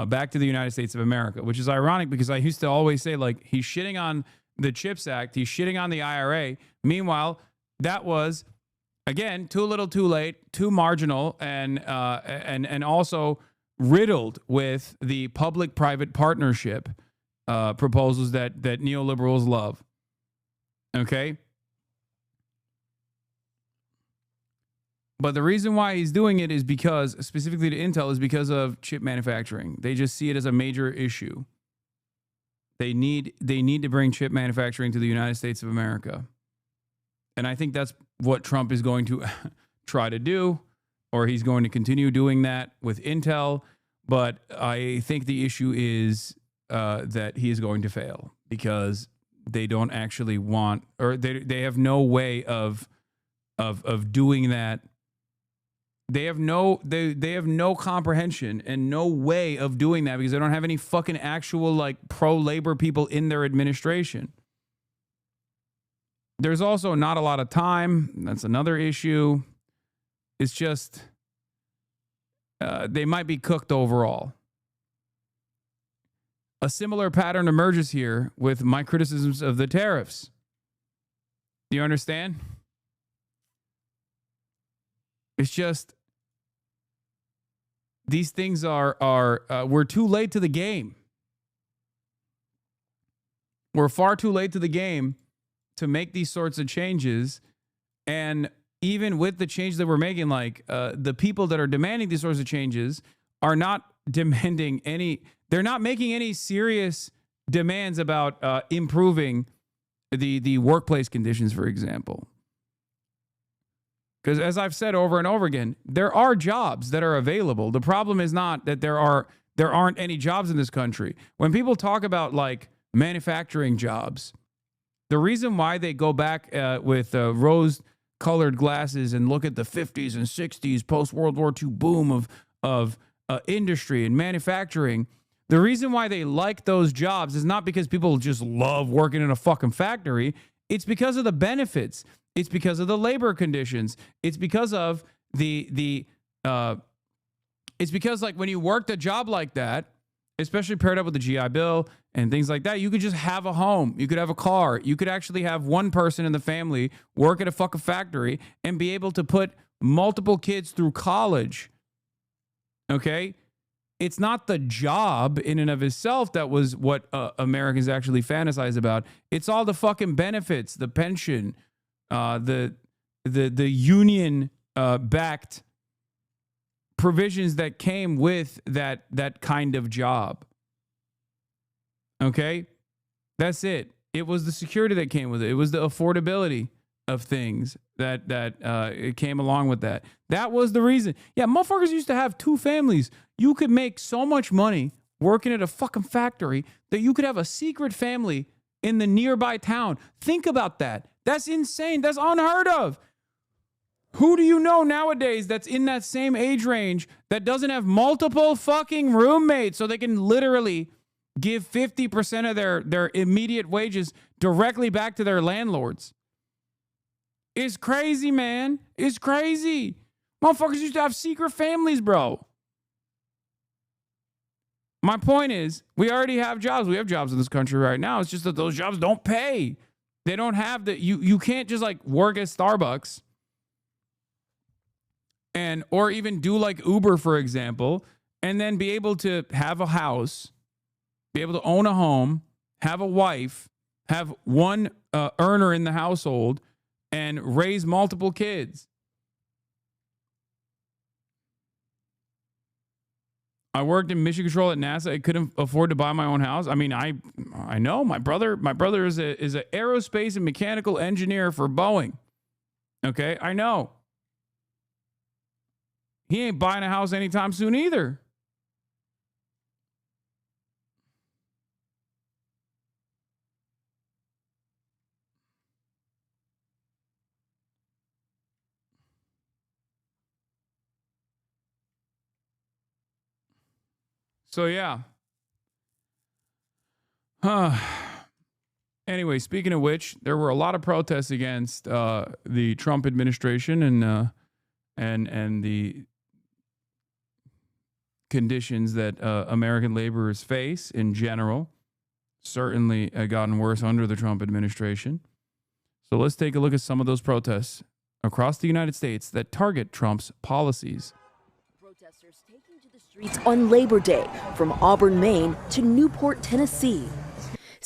back to the United States of America, which is ironic because I used to always say, like, he's shitting on the CHIPS Act, he's shitting on the IRA. Meanwhile, that was, again, too little, too late, too marginal, and also riddled with the public-private partnership proposals that neoliberals love. Okay? But the reason why he's doing it is because, specifically to Intel, is because of chip manufacturing. They just see it as a major issue. They need to bring chip manufacturing to the United States of America. And I think that's what Trump is going to try to do, or he's going to continue doing that with Intel. But I think the issue is that he is going to fail because they don't actually want, or they have no way of doing that. They have no comprehension and no way of doing that because they don't have any fucking actual like pro-labor people in their administration. There's also not a lot of time. That's another issue. It's just they might be cooked overall. A similar pattern emerges here with my criticisms of the tariffs. Do you understand? It's just these things are we're too late to the game. We're far too late to the game to make these sorts of changes. And even with the change that we're making, like the people that are demanding these sorts of changes are not demanding any, they're not making any serious demands about improving the workplace conditions, for example. Because as I've said over and over again, there are jobs that are available. The problem is not that there aren't any jobs in this country. When people talk about like manufacturing jobs, the reason why they go back with rose-colored glasses and look at the 50s and 60s post-World War II boom of industry and manufacturing, the reason why they like those jobs is not because people just love working in a fucking factory. It's because of the benefits. It's because of the labor conditions. It's because of it's because like when you worked a job like that, especially paired up with the GI Bill and things like that, you could just have a home. You could have a car. You could actually have one person in the family work at a fucking factory and be able to put multiple kids through college. Okay? It's not the job in and of itself that was what Americans actually fantasize about. It's all the fucking benefits, the pension, the union backed provisions that came with that kind of job. Okay? That's it. It was the security that came with it. It was the affordability of things that it came along with that. That was the reason. Yeah, motherfuckers used to have two families. You could make so much money working at a fucking factory that you could have a secret family in the nearby town. Think about that. That's insane. That's unheard of. Who do you know nowadays that's in that same age range that doesn't have multiple fucking roommates so they can literally give 50% of their immediate wages directly back to their landlords? It's crazy, man. It's crazy. Motherfuckers used to have secret families, bro. My point is, we already have jobs. We have jobs in this country right now. It's just that those jobs don't pay. They don't have the, you can't just like work at Starbucks or even do like Uber, for example, and then be able to have a house, be able to own a home, have a wife, have one earner in the household, and raise multiple kids. I worked in mission control at NASA. I couldn't afford to buy my own house. I mean, I know my brother is an aerospace and mechanical engineer for Boeing. Okay, I know. He ain't buying a house anytime soon either. So, yeah. Anyway, speaking of which, there were a lot of protests against the Trump administration and the conditions that American laborers face in general. Certainly gotten worse under the Trump administration. So let's take a look at some of those protests across the United States that target Trump's policies. Protesters taking to the streets on Labor Day from Auburn, Maine to Newport, Tennessee.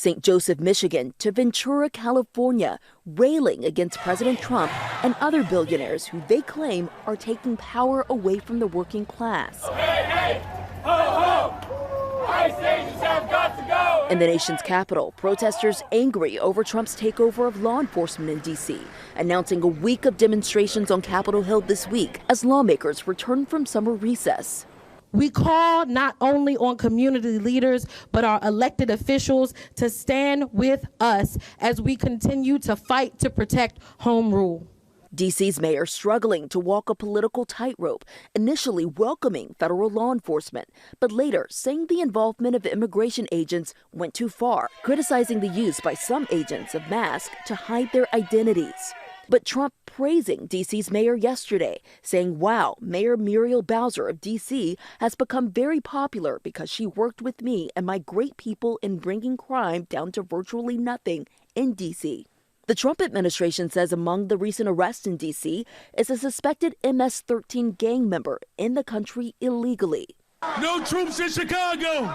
St. Joseph, Michigan to Ventura, California, railing against President Trump and other billionaires who they claim are taking power away from the working class. Hey, hey, ho, ho! Ice agents have got to go! In the nation's capital, protesters angry over Trump's takeover of law enforcement in D.C., announcing a week of demonstrations on Capitol Hill this week as lawmakers return from summer recess. We call not only on community leaders, but our elected officials to stand with us as we continue to fight to protect home rule. D.C.'s mayor struggling to walk a political tightrope, initially welcoming federal law enforcement, but later saying the involvement of immigration agents went too far, criticizing the use by some agents of masks to hide their identities. But Trump praising D.C.'s mayor yesterday, saying, wow, Mayor Muriel Bowser of D.C. has become very popular because she worked with me and my great people in bringing crime down to virtually nothing in D.C. The Trump administration says among the recent arrests in D.C. is a suspected MS-13 gang member in the country illegally. No troops in Chicago!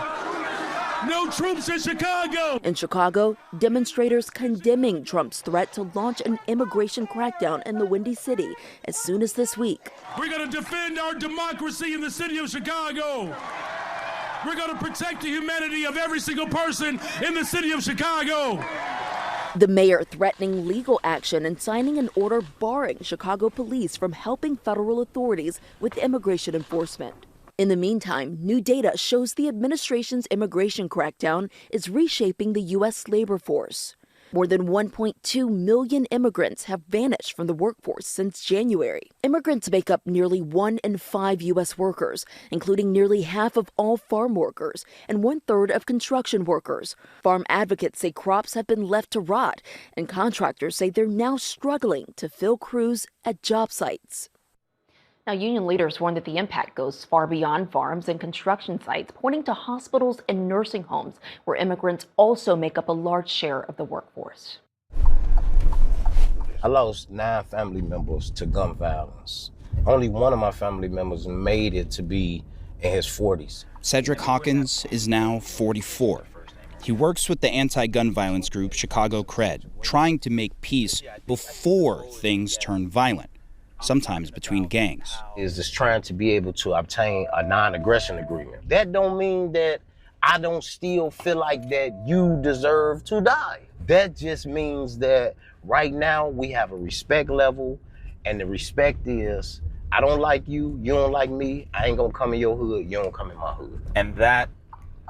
No troops in Chicago! In Chicago, demonstrators condemning Trump's threat to launch an immigration crackdown in the Windy City as soon as this week. We're going to defend our democracy in the city of Chicago. We're going to protect the humanity of every single person in the city of Chicago. The mayor threatening legal action and signing an order barring Chicago police from helping federal authorities with immigration enforcement. In the meantime, new data shows the administration's immigration crackdown is reshaping the U.S. labor force. More than 1.2 million immigrants have vanished from the workforce since January. Immigrants make up nearly 1 in 5 U.S. workers, including nearly half of all farm workers and 1/3 of construction workers. Farm advocates say crops have been left to rot, and contractors say they're now struggling to fill crews at job sites. Now, union leaders warn that the impact goes far beyond farms and construction sites, pointing to hospitals and nursing homes, where immigrants also make up a large share of the workforce. I lost 9 family members to gun violence. Only one of my family members made it to be in his 40s. Cedric Hawkins is now 44. He works with the anti-gun violence group Chicago Cred, trying to make peace before things turn violent, sometimes between gangs. Is just trying to be able to obtain a non-aggression agreement. That don't mean that I don't still feel like that you deserve to die. That just means that right now we have a respect level, and the respect is, I don't like you, you don't like me, I ain't gonna come in your hood, you don't come in my hood. And that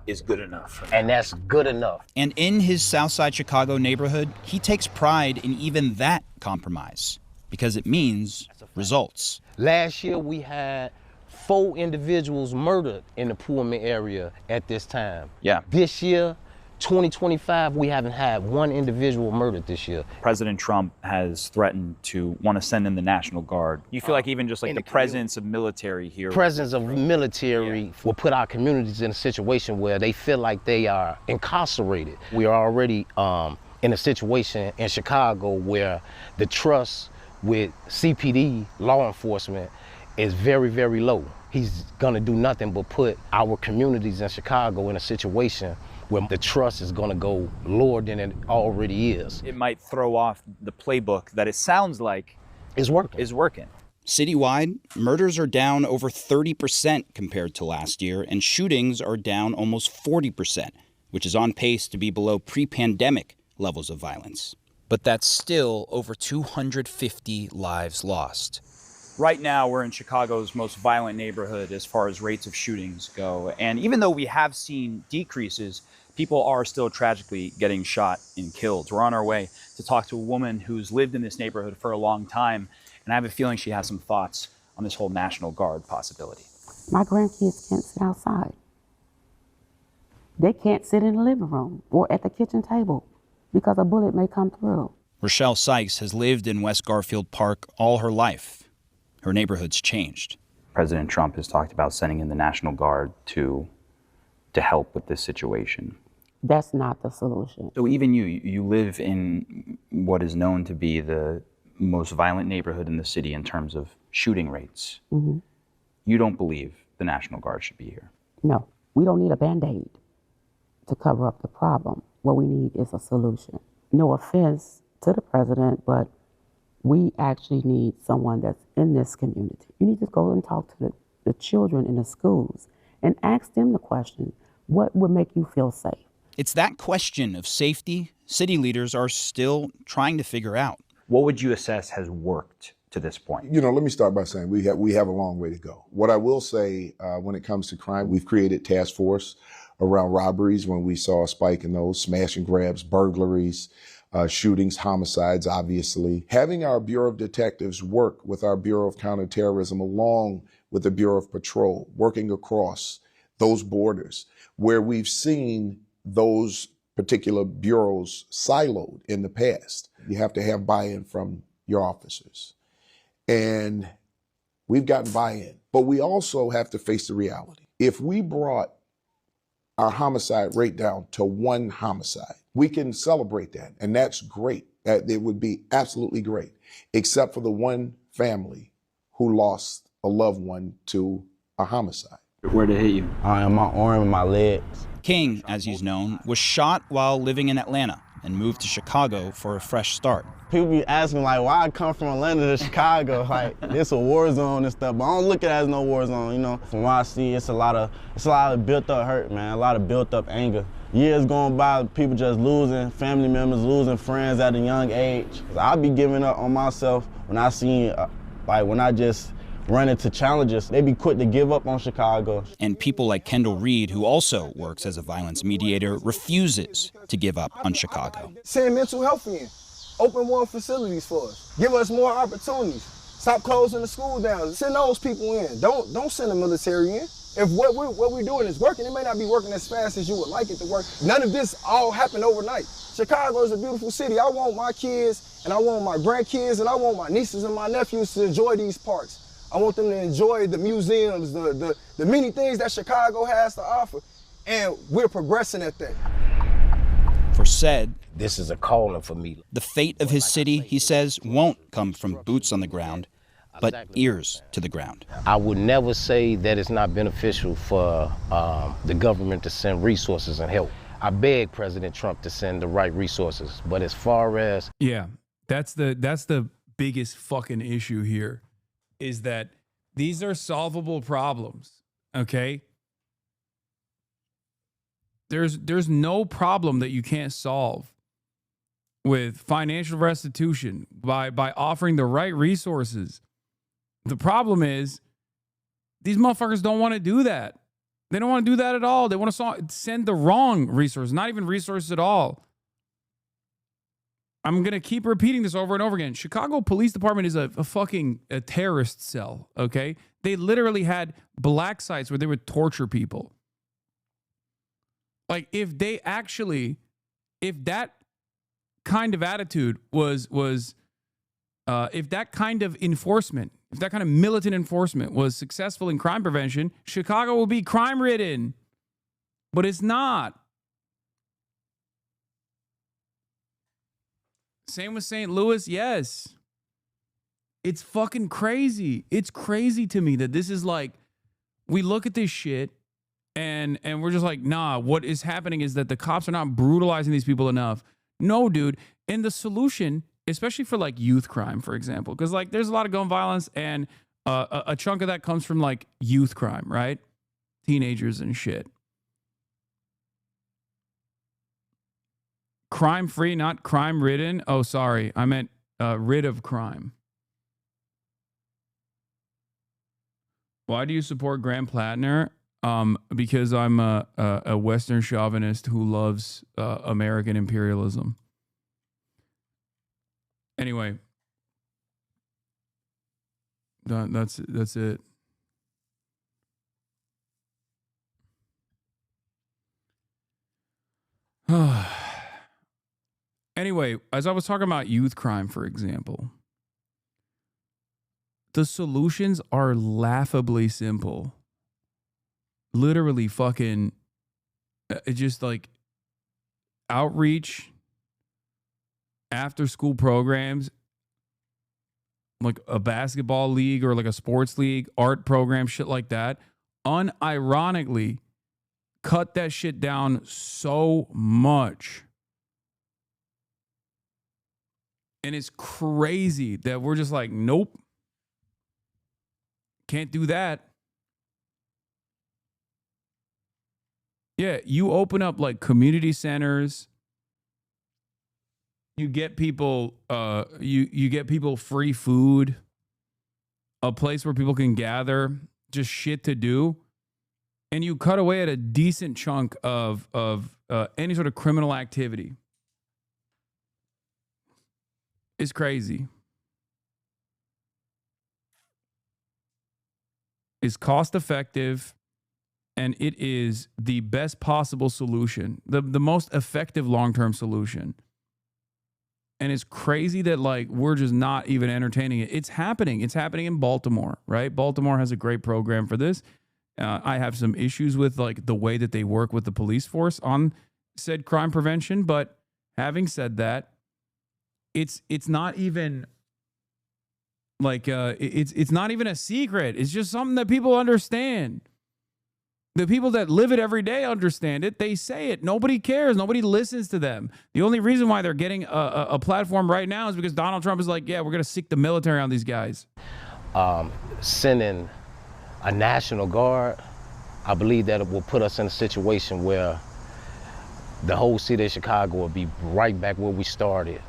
is good enough. And that's good enough. And in his Southside Chicago neighborhood, he takes pride in even that compromise, because it means results. Last year we had 4 individuals murdered in the Pullman area at this time. Yeah. This year, 2025, we haven't had 1 individual murdered this year. President Trump has threatened to want to send in the National Guard. You feel like even just like the presence of military here? Presence of military will put our communities in a situation where they feel like they are incarcerated. We are already in a situation in Chicago where the trust with CPD, law enforcement, is very, very low. He's gonna do nothing but put our communities in Chicago in a situation where the trust is gonna go lower than it already is. It might throw off the playbook that it sounds like is working. Citywide, murders are down over 30% compared to last year, and shootings are down almost 40%, which is on pace to be below pre-pandemic levels of violence. But that's still over 250 lives lost. Right now, we're in Chicago's most violent neighborhood as far as rates of shootings go. And even though we have seen decreases, people are still tragically getting shot and killed. We're on our way to talk to a woman who's lived in this neighborhood for a long time, and I have a feeling she has some thoughts on this whole National Guard possibility. My grandkids can't sit outside. They can't sit in the living room or at the kitchen table because a bullet may come through. Rochelle Sykes has lived in West Garfield Park all her life. Her neighborhood's changed. President Trump has talked about sending in the National Guard to help with this situation. That's not the solution. So even you live in what is known to be the most violent neighborhood in the city in terms of shooting rates. Mm-hmm. You don't believe the National Guard should be here? No, we don't need a Band-Aid to cover up the problem. What we need is a solution. No offense to the president, but we actually need someone that's in this community. You need to go and talk to the children in the schools and ask them the question, what would make you feel safe? It's that question of safety city leaders are still trying to figure out. What would you assess has worked to this point? You know, let me start by saying we have a long way to go. What I will say when it comes to crime, we've created task force around robberies when we saw a spike in those, smash and grabs, burglaries, shootings, homicides, obviously. Having our Bureau of Detectives work with our Bureau of Counterterrorism along with the Bureau of Patrol, working across those borders where we've seen those particular bureaus siloed in the past. You have to have buy-in from your officers. And we've gotten buy-in, but we also have to face the reality. If we brought our homicide rate down to 1 homicide, we can celebrate that, and that's great. It would be absolutely great, except for the one family who lost a loved one to a homicide. Where'd it hit you? On my arm and my legs. King, as he's known, was shot while living in Atlanta and moved to Chicago for a fresh start. People be asking, like, why I come from Atlanta to Chicago? Like, it's a war zone and stuff, but I don't look at it as no war zone, you know? From what I see, it's a lot of built up hurt, man, a lot of built up anger. Years going by, people just losing family members, losing friends at a young age. I be giving up on myself when I see, when I just run into challenges. They be quick to give up on Chicago. And people like Kendall Reed, who also works as a violence mediator, refuses to give up on Chicago. Send mental health in. Open more facilities for us. Give us more opportunities. Stop closing the school down. Send those people in. Don't send the military in. If what we're doing is working, it may not be working as fast as you would like it to work. None of this all happened overnight. Chicago is a beautiful city. I want my kids, and I want my grandkids, and I want my nieces and my nephews to enjoy these parks. I want them to enjoy the museums, the many things that Chicago has to offer, and we're progressing at that. For said, this is a calling for me. The fate of his city, he says, won't come from boots on the ground, but ears to the ground. I would never say that it's not beneficial for the government to send resources and help. I beg President Trump to send the right resources, but as far as... Yeah, that's the biggest fucking issue here, is that these are solvable problems, okay? There's no problem that you can't solve with financial restitution by offering the right resources. The problem is these motherfuckers don't want to do that. They don't want to do that at all. They want to send the wrong resources, not even resources at all. I'm going to keep repeating this over and over again. Chicago Police Department is a fucking terrorist cell, okay? They literally had black sites where they would torture people. Like, if that kind of attitude if that kind of enforcement, if that kind of militant enforcement was successful in crime prevention, Chicago will be crime-ridden. But it's not. Same with St. Louis, yes. It's fucking crazy. It's crazy to me that this is like, we look at this shit and we're just like, nah, what is happening is that the cops are not brutalizing these people enough. No, dude. And the solution, especially for like youth crime, for example, because like there's a lot of gun violence and a chunk of that comes from like youth crime, right? Teenagers and shit. Crime-free, not crime-ridden. Oh, sorry. I meant rid of crime. Why do you support Graham Plattner? Because I'm a Western chauvinist who loves American imperialism. Anyway, that's it. Anyway, as I was talking about youth crime, for example, the solutions are laughably simple. Literally fucking just like outreach, after school programs, like a basketball league or like a sports league, art program, shit like that. Unironically, cut that shit down so much. And it's crazy that we're just like, nope, can't do that. Yeah, you open up like community centers. You get people, you get people free food, a place where people can gather, just shit to do, and you cut away at a decent chunk of any sort of criminal activity. It's crazy. It's cost effective, and it is the best possible solution, the most effective long-term solution. And it's crazy that like we're just not even entertaining it. It's happening. It's happening in Baltimore, right? Baltimore has a great program for this. I have some issues with like the way that they work with the police force on said crime prevention, but having said that, it's not even like it's not even a secret. It's just something that people understand. The people that live it every day understand it. They say it. Nobody cares. Nobody listens to them. The only reason why they're getting a platform right now is because Donald Trump is like, yeah, we're going to sick the military on these guys. Sending a National Guard, I believe that it will put us in a situation where the whole city of Chicago will be right back where we started.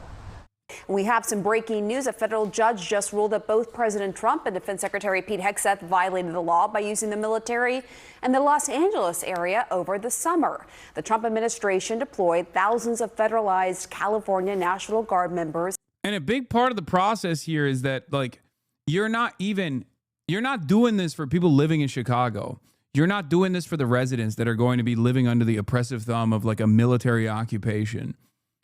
We have some breaking news. A federal judge just ruled that both President Trump and Defense Secretary Pete Hegseth violated the law by using the military in the Los Angeles area over the summer. The Trump administration deployed thousands of federalized California National Guard members. And a big part of the process here is that, like, you're not doing this for people living in Chicago. You're not doing this for the residents that are going to be living under the oppressive thumb of like a military occupation.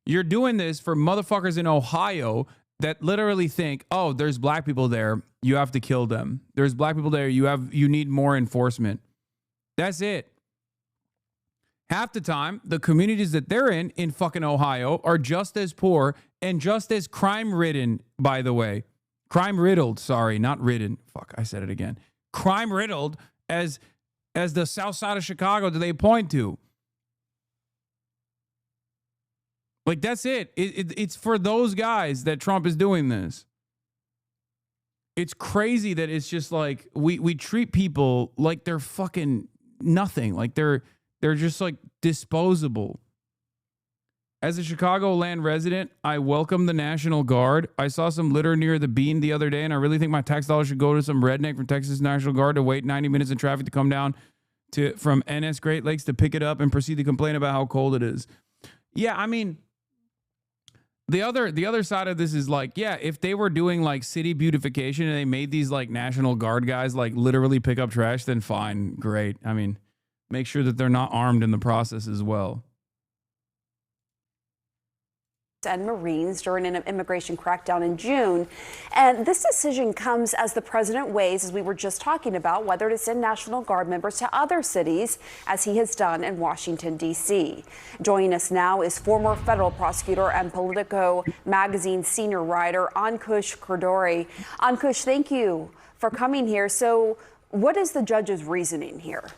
You're doing this for motherfuckers in Ohio that literally think, oh, there's black people there, you have to kill them. There's black people there, you need more enforcement. That's it. Half the time, the communities that they're in fucking Ohio are just as poor and just as crime-ridden, by the way. Crime-riddled, sorry, not ridden. Fuck, I said it again. Crime-riddled as the south side of Chicago that they point to. Like, that's it. It's for those guys that Trump is doing this. It's crazy that it's just like we treat people like they're fucking nothing. Like they're just like disposable. As a Chicagoland resident, I welcome the National Guard. I saw some litter near the Bean the other day, and I really think my tax dollars should go to some redneck from Texas National Guard to wait 90 minutes in traffic to come down from NS Great Lakes to pick it up and proceed to complain about how cold it is. Yeah, I mean, the other side of this is like, yeah, if they were doing like city beautification and they made these like National Guard guys like literally pick up trash, then fine, great. I mean, make sure that they're not armed in the process as well. And Marines during an immigration crackdown in June. And this decision comes as the president weighs, as we were just talking about, whether to send National Guard members to other cities, as he has done in Washington, D.C. Joining us now is former federal prosecutor and Politico magazine senior writer Ankush Khardori. Ankush, thank you for coming here. So what is the judge's reasoning here?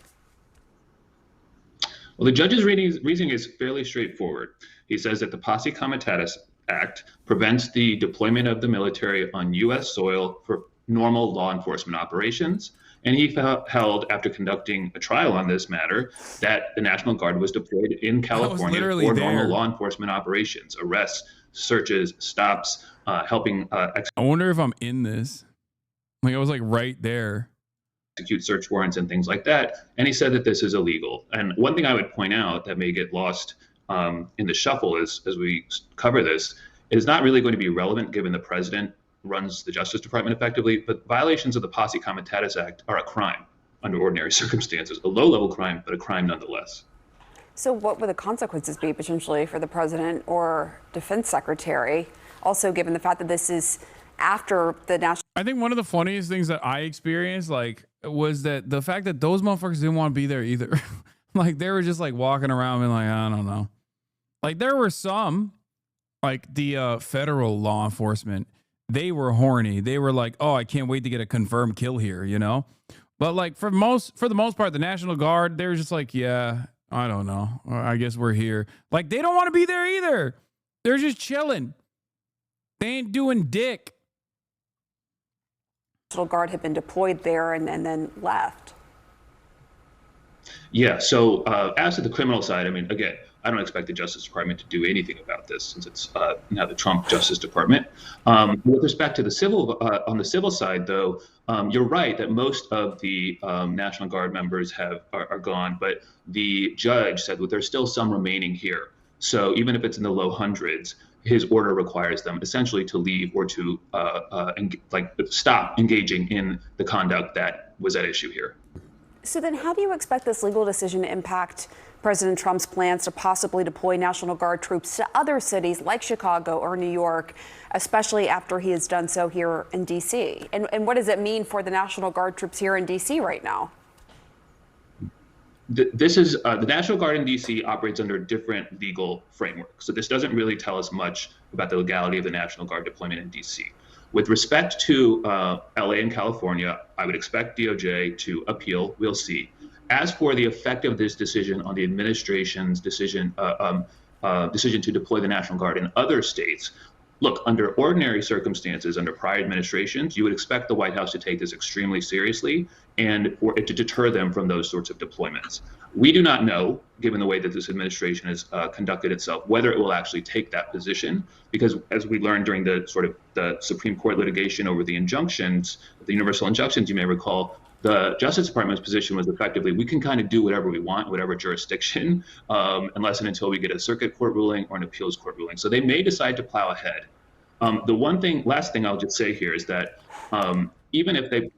Well, the judge's reasoning is fairly straightforward. He says that the Posse Comitatus Act prevents the deployment of the military on U.S. soil for normal law enforcement operations. And he held, after conducting a trial on this matter, that the National Guard was deployed in California for normal law enforcement operations, arrests, searches, stops, helping. I wonder if I'm in this. Like, I was like right there. Execute search warrants and things like that. And he said that this is illegal. And one thing I would point out that may get lost in the shuffle as we cover this, it is not really going to be relevant given the president runs the Justice Department effectively, but violations of the Posse Comitatus Act are a crime under ordinary circumstances, a low-level crime, but a crime nonetheless. So what would the consequences be potentially for the president or defense secretary, also given the fact that this is after the national... I think one of the funniest things that I experienced, like, was that the fact that those motherfuckers didn't want to be there either. Like, they were just like walking around and like, I don't know. Like, there were some, like the federal law enforcement, they were horny. They were like, oh, I can't wait to get a confirmed kill here, you know? But like for the most part, the National Guard, they were just like, yeah, I don't know. I guess we're here. Like, they don't want to be there either. They're just chilling. They ain't doing dick. National Guard had been deployed there and then left. Yeah. So as to the criminal side, I mean, again, I don't expect the Justice Department to do anything about this since it's now the Trump Justice Department. With respect to the civil, on the civil side, though, you're right that most of the National Guard members are gone, but the judge said that there's still some remaining here. So even if it's in the low hundreds, his order requires them essentially to leave or to stop engaging in the conduct that was at issue here. So then how do you expect this legal decision to impact President Trump's plans to possibly deploy National Guard troops to other cities like Chicago or New York, especially after he has done so here in D.C.? And what does it mean for the National Guard troops here in D.C. right now? This is the National Guard in D.C. operates under a different legal framework. So this doesn't really tell us much about the legality of the National Guard deployment in D.C. With respect to LA and California, I would expect DOJ to appeal. We'll see. As for the effect of this decision on the administration's decision to deploy the National Guard in other states, look, under ordinary circumstances, under prior administrations, you would expect the White House to take this extremely seriously and for it to deter them from those sorts of deployments. We do not know, given the way that this administration has conducted itself, whether it will actually take that position, because as we learned during the Supreme Court litigation over the injunctions, the universal injunctions, you may recall, the Justice Department's position was effectively, we can kind of do whatever we want, whatever jurisdiction, unless and until we get a circuit court ruling or an appeals court ruling. So they may decide to plow ahead. Last thing I'll just say here is that even if they,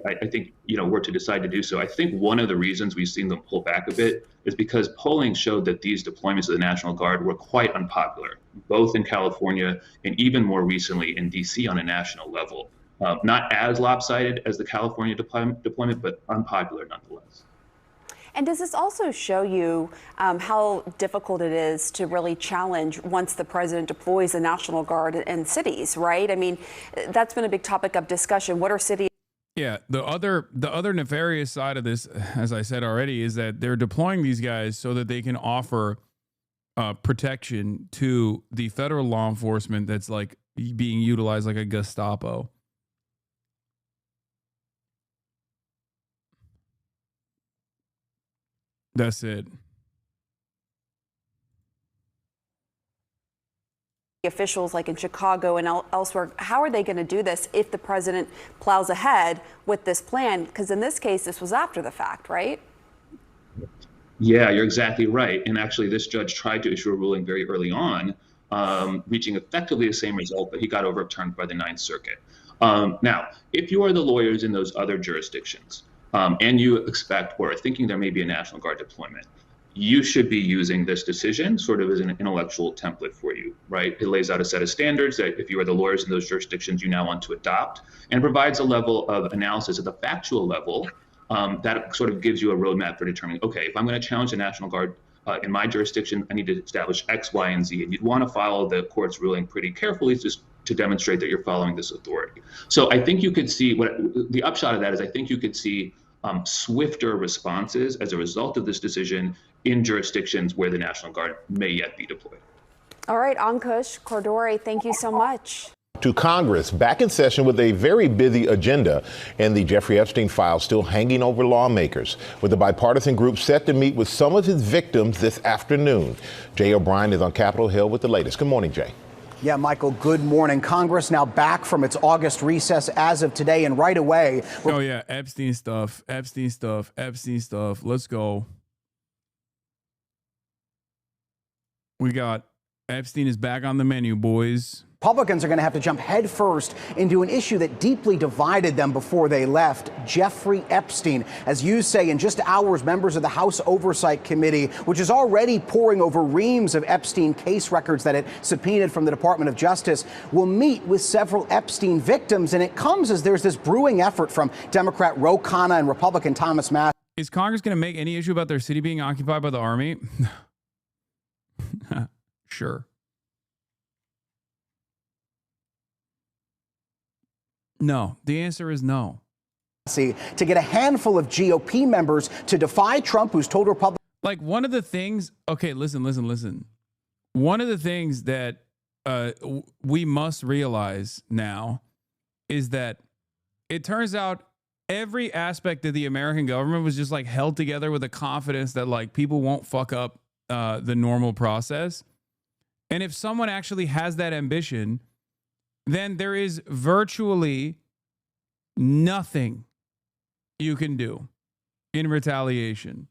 I think, were to decide to do so, I think one of the reasons we've seen them pull back a bit is because polling showed that these deployments of the National Guard were quite unpopular, both in California and even more recently in DC on a national level. Not as lopsided as the California deployment, but unpopular nonetheless. And does this also show you how difficult it is to really challenge once the president deploys the National Guard in cities, right? I mean, that's been a big topic of discussion. What are cities? Yeah, the other nefarious side of this, as I said already, is that they're deploying these guys so that they can offer protection to the federal law enforcement that's like being utilized like a Gestapo. That's it. Officials like in Chicago and elsewhere, how are they going to do this if the president plows ahead with this plan? Because in this case, this was after the fact, right? Yeah, you're exactly right. And actually, this judge tried to issue a ruling very early on, reaching effectively the same result, but he got overturned by the Ninth Circuit. Now, if you are the lawyers in those other jurisdictions, and you expect or are thinking there may be a National Guard deployment, you should be using this decision sort of as an intellectual template for you, right? It lays out a set of standards that if you are the lawyers in those jurisdictions, you now want to adopt, and provides a level of analysis at the factual level that sort of gives you a roadmap for determining, okay, if I'm going to challenge the National Guard in my jurisdiction, I need to establish X, Y, and Z. And you'd want to follow the court's ruling pretty carefully just to demonstrate that you're following this authority. So I think you could see the upshot of that is I think you could see swifter responses as a result of this decision in jurisdictions where the National Guard may yet be deployed. All right, Ankush Cordore, thank you so much. To Congress, back in session with a very busy agenda and the Jeffrey Epstein file still hanging over lawmakers, with the bipartisan group set to meet with some of his victims this afternoon. Jay O'Brien is on Capitol Hill with the latest. Good morning, Jay. Yeah, Michael, good morning. Congress now back from its August recess as of today, and right away. Oh, yeah, Epstein stuff. Let's go. We got Epstein is back on the menu, boys. Republicans are going to have to jump headfirst into an issue that deeply divided them before they left, Jeffrey Epstein. As you say, in just hours, members of the House Oversight Committee, which is already poring over reams of Epstein case records that it subpoenaed from the Department of Justice, will meet with several Epstein victims. And it comes as there's this brewing effort from Democrat Ro Khanna and Republican Thomas Massie. Is Congress going to make any issue about their city being occupied by the army? Sure. No, the answer is no. To get a handful of GOP members to defy Trump, who's told Republicans. Like one of the things, okay, listen. One of the things that we must realize now is that it turns out every aspect of the American government was just like held together with a confidence that like people won't fuck up the normal process. And if someone actually has that ambition, then there is virtually nothing you can do in retaliation.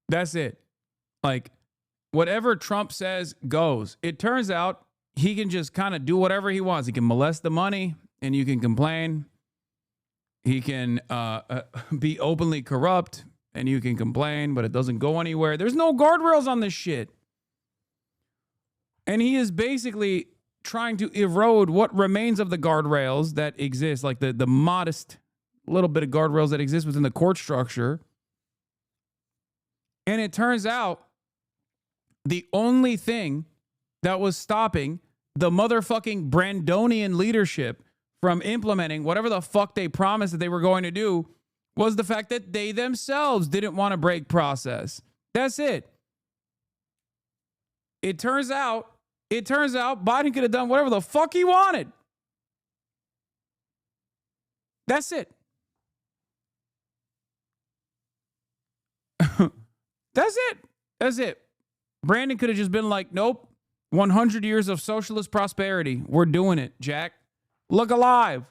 That's it. Like, whatever Trump says goes. It turns out he can just kind of do whatever he wants. He can molest the money and you can complain. He can be openly corrupt and you can complain, but it doesn't go anywhere. There's no guardrails on this shit. And he is basically trying to erode what remains of the guardrails that exist, like the modest little bit of guardrails that exist within the court structure. And it turns out the only thing that was stopping the motherfucking Brandonian leadership from implementing whatever the fuck they promised that they were going to do was the fact that they themselves didn't want to break process. That's it. It turns out Biden could have done whatever the fuck he wanted. That's it. That's it. That's it. Brandon could have just been like, nope, 100 years of socialist prosperity. We're doing it, Jack. Look alive.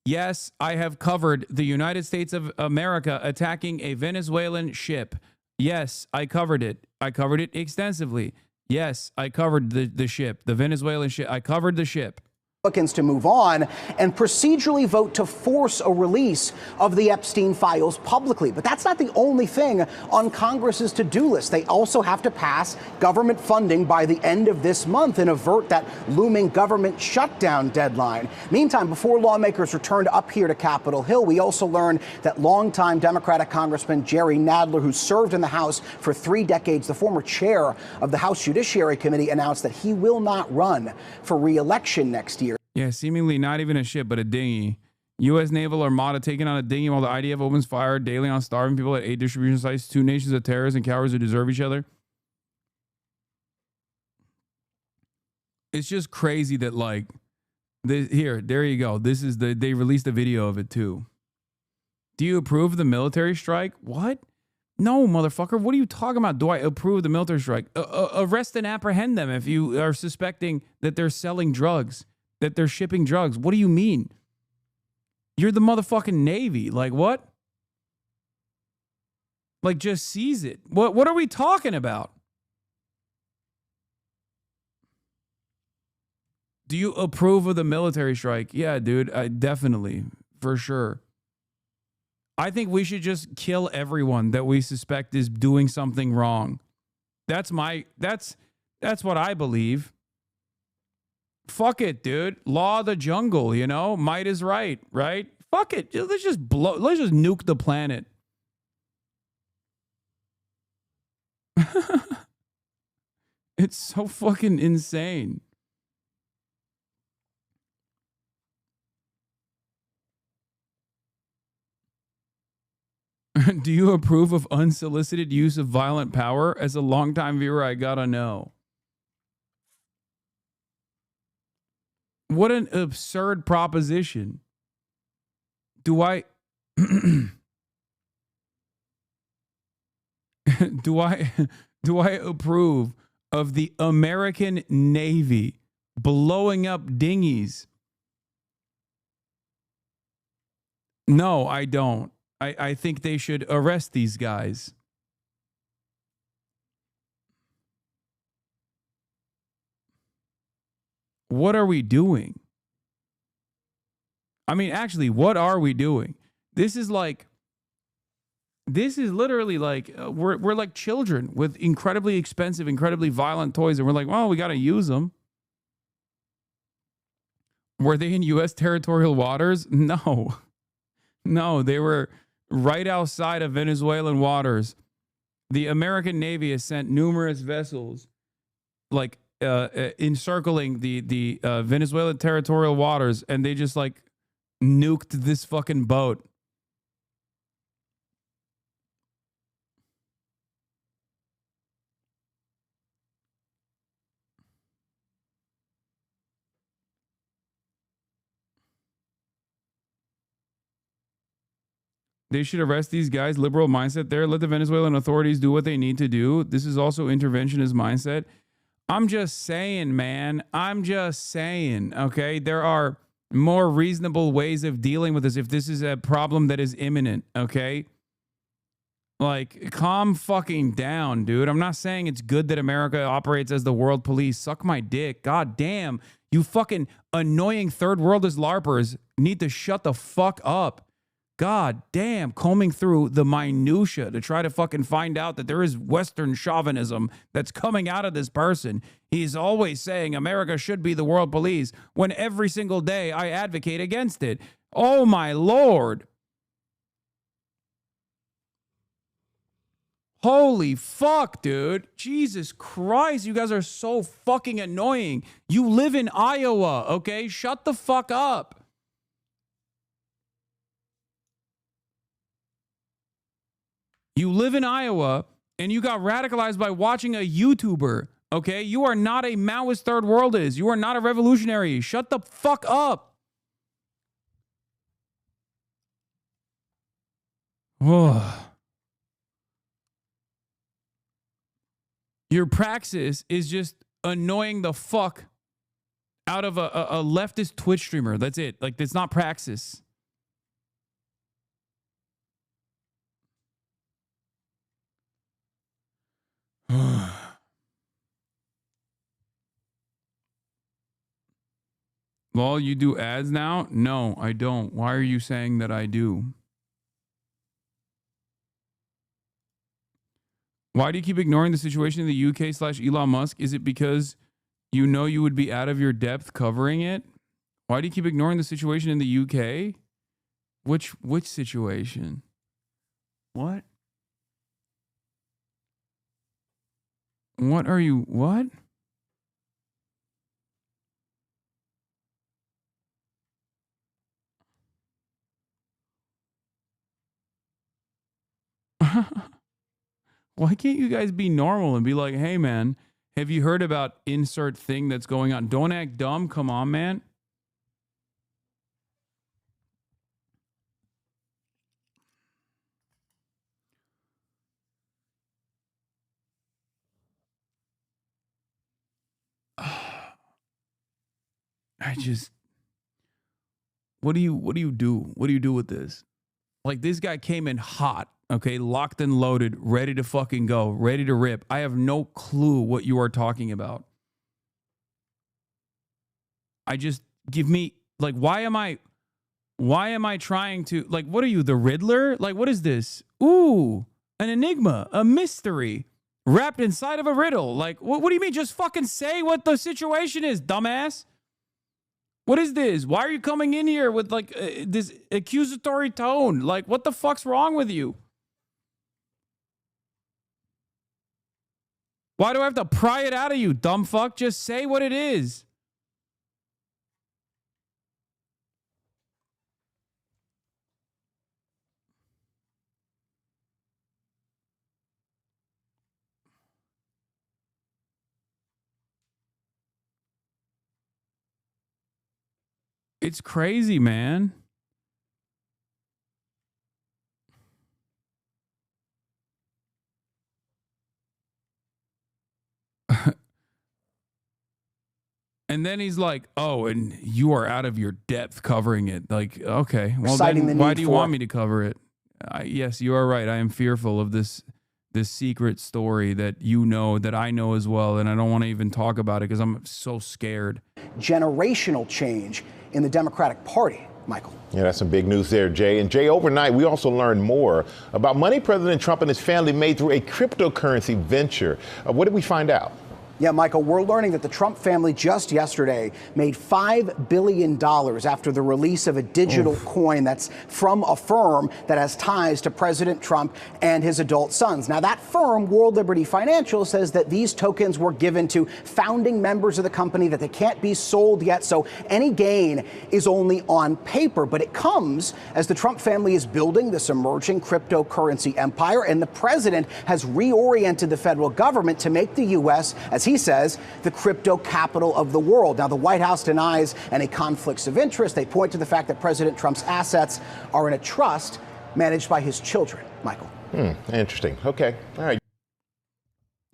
Yes, I have covered the United States of America attacking a Venezuelan ship. Yes, I covered it. I covered it extensively. Yes, I covered the ship, the Venezuelan ship. I covered the ship. Republicans to move on and procedurally vote to force a release of the Epstein files publicly. But that's not the only thing on Congress's to-do list. They also have to pass government funding by the end of this month and avert that looming government shutdown deadline. Meantime, before lawmakers returned up here to Capitol Hill, we also learned that longtime Democratic Congressman Jerry Nadler, who served in the House for 3 decades, the former chair of the House Judiciary Committee, announced that he will not run for re-election next year. Yeah, seemingly not even a ship, but a dinghy. U.S. Naval Armada taking on a dinghy while the IDF opens fire daily on starving people at 8 distribution sites. 2 nations of terrorists and cowards who deserve each other. It's just crazy that, like, there you go. This is they released a video of it too. Do you approve of the military strike? What? No, motherfucker. What are you talking about? Do I approve of the military strike? Arrest and apprehend them if you are suspecting that they're selling drugs, that they're shipping drugs. What do you mean? You're the motherfucking Navy. Like, what? Like, just seize it. What are we talking about? Do you approve of the military strike? Yeah, dude, definitely. For sure. I think we should just kill everyone that we suspect is doing something wrong. That's what I believe. Fuck it, dude. Law of the jungle, you know? Might is right, right? Fuck it. Let's just nuke the planet. It's so fucking insane. Do you approve of unsolicited use of violent power? As a longtime viewer, I gotta know. What an absurd proposition. Do I approve of the American Navy blowing up dinghies? No, I don't. I think they should arrest these guys. What are we doing? I mean, actually, what are we doing? This is literally like we're like children with incredibly expensive, incredibly violent toys, and we're like, well, we got to use them. Were they in U.S. territorial waters? No, they were right outside of Venezuelan waters. The American Navy has sent numerous vessels, like encircling the Venezuelan territorial waters, and they just like nuked this fucking boat. They should arrest these guys. Liberal mindset there. Let the Venezuelan authorities do what they need to do. This is also interventionist mindset. I'm just saying, man. I'm just saying, okay? There are more reasonable ways of dealing with this if this is a problem that is imminent, okay? Like, calm fucking down, dude. I'm not saying it's good that America operates as the world police. Suck my dick. God damn. You fucking annoying third worldist LARPers need to shut the fuck up. God damn, combing through the minutia to try to fucking find out that there is Western chauvinism that's coming out of this person. He's always saying America should be the world police when every single day I advocate against it. Oh my Lord. Holy fuck, dude. Jesus Christ, you guys are so fucking annoying. You live in Iowa, okay? Shut the fuck up. You live in Iowa and you got radicalized by watching a YouTuber, okay? You are not a Maoist third worldist. You are not a revolutionary. Shut the fuck up. Your praxis is just annoying the fuck out of a leftist Twitch streamer. That's it. Like, that's not praxis. Well, you do ads now? No, I don't. Why are you saying that I do? Why do you keep ignoring the situation in the UK / Elon Musk? Is it because you know you would be out of your depth covering it? Why do you keep ignoring the situation in the UK? Which situation? What? What are you, what? Why can't you guys be normal and be like, hey man, have you heard about insert thing that's going on? Don't act dumb. Come on, man. I just, what do you do? What do you do with this? Like, this guy came in hot, okay, locked and loaded, ready to fucking go, ready to rip. I have no clue what you are talking about. I just, give me, like, why am I trying to, like, what are you, the Riddler? Like, what is this? Ooh, an enigma, a mystery wrapped inside of a riddle. Like, what do you mean? Just fucking say what the situation is, dumbass. What is this? Why are you coming in here with like this accusatory tone? Like, what the fuck's wrong with you? Why do I have to pry it out of you, dumb fuck? Just say what it is. It's crazy, man. And then he's like, oh, and you are out of your depth covering it. Like, okay, well then why do you want me to cover it? Yes, you are right. I am fearful of this secret story that you know, that I know as well, and I don't want to even talk about it because I'm so scared. Generational change in the Democratic Party, Michael. Yeah, that's some big news there, Jay. And Jay, overnight, we also learned more about money President Trump and his family made through a cryptocurrency venture. What did we find out? Yeah, Michael, we're learning that the Trump family just yesterday made $5 billion after the release of a digital coin that's from a firm that has ties to President Trump and his adult sons. Now, that firm, World Liberty Financial, says that these tokens were given to founding members of the company, that they can't be sold yet. So any gain is only on paper. But it comes as the Trump family is building this emerging cryptocurrency empire. And the president has reoriented the federal government to make the U.S., as he says, the crypto capital of the world. Now, the White House denies any conflicts of interest. They point to the fact that President Trump's assets are in a trust managed by his children. Michael. Interesting. Okay. All right.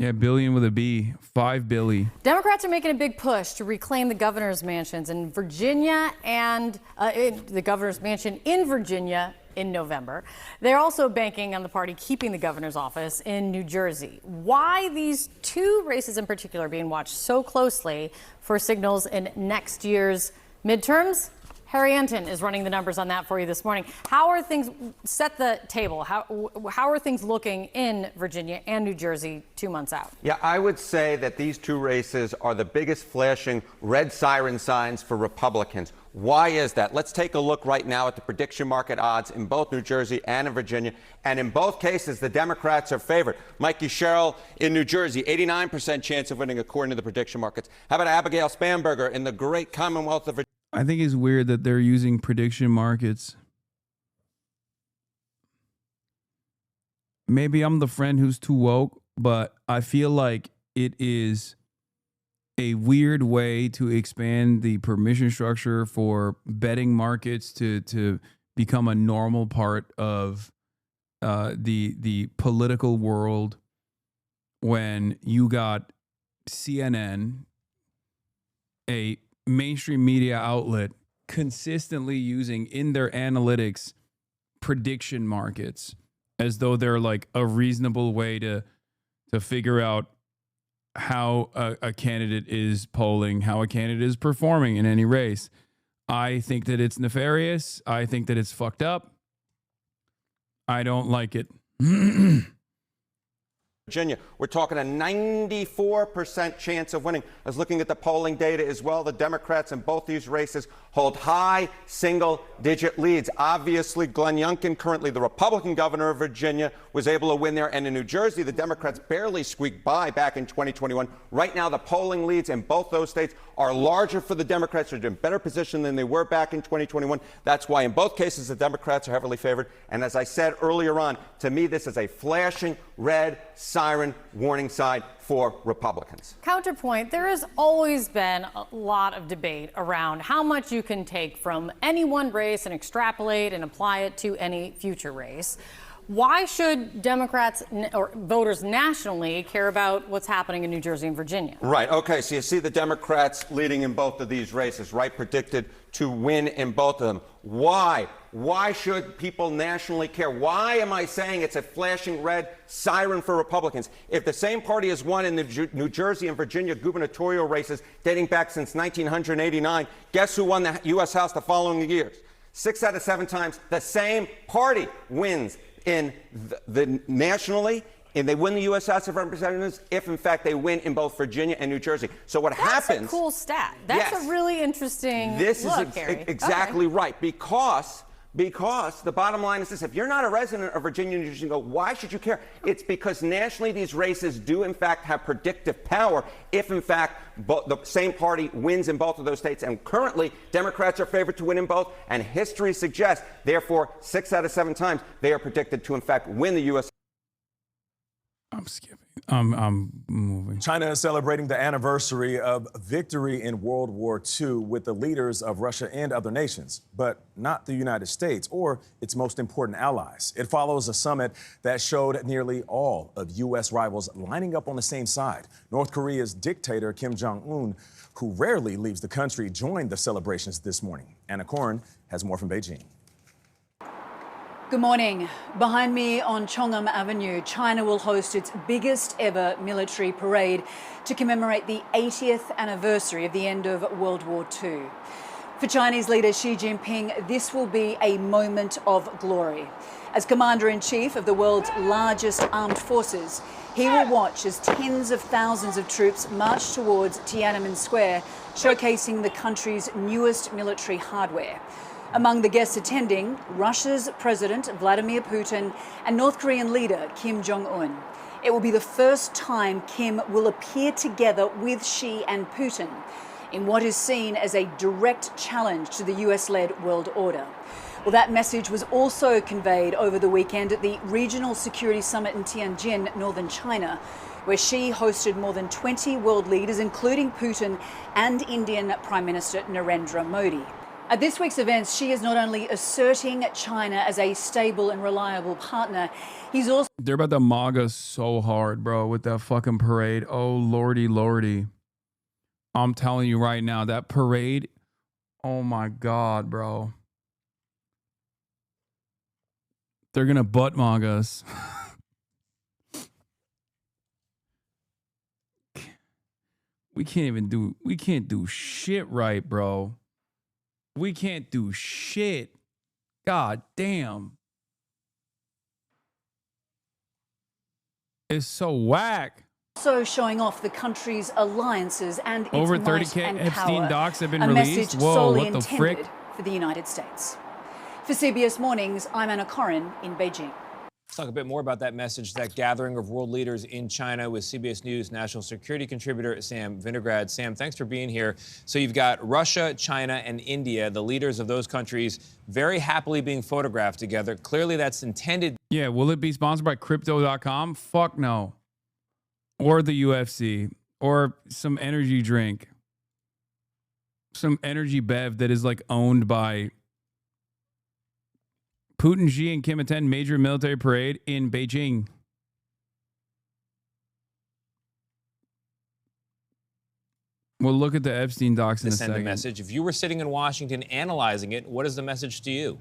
Yeah, billion with a B, 5 billion. Democrats are making a big push to reclaim the governor's mansions in Virginia and the governor's mansion in Virginia in November. They're also banking on the party keeping the governor's office in New Jersey. Why these two races in particular are being watched so closely for signals in next year's midterms? Harry Enton is running the numbers on that for you this morning. How are things, set the table, how are things looking in Virginia and New Jersey 2 months out? Yeah, I would say that these two races are the biggest flashing red siren signs for Republicans. Why is that? Let's take a look right now at the prediction market odds in both New Jersey and in Virginia. And in both cases, the Democrats are favored. Mikey Sherrill in New Jersey, 89% chance of winning according to the prediction markets. How about Abigail Spanberger in the great Commonwealth of Virginia? I think it's weird that they're using prediction markets. Maybe I'm the friend who's too woke, but I feel like it is a weird way to expand the permission structure for betting markets to become a normal part of the political world, when you got CNN, a mainstream media outlet, consistently using in their analytics prediction markets as though they're like a reasonable way to figure out how a candidate is polling, how a candidate is performing in any race. I think that it's nefarious. I think that it's fucked up. I don't like it. Virginia, we're talking a 94% chance of winning. I was looking at the polling data as well. The Democrats in both these races hold high single-digit leads. Obviously, Glenn Youngkin, currently the Republican governor of Virginia, was able to win there. And in New Jersey, the Democrats barely squeaked by back in 2021. Right now, the polling leads in both those states are larger for the Democrats. They're in better position than they were back in 2021. That's why in both cases, the Democrats are heavily favored. And as I said earlier on, to me, this is a flashing red siren warning sign for Republicans. Counterpoint, there has always been a lot of debate around how much you can take from any one race and extrapolate and apply it to any future race. Why should Democrats or voters nationally care about what's happening in New Jersey and Virginia? Right. Okay. So you see the Democrats leading in both of these races, right? Predicted to win in both of them. Why? Why should people nationally care? Why am I saying it's a flashing red siren for Republicans? If the same party has won in the New Jersey and Virginia gubernatorial races dating back since 1989, guess who won the U.S. House the following years? 6 out of 7 times, the same party wins in the nationally, and they win the U.S. House of Representatives if, in fact, they win in both Virginia and New Jersey. So what happens? That's a cool stat. That's a really interesting This look, is Harry. exactly right, because the bottom line is this: if you're not a resident of Virginia and New Jersey, you go, why should you care? It's because nationally these races do, in fact, have predictive power if, in fact, the same party wins in both of those states. And currently, Democrats are favored to win in both, and history suggests, therefore, 6 out of 7 times they are predicted to, in fact, win the U.S. I'm skipping. I'm moving. China is celebrating the anniversary of victory in World War II with the leaders of Russia and other nations, but not the United States or its most important allies. It follows a summit that showed nearly all of U.S. rivals lining up on the same side. North Korea's dictator Kim Jong-un, who rarely leaves the country, joined the celebrations this morning. Anna Koren has more from Beijing. Good morning. Behind me on Chongnam Avenue, China will host its biggest ever military parade to commemorate the 80th anniversary of the end of World War II. For Chinese leader Xi Jinping, this will be a moment of glory. As Commander-in-Chief of the world's largest armed forces, he will watch as tens of thousands of troops march towards Tiananmen Square, showcasing the country's newest military hardware. Among the guests attending, Russia's President Vladimir Putin and North Korean leader Kim Jong-un. It will be the first time Kim will appear together with Xi and Putin in what is seen as a direct challenge to the US-led world order. Well, that message was also conveyed over the weekend at the Regional Security Summit in Tianjin, northern China, where Xi hosted more than 20 world leaders, including Putin and Indian Prime Minister Narendra Modi. At this week's events, Xi is not only asserting China as a stable and reliable partner, he's also... They're about to MAGA so hard, bro, with that fucking parade. Oh, lordy, lordy. I'm telling you right now, that parade, oh my God, bro. They're going to butt MAGA us. We can't do shit right, bro. We can't do shit. God damn. It's so whack. Also showing off the country's alliances and its Over might 30K and Epstein power. docs have been a released? message Whoa, solely what the intended frick? for the United States. For CBS Mornings, I'm Anna Corrin in Beijing. Let's talk a bit more about that message, that gathering of world leaders in China with CBS News national security contributor Sam Vinograd. Sam, thanks for being here. So you've got Russia, China, and India, the leaders of those countries, very happily being photographed together. Clearly that's intended. Yeah, will it be sponsored by Crypto.com? Fuck no. Or the UFC. Or some energy drink. Some energy bev that is like owned by Putin, Xi, and Kim attend major military parade in Beijing. We'll look at the Epstein docs in a Send a second. message. If you were sitting in Washington analyzing it, what is the message to you?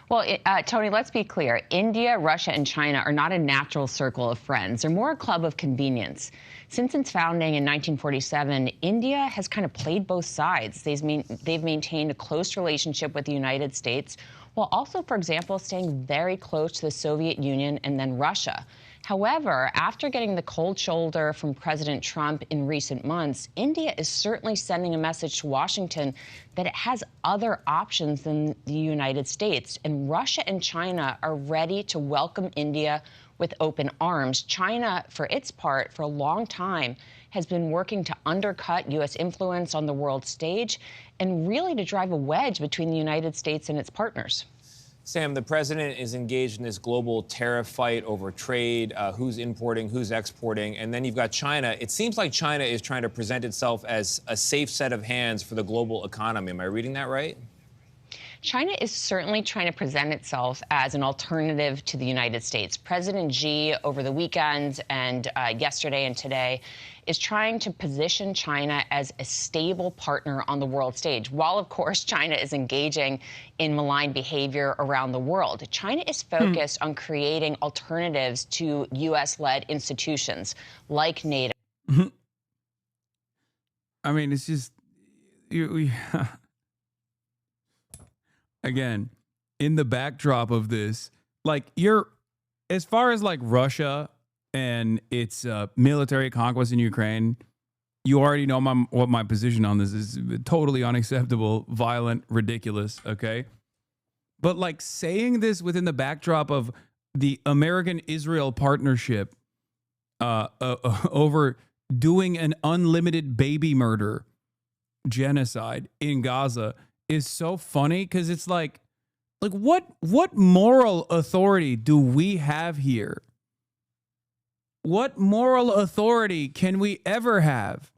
Well, Tony, let's be clear. India, Russia, and China are not a natural circle of friends. They're more a club of convenience. Since its founding in 1947, India has kind of played both sides. They've maintained a close relationship with the United States, while also, for example, staying very close to the Soviet Union and then Russia. However, after getting the cold shoulder from President Trump in recent months, India is certainly sending a message to Washington that it has other options than the United States. And Russia and China are ready to welcome India with open arms. China, for its part, for a long time, has been working to undercut U.S. influence on the world stage and really to drive a wedge between the United States and its partners. Sam, the president is engaged in this global tariff fight over trade, who's importing, who's exporting, and then you've got China. It seems like China is trying to present itself as a safe set of hands for the global economy. Am I reading that right? China is certainly trying to present itself as an alternative to the United States. President Xi, over the weekend and yesterday and today, is trying to position China as a stable partner on the world stage, while, of course, China is engaging in malign behavior around the world. China is focused on creating alternatives to U.S.-led institutions like NATO. I mean, it's just... Again, in the backdrop of this, like as far as like Russia and its military conquest in Ukraine, you already know what my position on this is. Totally unacceptable, violent, ridiculous, okay? But like saying this within the backdrop of the American-Israel partnership over doing an unlimited baby murder genocide in Gaza is so funny, because it's like what moral authority do we have here? What moral authority can we ever have?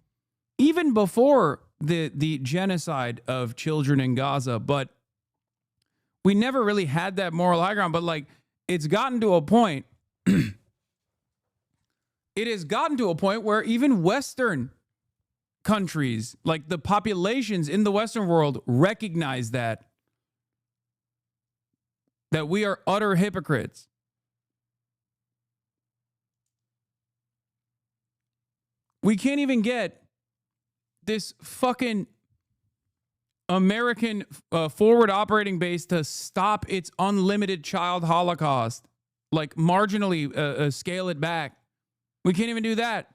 Even before the genocide of children in Gaza, but we never really had that moral high ground. But like, it's gotten to a point, it has gotten to a point where even Western countries, like the populations in the Western world, recognize that we are utter hypocrites. We can't even get this fucking American forward operating base to stop its unlimited child holocaust, like marginally scale it back. We can't even do that.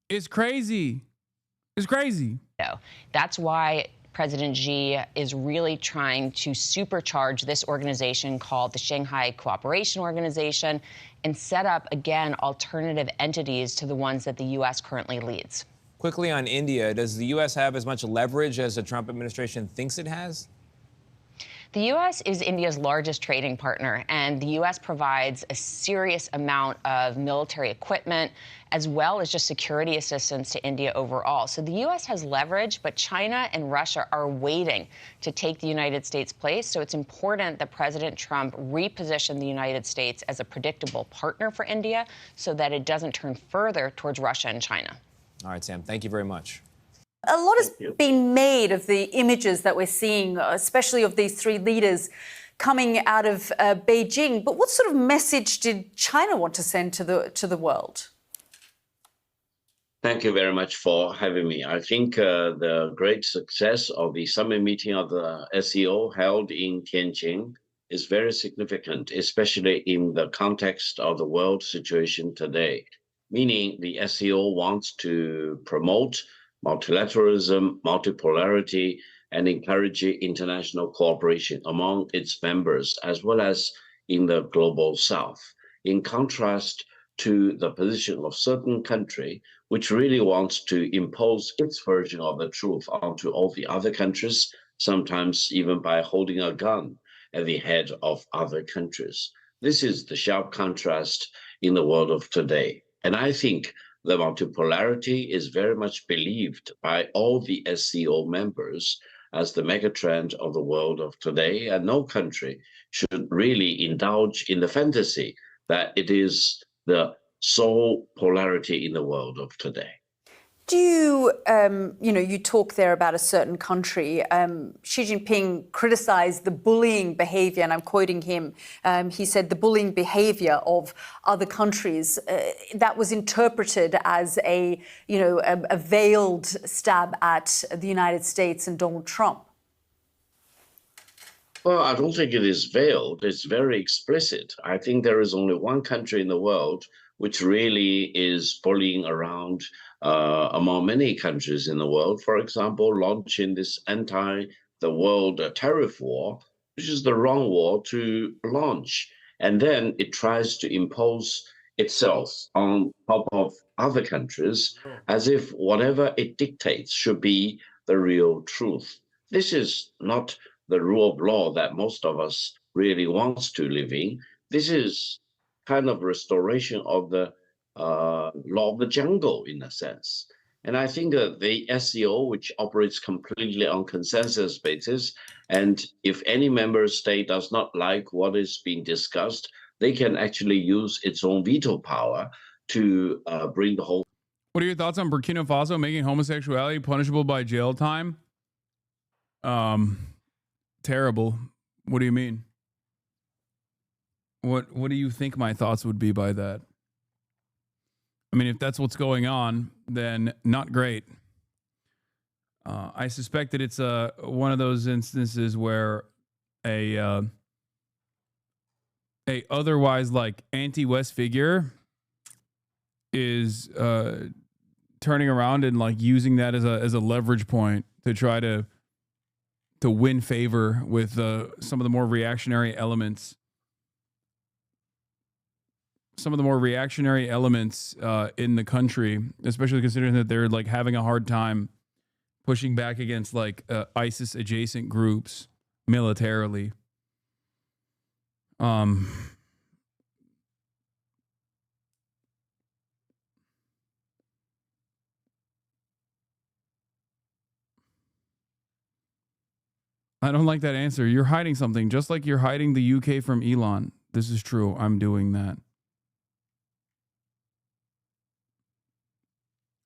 It's crazy. It's crazy. That's why President Xi is really trying to supercharge this organization called the Shanghai Cooperation Organization and set up, again, alternative entities to the ones that the U.S. currently leads. Quickly on India, does the U.S. have as much leverage as the Trump administration thinks it has? The U.S. is India's largest trading partner, and the U.S. provides a serious amount of military equipment as well as just security assistance to India overall. So the U.S. has leverage, but China and Russia are waiting to take the United States' place. So it's important that President Trump reposition the United States as a predictable partner for India so that it doesn't turn further towards Russia and China. All right, Sam, thank you very much. A lot has been made of the images that we're seeing, especially of these three leaders coming out of Beijing. But what sort of message did China want to send to the world? Thank you very much for having me. I think the great success of the summit meeting of the SCO held in Tianjin is very significant, especially in the context of the world situation today. Meaning the SCO wants to promote multilateralism, multipolarity, and encourage international cooperation among its members, as well as in the global south. In contrast to the position of certain country, which really wants to impose its version of the truth onto all the other countries, sometimes even by holding a gun at the head of other countries. This is the sharp contrast in the world of today. And I think the multipolarity is very much believed by all the SCO members as the megatrend of the world of today, and no country should really indulge in the fantasy that it is the sole polarity in the world of today. Do you, you talk there about a certain country. Xi Jinping criticized the bullying behavior, and I'm quoting him. He said the bullying behavior of other countries, that was interpreted as a veiled stab at the United States and Donald Trump. Well, I don't think it is veiled. It's very explicit. I think there is only one country in the world which really is bullying around among many countries in the world. For example, launching this the world tariff war, which is the wrong war to launch. And then it tries to impose itself on top of other countries as if whatever it dictates should be the real truth. This is not the rule of law that most of us really wants to live in. This is kind of restoration of the law of the jungle in a sense. And I think the SCO, which operates completely on consensus basis, and if any member state does not like what is being discussed, they can actually use its own veto power to bring the whole. What are your thoughts on Burkina Faso making homosexuality punishable by jail time? Terrible. What do you mean? What do you think my thoughts would be by that? I mean, if that's what's going on, then not great. I suspect that it's one of those instances where a otherwise like anti-West figure is turning around and like using that as a leverage point to try to win favor with some of the more reactionary elements. Some of the more reactionary elements in the country, especially considering that they're like having a hard time pushing back against like ISIS adjacent groups militarily. I don't like that answer. You're hiding something, just like you're hiding the UK from Elon. This is true. I'm doing that.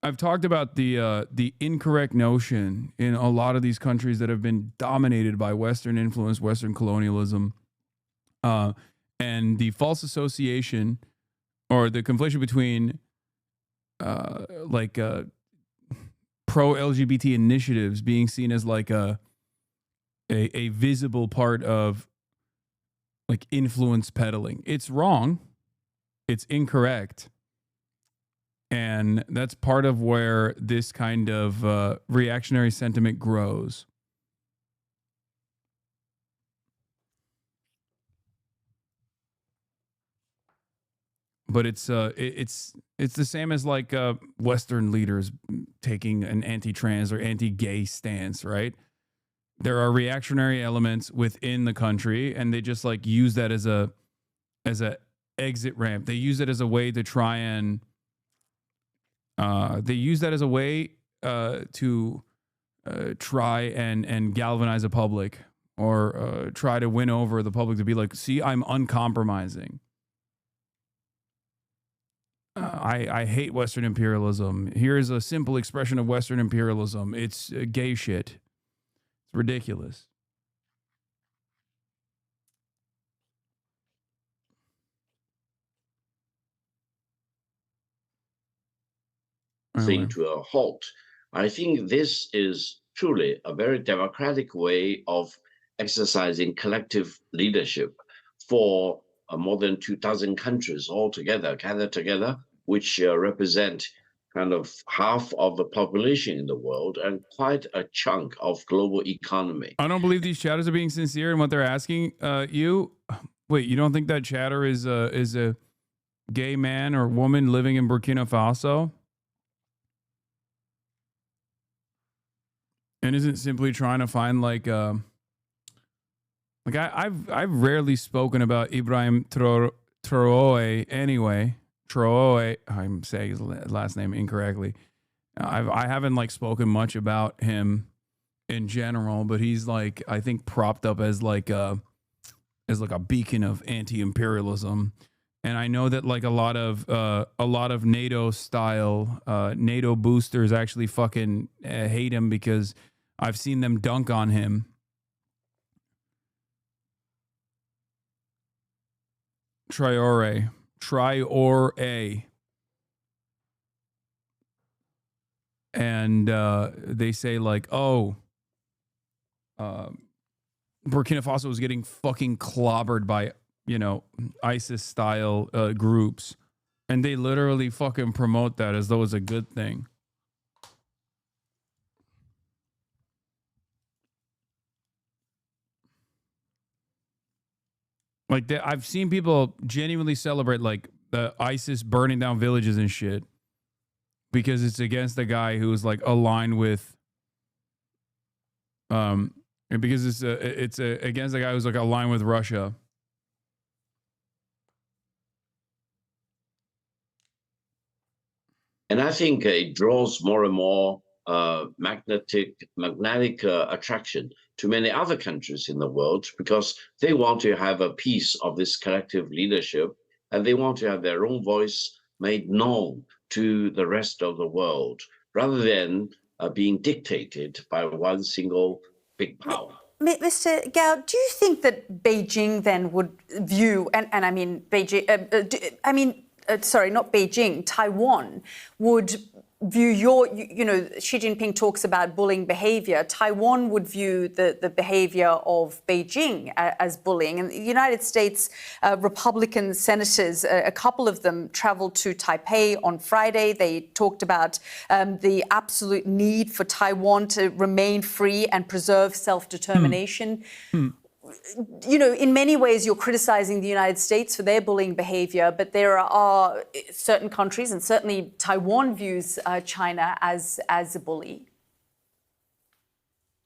I've talked about the incorrect notion in a lot of these countries that have been dominated by Western influence, Western colonialism, and the false association or the conflation between pro-LGBT initiatives being seen as like a visible part of like influence peddling. It's wrong. It's incorrect. And that's part of where this kind of reactionary sentiment grows. But it's the same as like Western leaders taking an anti-trans or anti-gay stance, right? There are reactionary elements within the country, and they just like use that as a exit ramp. They use it as a way to try and to try and galvanize the public, or try to win over the public to be like, see, I'm uncompromising. I hate Western imperialism. Here's a simple expression of Western imperialism. It's gay shit. It's ridiculous. Thing to a halt. I think this is truly a very democratic way of exercising collective leadership for more than 2,000 countries altogether, gathered together, which represent kind of half of the population in the world and quite a chunk of global economy. I don't believe these chatters are being sincere in what they're asking you. Wait, you don't think that chatter is a gay man or woman living in Burkina Faso? And isn't simply trying to find like I've rarely spoken about Ibrahim Traoré anyway. Traoré, I'm saying his last name incorrectly. I haven't like spoken much about him in general, but he's like, I think, propped up as like a beacon of anti-imperialism. And I know that like a lot of NATO style NATO boosters actually fucking hate him because I've seen them dunk on him. Traoré. And they say like, oh, Burkina Faso is getting fucking clobbered by, you know, ISIS style groups. And they literally fucking promote that as though it's a good thing. Like, I've seen people genuinely celebrate, like, the ISIS burning down villages and shit because it's against the guy who's, like, aligned with, because it's against the guy who's, like, aligned with Russia. And I think it draws more and more magnetic attraction to many other countries in the world because they want to have a piece of this collective leadership and they want to have their own voice made known to the rest of the world rather than being dictated by one single big power. Mr. Gao, do you think that Beijing then would view, and I mean Beijing, not Beijing, Taiwan would view you know, Xi Jinping talks about bullying behavior. Taiwan would view the behavior of Beijing as bullying. And the United States Republican senators, a couple of them traveled to Taipei on Friday. They talked about the absolute need for Taiwan to remain free and preserve self-determination. You know, in many ways, you're criticizing the United States for their bullying behavior, but there are certain countries, and certainly Taiwan views China as a bully.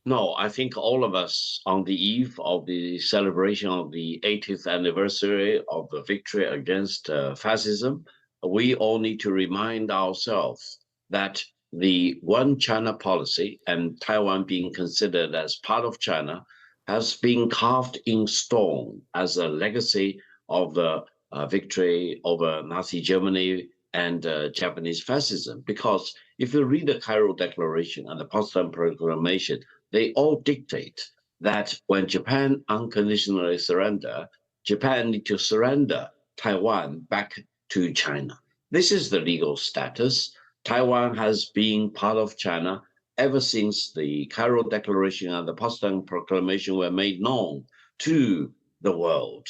No, I think all of us on the eve of the celebration of the 80th anniversary of the victory against fascism, we all need to remind ourselves that the one China policy and Taiwan being considered as part of China has been carved in stone as a legacy of the victory over Nazi Germany and Japanese fascism. Because if you read the Cairo Declaration and the Potsdam Proclamation, they all dictate that when Japan unconditionally surrender, Japan need to surrender Taiwan back to China. This is the legal status. Taiwan has been part of China ever since the Cairo Declaration and the Potsdam Proclamation were made known to the world.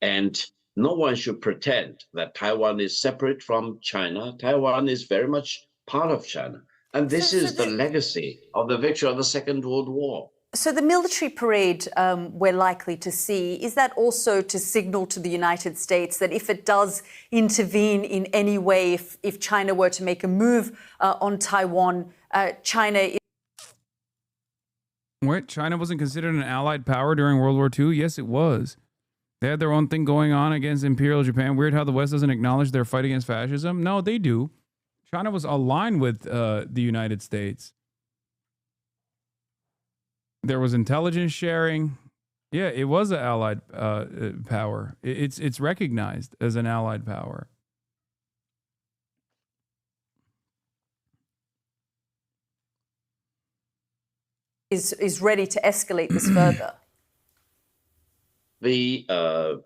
And no one should pretend that Taiwan is separate from China. Taiwan is very much part of China. And this is the legacy of the victory of the Second World War. So the military parade we're likely to see, is that also to signal to the United States that if it does intervene in any way, if China were to make a move on Taiwan, China is... What? China wasn't considered an allied power during World War II? Yes, it was. They had their own thing going on against Imperial Japan. Weird how the West doesn't acknowledge their fight against fascism. No, they do. China was aligned with the United States. There was intelligence sharing. Yeah, it was an allied power. It's recognized as an allied power. Is ready to escalate this further? The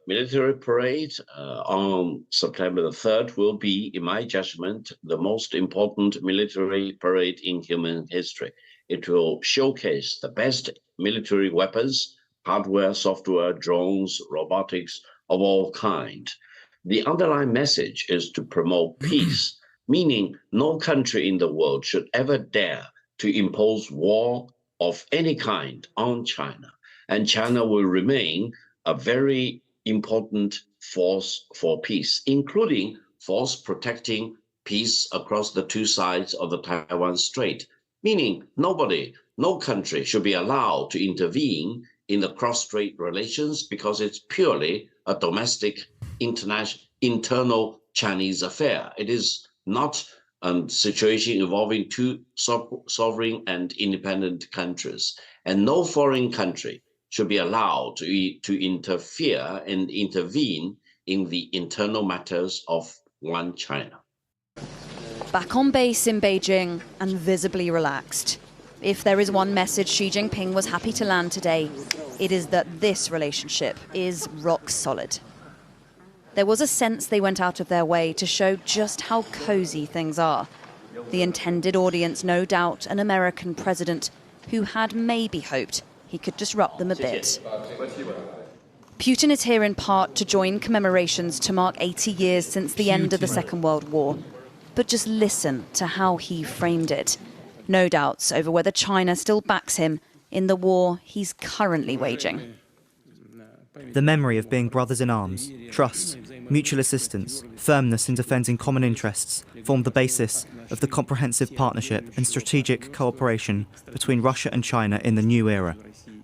military parade on September the 3rd will be, in my judgment, the most important military parade in human history. It will showcase the best military weapons, hardware, software, drones, robotics of all kinds. The underlying message is to promote peace, meaning no country in the world should ever dare to impose war of any kind on China. And China will remain a very important force for peace, including force protecting peace across the two sides of the Taiwan Strait, meaning nobody, no country should be allowed to intervene in the cross-strait relations because it's purely a domestic, internal Chinese affair. It is not a situation involving two sovereign and independent countries, and no foreign country should be allowed to interfere and intervene in the internal matters of one China. Back on base in Beijing and visibly relaxed. If there is one message Xi Jinping was happy to land today, it is that this relationship is rock solid. There was a sense they went out of their way to show just how cozy things are. The intended audience, no doubt, an American president who had maybe hoped he could disrupt them a bit. Putin is here in part to join commemorations to mark 80 years since the end of the Second World War. But just listen to how he framed it. No doubts over whether China still backs him in the war he's currently waging. The memory of being brothers in arms, trust, mutual assistance, firmness in defending common interests formed the basis of the comprehensive partnership and strategic cooperation between Russia and China in the new era.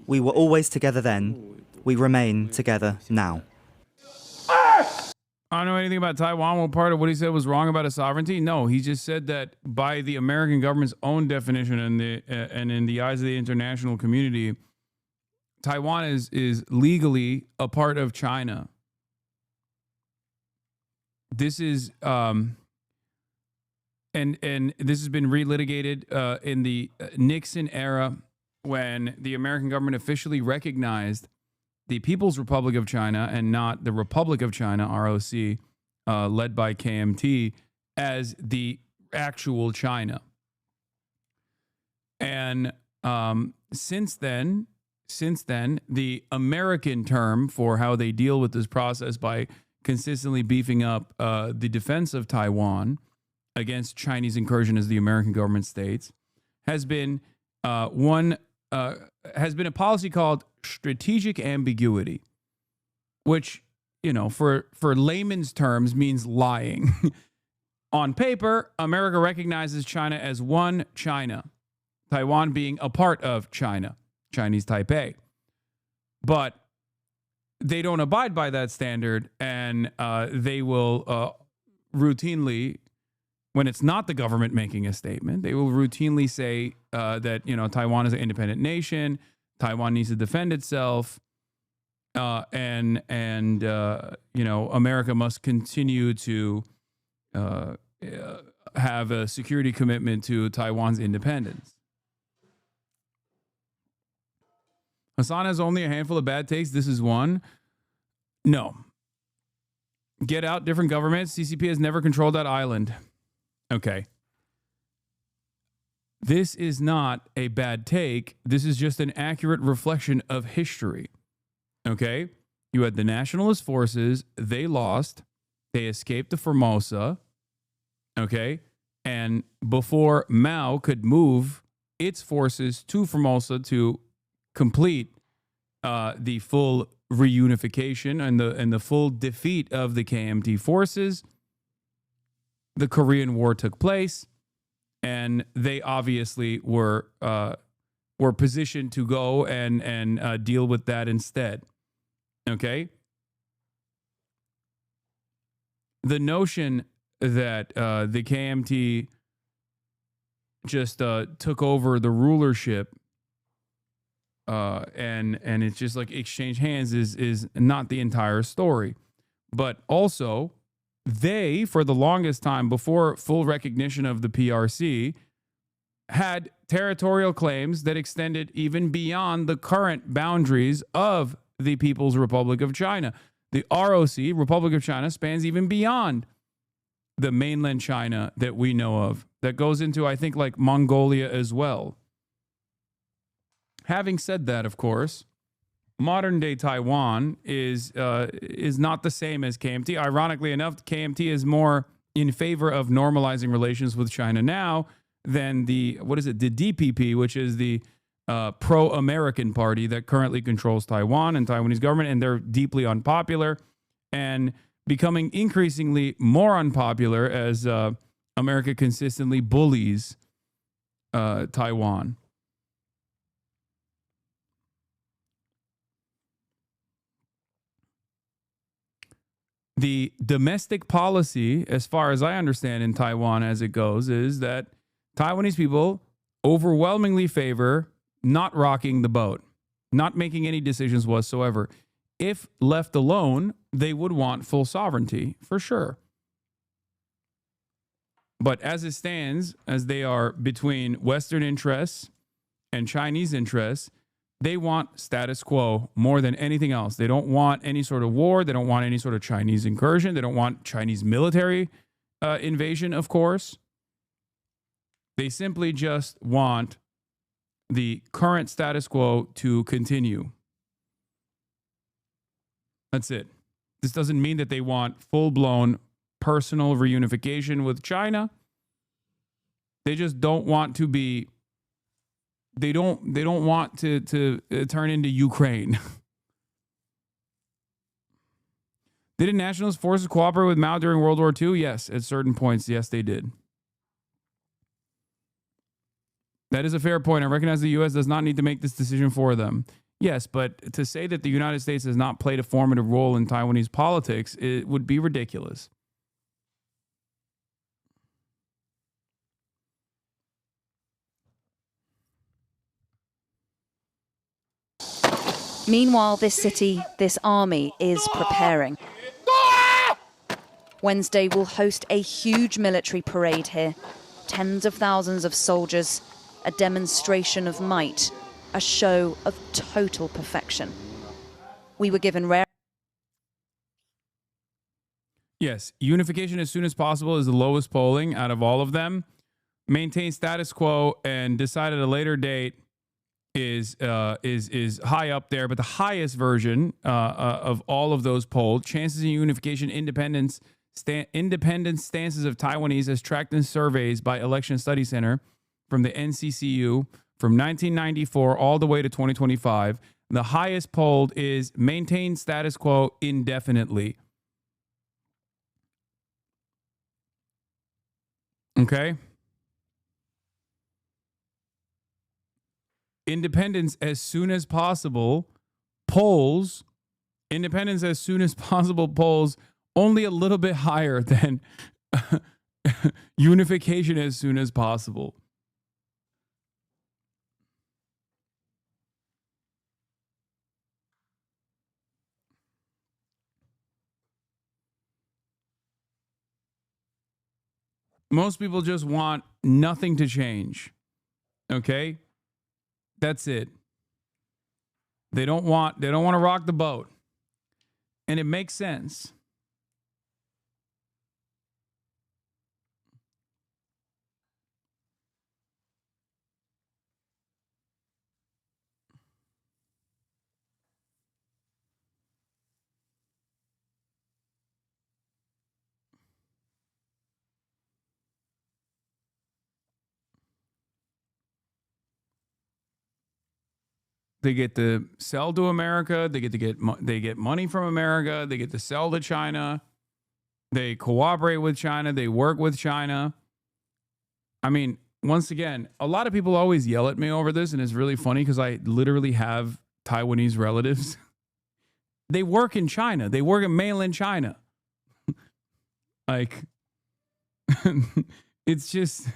We were always together then, we remain together now. I don't know anything about Taiwan. What part of what he said was wrong about his sovereignty? No, he just said that by the American government's own definition and in the eyes of the international community, Taiwan is legally a part of China. This is and this has been relitigated in the Nixon era when the American government officially recognized the People's Republic of China and not the Republic of China, ROC, led by KMT, as the actual China. And since then, the American term for how they deal with this process by consistently beefing up the defense of Taiwan against Chinese incursion, as the American government states, has been a policy called strategic ambiguity, which, you know, for layman's terms means lying. On paper, America recognizes China as one China, Taiwan being a part of China, Chinese Taipei. But they don't abide by that standard, and they will routinely, when it's not the government making a statement, they will routinely say that, you know, Taiwan is an independent nation, Taiwan needs to defend itself, and you know, America must continue to have a security commitment to Taiwan's independence. Hasan has only a handful of bad takes. This is one. No. Get out, different governments. CCP has never controlled that island. Okay. This is not a bad take. This is just an accurate reflection of history. Okay? You had the nationalist forces. They lost. They escaped to Formosa. Okay? And before Mao could move its forces to Formosa to complete the full reunification and the full defeat of the KMT forces, the Korean War took place, and they obviously were were positioned to go and deal with that instead. Okay? The notion that the KMT just took over the rulership and it's just like exchange hands is not the entire story. But also, they, for the longest time before full recognition of the PRC, had territorial claims that extended even beyond the current boundaries of the People's Republic of China. The ROC, Republic of China, spans even beyond the mainland China that we know of. That goes into, I think, like Mongolia as well. Having said that, of course, modern-day Taiwan is not the same as KMT. Ironically enough, KMT is more in favor of normalizing relations with China now than the DPP, which is the pro-American party that currently controls Taiwan and Taiwanese government, and they're deeply unpopular and becoming increasingly more unpopular as America consistently bullies Taiwan. The domestic policy, as far as I understand in Taiwan as it goes, is that Taiwanese people overwhelmingly favor not rocking the boat, not making any decisions whatsoever. If left alone, they would want full sovereignty, for sure. But as it stands, as they are between Western interests and Chinese interests, they want status quo more than anything else. They don't want any sort of war. They don't want any sort of Chinese incursion. They don't want Chinese military invasion, of course. They simply just want the current status quo to continue. That's it. This doesn't mean that they want full-blown personal reunification with China. They just don't want to be. They don't want to turn into Ukraine. Did nationalist forces cooperate with Mao during World War II? Yes, at certain points, yes, they did. That is a fair point. I recognize the U.S. does not need to make this decision for them. Yes, but to say that the United States has not played a formative role in Taiwanese politics, it would be ridiculous. Meanwhile, this city, this army, is preparing. Wednesday will host a huge military parade here. Tens of thousands of soldiers, a demonstration of might, a show of total perfection. We were given rare... Yes, unification as soon as possible is the lowest polling out of all of them. Maintain status quo and decide at a later date is high up there, but the highest version of all of those polled, chances in unification, independent stances of Taiwanese as tracked in surveys by Election Study Center from the NCCU from 1994 all the way to 2025. The highest polled is maintain status quo indefinitely. Okay. Independence as soon as possible polls. Independence as soon as possible polls only a little bit higher than unification as soon as possible. Most people just want nothing to change. Okay? That's it. They don't want to rock the boat. And it makes sense. They get to sell to America. They get money from America. They get to sell to China. They cooperate with China. They work with China. I mean, once again, a lot of people always yell at me over this, and it's really funny because I literally have Taiwanese relatives. They work in China. They work in mainland China. Like, it's just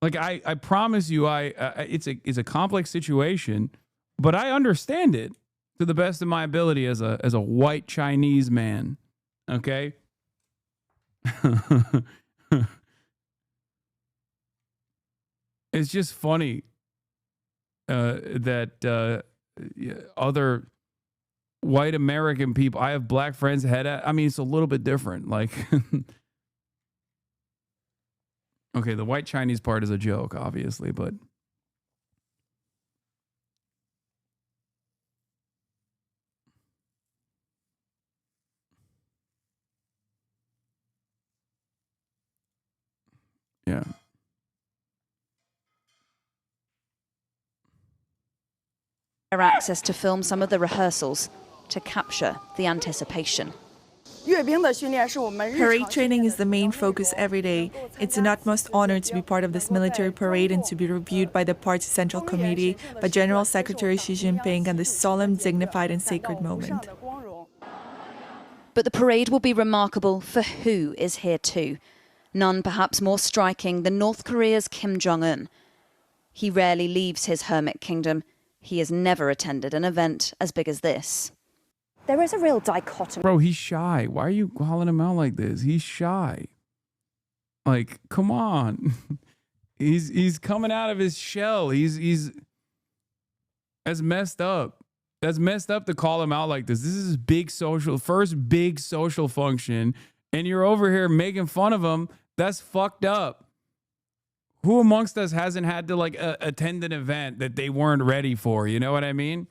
like I promise you, it's a complex situation, but I understand it to the best of my ability as a white Chinese man. Okay. It's just funny that other white American people, I have black friends I mean, it's a little bit different. Like, okay, the white Chinese part is a joke, obviously, but yeah. Access to film some of the rehearsals to capture the anticipation. Parade training is the main focus every day. It's an utmost honor to be part of this military parade and to be reviewed by the party's Central Committee, by General Secretary Xi Jinping, and this solemn, dignified and sacred moment. But the parade will be remarkable for who is here too. None perhaps more striking than North Korea's Kim Jong-un. He rarely leaves his hermit kingdom. He has never attended an event as big as this. There is a real dichotomy. Bro, he's shy. Why are you calling him out like this? He's shy. Like, come on. he's coming out of his shell. He's that's messed up. That's messed up to call him out like this. This is his first big social function, and you're over here making fun of him. That's fucked up. Who amongst us hasn't had to like attend an event that they weren't ready for? You know what I mean?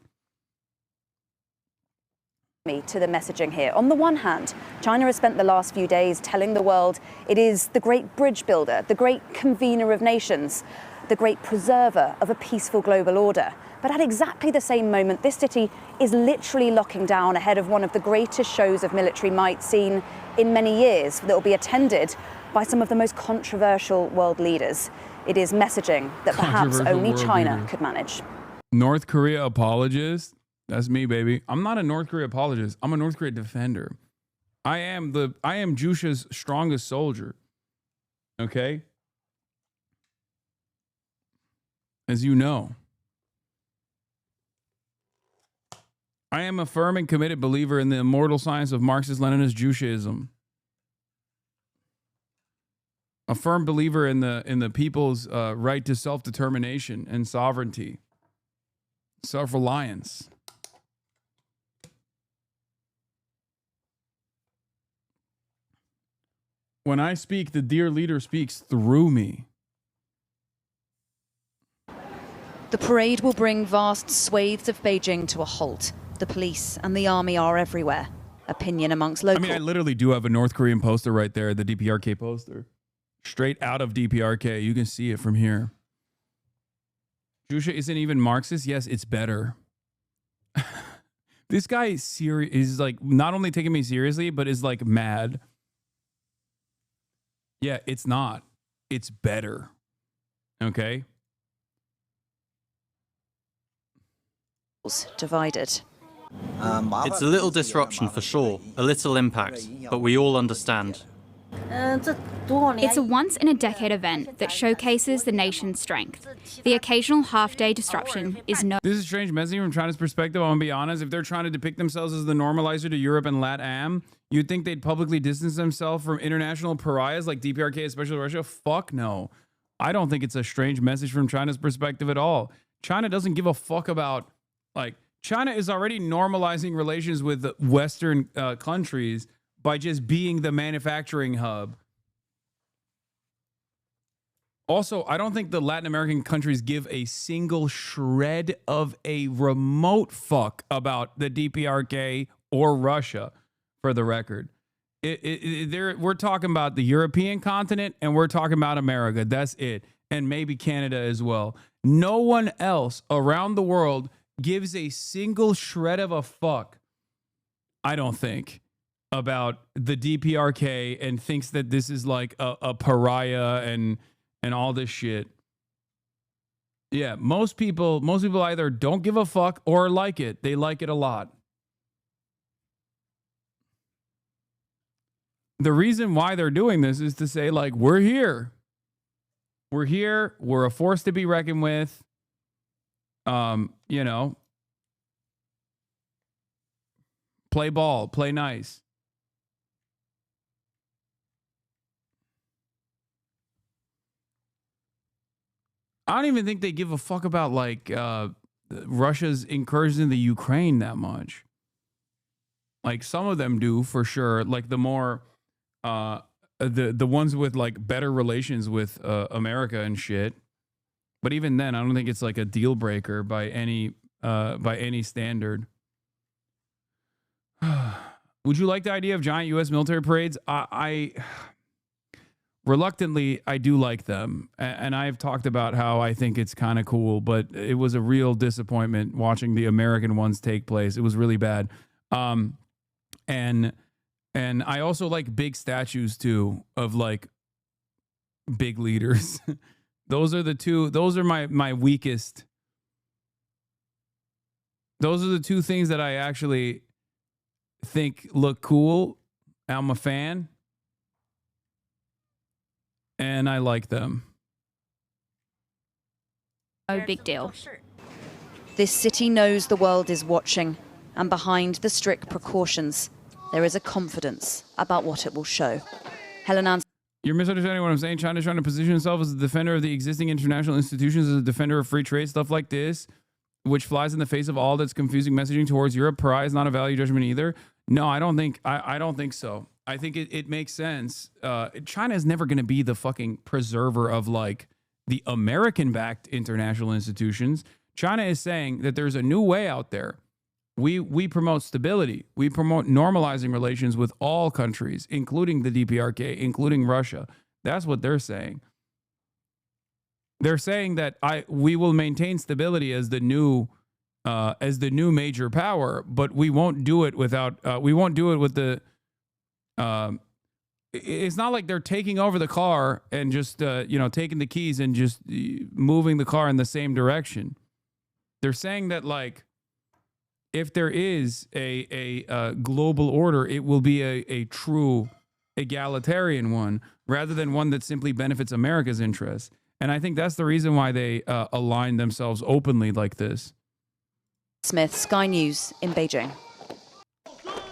To the messaging here. On the one hand, China has spent the last few days telling the world it is the great bridge builder, the great convener of nations, the great preserver of a peaceful global order. But at exactly the same moment, this city is literally locking down ahead of one of the greatest shows of military might seen in many years that will be attended by some of the most controversial world leaders. It is messaging that perhaps only China could manage. North Korea apologist? That's me, baby. I'm not a North Korea apologist. I'm a North Korea defender. I am Jusha's strongest soldier. Okay? As you know. I am a firm and committed believer in the immortal science of Marxist-Leninist Jushaism. A firm believer in the people's right to self-determination and sovereignty. Self-reliance. When I speak, the dear leader speaks through me. The parade will bring vast swathes of Beijing to a halt. The police and the army are everywhere. Opinion amongst locals. I mean, I literally do have a North Korean poster right there, the DPRK poster. Straight out of DPRK. You can see it from here. Jusha isn't even Marxist. Yes, it's better. This guy is serious. Is like not only taking me seriously, but is like mad. Yeah, it's not. It's better. Okay? Divided. It's a little disruption for sure, a little impact, but we all understand. It's a once-in-a-decade event that showcases the nation's strength. The occasional half-day disruption is no... This is strange messaging from China's perspective. I'm going to be honest. If they're trying to depict themselves as the normalizer to Europe and LATAM, you'd think they'd publicly distance themselves from international pariahs like DPRK, especially Russia. Fuck no. I don't think it's a strange message from China's perspective at all. China doesn't give a fuck about... Like, China is already normalizing relations with Western countries by just being the manufacturing hub. Also, I don't think the Latin American countries give a single shred of a remote fuck about the DPRK or Russia, for the record. We're talking about the European continent and we're talking about America. That's it. And maybe Canada as well. No one else around the world gives a single shred of a fuck, I don't think, about the DPRK and thinks that this is like a pariah and all this shit. Yeah, most people either don't give a fuck or like it. They like it a lot. The reason why they're doing this is to say, like, we're here. We're here. We're a force to be reckoned with. You know, play ball, play nice. I don't even think they give a fuck about like Russia's incursion in the Ukraine that much. Like some of them do for sure. Like the more the ones with like better relations with America and shit. But even then, I don't think it's like a deal breaker by any standard. Would you like the idea of giant U.S. military parades? I reluctantly, I do like them. And I've talked about how I think it's kind of cool, but it was a real disappointment watching the American ones take place. It was really bad. And I also like big statues too of like big leaders. Those are my weakest. Those are the two things that I actually think look cool. I'm a fan. And I like them. No big deal. This city knows the world is watching, and behind the strict precautions, there is a confidence about what it will show. Helen Ann. You're misunderstanding what I'm saying. China's trying to position itself as a defender of the existing international institutions, as a defender of free trade, stuff like this, which flies in the face of all that's confusing messaging towards Europe. Pride is not a value judgment either. No, I don't think so. I think it makes sense. China is never going to be the fucking preserver of like the American-backed international institutions. China is saying that there's a new way out there. We promote stability. We promote normalizing relations with all countries, including the DPRK, including Russia. That's what they're saying. They're saying that we will maintain stability as the new major power, but we won't do it without. We won't do it with the. It's not like they're taking over the car and just taking the keys and just moving the car in the same direction. They're saying that like, if there is a global order, it will be a true egalitarian one rather than one that simply benefits America's interests. And I think that's the reason why they align themselves openly like this. Smith, Sky News in Beijing.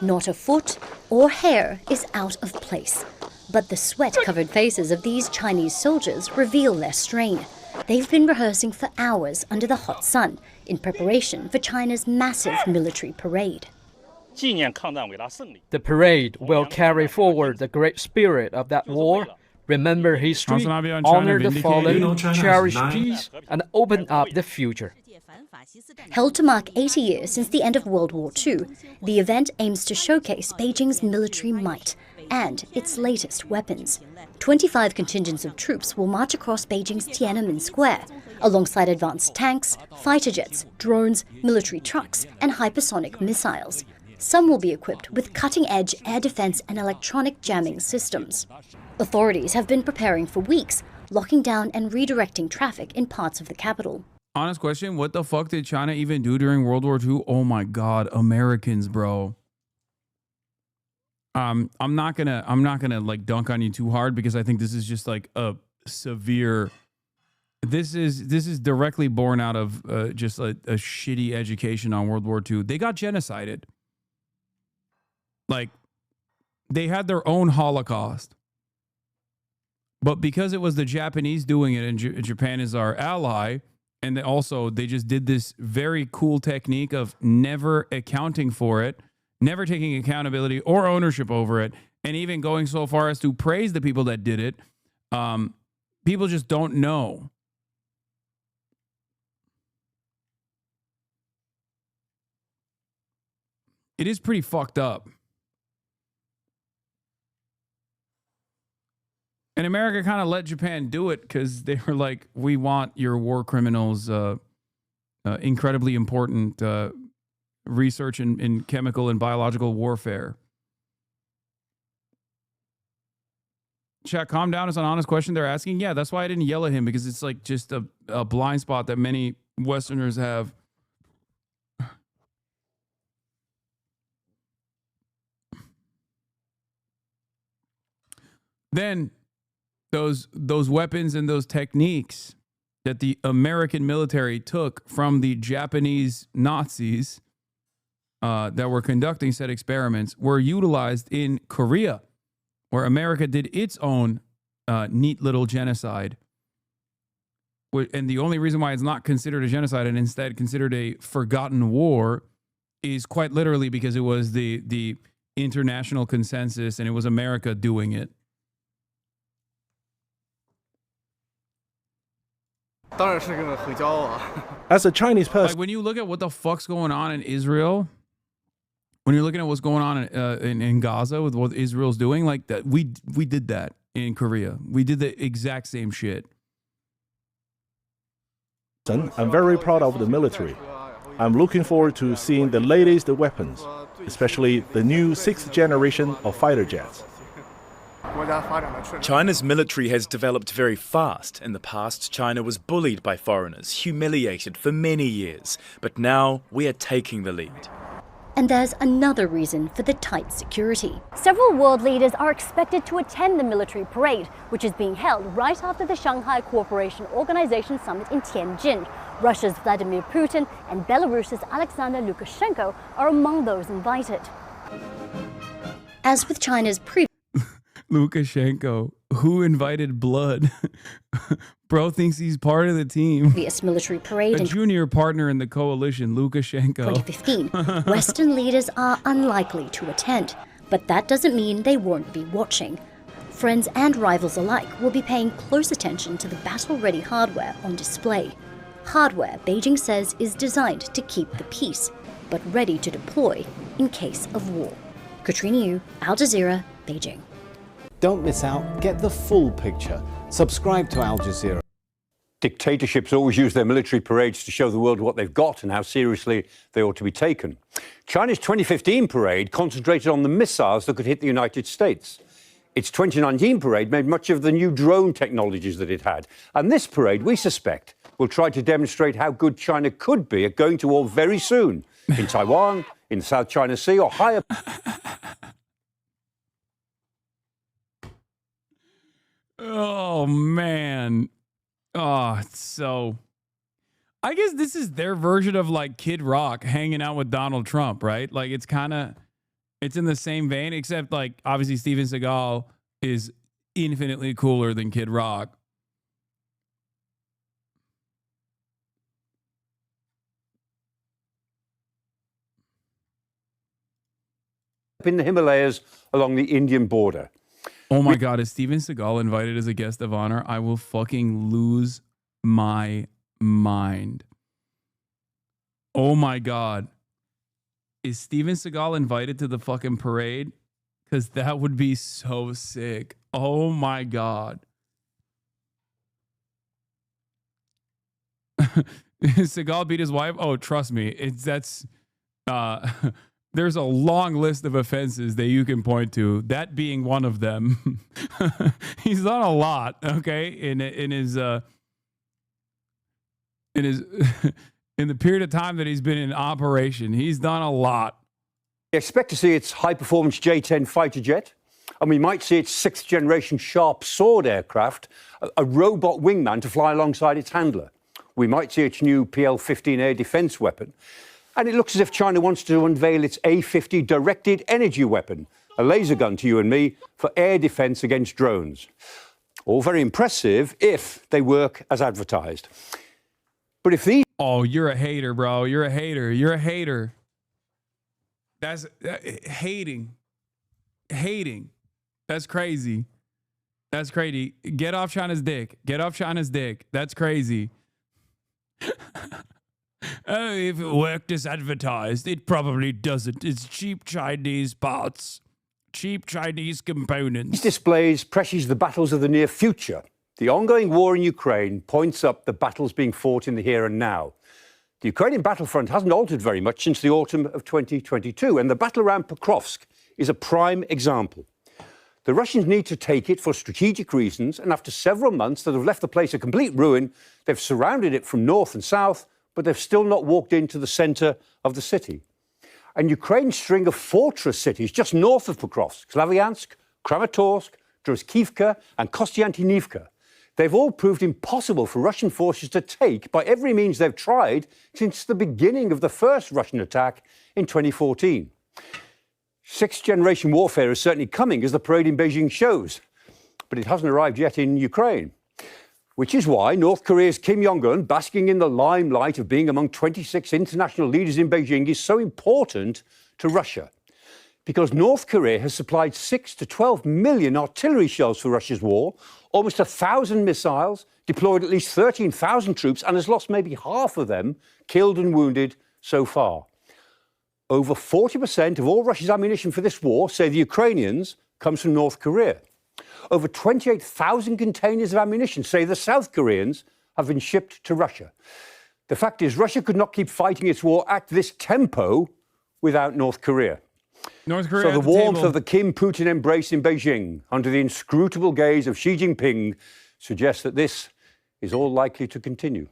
Not a foot or hair is out of place. But the sweat-covered faces of these Chinese soldiers reveal their strain. They've been rehearsing for hours under the hot sun in preparation for China's massive military parade. The parade will carry forward the great spirit of that war, remember history, honor the fallen, cherish peace, and open up the future. Held to mark 80 years since the end of World War II, the event aims to showcase Beijing's military might and its latest weapons. 25 contingents of troops will march across Beijing's Tiananmen Square, alongside advanced tanks, fighter jets, drones, military trucks, and hypersonic missiles. Some will be equipped with cutting-edge air defense and electronic jamming systems. Authorities have been preparing for weeks, locking down and redirecting traffic in parts of the capital. Honest question, what the fuck did China even do during World War II? Oh my God, Americans, bro. I'm not gonna like dunk on you too hard because I think this is just like a severe. This is directly born out of just a shitty education on World War II. They got genocided. Like they had their own Holocaust, but because it was the Japanese doing it and Japan is our ally, and they just did this very cool technique of never accounting for it. Never taking accountability or ownership over it, and even going so far as to praise the people that did it. People just don't know. It is pretty fucked up. And America kind of let Japan do it because they were like, we want your war criminals, incredibly important research in chemical and biological warfare. Chat, calm down. It's an honest question they're asking. Yeah, that's why I didn't yell at him, because it's like just a blind spot that many Westerners have. Then those weapons and those techniques that the American military took from the Japanese Nazis that were conducting said experiments were utilized in Korea, where America did its own neat little genocide. And the only reason why it's not considered a genocide and instead considered a forgotten war is quite literally because it was the international consensus and it was America doing it. As a Chinese person, like when you look at what the fuck's going on in Israel, when you're looking at what's going on in Gaza with what Israel's doing, like that, we did that in Korea. We did the exact same shit. I'm very proud of the military. I'm looking forward to seeing the latest weapons, especially the new 6th generation of fighter jets. China's military has developed very fast. In the past, China was bullied by foreigners, humiliated for many years. But now we are taking the lead. And there's another reason for the tight security. Several world leaders are expected to attend the military parade, which is being held right after the Shanghai Cooperation Organization summit in Tianjin. Russia's Vladimir Putin and Belarus's Alexander Lukashenko are among those invited. As with China's previous Lukashenko, who invited blood? Bro thinks he's part of the team. Military parade a junior partner in the coalition, Lukashenko. 2015, Western leaders are unlikely to attend, but that doesn't mean they won't be watching. Friends and rivals alike will be paying close attention to the battle-ready hardware on display. Hardware Beijing says is designed to keep the peace, but ready to deploy in case of war. Katrina Yu, Al Jazeera, Beijing. Don't miss out. Get the full picture. Subscribe to Al Jazeera. Dictatorships always use their military parades to show the world what they've got and how seriously they ought to be taken. China's 2015 parade concentrated on the missiles that could hit the United States. Its 2019 parade made much of the new drone technologies that it had. And this parade, we suspect, will try to demonstrate how good China could be at going to war very soon in Taiwan, in the South China Sea, or higher. Oh, man. Oh, so I guess this is their version of like Kid Rock hanging out with Donald Trump, right? Like it's in the same vein, except like obviously Steven Seagal is infinitely cooler than Kid Rock. In the Himalayas along the Indian border. Oh my God, is Steven Seagal invited as a guest of honor? I will fucking lose my mind. Oh my God. Is Steven Seagal invited to the fucking parade? Because that would be so sick. Oh my God. Seagal beat his wife? Oh, trust me. There's a long list of offenses that you can point to, that being one of them. He's done a lot, okay, in his in the period of time that he's been in operation. He's done a lot. We expect to see its high-performance J-10 fighter jet, and we might see its 6th-generation Sharp Sword aircraft, a robot wingman to fly alongside its handler. We might see its new PL-15 air defense weapon. And it looks as if China wants to unveil its A-50 directed energy weapon, a laser gun to you and me, for air defense against drones. All very impressive if they work as advertised. But if these... Oh, you're a hater, bro. You're a hater. You're a hater. That's hating. Hating. That's crazy. That's crazy. Get off China's dick. Get off China's dick. That's crazy. Oh, if it worked as advertised, it probably doesn't. It's cheap Chinese parts, cheap Chinese components. These displays pressures the battles of the near future. The ongoing war in Ukraine points up the battles being fought in the here and now. The Ukrainian battlefront hasn't altered very much since the autumn of 2022, and the battle around Pokrovsk is a prime example. The Russians need to take it for strategic reasons, and after several months that have left the place a complete ruin, they've surrounded it from north and south, but they've still not walked into the centre of the city. And Ukraine's string of fortress cities just north of Pokrovsk, Slavyansk, Kramatorsk, Droskivka and Kostiantynivka, they've all proved impossible for Russian forces to take by every means they've tried since the beginning of the first Russian attack in 2014. Sixth-generation warfare is certainly coming, as the parade in Beijing shows, but it hasn't arrived yet in Ukraine, which is why North Korea's Kim Jong-un, basking in the limelight of being among 26 international leaders in Beijing, is so important to Russia. Because North Korea has supplied 6 to 12 million artillery shells for Russia's war, almost 1,000 missiles, deployed at least 13,000 troops, and has lost maybe half of them, killed and wounded, so far. Over 40% of all Russia's ammunition for this war, say the Ukrainians, comes from North Korea. Over 28,000 containers of ammunition, say the South Koreans, have been shipped to Russia. The fact is, Russia could not keep fighting its war at this tempo without North Korea. So the warmth of the Kim-Putin embrace in Beijing, under the inscrutable gaze of Xi Jinping, suggests that this is all likely to continue.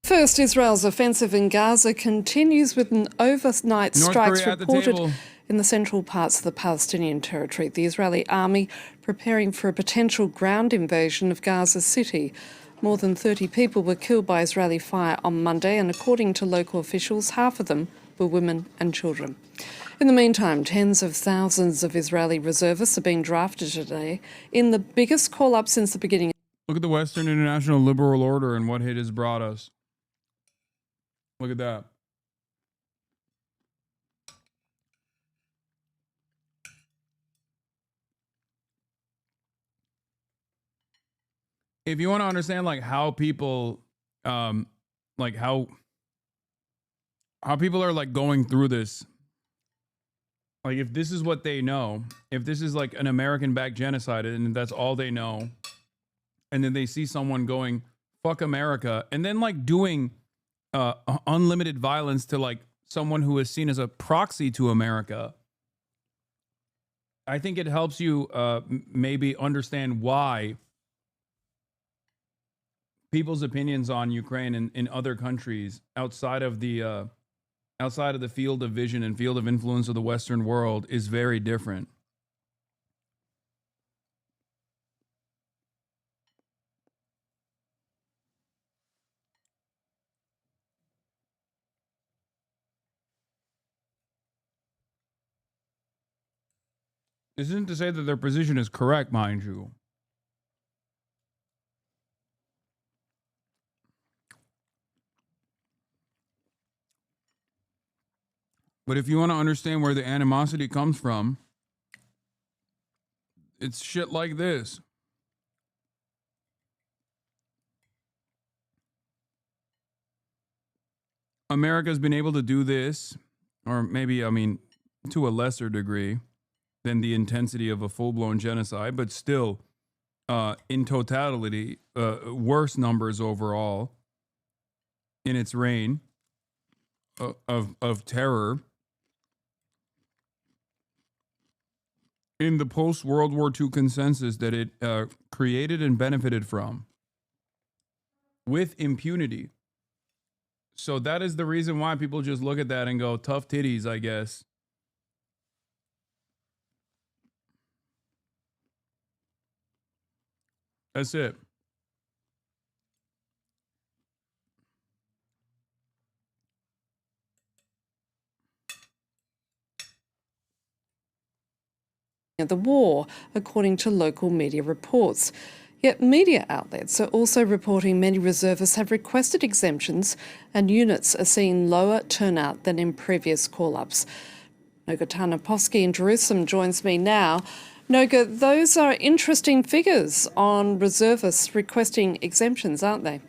First, Israel's offensive in Gaza continues with an overnight strikes reported in the central parts of the Palestinian territory. The Israeli army preparing for a potential ground invasion of Gaza City. More than 30 people were killed by Israeli fire on Monday, and according to local officials, half of them were women and children. In the meantime, tens of thousands of Israeli reservists are being drafted today in the biggest call-up since the beginning. Look at the Western International Liberal Order and what it has brought us. Look at that. If you want to understand like how people like how people are like going through this, like if this is what they know, if this is like an American-backed genocide and that's all they know, and then they see someone going fuck America and then like doing unlimited violence to like someone who is seen as a proxy to America, I think it helps you maybe understand why people's opinions on Ukraine and in other countries outside of the field of vision and field of influence of the Western world is very different. This isn't to say that their position is correct, mind you. But if you want to understand where the animosity comes from, it's shit like this. America's been able to do this, or maybe, I mean, to a lesser degree than the intensity of a full-blown genocide, but still, in totality, worse numbers overall in its reign of terror. In the post-World War II consensus that it created and benefited from with impunity. So that is the reason why people just look at that and go, tough titties, I guess. That's it. The war, according to local media reports. Yet media outlets are also reporting many reservists have requested exemptions and units are seeing lower turnout than in previous call-ups. Noga Tarnapovsky in Jerusalem joins me now. Noga, those are interesting figures on reservists requesting exemptions, aren't they?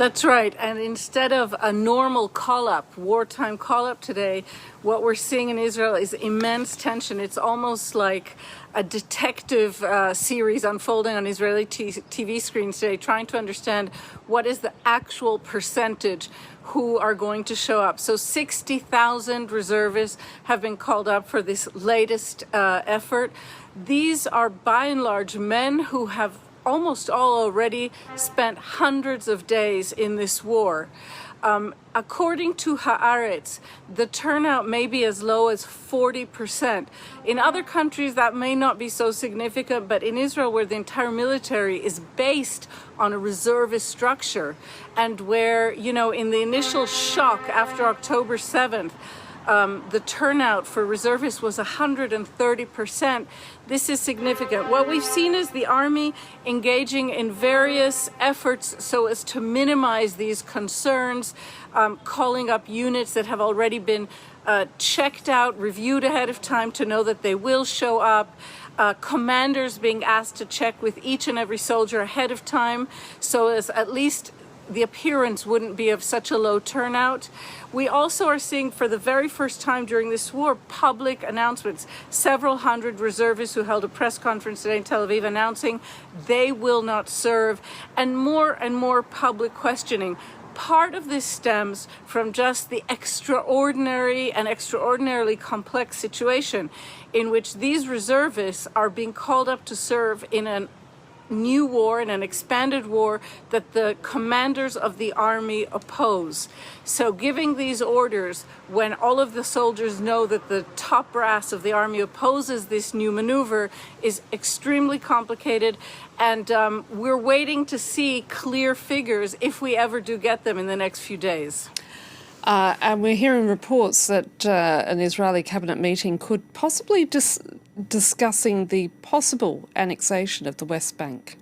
That's right. And instead of a normal call-up, wartime call-up today, what we're seeing in Israel is immense tension. It's almost like a detective series unfolding on Israeli TV screens today, trying to understand what is the actual percentage who are going to show up. So 60,000 reservists have been called up for this latest effort. These are by and large men who have almost all already spent hundreds of days in this war. According to Haaretz, the turnout may be as low as 40%. In other countries, that may not be so significant, but in Israel, where the entire military is based on a reservist structure, and where, you know, in the initial shock after October 7th, the turnout for reservists was 130%. This is significant. What we've seen is the Army engaging in various efforts so as to minimize these concerns, calling up units that have already been checked out, reviewed ahead of time to know that they will show up. Commanders being asked to check with each and every soldier ahead of time so as at least the appearance wouldn't be of such a low turnout. We also are seeing for the very first time during this war public announcements. Several hundred reservists who held a press conference today in Tel Aviv announcing they will not serve, and more public questioning. Part of this stems from just the extraordinary and extraordinarily complex situation in which these reservists are being called up to serve in an new war, in an expanded war that the commanders of the army oppose. So giving these orders when all of the soldiers know that the top brass of the army opposes this new maneuver is extremely complicated, and we're waiting to see clear figures if we ever do get them in the next few days. And we're hearing reports that an Israeli cabinet meeting could possibly discussing the possible annexation of the West Bank.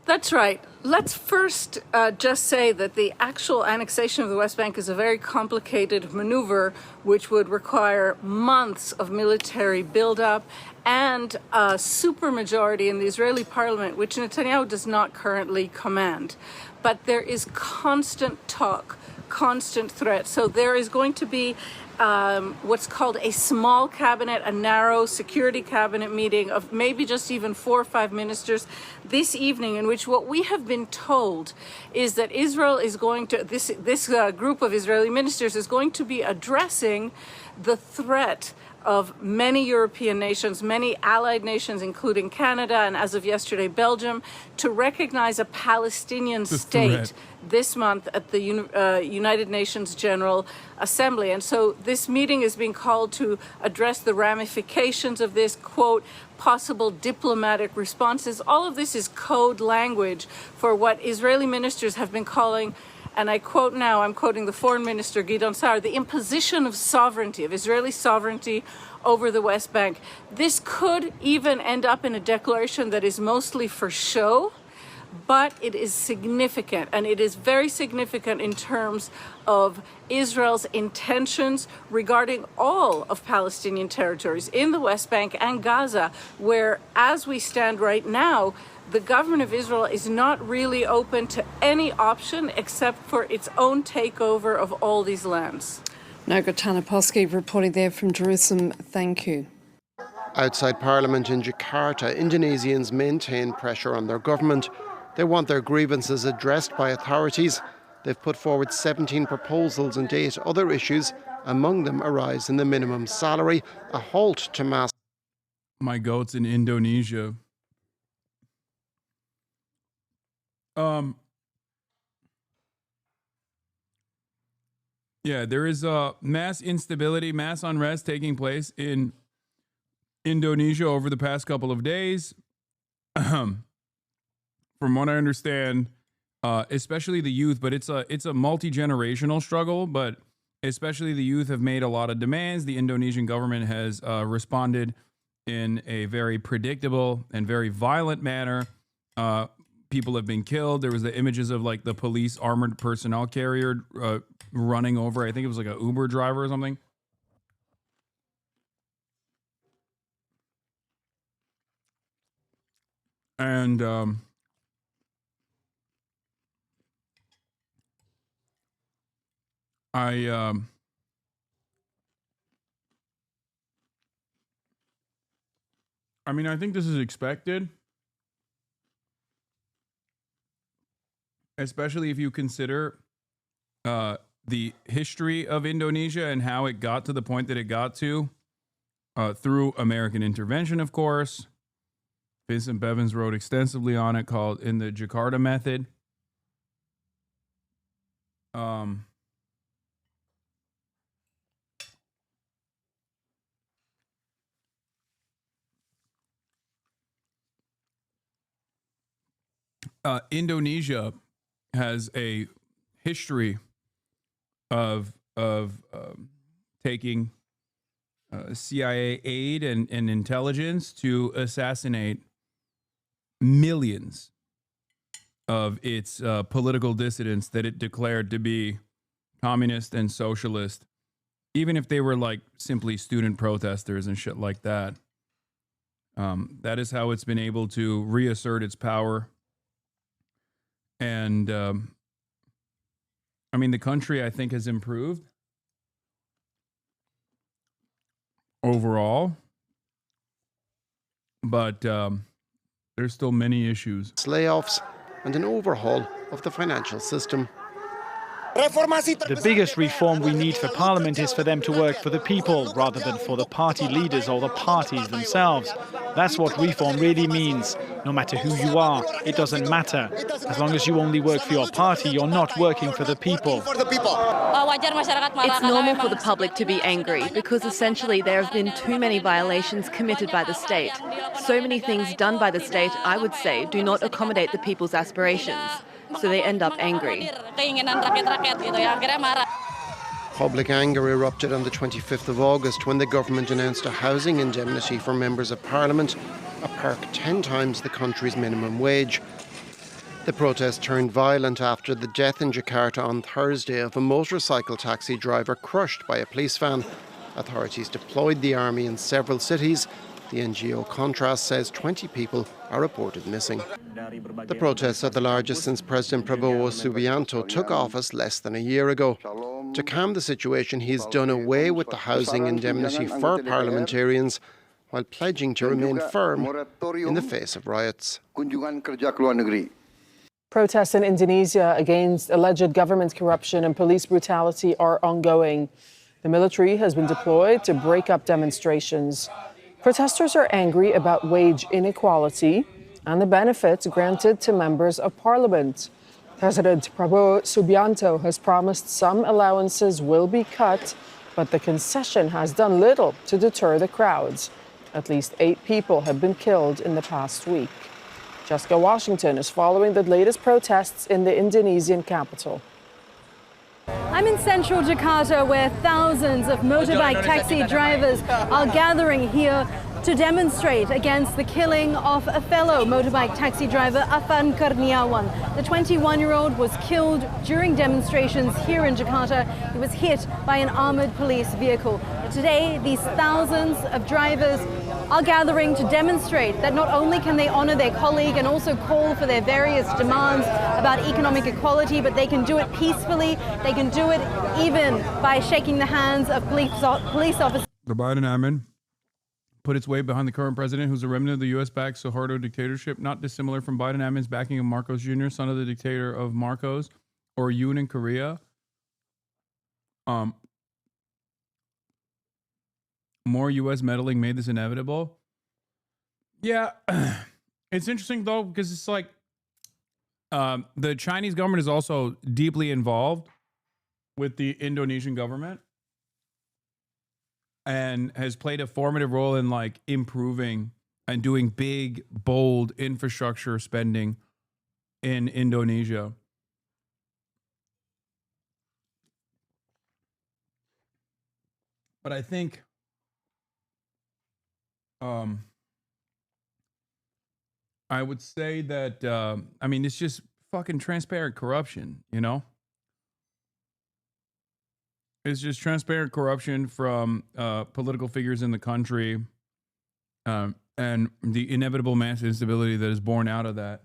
That's right. Let's first just say that the actual annexation of the West Bank is a very complicated maneuver which would require months of military buildup and a supermajority in the Israeli parliament, which Netanyahu does not currently command. But there is constant talk, constant threat. So there is going to be what's called a small cabinet, a narrow security cabinet meeting of maybe just even 4 or 5 ministers this evening, in which what we have been told is that Israel is going to, this group of Israeli ministers is going to be addressing the threat of many European nations, many allied nations, including Canada and as of yesterday, Belgium, to recognize a Palestinian state this month at the United Nations General Assembly. And so this meeting is being called to address the ramifications of this, quote, possible diplomatic responses. All of this is code language for what Israeli ministers have been calling, and I quote now, I'm quoting the foreign minister, Gideon Sa'ar, the imposition of sovereignty, of Israeli sovereignty over the West Bank. This could even end up in a declaration that is mostly for show, but it is significant, and it is very significant in terms of Israel's intentions regarding all of Palestinian territories in the West Bank and Gaza, where, as we stand right now, the government of Israel is not really open to any option except for its own takeover of all these lands. Noga Tanaposki reporting there from Jerusalem. Thank you. Outside Parliament in Jakarta, Indonesians maintain pressure on their government. They want their grievances addressed by authorities. They've put forward 17 proposals and 8 other issues. Among them a rise in the minimum salary, a halt to mass... My goats in Indonesia. Yeah, there is mass instability, mass unrest taking place in Indonesia over the past couple of days. From what I understand, especially the youth, but it's a multi-generational struggle, but especially the youth have made a lot of demands. The Indonesian government has responded in a very predictable and very violent manner. People have been killed. There was the images of like the police armored personnel carrier running over, I think it was like an Uber driver or something. And I mean, I think this is expected, especially if you consider the history of Indonesia and how it got to the point that it got to through American intervention, of course. Vincent Bevins wrote extensively on it, called In the Jakarta Method. Indonesia has a history of taking CIA aid and intelligence to assassinate millions of its political dissidents that it declared to be communist and socialist, even if they were like simply student protesters and shit like that. That is how it's been able to reassert its power. And I mean, the country, I think, has improved overall, but there's still many issues. Layoffs and an overhaul of the financial system. The biggest reform we need for Parliament is for them to work for the people rather than for the party leaders or the parties themselves. That's what reform really means. No matter who you are, it doesn't matter. As long as you only work for your party, you're not working for the people. It's normal for the public to be angry because essentially there have been too many violations committed by the state. So many things done by the state, I would say, do not accommodate the people's aspirations. So they end up angry. Public anger erupted on the 25th of August when the government announced a housing indemnity for members of parliament, a perk 10 times the country's minimum wage. The protest turned violent after the death in Jakarta on Thursday of a motorcycle taxi driver crushed by a police van. Authorities deployed the army in several cities. The NGO Contrast says 20 people are reported missing. The protests are the largest since President Prabowo Subianto took office less than a year ago. To calm the situation, he's done away with the housing indemnity for parliamentarians while pledging to remain firm in the face of riots. Protests in Indonesia against alleged government corruption and police brutality are ongoing. The military has been deployed to break up demonstrations. Protesters are angry about wage inequality and the benefits granted to members of parliament. President Prabowo Subianto has promised some allowances will be cut, but the concession has done little to deter the crowds. At least 8 people have been killed in the past week. Jessica Washington is following the latest protests in the Indonesian capital. I'm in central Jakarta, where thousands of motorbike taxi drivers are gathering here to demonstrate against the killing of a fellow motorbike taxi driver, Afan Kurniawan. The 21-year-old was killed during demonstrations here in Jakarta. He was hit by an armored police vehicle. Today, these thousands of drivers are gathering to demonstrate that not only can they honor their colleague and also call for their various demands about economic equality, but they can do it peacefully. They can do it even by shaking the hands of police officers. The Biden admin put its weight behind the current president, who's a remnant of the U.S.-backed Suharto dictatorship, not dissimilar from Biden admin's backing of Marcos Jr., son of the dictator of Marcos, or Yoon in Korea. More U.S. meddling made this inevitable. Yeah, it's interesting, though, because it's like the Chinese government is also deeply involved with the Indonesian government and has played a formative role in like improving and doing big, bold infrastructure spending in Indonesia. But I think I would say that, I mean, it's just fucking transparent corruption, you know? It's just transparent corruption from political figures in the country and the inevitable mass instability that is born out of that.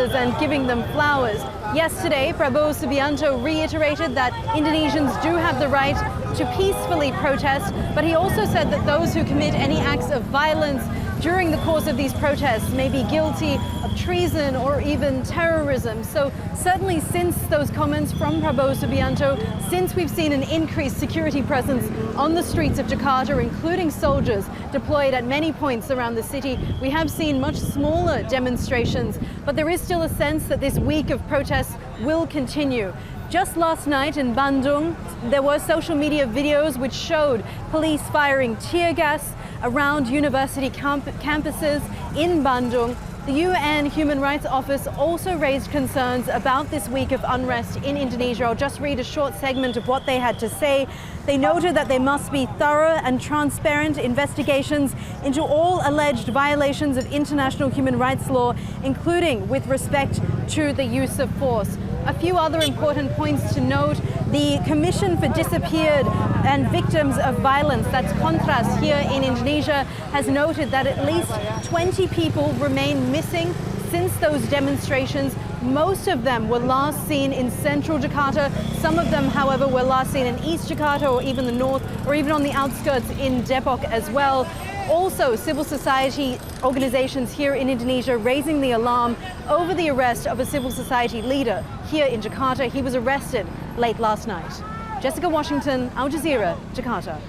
soldiers and giving them flowers. Yesterday, Prabowo Subianto reiterated that Indonesians do have the right to peacefully protest, but he also said that those who commit any acts of violence during the course of these protests may be guilty of treason or even terrorism. So certainly since those comments from Prabowo Subianto, since we've seen an increased security presence on the streets of Jakarta, including soldiers deployed at many points around the city, we have seen much smaller demonstrations, but there is still a sense that this week of protests will continue. Just last night in Bandung, there were social media videos which showed police firing tear gas around university campuses in Bandung. The UN Human Rights Office also raised concerns about this week of unrest in Indonesia. I'll just read a short segment of what they had to say. They noted that there must be thorough and transparent investigations into all alleged violations of international human rights law, including with respect to the use of force. A few other important points to note: the Commission for Disappeared and Victims of Violence, that's Kontras here in Indonesia, has noted that at least 20 people remain missing since those demonstrations. Most of them were last seen in central Jakarta. Some of them, however, were last seen in East Jakarta or even the north, or even on the outskirts in Depok as well. Also, civil society organizations here in Indonesia raising the alarm over the arrest of a civil society leader here in Jakarta. He was arrested late last night. Jessica Washington, Al Jazeera, Jakarta.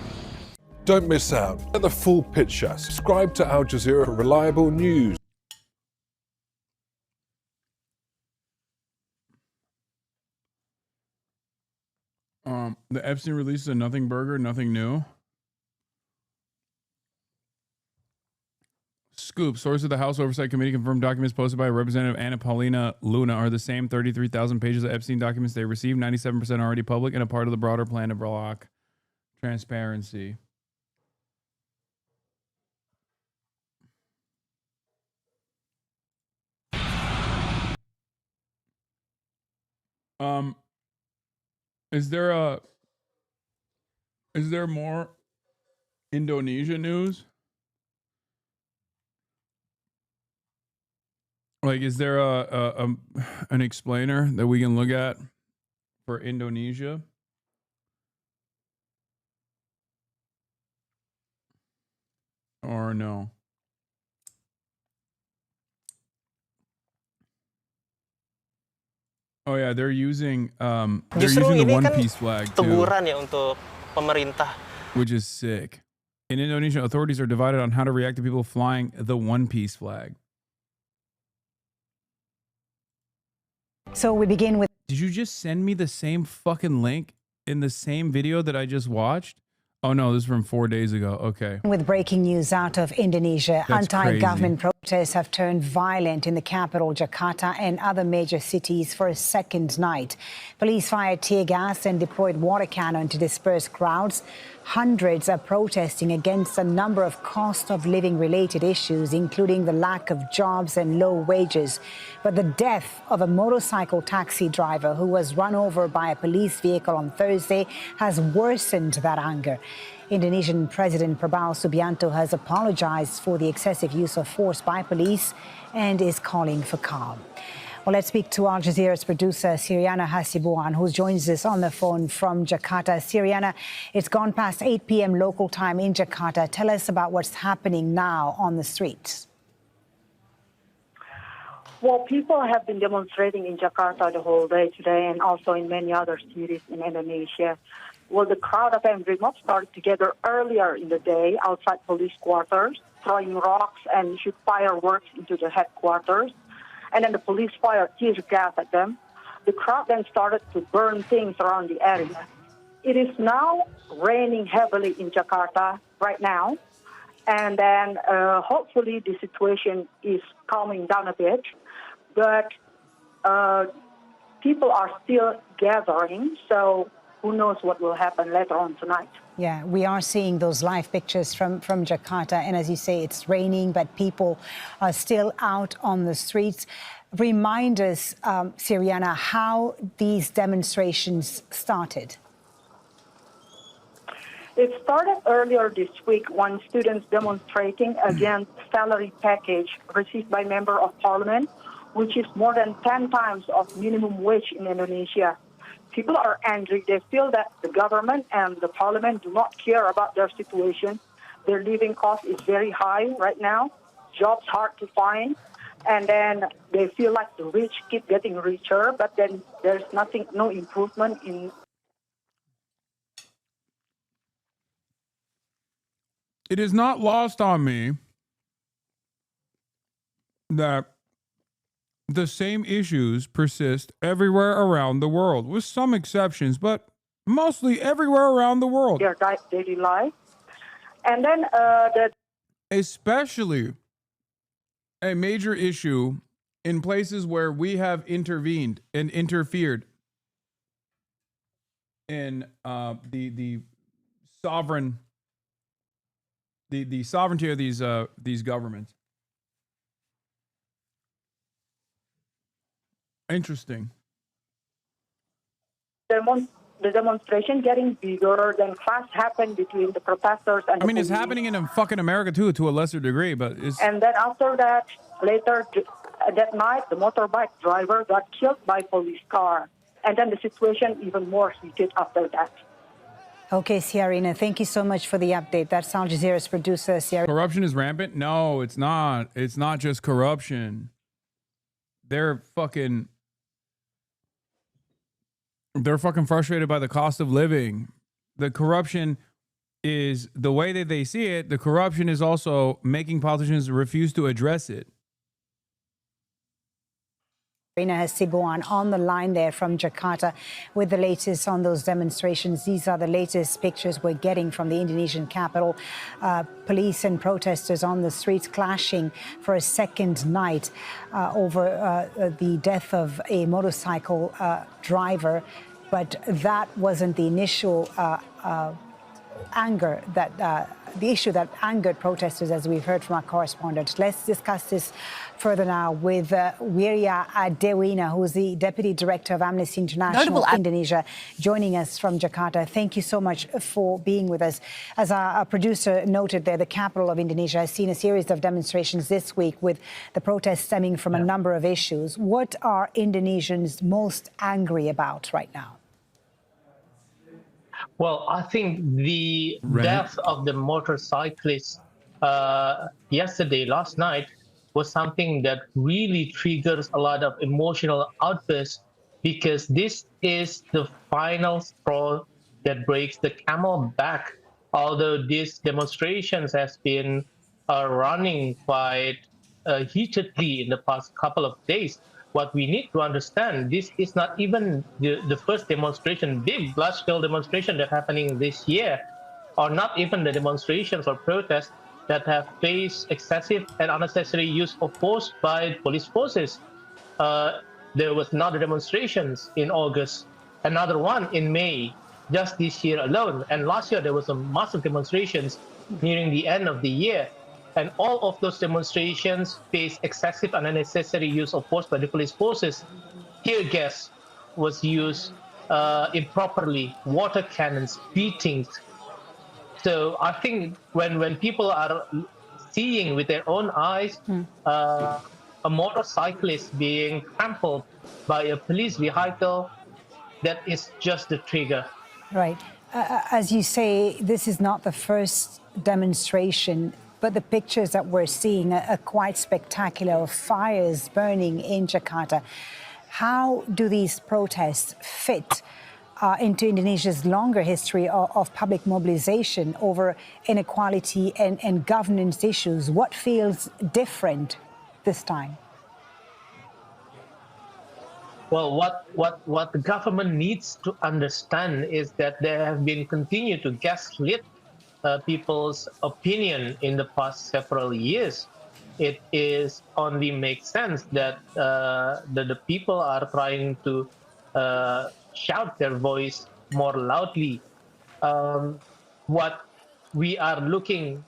Don't miss out. Get the full picture. Subscribe to Al Jazeera for reliable news. The Epstein releases a nothing burger, nothing new. Scoop. Source of the House Oversight Committee confirmed documents posted by Representative Anna Paulina Luna are the same 33,000 pages of Epstein documents they received, 97% already public and a part of the broader plan to block transparency. Is there more Indonesia news? Like, is there an explainer that we can look at for Indonesia? Or no? Oh yeah, they're using the One Piece flag too, teguran ya untuk pemerintah. which is sick. In Indonesia, authorities are divided on how to react to people flying the One Piece flag. So we begin with... Did you just send me the same fucking link in the same video that I just watched? Oh no, this is from 4 days ago. Okay. With breaking news out of Indonesia, That's anti-government protests have turned violent in the capital, Jakarta, and other major cities for a second night. Police fired tear gas and deployed water cannon to disperse crowds. Hundreds are protesting against a number of cost of living related issues, including the lack of jobs and low wages. But the death of a motorcycle taxi driver who was run over by a police vehicle on Thursday has worsened that anger. Indonesian President Prabowo Subianto has apologized for the excessive use of force by police and is calling for calm. Well, let's speak to Al Jazeera's producer, Siriana Hasibuan, who joins us on the phone from Jakarta. Siriana, it's gone past 8 p.m. local time in Jakarta. Tell us about what's happening now on the streets. Well, people have been demonstrating in Jakarta the whole day today and also in many other cities in Indonesia. Well, the crowd apparently not started together earlier in the day outside police quarters, throwing rocks and shoot fireworks into the headquarters. And then the police fired tear gas at them. The crowd then started to burn things around the area. It is now raining heavily in Jakarta right now. And then hopefully the situation is calming down a bit. But people are still gathering, so who knows what will happen later on tonight. Yeah, we are seeing those live pictures from Jakarta. And as you say, it's raining, but people are still out on the streets. Remind us, Siriana, how these demonstrations started. It started earlier this week when students demonstrating against salary package received by Member of Parliament, which is more than 10 times of minimum wage in Indonesia. People are angry. They feel that the government and the parliament do not care about their situation. Their living cost is very high right now. Jobs hard to find. And then they feel like the rich keep getting richer, but then there's no improvement in. It is not lost on me that the same issues persist everywhere around the world, with some exceptions, but mostly everywhere around the world. Their daily life. And then especially a major issue in places where we have intervened and interfered in the sovereignty of these governments. Interesting. The demonstration getting bigger, then clash happened between the protesters and I mean, it's happening in fucking America too, to a lesser degree, but it's... And then after that, later that night, the motorbike driver got killed by police car. And then the situation even more heated after that. Okay, Ciarina, thank you so much for the update. That's Al Jazeera's producer, Ciarina. Corruption is rampant? No, it's not. It's not just corruption. They're fucking frustrated by the cost of living. The corruption is the way that they see it. The corruption is also making politicians refuse to address it. Hasibuan on the line there from Jakarta with the latest on those demonstrations. These are the latest pictures we're getting from the Indonesian capital. Police and protesters on the streets clashing for a second night over the death of a motorcycle driver. But that wasn't the initial anger that the issue that angered protesters, as we've heard from our correspondent. Let's discuss this further now with Wirya Adewina, who's the Deputy Director of Amnesty International Indonesia, joining us from Jakarta. Thank you so much for being with us. As our producer noted there, the capital of Indonesia has seen a series of demonstrations this week with the protests stemming from a number of issues. What are Indonesians most angry about right now? Well, I think the death of the motorcyclist last night, was something that really triggers a lot of emotional outbursts, because this is the final straw that breaks the camel back. Although these demonstrations has been running quite heatedly in the past couple of days, what we need to understand, this is not even the first demonstration, big large-scale demonstration that's happening this year, or not even the demonstrations or protests that have faced excessive and unnecessary use of force by police forces. There was another demonstrations in August, another one in May, just this year alone. And last year there was a massive demonstrations nearing the end of the year. And all of those demonstrations faced excessive and unnecessary use of force by the police forces. Tear gas was used improperly, water cannons, beatings. So I think when people are seeing with their own eyes a motorcyclist being trampled by a police vehicle, that is just the trigger. Right. As you say, this is not the first demonstration, but the pictures that we're seeing are quite spectacular, of fires burning in Jakarta. How do these protests fit into Indonesia's longer history of public mobilization over inequality and governance issues? What feels different this time? Well, what the government needs to understand is that they have been continued to gaslit people's opinion in the past several years. It is only makes sense that the people are trying to shout their voice more loudly. What we are looking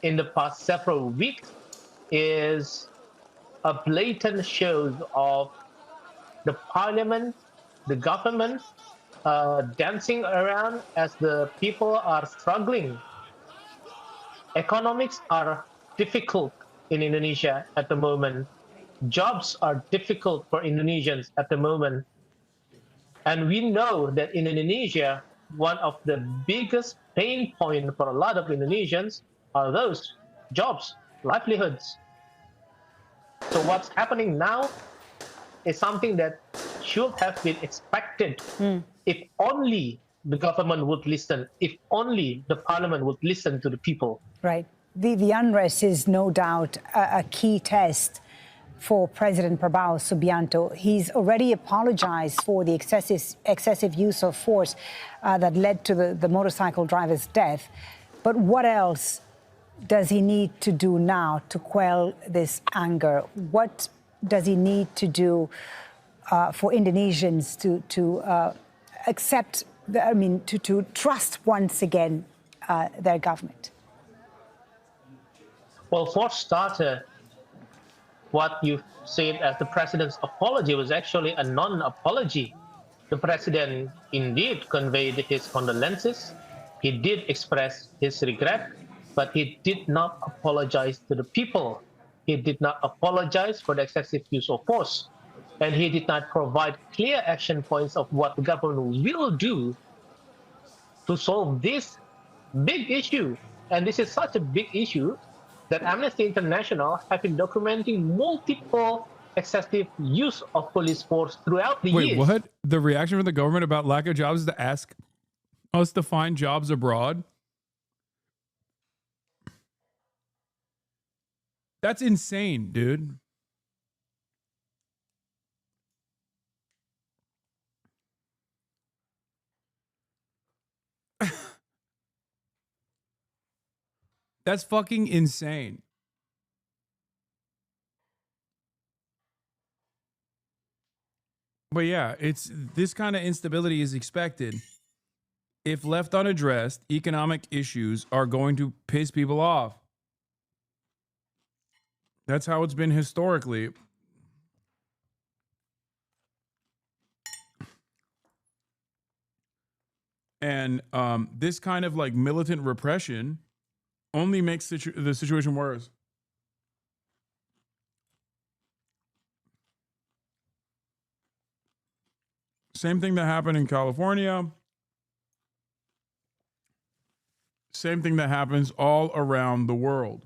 in the past several weeks is a blatant show of the parliament, the government, dancing around as the people are struggling. Economics are difficult in Indonesia at the moment. jobs are difficult for Indonesians at the moment. And we know that in Indonesia, one of the biggest pain points for a lot of Indonesians are those jobs, livelihoods. So what's happening now is something that should have been expected if only the government would listen, if only the parliament would listen to the people. Right. The unrest is no doubt a key test for President Prabowo Subianto. He's already apologized for the excessive use of force that led to the motorcycle driver's death. But what else does he need to do now to quell this anger? What does he need to do for Indonesians to accept, to trust once again their government? Well, for starter, what you said as the president's apology was actually a non-apology. The president indeed conveyed his condolences. He did express his regret, but he did not apologize to the people. He did not apologize for the excessive use of force. And he did not provide clear action points of what the government will do to solve this big issue. And this is such a big issue that Amnesty International have been documenting multiple excessive use of police force throughout the years. Wait, what? The reaction from the government about lack of jobs is to ask us to find jobs abroad? That's insane, dude. That's fucking insane. But yeah, it's this kind of instability is expected. If left unaddressed, economic issues are going to piss people off. That's how it's been historically. And this kind of like militant repression only makes the situation worse. Same thing that happened in California. Same thing that happens all around the world.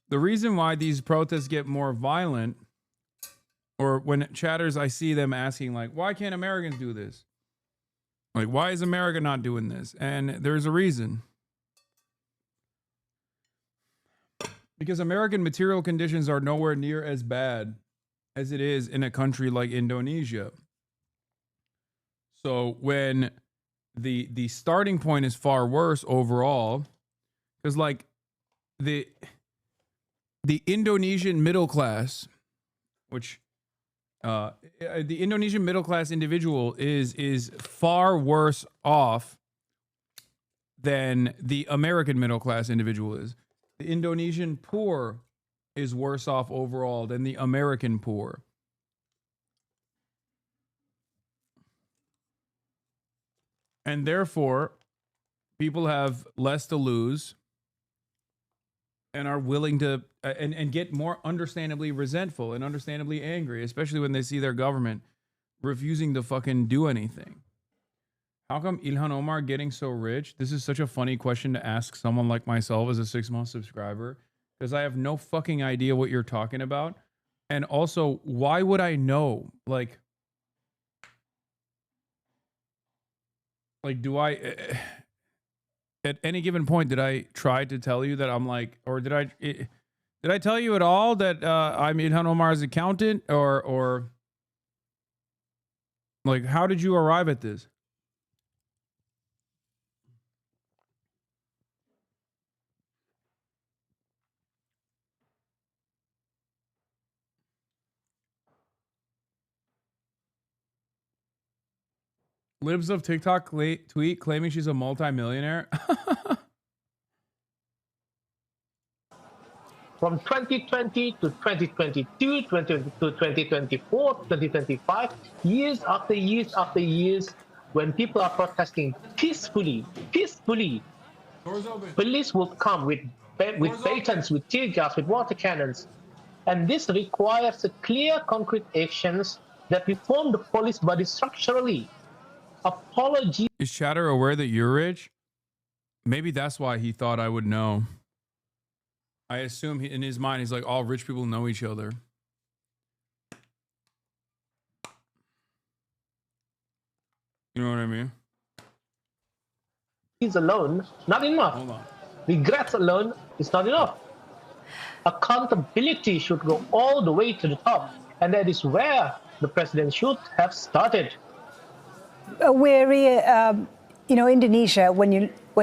The reason why these protests get more violent, or when chatters, I see them asking like, why can't Americans do this? Like, why is America not doing this? And there's a reason. Because American material conditions are nowhere near as bad as it is in a country like Indonesia. So when the starting point is far worse overall, because like the Indonesian middle class, which the Indonesian middle class individual is far worse off than the American middle class individual is. The Indonesian poor is worse off overall than the American poor. And therefore, people have less to lose and are willing to and get more understandably resentful and understandably angry, especially when they see their government refusing to fucking do anything. How come Ilhan Omar getting so rich? This is such a funny question to ask someone like myself as a 6-month subscriber, because I have no fucking idea what you're talking about. And also, why would I know? Like do I, at any given point, did I try to tell you that I'm like, or did I tell you at all that I'm Ilhan Omar's accountant, or like, how did you arrive at this? Libs of TikTok tweet claiming she's a multimillionaire. From 2020 to 2022, 2022 to 2024, 2025, years after years after years, when people are protesting peacefully, police will come with batons, with tear gas, with water cannons, And this requires a clear, concrete actions that reform the police body structurally. Apology. Is Chatter aware that you're rich? Maybe that's why he thought I would know. I assume in his mind, he's like, all rich people know each other. You know what I mean? Is alone not enough. Hold on. Regrets alone is not enough. Accountability should go all the way to the top, and that is where the president should have started. Indonesia, when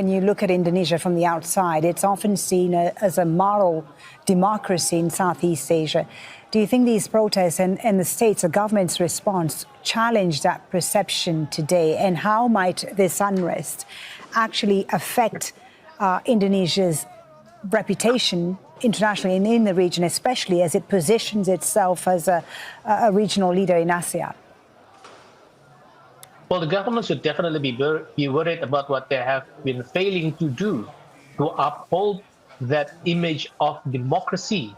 you look at Indonesia from the outside, it's often seen as a moral democracy in Southeast Asia. Do you think these protests and the state's or government's response challenge that perception today? And how might this unrest actually affect Indonesia's reputation internationally and in the region, especially as it positions itself as a regional leader in ASEAN? Well, the government should definitely be worried about what they have been failing to do to uphold that image of democracy.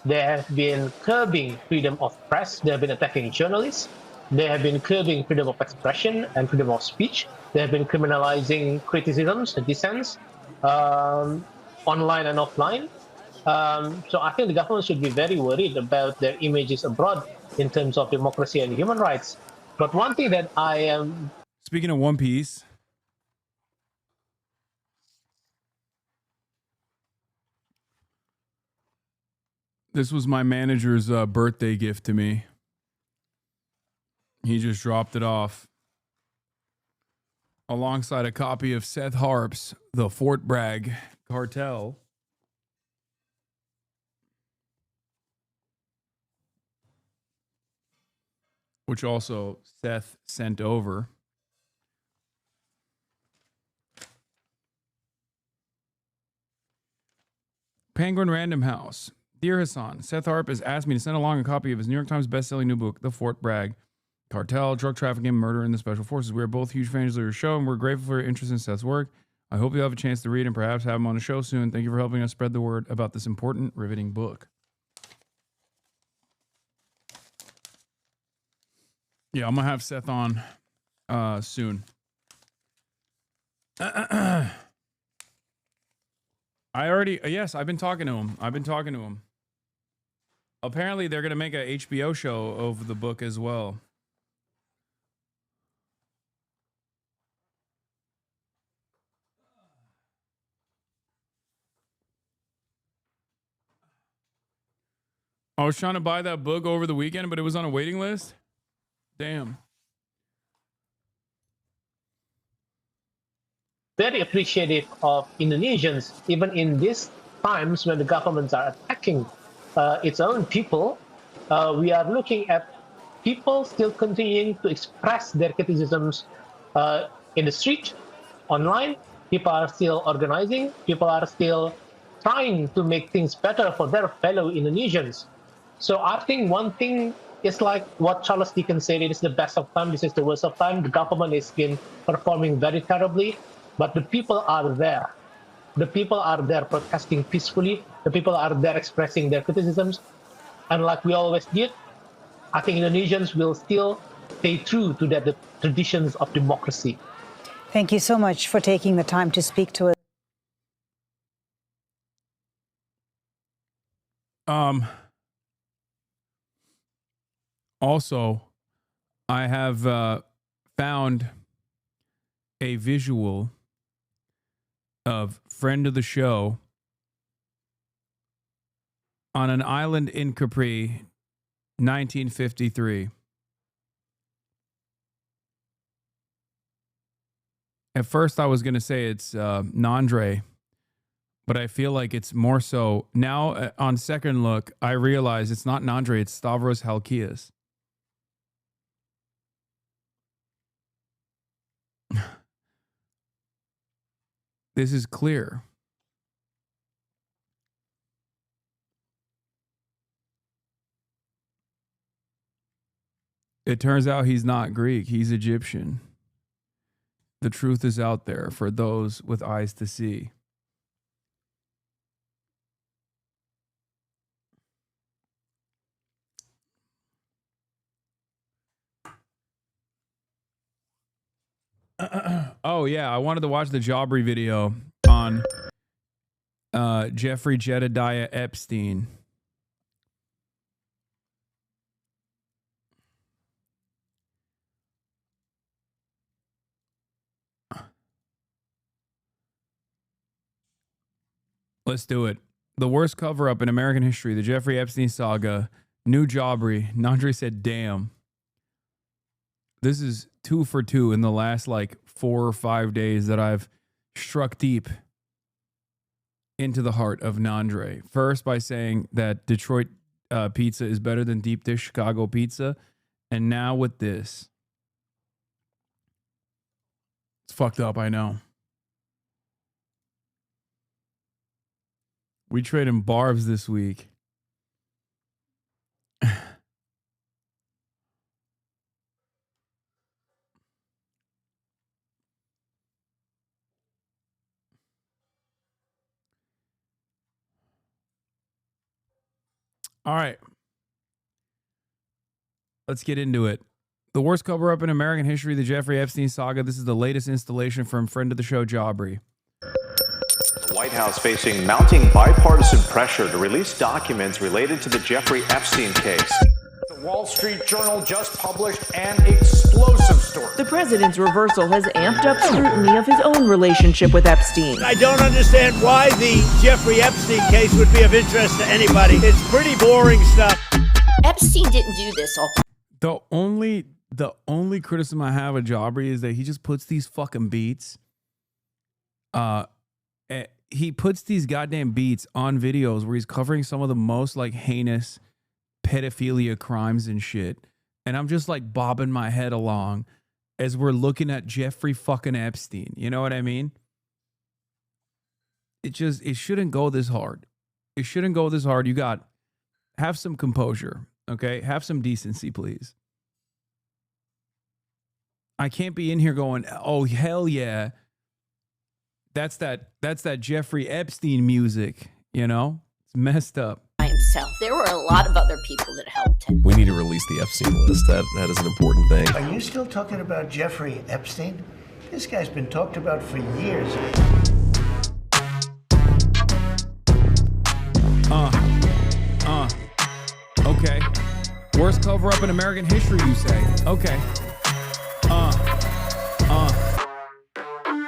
They have been curbing freedom of press. They have been attacking journalists. They have been curbing freedom of expression and freedom of speech. They have been criminalizing criticisms and dissents, online and offline. So I think the government should be very worried about their images abroad in terms of democracy and human rights. But one thing that I am... Speaking of One Piece, this was my manager's birthday gift to me. He just dropped it off alongside a copy of Seth Harp's The Fort Bragg Cartel. Which also Seth sent over. Penguin Random House. Dear Hasan, Seth Harp has asked me to send along a copy of his New York Times bestselling new book, The Fort Bragg Cartel, Drug Trafficking, Murder, and the Special Forces. We are both huge fans of your show, and we're grateful for your interest in Seth's work. I hope you'll have a chance to read and perhaps have him on the show soon. Thank you for helping us spread the word about this important, riveting book. Yeah, I'm going to have Seth on soon. Yes, I've been talking to him. Apparently, they're going to make a HBO show of the book as well. I was trying to buy that book over the weekend, but it was on a waiting list. Damn. Very appreciative of Indonesians, even in these times when the governments are attacking its own people. We are looking at people still continuing to express their criticisms in the street, online. People are still organizing. People are still trying to make things better for their fellow Indonesians. So I think one thing is like what Charles Dickens said, it is the best of time, this is the worst of time. The government has been performing very terribly, but the people are there. The people are there protesting peacefully. The people are there expressing their criticisms. And like we always did, I think Indonesians will still stay true to the traditions of democracy. Thank you so much for taking the time to speak to us. Also, I have found a visual of friend of the show on an island in Capri, 1953. At first, I was going to say it's Nandre, but I feel like it's more so. Now, on second look, I realize it's not Nandre, it's Stavros Halkias. This is clear. It turns out he's not Greek, he's Egyptian. The truth is out there for those with eyes to see. Oh yeah, I wanted to watch the Jaubrey video on Jeffrey Jedediah Epstein. Let's do it. The worst cover-up in American history, the Jeffrey Epstein saga, new Jaubrey. Nandre said, damn. This is 2 for 2 in the last like 4 or 5 days that I've struck deep into the heart of Nandre. First by saying that Detroit pizza is better than deep dish Chicago pizza. And now with this. It's fucked up, I know. We trading barbs this week. All right. Let's get into it. The worst cover-up in American history, the Jeffrey Epstein saga. This is the latest installation from friend of the show, Jaubrey. The White House facing mounting bipartisan pressure to release documents related to the Jeffrey Epstein case. The Wall Street Journal just published an explosive story. The president's reversal has amped up scrutiny of his own relationship with Epstein. I don't understand why the Jeffrey Epstein case would be of interest to anybody. It's pretty boring stuff. Epstein didn't do this all. The only criticism I have of Jaubrey is that he just puts these fucking beats. He puts these goddamn beats on videos where he's covering some of the most like heinous pedophilia crimes and shit. And I'm just like bobbing my head along as we're looking at Jeffrey fucking Epstein. You know what I mean? It shouldn't go this hard. It shouldn't go this hard. Have some composure. Okay. Have some decency, please. I can't be in here going, oh, hell yeah. That's that Jeffrey Epstein music, you know? It's messed up. By himself. There were a lot of other people that helped him. We need to release the Epstein list. That is an important thing. Are you still talking about Jeffrey Epstein? This guy's been talked about for years. Okay. Worst cover-up in American history, you say? Okay.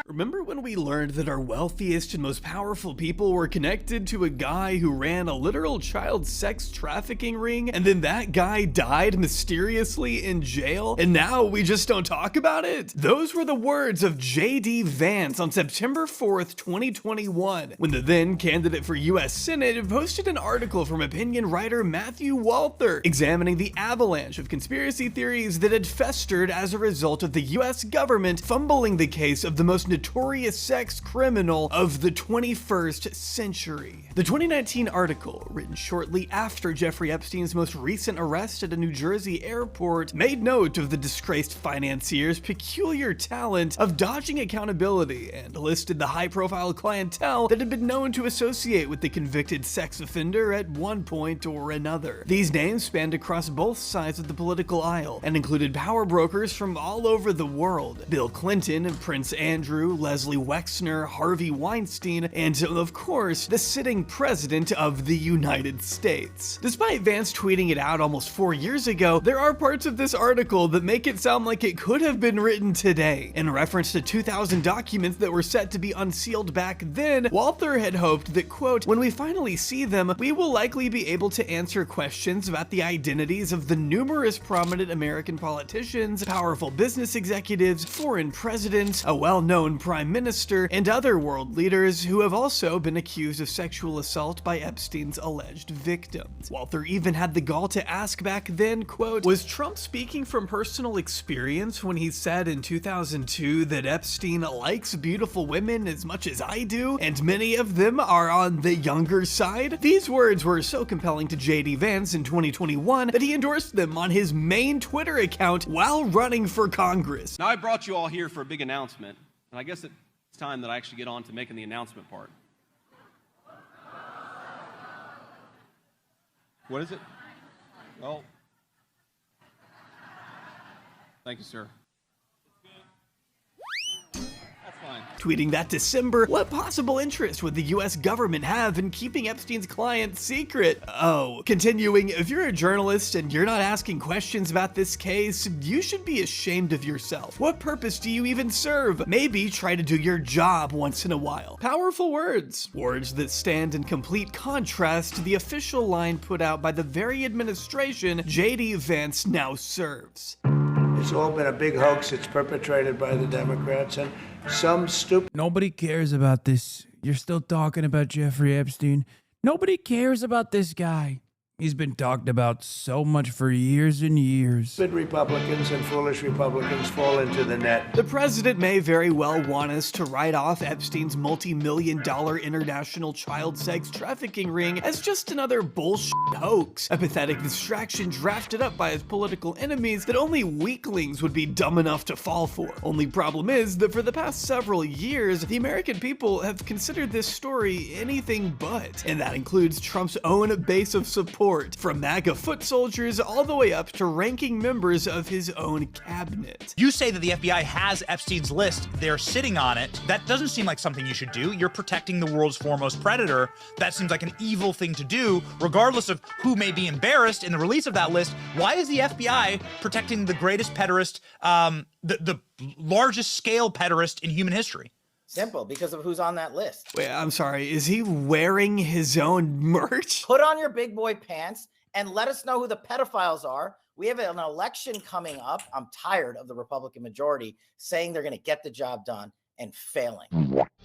Remember when we learned that our wealthiest and most powerful people were connected to a guy who ran a literal child sex trafficking ring, and then that guy died mysteriously in jail, and now we just don't talk about it? Those were the words of J.D. Vance on September 4th, 2021, when the then candidate for U.S. Senate posted an article from opinion writer Matthew Walther examining the avalanche of conspiracy theories that had festered as a result of the U.S. government fumbling the case of the most notorious sex criminal of the 21st century. The 2019 article, written shortly after Jeffrey Epstein's most recent arrest at a New Jersey airport, made note of the disgraced financier's peculiar talent of dodging accountability and listed the high-profile clientele that had been known to associate with the convicted sex offender at one point or another. These names spanned across both sides of the political aisle and included power brokers from all over the world: Bill Clinton, Prince Andrew, Leslie Wexner, Harvey Weinstein, and of course, the sitting president of the United States. Despite Vance tweeting it out almost 4 years ago, there are parts of this article that make it sound like it could have been written today. In reference to 2,000 documents that were set to be unsealed back then, Walther had hoped that, quote, when we finally see them, we will likely be able to answer questions about the identities of the numerous prominent American politicians, powerful business executives, foreign presidents, a well-known prime minister, and other world leaders who have also been accused of sexual assault by Epstein's alleged victims. Walther even had the gall to ask back then, quote, was Trump speaking from personal experience when he said in 2002 that Epstein likes beautiful women as much as I do, and many of them are on the younger side? These words were so compelling to J.D. Vance in 2021 that he endorsed them on his main Twitter account while running for Congress. Now I brought you all here for a big announcement. And I guess it's time that I actually get on to making the announcement part. What is it? Well, thank you, sir. Tweeting that December, what possible interest would the US government have in keeping Epstein's client secret? Oh, continuing, if you're a journalist and you're not asking questions about this case, you should be ashamed of yourself. What purpose do you even serve? Maybe try to do your job once in a while. Powerful words. Words that stand in complete contrast to the official line put out by the very administration J.D. Vance now serves. It's all been a big hoax. It's perpetrated by the Democrats and some stupid... Nobody cares about this. You're still talking about Jeffrey Epstein. Nobody cares about this guy. He's been talked about so much for years and years. Stupid Republicans and foolish Republicans fall into the net. The president may very well want us to write off Epstein's multi-million-dollar international child sex trafficking ring as just another bullshit hoax, a pathetic distraction drafted up by his political enemies that only weaklings would be dumb enough to fall for. Only problem is that for the past several years, the American people have considered this story anything but, and that includes Trump's own base of support, from MAGA foot soldiers all the way up to ranking members of his own cabinet. You say that the FBI has Epstein's list, they're sitting on it. That doesn't seem like something you should do. You're protecting the world's foremost predator. That seems like an evil thing to do, regardless of who may be embarrassed in the release of that list. Why is the FBI protecting the greatest pederast, the largest scale pederast in human history? Simple, because of who's on that list. Wait, I'm sorry, is he wearing his own merch? Put on your big boy pants and let us know who the pedophiles are. We have an election coming up. I'm tired of the Republican majority saying they're going to get the job done and failing.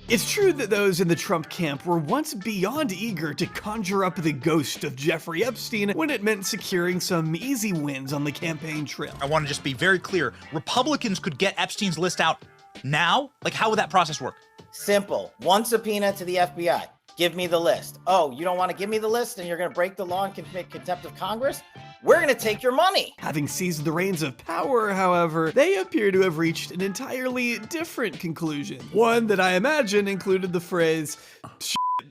It's true that those in the Trump camp were once beyond eager to conjure up the ghost of Jeffrey Epstein when it meant securing some easy wins on the campaign trail. I want to just be very clear. Republicans could get Epstein's list out now? Like, how would that process work? Simple. One subpoena to the FBI. Give me the list. Oh, you don't want to give me the list and you're going to break the law and commit contempt of Congress? We're going to take your money. Having seized the reins of power, however, they appear to have reached an entirely different conclusion. One that I imagine included the phrase,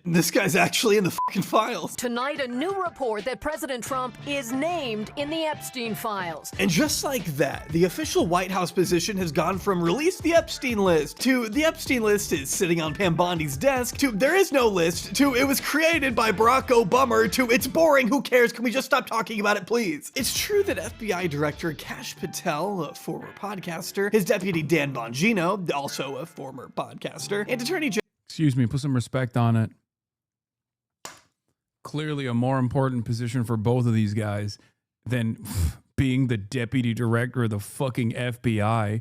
this guy's actually in the fucking files. Tonight, a new report that President Trump is named in the Epstein files. And just like that, the official White House position has gone from release the Epstein list to the Epstein list is sitting on Pam Bondi's desk to there is no list to it was created by Barack Obama to it's boring, who cares, can we just stop talking about it please? It's true that FBI Director Kash Patel, a former podcaster, his deputy Dan Bongino, also a former podcaster, and Attorney General... Excuse me, put some respect on it. Clearly a more important position for both of these guys than being the deputy director of the fucking FBI.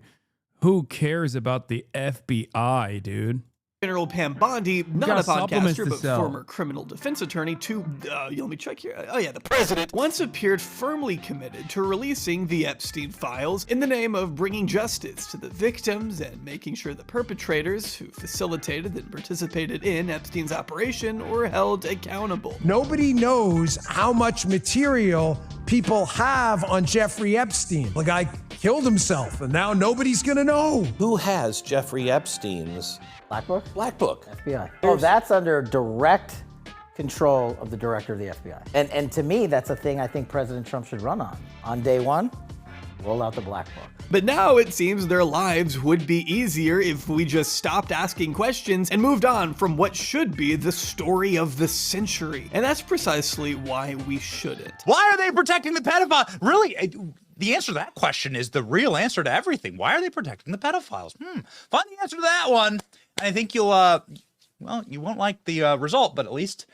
Who cares about the FBI, dude? General Pam Bondi, not a podcaster, but former criminal defense attorney to, let me check here. Oh yeah, the president once appeared firmly committed to releasing the Epstein files in the name of bringing justice to the victims and making sure the perpetrators who facilitated and participated in Epstein's operation were held accountable. Nobody knows how much material people have on Jeffrey Epstein. The guy killed himself, and now nobody's gonna know. Who has Jeffrey Epstein's Black Book? Black Book. FBI. Oh, that's under direct control of the director of the FBI. And to me, that's a thing I think President Trump should run on. On day one, roll out the Black Book. But now it seems their lives would be easier if we just stopped asking questions and moved on from what should be the story of the century. And that's precisely why we shouldn't. Why are they protecting the pedophile? Really? The answer to that question is the real answer to everything. Why are they protecting the pedophiles? Find the answer to that one. I think you'll, well, you won't like the result, but at least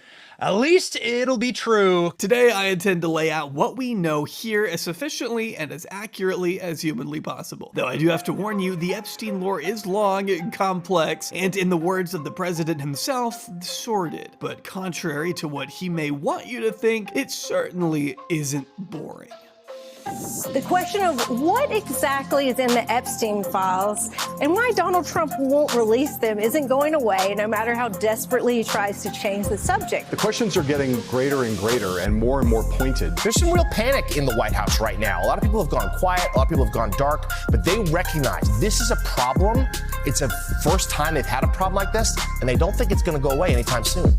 it'll be true. Today, I intend to lay out what we know here as sufficiently and as accurately as humanly possible. Though I do have to warn you, the Epstein lore is long, complex, and in the words of the president himself, sordid. But contrary to what he may want you to think, it certainly isn't boring. The question of what exactly is in the Epstein files and why Donald Trump won't release them isn't going away, no matter how desperately he tries to change the subject. The questions are getting greater and greater and more pointed. There's some real panic in the White House right now. A lot of people have gone quiet, a lot of people have gone dark, but they recognize this is a problem. It's a first time they've had a problem like this, and they don't think it's going to go away anytime soon.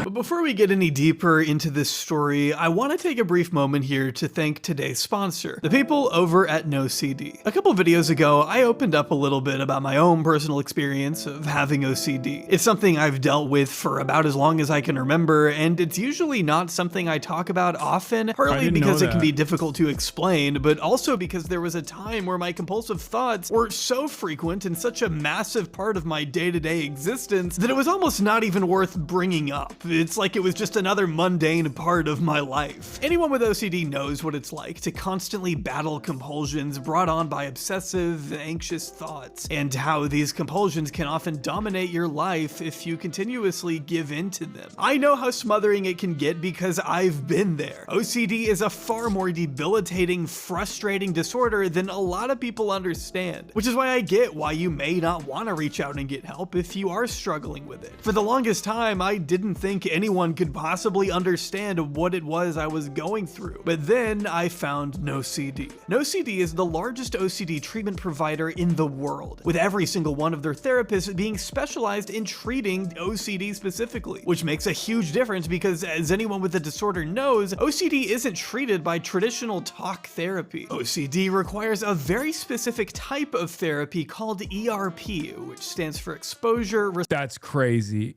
But before we get any deeper into this story, I want to take a brief moment here to thank today's sponsor, the people over at NoCD. A couple videos ago, I opened up a little bit about my own personal experience of having OCD. It's something I've dealt with for about as long as I can remember, and it's usually not something I talk about often, partly because it can be difficult to explain, but also because there was a time where my compulsive thoughts were so frequent and such a massive part of my day-to-day existence that it was almost not even worth bringing up. It's like it was just another mundane part of my life. Anyone with OCD knows what it's like to constantly battle compulsions brought on by obsessive, anxious thoughts, and how these compulsions can often dominate your life if you continuously give in to them. I know how smothering it can get because I've been there. OCD is a far more debilitating, frustrating disorder than a lot of people understand, which is why I get why you may not want to reach out and get help if you are struggling with it. For the longest time, I didn't think anyone could possibly understand what it was I was going through, but then I found NoCD. NoCD is the largest OCD treatment provider in the world, with every single one of their therapists being specialized in treating OCD specifically, which makes a huge difference because, as anyone with the disorder knows, OCD isn't treated by traditional talk therapy. OCD requires a very specific type of therapy called ERP, which stands for exposure. That's crazy.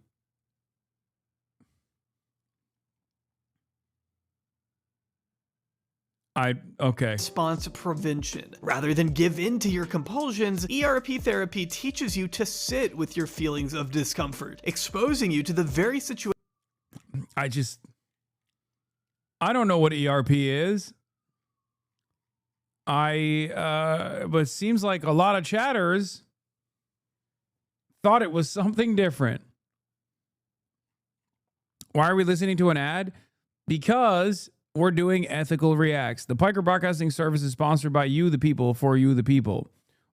Response prevention. Rather than give in to your compulsions, ERP therapy teaches you to sit with your feelings of discomfort, exposing you to the very situation. I don't know what ERP is. But it seems like a lot of chatters thought it was something different. Why are we listening to an ad? Because we're doing Ethical Reacts. The Piker Broadcasting Service is sponsored by you, the people, for you, the people.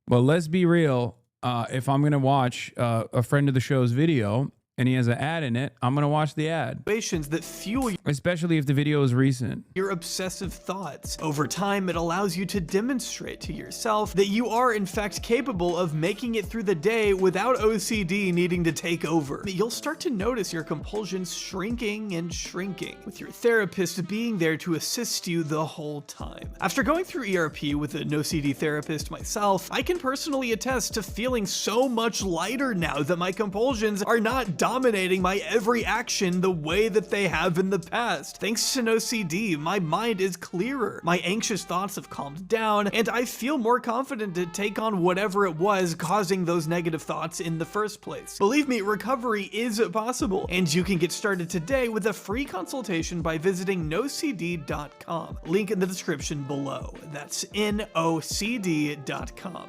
But let's be real. If I'm going to watch a friend of the show's video and he has an ad in it, I'm going to watch the ad. That fuel, especially if the video is recent. Your obsessive thoughts. Over time, it allows you to demonstrate to yourself that you are in fact capable of making it through the day without OCD needing to take over. You'll start to notice your compulsions shrinking and shrinking, with your therapist being there to assist you the whole time. After going through ERP with a NoCD therapist myself, I can personally attest to feeling so much lighter now that my compulsions are not dominating my every action the way that they have in the past. Thanks to NoCD, my mind is clearer, my anxious thoughts have calmed down, and I feel more confident to take on whatever it was causing those negative thoughts in the first place. Believe me, recovery is possible, and you can get started today with a free consultation by visiting nocd.com. Link in the description below. That's nocd.com.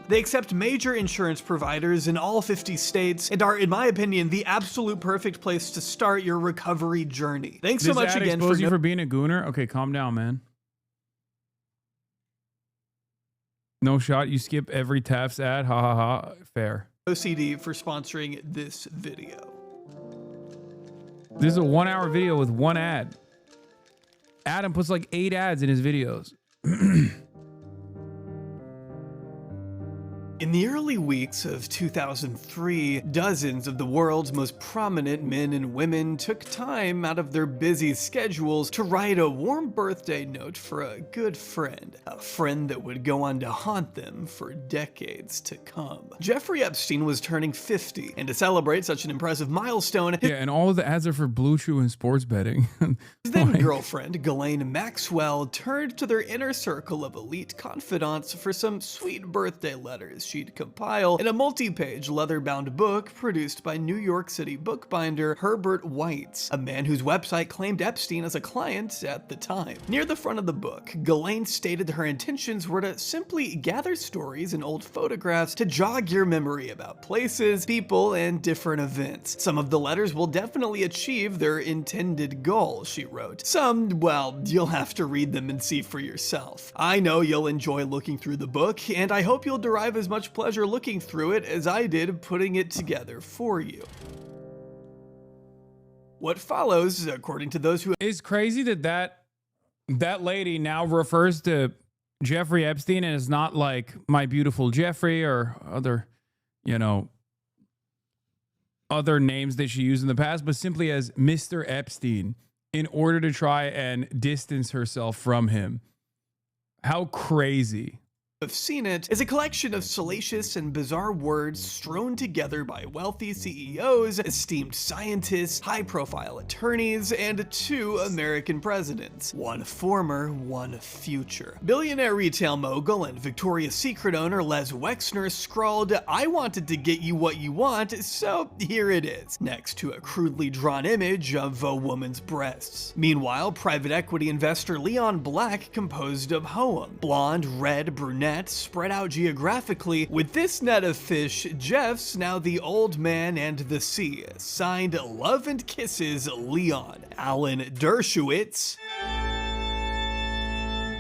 They accept major insurance providers in all 50 states and are, in my opinion, the absolute perfect place to start your recovery journey. Thanks so much again for being a gooner. Okay, calm down, man. No shot. You skip every Taft's ad. Ha ha ha. Fair. OCD for sponsoring this video. This is a 1-hour video with one ad. Adam puts like 8 ads in his videos. In the early weeks of 2003, dozens of the world's most prominent men and women took time out of their busy schedules to write a warm birthday note for a good friend, a friend that would go on to haunt them for decades to come. Jeffrey Epstein was turning 50, and to celebrate such an impressive milestone, yeah, and all of the ads are for Blue Chew and sports betting. his then girlfriend, Ghislaine Maxwell, turned to their inner circle of elite confidants for some sweet birthday letters she'd compile in a multi-page leather-bound book produced by New York City bookbinder Herbert Whites, a man whose website claimed Epstein as a client at the time. Near the front of the book, Ghislaine stated her intentions were to simply gather stories and old photographs to jog your memory about places, people, and different events. Some of the letters will definitely achieve their intended goal, she wrote. Some, well, you'll have to read them and see for yourself. I know you'll enjoy looking through the book, and I hope you'll derive as much pleasure looking through it as I did putting it together for you. What follows, according to those who... It's crazy that lady now refers to Jeffrey Epstein and is not like my beautiful Jeffrey or other, other names that she used in the past, but simply as Mr. Epstein in order to try and distance herself from him. How crazy. Have seen it is a collection of salacious and bizarre words strewn together by wealthy CEOs, esteemed scientists, high-profile attorneys, and 2 American presidents. One former, one future. Billionaire retail mogul and Victoria's Secret owner Les Wexner scrawled, "I wanted to get you what you want, so here it is," next to a crudely drawn image of a woman's breasts. Meanwhile, private equity investor Leon Black composed of Hoem, blonde, red, brunette, spread out geographically. With this net of fish, Jeff's now the old man and the sea. Signed Love and Kisses, Leon. Alan Dershowitz,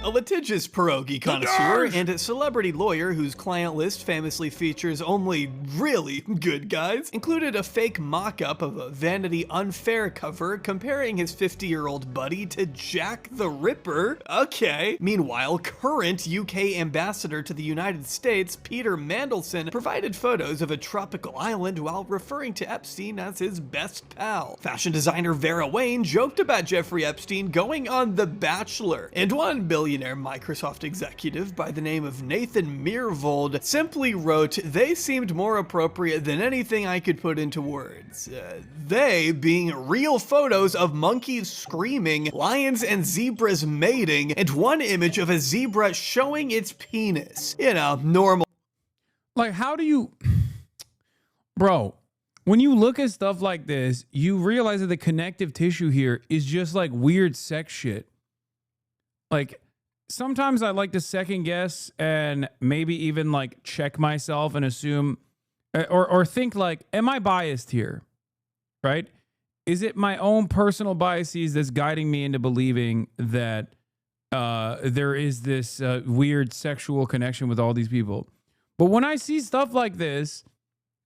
a litigious pierogi connoisseur and a celebrity lawyer whose client list famously features only really good guys, included a fake mock-up of a Vanity Unfair cover comparing his 50-year-old buddy to Jack the Ripper. Okay. Meanwhile, current UK ambassador to the United States, Peter Mandelson, provided photos of a tropical island while referring to Epstein as his best pal. Fashion designer Vera Wayne joked about Jeffrey Epstein going on The Bachelor, and one billionaire Microsoft executive by the name of Nathan Myhrvold simply wrote, "They seemed more appropriate than anything I could put into words." They being real photos of monkeys screaming, lions and zebras mating, and one image of a zebra showing its penis. You know, normal. Like, how do you... Bro, when you look at stuff like this, you realize that the connective tissue here is just like weird sex shit. Like, sometimes I like to second guess and maybe even like check myself and assume or think like, am I biased here? Right? Is it my own personal biases that's guiding me into believing that there is this weird sexual connection with all these people? But when I see stuff like this,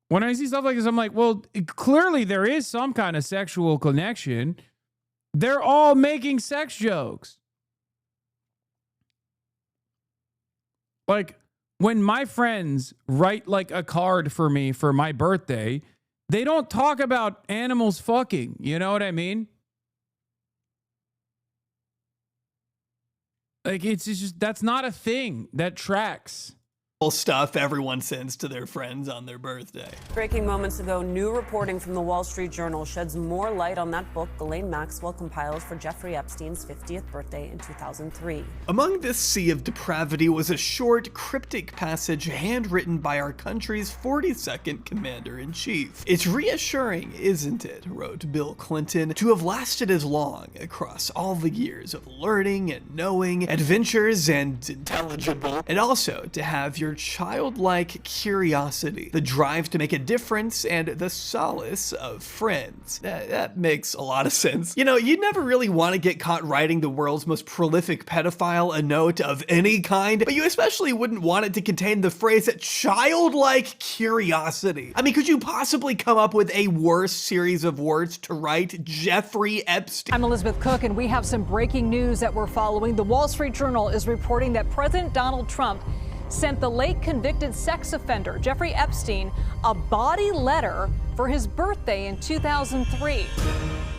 I'm like, well, clearly there is some kind of sexual connection. They're all making sex jokes. Like, when my friends write like a card for me for my birthday, they don't talk about animals fucking. You know what I mean? Like, it's just, that's not a thing that tracks. Stuff everyone sends to their friends on their birthday. Breaking moments ago, new reporting from the Wall Street Journal sheds more light on that book Ghislaine Maxwell compiled for Jeffrey Epstein's 50th birthday in 2003. Among this sea of depravity was a short, cryptic passage handwritten by our country's 42nd Commander-in-Chief. "It's reassuring, isn't it," wrote Bill Clinton, "to have lasted as long across all the years of learning and knowing, adventures and intelligible, and also to have your childlike curiosity, the drive to make a difference, and the solace of friends." That makes a lot of sense. You know, you'd never really want to get caught writing the world's most prolific pedophile a note of any kind, but you especially wouldn't want it to contain the phrase childlike curiosity. I mean, could you possibly come up with a worse series of words to write Jeffrey Epstein? I'm Elizabeth Cook, and we have some breaking news that we're following. The Wall Street Journal is reporting that President Donald Trump sent the late convicted sex offender Jeffrey Epstein a body letter for his birthday in 2003.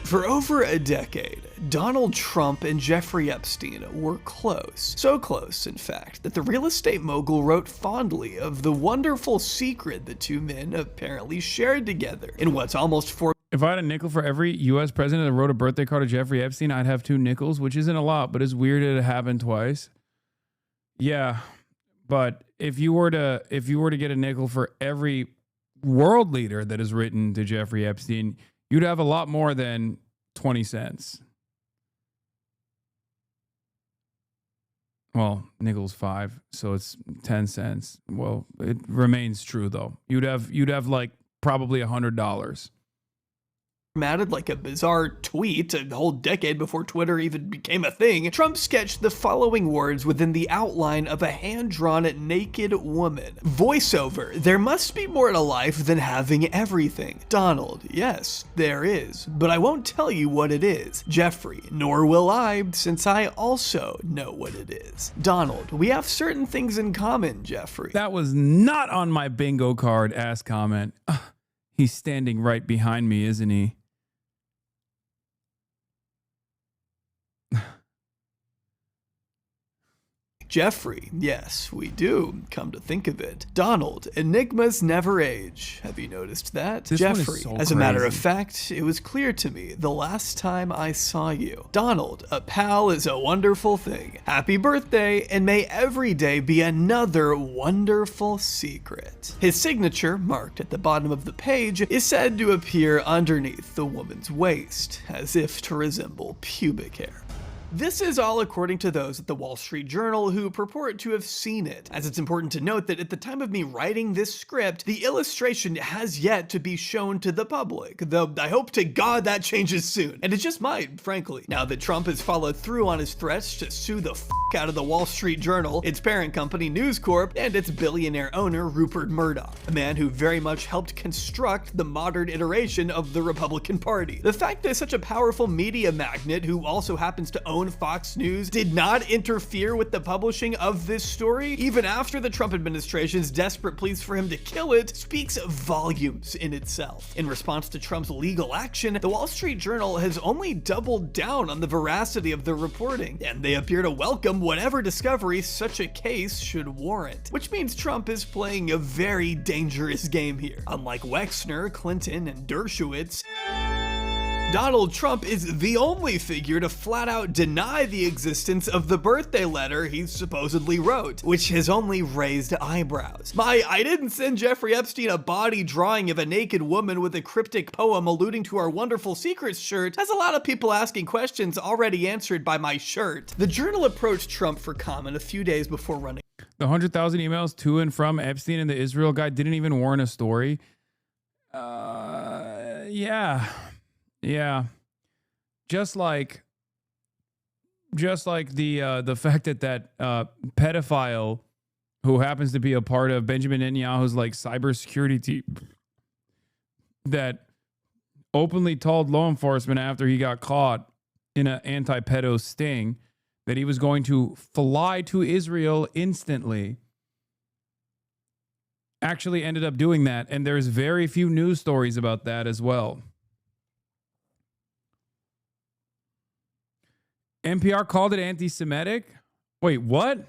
For over a decade, Donald Trump and Jeffrey Epstein were close. So close, in fact, that the real estate mogul wrote fondly of the wonderful secret the two men apparently shared together in what's almost 4. If I had a nickel for every U.S. president that wrote a birthday card to Jeffrey Epstein, I'd have 2 nickels, which isn't a lot, but it's weird to happen twice. Yeah. But if you were to get a nickel for every world leader that is written to Jeffrey Epstein, you'd have a lot more than 20 cents. Well, nickel's 5, so it's 10 cents. Well, it remains true though. You'd have like probably $100. Matted like a bizarre tweet a whole decade before Twitter even became a thing, Trump sketched the following words within the outline of a hand-drawn naked woman. Voiceover: "There must be more to life than having everything. Donald: Yes, there is, but I won't tell you what it is. Jeffrey: Nor will I, since I also know what it is. Donald: We have certain things in common, Jeffrey." That was not on my bingo card ass comment. He's standing right behind me, isn't he? Jeffrey, yes, we do, come to think of it. Donald, enigmas never age. Have you noticed that? This one is Jeffrey, so as a matter of crazy. fact, it was clear to me the last time I saw you. Donald, a pal is a wonderful thing. Happy birthday, and may every day be another wonderful secret. His signature, marked at the bottom of the page, is said to appear underneath the woman's waist, as if to resemble pubic hair. This is all according to those at the Wall Street Journal who purport to have seen it, as it's important to note that at the time of me writing this script, the illustration has yet to be shown to the public, though I hope to God that changes soon, and it just might, frankly. Now that Trump has followed through on his threats to sue the out of the Wall Street Journal, its parent company News Corp, and its billionaire owner Rupert Murdoch, a man who very much helped construct the modern iteration of the Republican Party. The fact that such a powerful media magnate who also happens to own Fox News did not interfere with the publishing of this story, even after the Trump administration's desperate pleas for him to kill it, speaks volumes in itself. In response to Trump's legal action, the Wall Street Journal has only doubled down on the veracity of the reporting, and they appear to welcome whatever discovery such a case should warrant, which means Trump is playing a very dangerous game here. Unlike Wexner, Clinton, and Dershowitz, Donald Trump is the only figure to flat out deny the existence of the birthday letter he supposedly wrote, which has only raised eyebrows. I didn't send Jeffrey Epstein a body drawing of a naked woman with a cryptic poem alluding to our wonderful secrets shirt has a lot of people asking questions already answered by my shirt. The Journal approached Trump for comment a few days before running. The 100,000 emails to and from Epstein and the Israel guy didn't even warrant a story. Yeah. Just like the fact that pedophile who happens to be a part of Benjamin Netanyahu's like cybersecurity team that openly told law enforcement after he got caught in an anti-pedo sting that he was going to fly to Israel instantly, actually ended up doing that. And there's very few news stories about that as well. NPR called it anti-Semitic? Wait, what?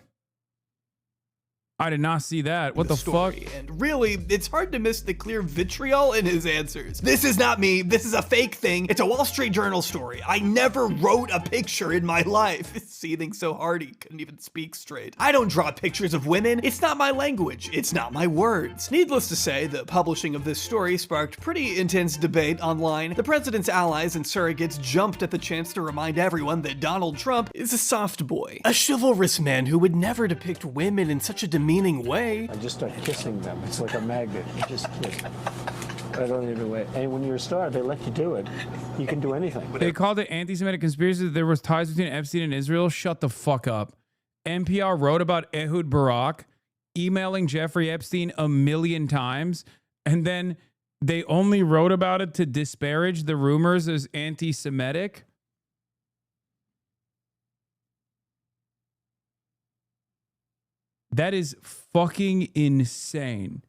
I did not see that. What the fuck? And really, it's hard to miss the clear vitriol in his answers. This is not me. This is a fake thing. It's a Wall Street Journal story. I never wrote a picture in my life. It's seething so hard he couldn't even speak straight. I don't draw pictures of women. It's not my language. It's not my words. Needless to say, the publishing of this story sparked pretty intense debate online. The president's allies and surrogates jumped at the chance to remind everyone that Donald Trump is a soft boy, a chivalrous man who would never depict women in such a demeaning way. I just start kissing them. It's like a magnet. You just kiss. I don't even wait. And when you're a star, they let you do it. You can do anything. They called it anti-Semitic conspiracy that there was ties between Epstein and Israel. Shut the fuck up. NPR wrote about Ehud Barak emailing Jeffrey Epstein 1,000,000 times, and then they only wrote about it to disparage the rumors as anti-Semitic. That is fucking insane.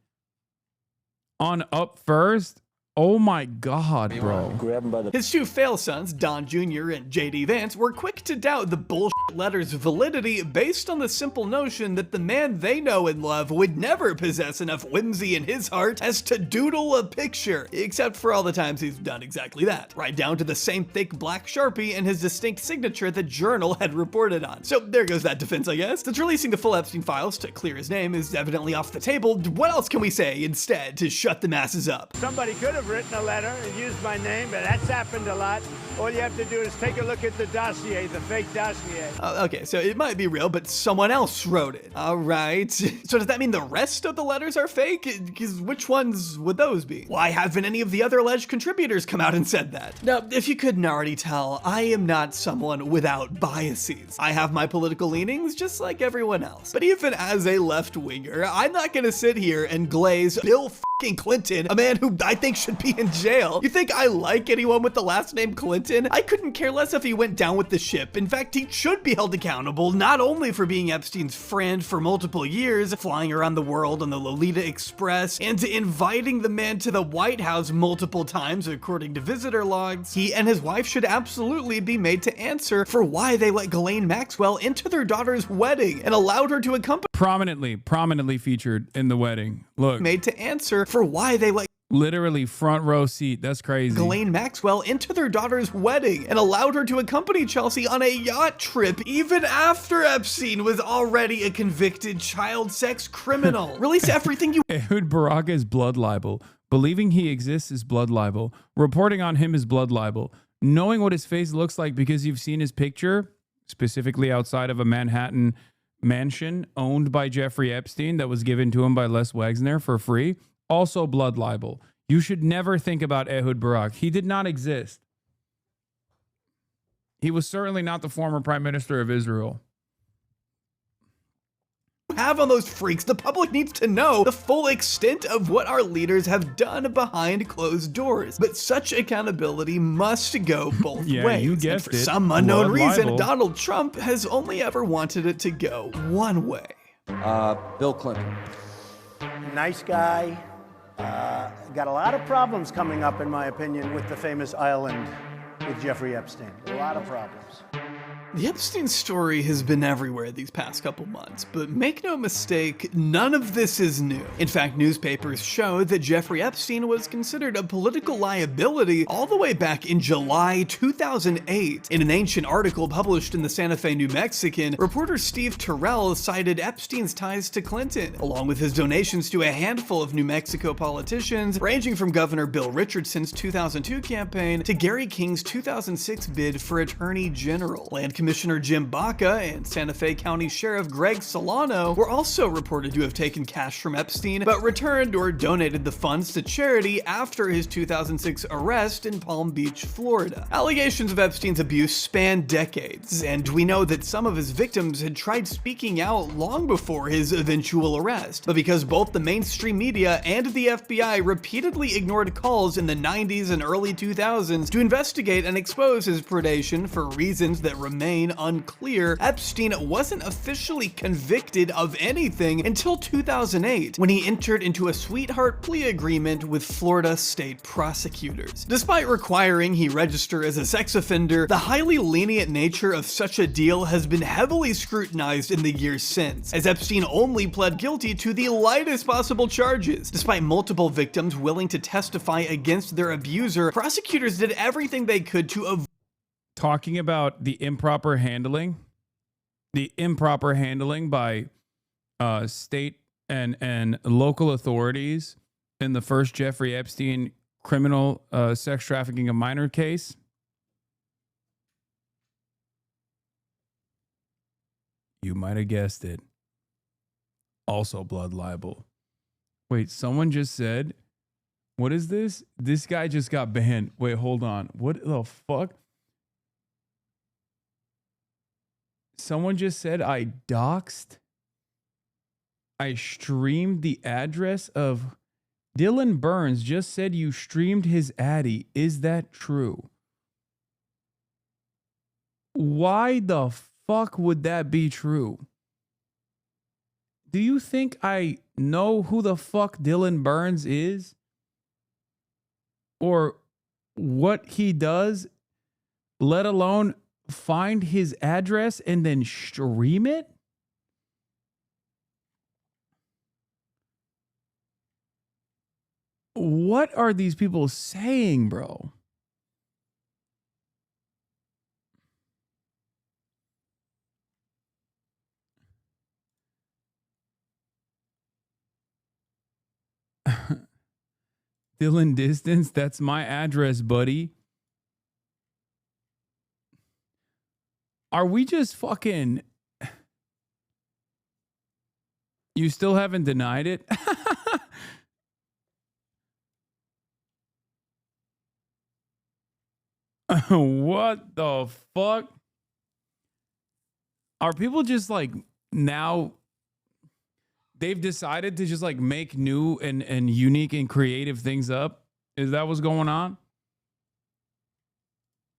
On Up First, oh my God, bro. Grab him by the... His two fail sons, Don Jr. and J.D. Vance, were quick to doubt the bullshit letter's validity based on the simple notion that the man they know and love would never possess enough whimsy in his heart as to doodle a picture, except for all the times he's done exactly that, right down to the same thick black Sharpie and his distinct signature the Journal had reported on. So there goes that defense, I guess. Since releasing the full Epstein files to clear his name is evidently off the table, what else can we say instead to shut the masses up? Somebody could have written a letter and used my name, but that's happened a lot. All you have to do is take a look at the dossier, the fake dossier. Okay, so it might be real, but someone else wrote it. All right. So does that mean the rest of the letters are fake? Because which ones would those be? Why haven't any of the other alleged contributors come out and said that? Now, if you couldn't already tell, I am not someone without biases. I have my political leanings just like everyone else. But even as a left-winger, I'm not gonna sit here and glaze Bill fucking Clinton, a man who I think should be in jail. You think I like anyone with the last name Clinton? I couldn't care less if he went down with the ship. In fact, he should be held accountable, not only for being Epstein's friend for multiple years, flying around the world on the Lolita Express, and inviting the man to the White House multiple times, according to visitor logs. He and his wife should absolutely be made to answer for why they let Ghislaine Maxwell into their daughter's wedding and allowed her to accompany prominently featured in the wedding. Look, made to answer for why they let literally front row seat. That's crazy. Ghislaine Maxwell into their daughter's wedding and allowed her to accompany Chelsea on a yacht trip even after Epstein was already a convicted child sex criminal. Release everything you Ehud Barak is blood libel. Believing he exists is blood libel. Reporting on him is blood libel. Knowing what his face looks like because you've seen his picture, specifically outside of a Manhattan mansion owned by Jeffrey Epstein that was given to him by Les Wexner for free, also blood libel. You should never think about Ehud Barak. He did not exist. He was certainly not the former prime minister of Israel. Have on those freaks. The public needs to know the full extent of what our leaders have done behind closed doors. But such accountability must go both ways. You guessed and for it. some unknown Blood reason, libel. Donald Trump has only ever wanted it to go one way. Bill Clinton. Nice guy. Got a lot of problems coming up, in my opinion, with the famous island with Jeffrey Epstein. A lot of problems. The Epstein story has been everywhere these past couple months, but make no mistake, none of this is new. In fact, newspapers show that Jeffrey Epstein was considered a political liability all the way back in July 2008. In an ancient article published in the Santa Fe New Mexican, reporter Steve Terrell cited Epstein's ties to Clinton, along with his donations to a handful of New Mexico politicians, ranging from Governor Bill Richardson's 2002 campaign to Gary King's 2006 bid for Attorney General. Land Commissioner Jim Baca and Santa Fe County Sheriff Greg Solano were also reported to have taken cash from Epstein, but returned or donated the funds to charity after his 2006 arrest in Palm Beach, Florida. Allegations of Epstein's abuse span decades, and we know that some of his victims had tried speaking out long before his eventual arrest. But because both the mainstream media and the FBI repeatedly ignored calls in the 90s and early 2000s to investigate and expose his predation for reasons that remain unclear, Epstein wasn't officially convicted of anything until 2008, when he entered into a sweetheart plea agreement with Florida state prosecutors. Despite requiring he register as a sex offender, the highly lenient nature of such a deal has been heavily scrutinized in the years since, as Epstein only pled guilty to the lightest possible charges. Despite multiple victims willing to testify against their abuser, prosecutors did everything they could to avoid talking about the improper handling by state and local authorities in the first Jeffrey Epstein criminal sex trafficking of minor case. You might have guessed it. Also blood libel. Wait, someone just said, what is this? This guy just got banned. Wait, hold on. What the fuck? Someone just said I doxed. I streamed the address of Dylan Burns. Just said you streamed his Addy. Is that true? Why the fuck would that be true? Do you think I know who the fuck Dylan Burns is? Or what he does, let alone find his address and then stream it? What are these people saying, bro? Dylan Distance, that's my address, buddy. Are we just fucking... You still haven't denied it? What the fuck? Are people just like now... They've decided to just like make new and unique and creative things up Is that what's going on?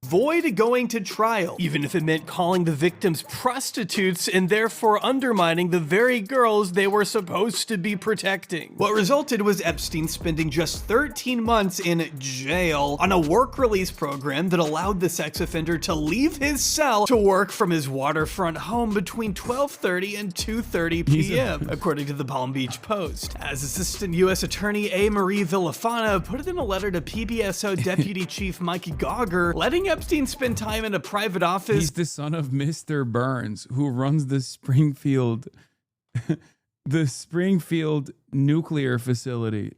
Avoid going to trial, even if it meant calling the victims prostitutes and therefore undermining the very girls they were supposed to be protecting. What resulted was Epstein spending just 13 months in jail on a work release program that allowed the sex offender to leave his cell to work from his waterfront home between 12:30 and 2:30 p.m., according to the Palm Beach Post. As Assistant U.S. Attorney A. Marie Villafana put it in a letter to PBSO Deputy Chief Mike Gauger, letting Epstein spend time in a private office. He's the son of Mr. Burns, who runs the Springfield nuclear facility.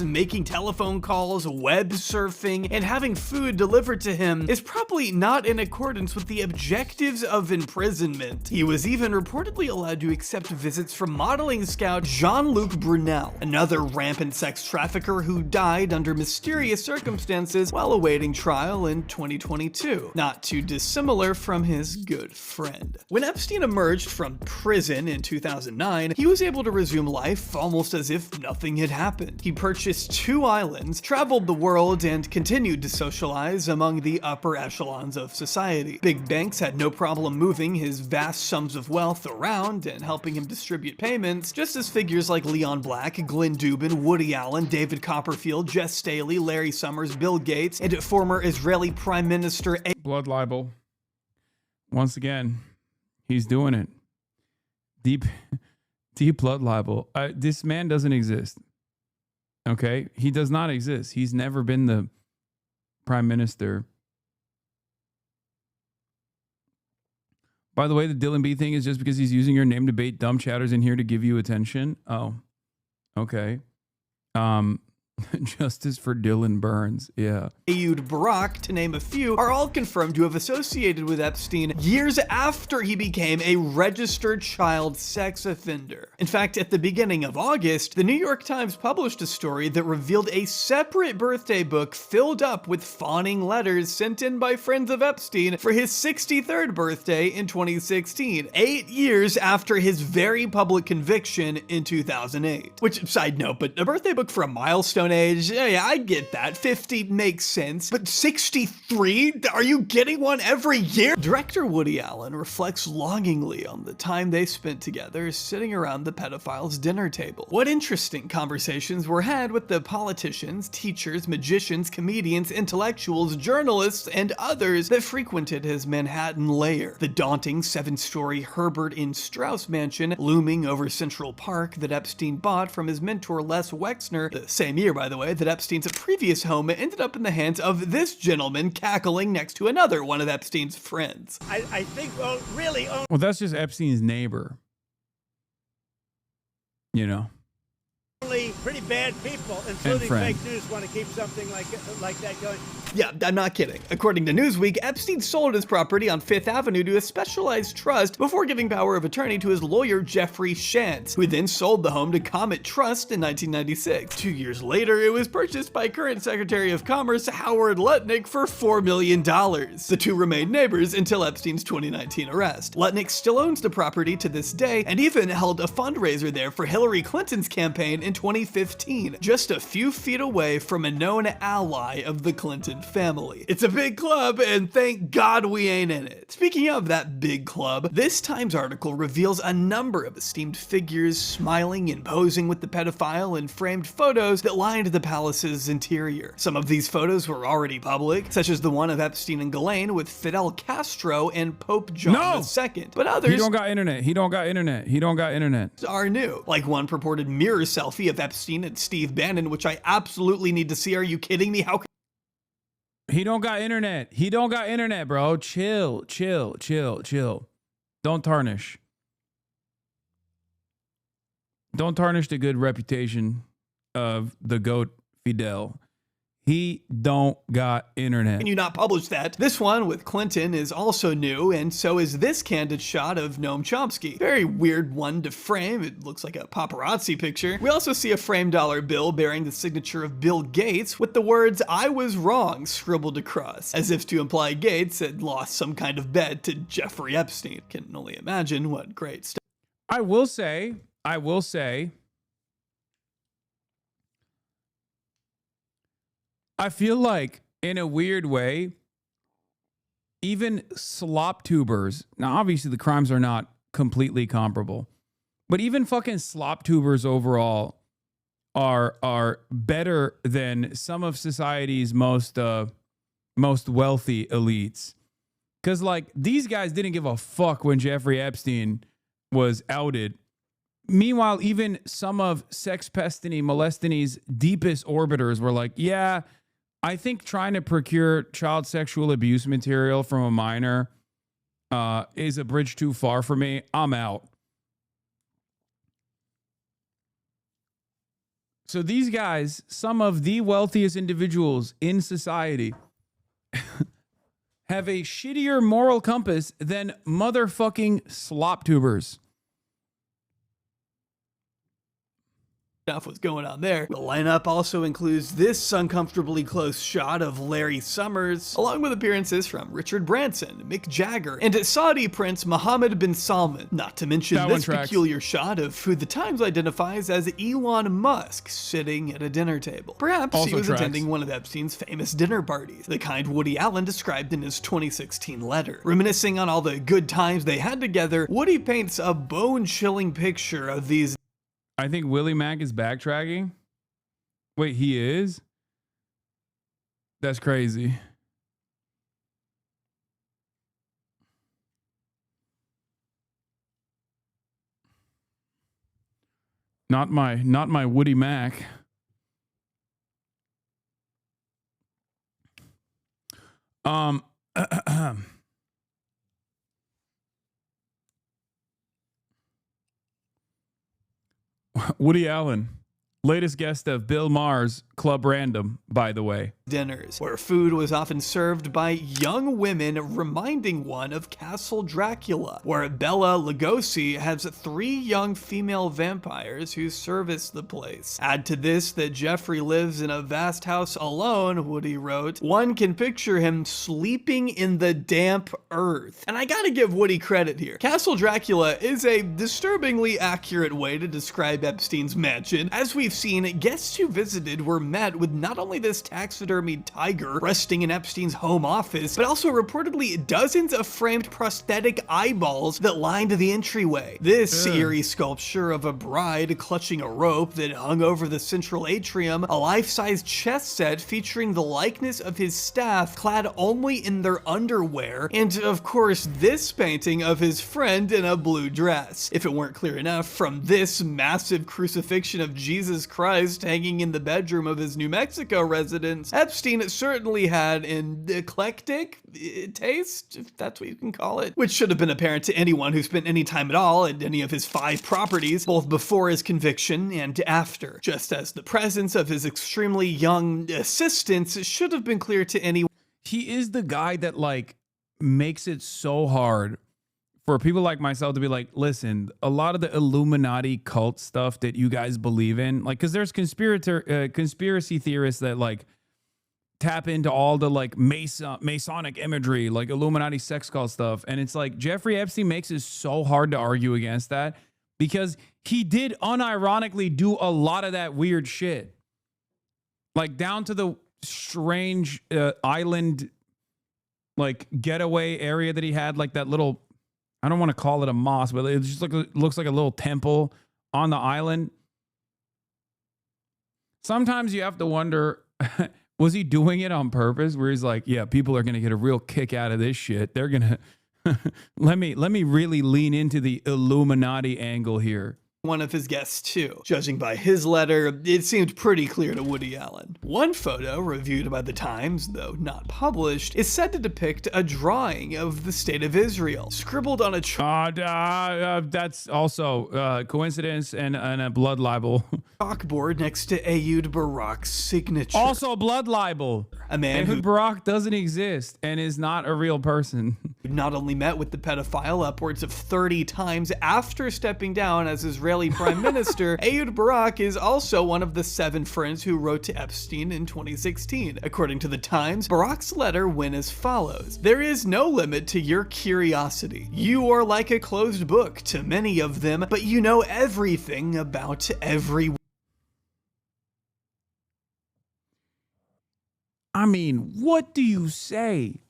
Making telephone calls, web surfing, and having food delivered to him is probably not in accordance with the objectives of imprisonment. He was even reportedly allowed to accept visits from modeling scout Jean-Luc Brunel, another rampant sex trafficker who died under mysterious circumstances while awaiting trial in 2022, not too dissimilar from his good friend. When Epstein emerged from prison in 2009, he was able to resume life almost as if nothing had happened. He purchased 2 islands, traveled the world, and continued to socialize among the upper echelons of society. Big banks had no problem moving his vast sums of wealth around and helping him distribute payments, just as figures like Leon Black, Glenn Dubin, Woody Allen, David Copperfield, Jess Staley, Larry Summers, Bill Gates, and former Israeli Prime Minister Blood libel. Once again, he's doing it. Deep blood libel. This man doesn't exist. Okay, he does not exist. He's never been the prime minister. By the way, the Dylan B thing is just because he's using your name to bait dumb chatters in here to give you attention. Oh, okay. Justice for Dylan Burns. Yeah. Ayud Barak, to name a few, are all confirmed to have associated with Epstein years after he became a registered child sex offender. In fact, at the beginning of August, the New York Times published a story that revealed a separate birthday book filled up with fawning letters sent in by friends of Epstein for his 63rd birthday in 2016, 8 years after his very public conviction in 2008. Which, side note, but a birthday book for a milestone age, yeah, I get that. 50 makes sense, but 63? Are you getting one every year? Director Woody Allen reflects longingly on the time they spent together sitting around the pedophile's dinner table. What interesting conversations were had with the politicians, teachers, magicians, comedians, intellectuals, journalists, and others that frequented his Manhattan lair. The daunting 7-story Herbert in Strauss mansion looming over Central Park that Epstein bought from his mentor Les Wexner, the same year, by the way, that Epstein's previous home ended up in the hands of this gentleman cackling next to another one of Epstein's friends. I think, well, really... Well, that's just Epstein's neighbor. You know. Only pretty bad people, including fake news, want to keep something like that going. Yeah, I'm not kidding. According to Newsweek, Epstein sold his property on Fifth Avenue to a specialized trust before giving power of attorney to his lawyer, Jeffrey Shantz, who then sold the home to Comet Trust in 1996. 2 years later, it was purchased by current Secretary of Commerce Howard Lutnick for $4 million. The two remained neighbors until Epstein's 2019 arrest. Lutnick still owns the property to this day and even held a fundraiser there for Hillary Clinton's campaign in 2015, just a few feet away from a known ally of the Clinton family. It's a big club, and thank God we ain't in it. Speaking of that big club, this Times article reveals a number of esteemed figures smiling and posing with the pedophile in framed photos that lined the palace's interior. Some of these photos were already public, such as the one of Epstein and Ghislaine with Fidel Castro and Pope John II. But others... He don't got internet. He don't got internet. He don't got internet. ...are new, like one purported mirror selfie of Epstein and Steve Bannon, which I absolutely need to see. Are you kidding me? How... He don't got internet. He don't got internet, bro. Chill. Don't tarnish. Don't tarnish the good reputation of the GOAT Fidel. He don't got internet. Can you not publish that? This one with Clinton is also new, and so is this candid shot of Noam Chomsky. Very weird one to frame. It looks like a paparazzi picture. We also see a framed dollar bill bearing the signature of Bill Gates with the words, "I was wrong," scribbled across, as if to imply Gates had lost some kind of bet to Jeffrey Epstein. Can only imagine what great stuff. I will say, I feel like in a weird way, even slop tubers, now obviously the crimes are not completely comparable, but even fucking slop tubers overall are better than some of society's most wealthy elites. Because like these guys didn't give a fuck when Jeffrey Epstein was outed. Meanwhile, even some of Sex Pestiny Molestiny's deepest orbiters were like, yeah, I think trying to procure child sexual abuse material from a minor is a bridge too far for me. I'm out. So these guys, some of the wealthiest individuals in society, have a shittier moral compass than motherfucking slop tubers. Stuff was going on there. The lineup also includes this uncomfortably close shot of Larry Summers, along with appearances from Richard Branson, Mick Jagger, and Saudi Prince Mohammed bin Salman. Not to mention this peculiar shot of who the Times identifies as Elon Musk sitting at a dinner table. Perhaps he was attending one of Epstein's famous dinner parties, the kind Woody Allen described in his 2016 letter. Reminiscing on all the good times they had together, Woody paints a bone-chilling picture of these. I think Willie Mack is backtracking. Wait, he is? That's crazy. Not my Woody Mack. Woody Allen, latest guest of Bill Maher's Club Random, by the way. Dinners, where food was often served by young women, reminding one of Castle Dracula, where Bela Lugosi has 3 young female vampires who service the place. Add to this that Jeffrey lives in a vast house alone, Woody wrote. One can picture him sleeping in the damp earth. And I gotta give Woody credit here. Castle Dracula is a disturbingly accurate way to describe Epstein's mansion. As we've seen, guests who visited were met with not only this taxidermied tiger resting in Epstein's home office, but also reportedly dozens of framed prosthetic eyeballs that lined the entryway. This eerie sculpture of a bride clutching a rope that hung over the central atrium, a life-size chess set featuring the likeness of his staff clad only in their underwear, and of course this painting of his friend in a blue dress. If it weren't clear enough, from this massive crucifixion of Jesus Christ hanging in the bedroom of his New Mexico residence, Epstein certainly had an eclectic taste, if that's what you can call it, which should have been apparent to anyone who spent any time at all at any of his 5 properties, both before his conviction and after, just as the presence of his extremely young assistants should have been clear to anyone. He is the guy that like makes it so hard for people like myself to be like, listen, a lot of the Illuminati cult stuff that you guys believe in, like, because there's conspiracy theorists that like tap into all the like Masonic imagery, like Illuminati sex cult stuff. And it's like Jeffrey Epstein makes it so hard to argue against that because he did unironically do a lot of that weird shit. Like down to the strange island, like getaway area that he had, like that little, I don't want to call it a mosque, but it just looks like a little temple on the island. Sometimes you have to wonder, was he doing it on purpose? Where he's like, yeah, people are going to get a real kick out of this shit. They're going to, let me really lean into the Illuminati angle here. One of his guests too. Judging by his letter, it seemed pretty clear to Woody Allen. One photo, reviewed by the Times, though not published, is said to depict a drawing of the state of Israel, scribbled on a that's also coincidence and a blood libel. Chalkboard next to Ehud Barak's signature. Also blood libel. A man Ehud Barak doesn't exist and is not a real person. Not only met with the pedophile upwards of 30 times after stepping down as Israeli Prime Minister, Ehud Barak is also one of the 7 friends who wrote to Epstein in 2016. According to the Times, Barak's letter went as follows: "There is no limit to your curiosity. You are like a closed book to many of them, but you know everything about everyone." I mean, what do you say?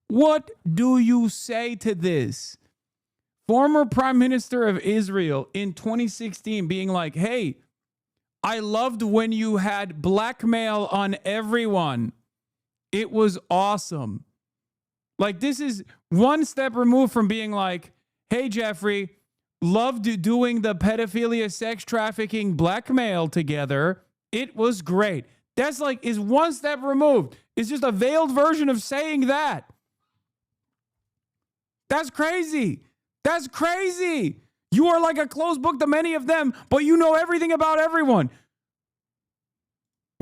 What do you say to this? Former Prime Minister of Israel in 2016 being like, hey, I loved when you had blackmail on everyone. It was awesome. Like, this is one step removed from being like, hey, Jeffrey, loved doing the pedophilia, sex trafficking, blackmail together. It was great. That's like, is one step removed. It's just a veiled version of saying that. That's crazy. That's crazy. You are like a closed book to many of them, but you know everything about everyone.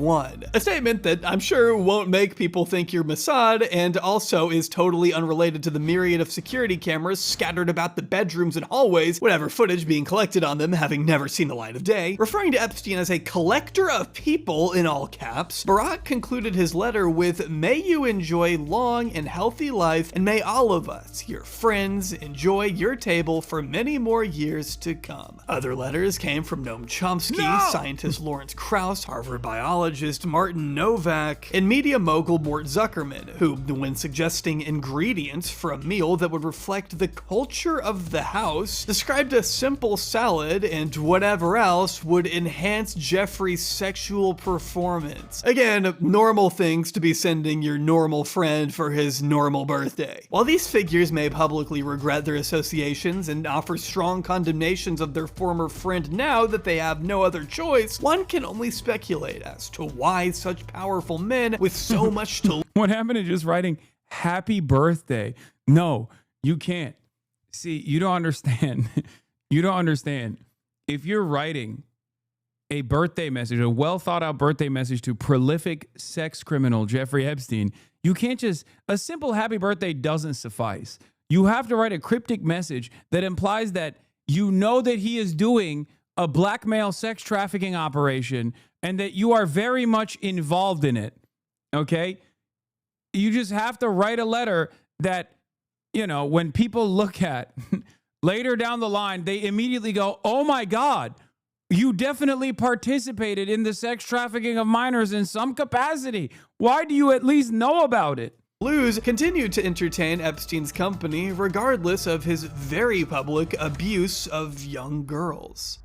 A statement that I'm sure won't make people think you're Mossad, and also is totally unrelated to the myriad of security cameras scattered about the bedrooms and hallways, whatever footage being collected on them having never seen the light of day. Referring to Epstein as a collector of people in all caps, Barack concluded his letter with, "May you enjoy long and healthy life, and may all of us, your friends, enjoy your table for many more years to come." Other letters came from Noam Chomsky, scientist Lawrence Krauss, Harvard biologist Martin Novak, and media mogul Mort Zuckerman, who, when suggesting ingredients for a meal that would reflect the culture of the house, described a simple salad and whatever else would enhance Jeffrey's sexual performance. Again, normal things to be sending your normal friend for his normal birthday. While these figures may publicly regret their associations and offer strong condemnations of their former friend now that they have no other choice, one can only speculate as to why such powerful men with so much to What happened to just writing happy birthday? No, you can't. See, you don't understand. You don't understand. If you're writing a birthday message, a well thought out birthday message to prolific sex criminal Jeffrey Epstein, you can't just, a simple happy birthday doesn't suffice. You have to write a cryptic message that implies that you know that he is doing a blackmail sex trafficking operation and that you are very much involved in it, okay? You just have to write a letter that, you know, when people look at later down the line, they immediately go, oh my God, you definitely participated in the sex trafficking of minors in some capacity. Why do you at least know about it? Blues continued to entertain Epstein's company regardless of his very public abuse of young girls.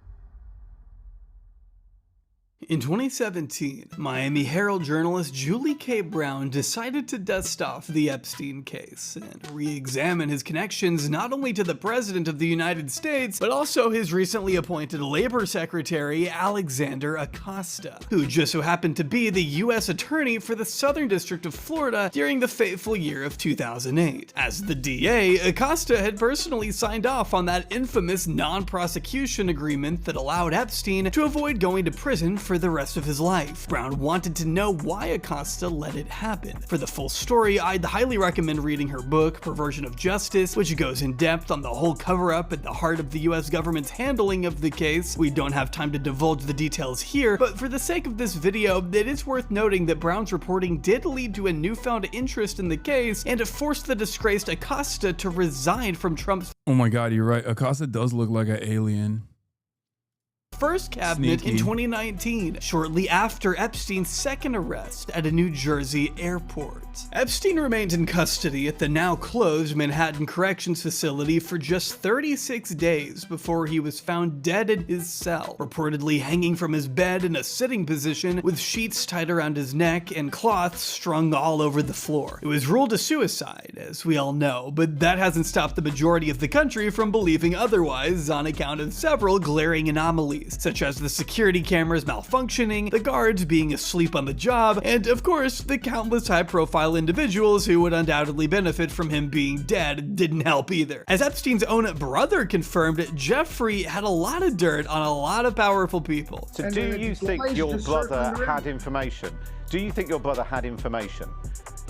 In 2017, Miami Herald journalist Julie K. Brown decided to dust off the Epstein case and re-examine his connections not only to the President of the United States, but also his recently appointed Labor Secretary Alexander Acosta, who just so happened to be the U.S. Attorney for the Southern District of Florida during the fateful year of 2008. As the DA, Acosta had personally signed off on that infamous non-prosecution agreement that allowed Epstein to avoid going to prison for the rest of his life. Brown wanted to know why Acosta let it happen. For the full story, I'd highly recommend reading her book, Perversion of Justice, which goes in depth on the whole cover-up at the heart of the US government's handling of the case. We don't have time to divulge the details here, but for the sake of this video, it is worth noting that Brown's reporting did lead to a newfound interest in the case and forced the disgraced Acosta to resign from Trump's Oh my God, you're right. Acosta does look like an alien. first cabinet in 2019, shortly after Epstein's second arrest at a New Jersey airport. Epstein remained in custody at the now closed Manhattan Corrections Facility for just 36 days before he was found dead in his cell, reportedly hanging from his bed in a sitting position with sheets tied around his neck and cloths strung all over the floor. It was ruled a suicide, as we all know, but that hasn't stopped the majority of the country from believing otherwise on account of several glaring anomalies, such as the security cameras malfunctioning, the guards being asleep on the job, and of course, the countless high-profile individuals who would undoubtedly benefit from him being dead didn't help either. As Epstein's own brother confirmed, Jeffrey had a lot of dirt on a lot of powerful people. So do you think your brother had information? Do you think your brother had information?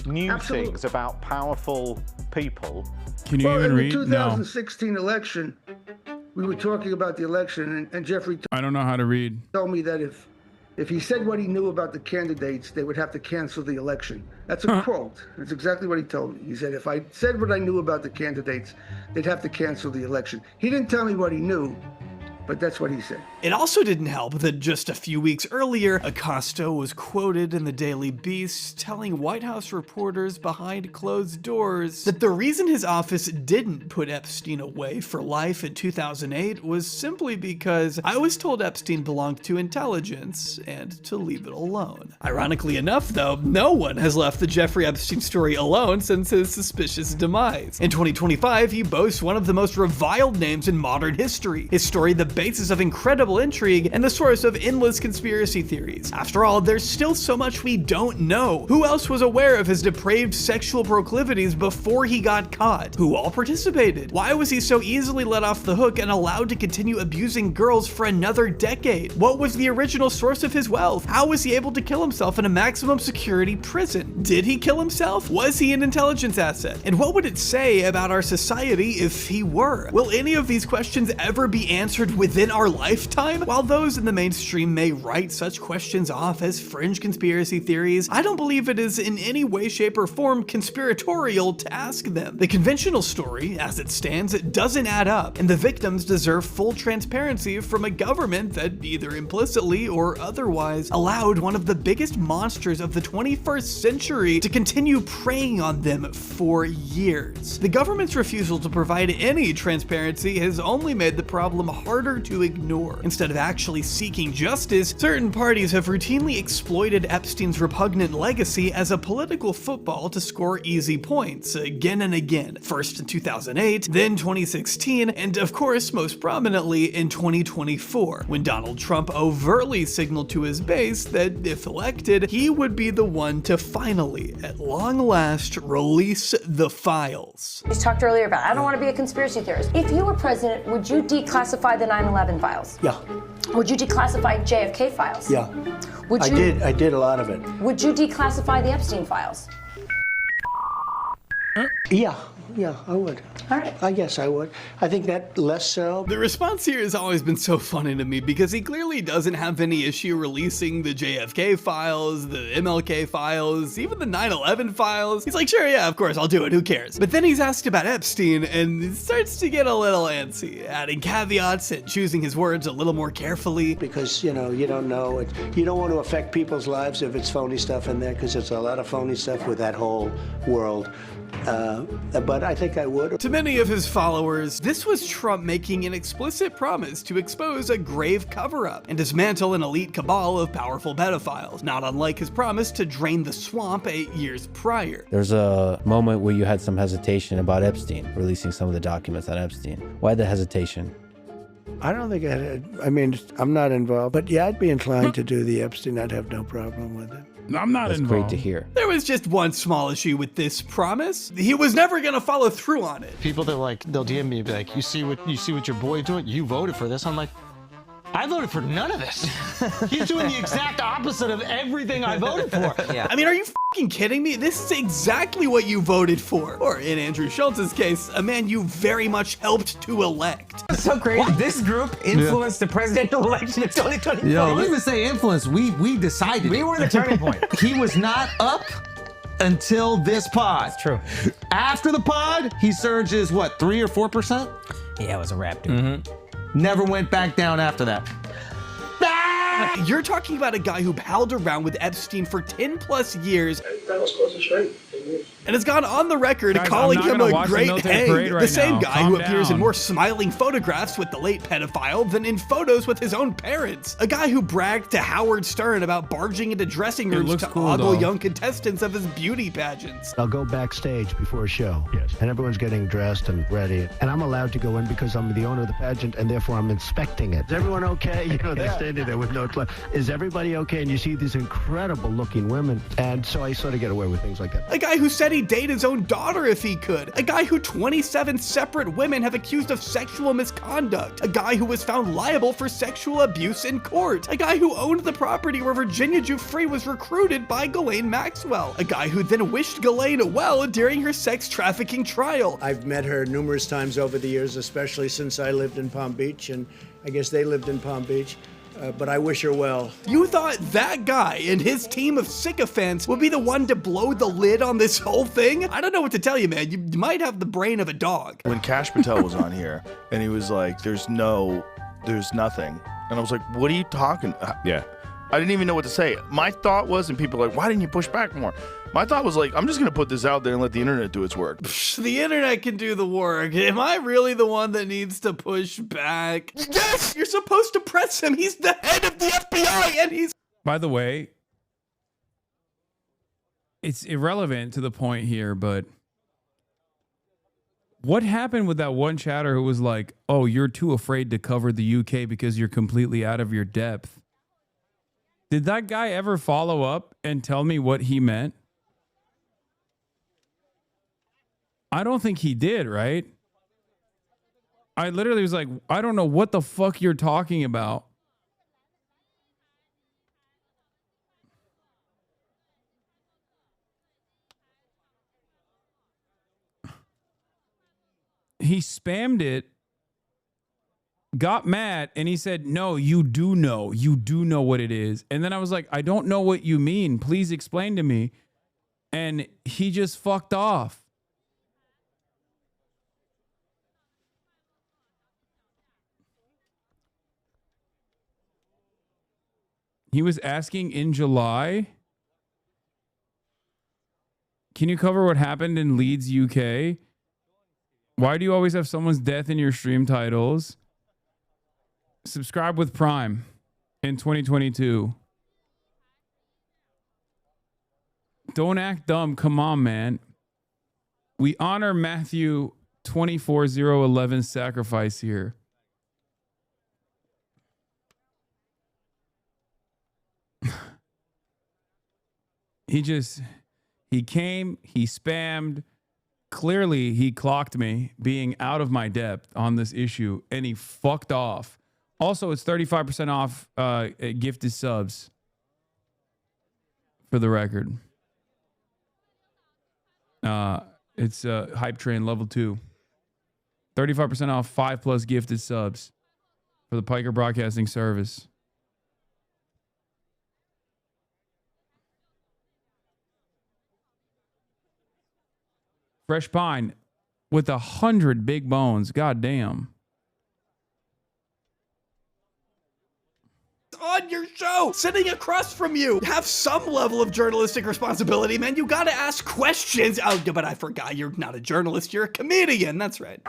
New things about powerful people? Can you even read? In the 2016 election, we were talking about the election, and Jeffrey I don't know how to read. told me that if he said what he knew about the candidates, they would have to cancel the election. That's a quote. That's exactly what he told me. He said, if I said what I knew about the candidates, they'd have to cancel the election. He didn't tell me what he knew, But that's what he said. It also didn't help that just a few weeks earlier, Acosta was quoted in the Daily Beast telling White House reporters behind closed doors that the reason his office didn't put Epstein away for life in 2008 was simply because I was told Epstein belonged to intelligence and to leave it alone. Ironically enough, though, no one has left the Jeffrey Epstein story alone since his suspicious demise. In 2025, he boasts one of the most reviled names in modern history. His story, the basis of incredible intrigue and the source of endless conspiracy theories. After all, there's still so much we don't know. Who else was aware of his depraved sexual proclivities before he got caught? Who all participated? Why was he so easily let off the hook and allowed to continue abusing girls for another decade? What was the original source of his wealth? How was he able to kill himself in a maximum security prison? Did he kill himself? Was he an intelligence asset? And what would it say about our society if he were? Will any of these questions ever be answered within our lifetime? While those in the mainstream may write such questions off as fringe conspiracy theories, I don't believe it is in any way, shape, or form conspiratorial to ask them. The conventional story, as it stands, it doesn't add up, and the victims deserve full transparency from a government that either implicitly or otherwise allowed one of the biggest monsters of the 21st century to continue preying on them for years. The government's refusal to provide any transparency has only made the problem harder to ignore. Instead of actually seeking justice, certain parties have routinely exploited Epstein's repugnant legacy as a political football to score easy points again and again. First in 2008, then 2016, and of course most prominently in 2024, when Donald Trump overtly signaled to his base that if elected, he would be the one to finally, at long last, release the files. You talked earlier about, I don't want to be a conspiracy theorist. If you were president, would you declassify the 9/11 files? Yeah. Would you declassify JFK files? Yeah. Would you? I did a lot of it. Would you declassify the Epstein files? Yeah, I would. All right. I guess I would. I think that less so. The response here has always been so funny to me because he clearly doesn't have any issue releasing the JFK files, the MLK files, even the 9/11 files. He's like, sure, yeah, of course, I'll do it, who cares? But then he's asked about Epstein and it starts to get a little antsy, adding caveats and choosing his words a little more carefully. Because, you know, you don't know. You don't want to affect people's lives if it's phony stuff in there, because there's a lot of phony stuff with that whole world. But I think I would. To many of his followers, this was Trump making an explicit promise to expose a grave cover-up and dismantle an elite cabal of powerful pedophiles, not unlike his promise to drain the swamp 8 years prior. There's a moment where you had some hesitation about Epstein, releasing some of the documents on Epstein. Why the hesitation? I don't think I mean, I'm not involved, but yeah, I'd be inclined to do the Epstein. I'd have no problem with it. I'm not That's involved. Great to hear. There was just one small issue with this promise. He was never gonna follow through on it. People that they'll DM me and be like, you see what your boy's doing? You voted for this. I'm like, I voted for none of this. He's doing the exact opposite of everything I voted for. Yeah. I mean, are you fucking kidding me? This is exactly what you voted for. Or in Andrew Schultz's case, a man you very much helped to elect. It's so crazy. What? This group influenced the presidential election of 2024. Yo, I didn't even say influence. We decided. We were the turning point. He was not up until this pod. That's true. After the pod, he surges, what, 3 or 4%? Yeah, it was a wrap, dude. Never went back down after that. You're talking about a guy who palled around with Epstein for 10 plus years and has gone on the record calling him a great hang. The same guy who appears in more smiling photographs with the late pedophile than in photos with his own parents. A guy who bragged to Howard Stern about barging into dressing rooms to ogle young contestants of his beauty pageants. I'll go backstage before a show. Yes. And everyone's getting dressed and ready. And I'm allowed to go in because I'm the owner of the pageant and therefore I'm inspecting it. Is everyone okay? You know, they're standing there with no clothes. Is everybody okay? And you see these incredible looking women. And so I sort of get away with things like that. A guy who said he'd date his own daughter if he could. A guy who 27 separate women have accused of sexual misconduct. A guy who was found liable for sexual abuse in court. A guy who owned the property where Virginia Giuffre was recruited by Ghislaine Maxwell. A guy who then wished Ghislaine well during her sex trafficking trial. I've met her numerous times over the years, especially since I lived in Palm Beach, and I guess they lived in Palm Beach. But I wish her well. You thought that guy and his team of sycophants would be the one to blow the lid on this whole thing? I don't know what to tell you, man. You might have the brain of a dog. When Kash Patel was on here, and he was like, there's no there's nothing. And I was like, what are you talking about? Yeah. I didn't even know what to say. My thought was, and people are like, why didn't you push back more? My thought was like, I'm just going to put this out there and let the internet do its work. The internet can do the work. Am I really the one that needs to push back? Yes, you're supposed to press him. He's the head of the FBI, and he's... By the way, it's irrelevant to the point here, but what happened with that one chatter who was like, oh, you're too afraid to cover the UK because you're completely out of your depth? Did that guy ever follow up and tell me what he meant? I don't think he did, right? I literally was like, I don't know what the fuck you're talking about. He spammed it, got mad, and he said, no, you do know. You do know what it is. And then I was like, I don't know what you mean. Please explain to me. And he just fucked off. He was asking in July, can you cover what happened in Leeds, UK? Why do you always have someone's death in your stream titles? Subscribe with Prime in 2022. Don't act dumb. Come on, man. We honor Matthew 24:011 sacrifice here. He came, he spammed. Clearly, he clocked me being out of my depth on this issue, and he fucked off. Also, it's 35% off gifted subs, for the record. It's Hype Train level 2. 35% off 5+ gifted subs for the Piker Broadcasting Service. Fresh Pine with 100 big bones. God damn. On your show, sitting across from you. Have some level of journalistic responsibility, man. You gotta ask questions. Oh, but I forgot, you're not a journalist, you're a comedian. That's right.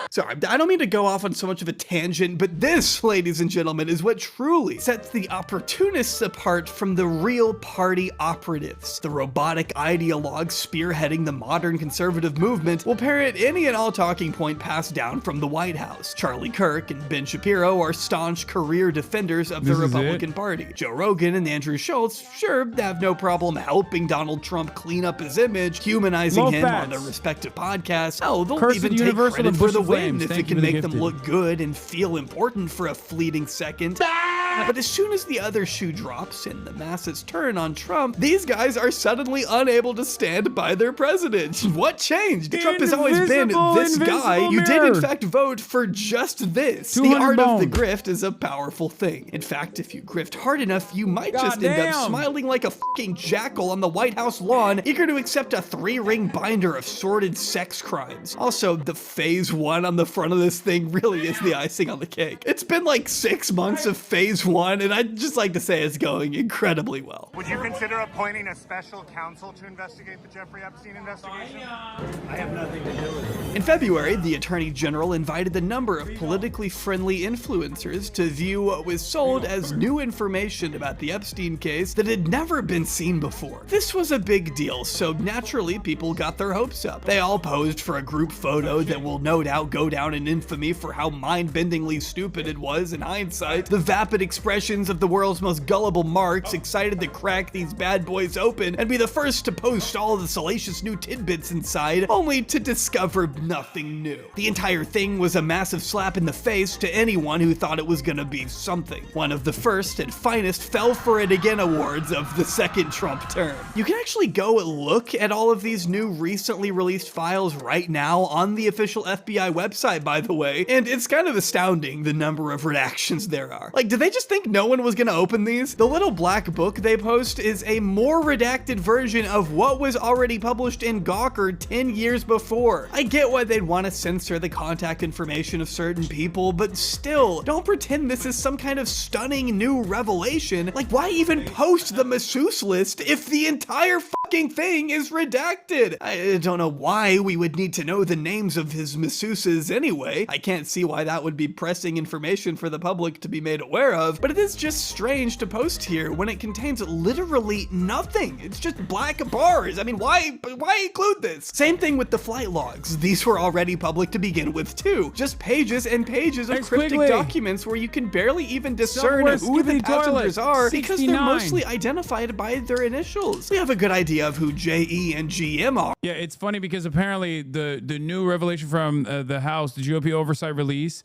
Sorry, I don't mean to go off on so much of a tangent, but this, ladies and gentlemen, is what truly sets the opportunists apart from the real party operatives. The robotic ideologues spearheading the modern conservative movement will parrot any and all talking point passed down from the White House. Charlie Kirk and Ben Shapiro are staunch career defenders of the Republican Party. Joe Rogan and Andrew Schultz, sure, have no problem helping Donald Trump clean up his image, humanizing him on their respective podcasts. Oh, they'll even take credit for the win if it can make them look good and feel important for a fleeting second. But as soon as the other shoe drops and the masses turn on Trump, these guys are suddenly unable to stand by their president. What changed? Trump has always been this guy. You did in fact vote for just this. The art of the grift is a powerful thing. In fact, if you grift hard enough, you might just end up smiling like a fucking jackal on the White House lawn, eager to accept a 3-ring binder of sordid sex crimes. Also, the phase 1 on the front of this thing really is the icing on the cake. It's been like 6 months of phase 1, and I'd just like to say it's going incredibly well. Would you consider appointing a special counsel to investigate the Jeffrey Epstein investigation? I have nothing to do with it. In February, the Attorney General invited a number of politically friendly influencers to view what was sold as new information about the Epstein case that had never been seen before. This was a big deal, so naturally people got their hopes up. They all posed for a group photo that will no doubt go down in infamy for how mind-bendingly stupid it was in hindsight. The vapid expressions of the world's most gullible marks, excited to crack these bad boys open and be the first to post all the salacious new tidbits inside, only to discover nothing new. The entire thing was a massive slap in the face to anyone who thought it was gonna be something. One of the first and finest fell for it again awards of the second Trump term. You can actually go look at all of these new recently released files right now on the official FBI website, by the way, and it's kind of astounding the number of redactions there are. Like, did they just think no one was gonna open these? The little black book they post is a more redacted version of what was already published in Gawker 10 years before. I get why they'd want to censor the contact information of certain people, but still, don't pretend this is some kind of stunning new revelation. Like, why even post the masseuse list if the entire fucking thing is redacted? I don't know why we would need to know the names of his masseuses anyway. I can't see why that would be pressing information for the public to be made aware of, but it is just strange to post here when it contains literally nothing. It's just black bars. I mean, why include this? Same thing with the flight logs. These were already public to begin with too. Just pages and pages of cryptic documents where you can barely even discern who the passengers are because they're mostly identified by their initials. We have a good idea of who JE and GM are. Yeah, it's funny because apparently the new revelation from the House, the GOP oversight release,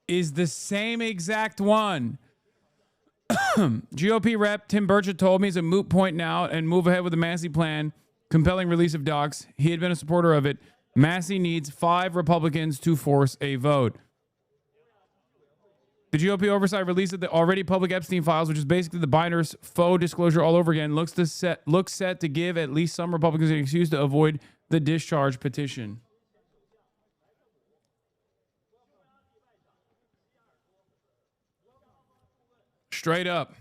is the same exact one. GOP rep Tim Burchett told me it's a moot point now and move ahead with the Massey plan, compelling release of docs. He had been a supporter of it. Massey needs 5 Republicans to force a vote. The GOP oversight release of the already public Epstein files, which is basically the binder's faux disclosure all over again, looks set to give at least some Republicans an excuse to avoid the discharge petition. Straight up.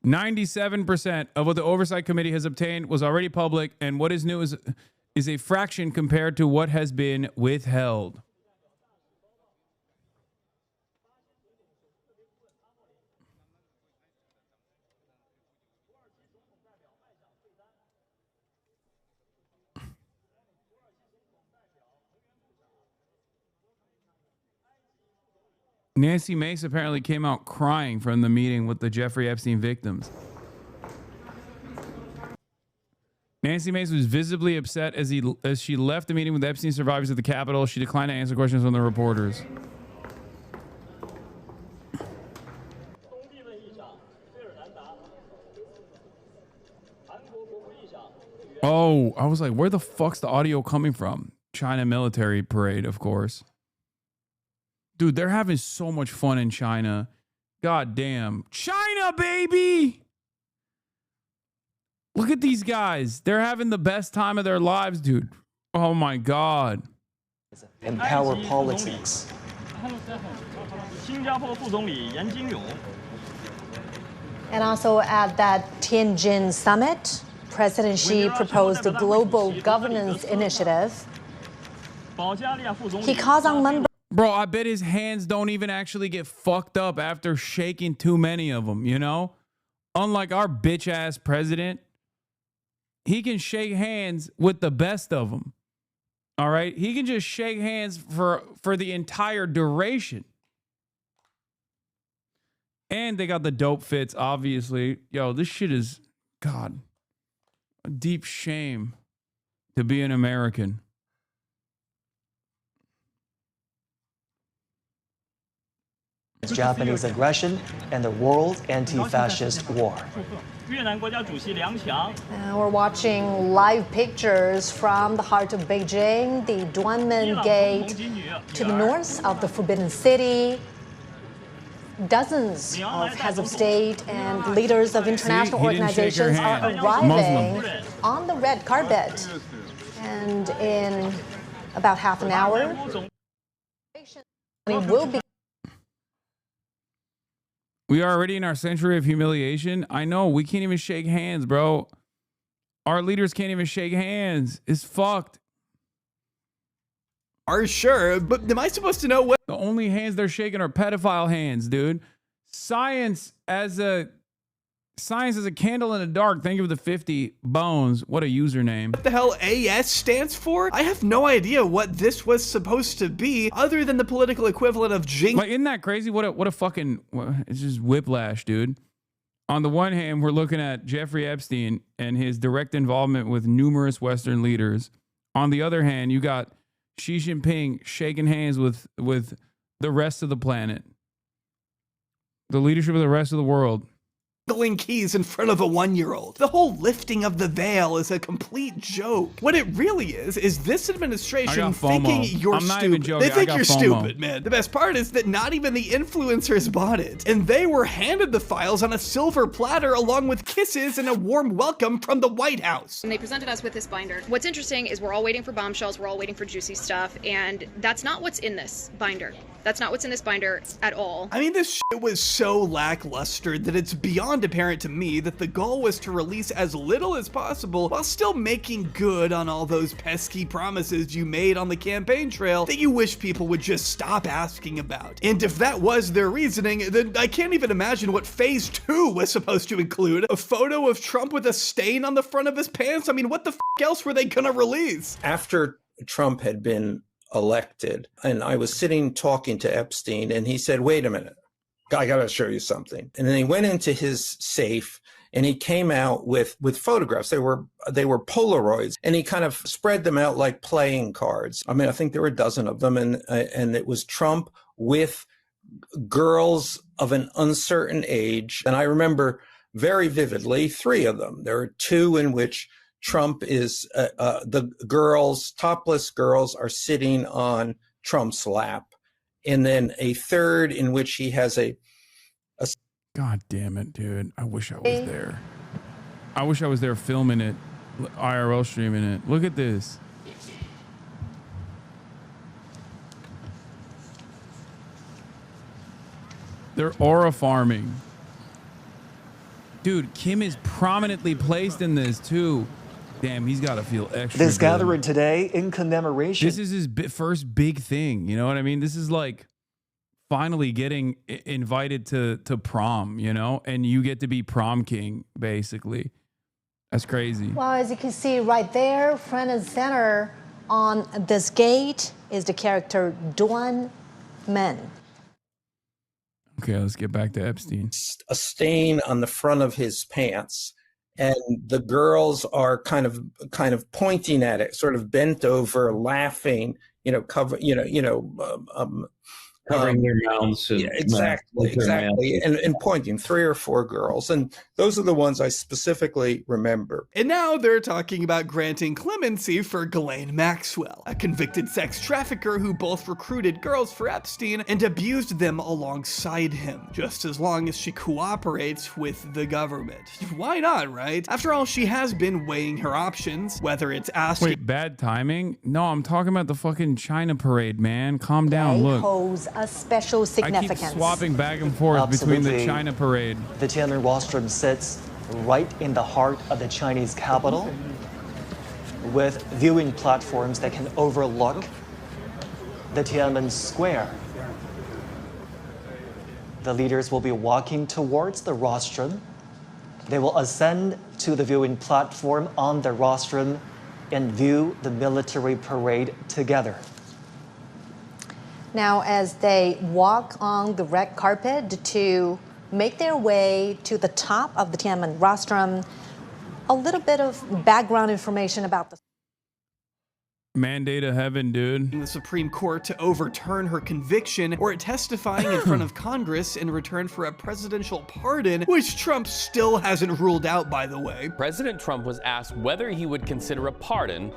%97 of what the Oversight Committee has obtained was already public, and what is new is a fraction compared to what has been withheld. Nancy Mace apparently came out crying from the meeting with the Jeffrey Epstein victims. Nancy Mace was visibly upset as she left the meeting with the Epstein survivors at the Capitol. She declined to answer questions from the reporters. Oh, I was like, where the fuck's the audio coming from? China military parade, of course. Dude, they're having so much fun in China. God damn. China, baby! Look at these guys. They're having the best time of their lives, dude. Oh my God. And power politics. And also at that Tianjin summit, President Xi proposed a global governance initiative. He calls on members. Bro, I bet his hands don't even actually get fucked up after shaking too many of them, you know? Unlike our bitch-ass president, he can shake hands with the best of them. All right? He can just shake hands for the entire duration. And they got the dope fits, obviously. Yo, this shit is, God, a deep shame to be an American. Japanese aggression and the world anti-fascist war. We're watching live pictures from the heart of Beijing, the Duanmen Gate, to the north of the Forbidden City. Dozens of heads of state and leaders of international organizations are arriving on the red carpet. And in about half an hour, we will be. We are already in our century of humiliation. I know, we can't even shake hands, bro. Our leaders can't even shake hands. It's fucked. Are sure, but am I supposed to know what? The only hands they're shaking are pedophile hands, dude. Science as a candle in the dark. Think of the 50 bones. What a username. What the hell AS stands for? I have no idea what this was supposed to be other than the political equivalent of Jing. Like, isn't that crazy? What a fucking, it's just whiplash, dude. On the one hand, we're looking at Jeffrey Epstein and his direct involvement with numerous Western leaders. On the other hand, you got Xi Jinping shaking hands with the rest of the planet, the leadership of the rest of the world. Keys in front of a 1-year-old. The whole lifting of the veil is a complete joke. What it really is this administration thinking you're I'm not stupid. even joking. They think you're FOMO. stupid, man. The best part is that not even the influencers bought it. And they were handed the files on a silver platter along with kisses and a warm welcome from the White House. And they presented us with this binder. What's interesting is we're all waiting for bombshells, we're all waiting for juicy stuff, and that's not what's in this binder. That's not what's in this binder at all. I mean, this shit was so lackluster that it's beyond apparent to me that the goal was to release as little as possible while still making good on all those pesky promises you made on the campaign trail that you wish people would just stop asking about. And if that was their reasoning, then I can't even imagine what phase 2 was supposed to include. A photo of Trump with a stain on the front of his pants? I mean, what the f else were they gonna release? After Trump had been elected, and I was sitting talking to Epstein, and he said, wait a minute, I gotta show you something. And then he went into his safe and he came out with photographs. They were Polaroids, and he kind of spread them out like playing cards. I mean, I think there were a dozen of them, and it was Trump with girls of an uncertain age. And I remember very vividly 3 of them. There are 2 in which Trump is, the girls, topless girls, are sitting on Trump's lap. And then a 3rd in which he has a God damn it, dude. I wish I was there. I wish I was there filming it, IRL streaming it. Look at this. They're aura farming. Dude, Kim is prominently placed in this too. Damn, he's got to feel extra This good. gathering today in commemoration. This is his first big thing. You know what I mean? This is like finally getting invited to prom, you know? And you get to be prom king, basically. That's crazy. Well, as you can see right there, front and center on this gate is the character Duan Men. Okay, let's get back to Epstein. A stain on the front of his pants, and the girls are kind of pointing at it, sort of bent over, laughing, covering their mouths. And, yeah, exactly. And pointing, 3 or 4 girls. And those are the ones I specifically remember. And now they're talking about granting clemency for Ghislaine Maxwell, a convicted sex trafficker who both recruited girls for Epstein and abused them alongside him, just as long as she cooperates with the government. Why not, right? After all, she has been weighing her options, whether it's asking— Wait, bad timing? No, I'm talking about the fucking China parade, man. Calm down, look. Holds a special significance. I keep swapping back and forth between the China parade. The Tiananmen rostrum sits right in the heart of the Chinese capital, with viewing platforms that can overlook the Tiananmen Square. The leaders will be walking towards the rostrum. They will ascend to the viewing platform on the rostrum and view the military parade together. Now, as they walk on the red carpet to make their way to the top of the Tiananmen rostrum, a little bit of background information about the Mandate of heaven, dude. the Supreme Court to overturn her conviction, or testifying in front of Congress in return for a presidential pardon, which Trump still hasn't ruled out, by the way. President Trump was asked whether he would consider a pardon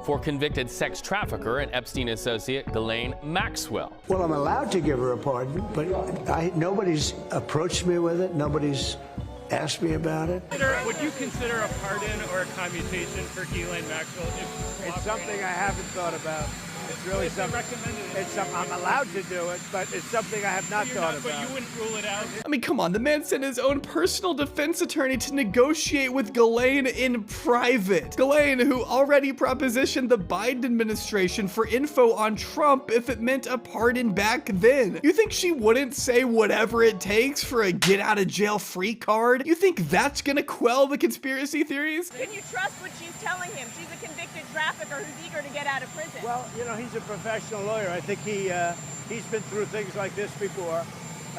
for convicted sex trafficker and Epstein associate Ghislaine Maxwell. Well, I'm allowed to give her a pardon, but nobody's approached me with it. Nobody's asked me about it. Would you consider a pardon or a commutation for Ghislaine Maxwell? It's something I haven't thought about. It's really something. I'm allowed to do it, but it's something I have not thought about. But you wouldn't rule it out. I mean, come on, the man sent his own personal defense attorney to negotiate with Ghislaine in private. Ghislaine, who already propositioned the Biden administration for info on Trump if it meant a pardon back then. You think she wouldn't say whatever it takes for a get-out-of-jail-free card? You think that's gonna quell the conspiracy theories? Can you trust what she's telling him? She's a convicted trafficker who's eager to get out of prison. Well, he's a professional lawyer. I think he's been through things like this before.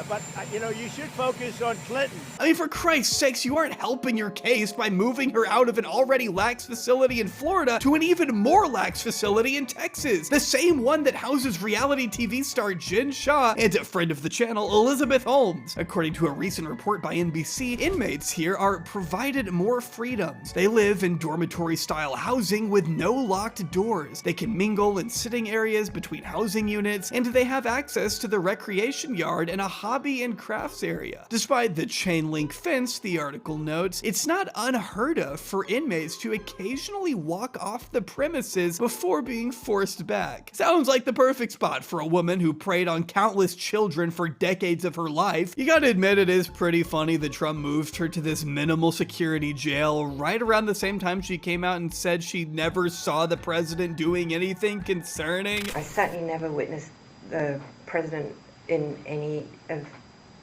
But, you know, you should focus on Clinton. I mean, for Christ's sakes, you aren't helping your case by moving her out of an already lax facility in Florida to an even more lax facility in Texas. The same one that houses reality TV star Jen Shah and a friend of the channel, Elizabeth Holmes. According to a recent report by NBC, inmates here are provided more freedoms. They live in dormitory-style housing with no locked doors. They can mingle in sitting areas between housing units, and they have access to the recreation yard and a hobby and crafts area. Despite the chain link fence, the article notes, it's not unheard of for inmates to occasionally walk off the premises before being forced back. Sounds like the perfect spot for a woman who preyed on countless children for decades of her life. You gotta admit, it is pretty funny that Trump moved her to this minimal security jail right around the same time she came out and said she never saw the president doing anything concerning. I certainly never witnessed the president in any of,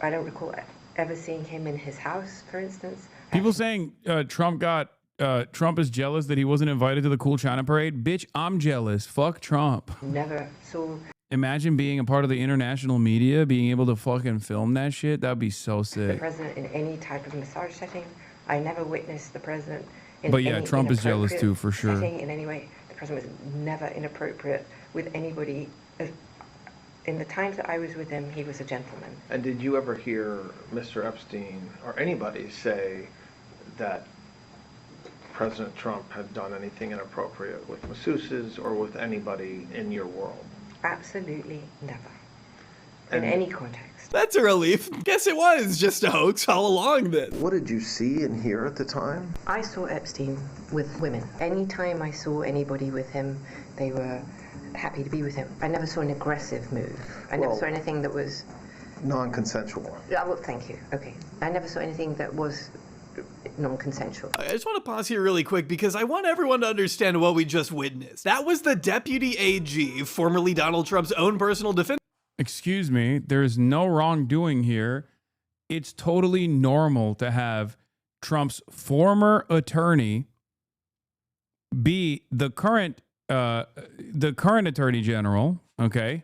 I don't recall ever seeing him in his house, for instance. People saying Trump is jealous that he wasn't invited to the Cool China parade. Bitch, I'm jealous. Fuck Trump. Never saw. Imagine being a part of the international media, being able to fucking film that shit. That'd be so The sick. president in any type of massage setting. I never witnessed the president in But yeah, any Trump is jealous inappropriate too, for sure. setting in any way. The president was never inappropriate with anybody. In the times that I was with him, he was a gentleman. And did you ever hear Mr. Epstein or anybody say that President Trump had done anything inappropriate with masseuses or with anybody in your world? Absolutely never. In any context. That's a relief. Guess it was just a hoax all along then. What did you see and hear at the time? I saw Epstein with women. Anytime I saw anybody with him, they were happy to be with him. I never saw an aggressive move. I never saw anything that was non-consensual. Well, thank you. Okay. I never saw anything that was non-consensual. I just want to pause here really quick because I want everyone to understand what we just witnessed. That was the deputy AG, formerly Donald Trump's own personal defense. Excuse me, there's no wrongdoing here. It's totally normal to have Trump's former attorney be the current attorney general, okay?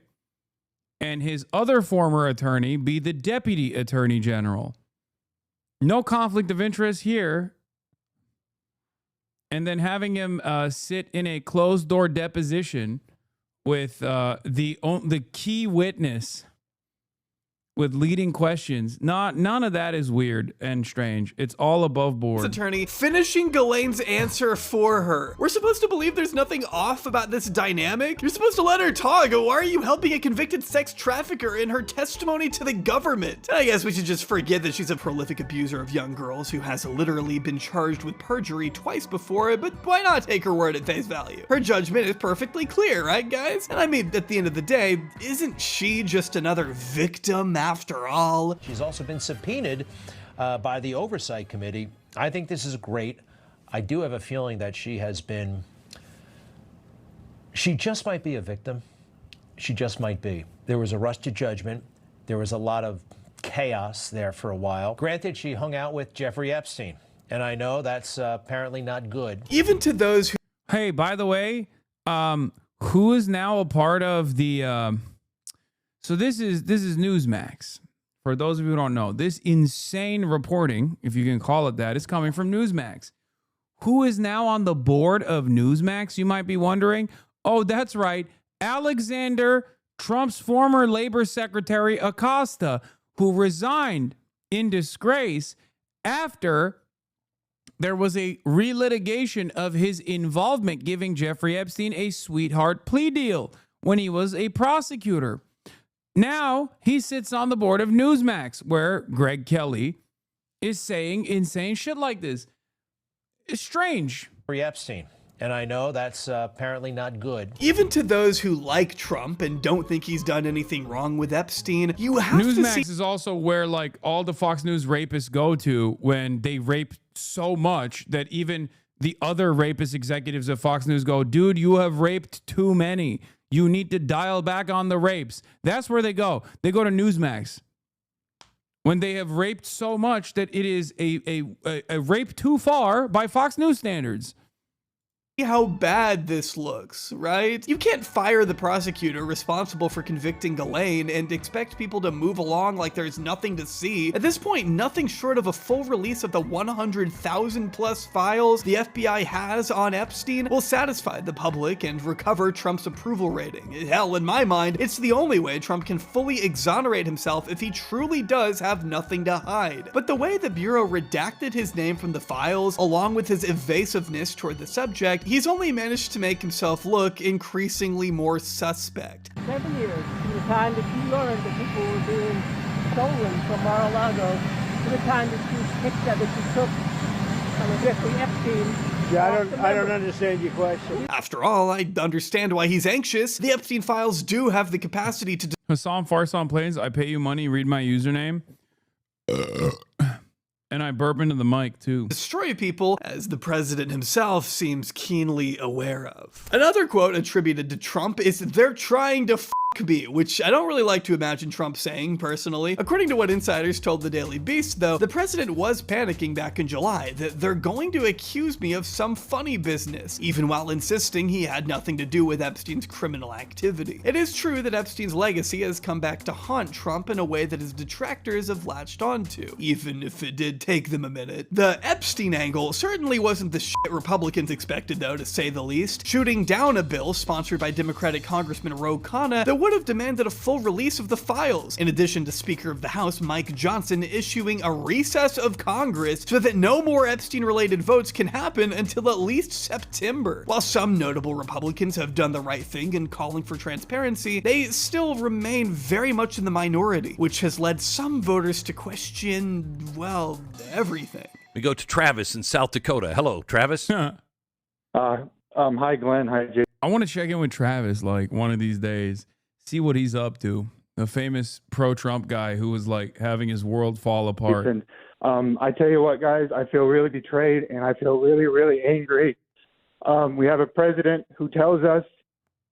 And his other former attorney be the deputy attorney general. No conflict of interest here. And then having him sit in a closed door deposition with the key witness with leading questions. None of that is weird and strange. It's all above board. Attorney finishing Ghislaine's answer for her. We're supposed to believe there's nothing off about this dynamic. You're supposed to let her talk. Why are you helping a convicted sex trafficker in her testimony to the government? I guess we should just forget that she's a prolific abuser of young girls who has literally been charged with perjury twice before, but why not take her word at face value? Her judgment is perfectly clear, right guys? And I mean, at the end of the day, isn't she just another victim after all? She's also been subpoenaed by the Oversight Committee. I think this is great. I do have a feeling that she just might be a victim. She just might be. There was a rush to judgment. There was a lot of chaos there for a while. Granted, she hung out with Jeffrey Epstein, and I know that's apparently not good. Even to those who... Hey, by the way, who is now a part of the... So this is Newsmax. For those of you who don't know, this insane reporting, if you can call it that, is coming from Newsmax. Who is now on the board of Newsmax, you might be wondering? Oh, that's right. Alexander, Trump's former labor secretary, Acosta, who resigned in disgrace after there was a relitigation of his involvement giving Jeffrey Epstein a sweetheart plea deal when he was a prosecutor. Now he sits on the board of Newsmax, where Greg Kelly is saying insane shit like this. It's strange. Jeffrey Epstein, and I know that's apparently not good. Even to those who like Trump and don't think he's done anything wrong with Epstein, you have to see... Newsmax is also where like all the Fox News rapists go to when they rape so much that even the other rapist executives of Fox News go, dude, you have raped too many. You need to dial back on the rapes. That's where they go. They go to Newsmax when they have raped so much that it is a rape too far by Fox News standards. how bad this looks, right? You can't fire the prosecutor responsible for convicting Ghislaine and expect people to move along like there's nothing to see. At this point, nothing short of a full release of the 100,000 plus files the FBI has on Epstein will satisfy the public and recover Trump's approval rating. Hell, in my mind, it's the only way Trump can fully exonerate himself if he truly does have nothing to hide. But the way the Bureau redacted his name from the files, along with his evasiveness toward the subject, he's only managed to make himself look increasingly more suspect. 7 years from the time that you learned that people were being stolen from Mar-a-Lago to the time that you took Jeffrey Epstein. Yeah, I don't understand your question. After all, I understand why he's anxious. The Epstein files do have the capacity to Hasan Farsan Plays, I pay you money, read my username. And I burp into the mic too. Destroy people, as the president himself seems keenly aware of. Another quote attributed to Trump is, "They're trying to f*** me," which I don't really like to imagine Trump saying personally. According to what insiders told the Daily Beast, though, the president was panicking back in July that they're going to accuse me of some funny business, even while insisting he had nothing to do with Epstein's criminal activity. It is true that Epstein's legacy has come back to haunt Trump in a way that his detractors have latched onto, even if it did take them a minute. The Epstein angle certainly wasn't the shit Republicans expected, though, to say the least, shooting down a bill sponsored by Democratic Congressman Ro Khanna that would have demanded a full release of the files, in addition to Speaker of the House Mike Johnson issuing a recess of Congress so that no more Epstein-related votes can happen until at least September. While some notable Republicans have done the right thing in calling for transparency, they still remain very much in the minority, which has led some voters to question, well, everything. We go to Travis in South Dakota. Hello, Travis. Hi, Glenn. Hi, Jay. I want to check in with Travis like one of these days, see what he's up to. The famous pro-Trump guy who was like having his world fall apart. Listen, I tell you what, guys, I feel really betrayed and I feel really, really angry. We have a president who tells us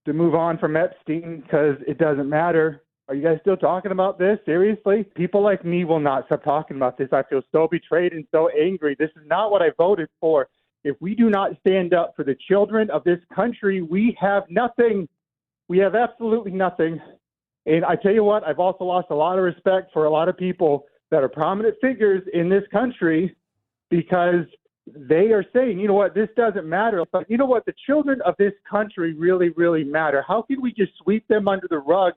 to move on from Epstein because it doesn't matter. Are you guys still talking about this? Seriously? People like me will not stop talking about this. I feel so betrayed and so angry. This is not what I voted for. If we do not stand up for the children of this country, we have nothing. We have absolutely nothing. And I tell you what, I've also lost a lot of respect for a lot of people that are prominent figures in this country because they are saying, you know what, this doesn't matter. But you know what, the children of this country really, really matter. How can we just sweep them under the rug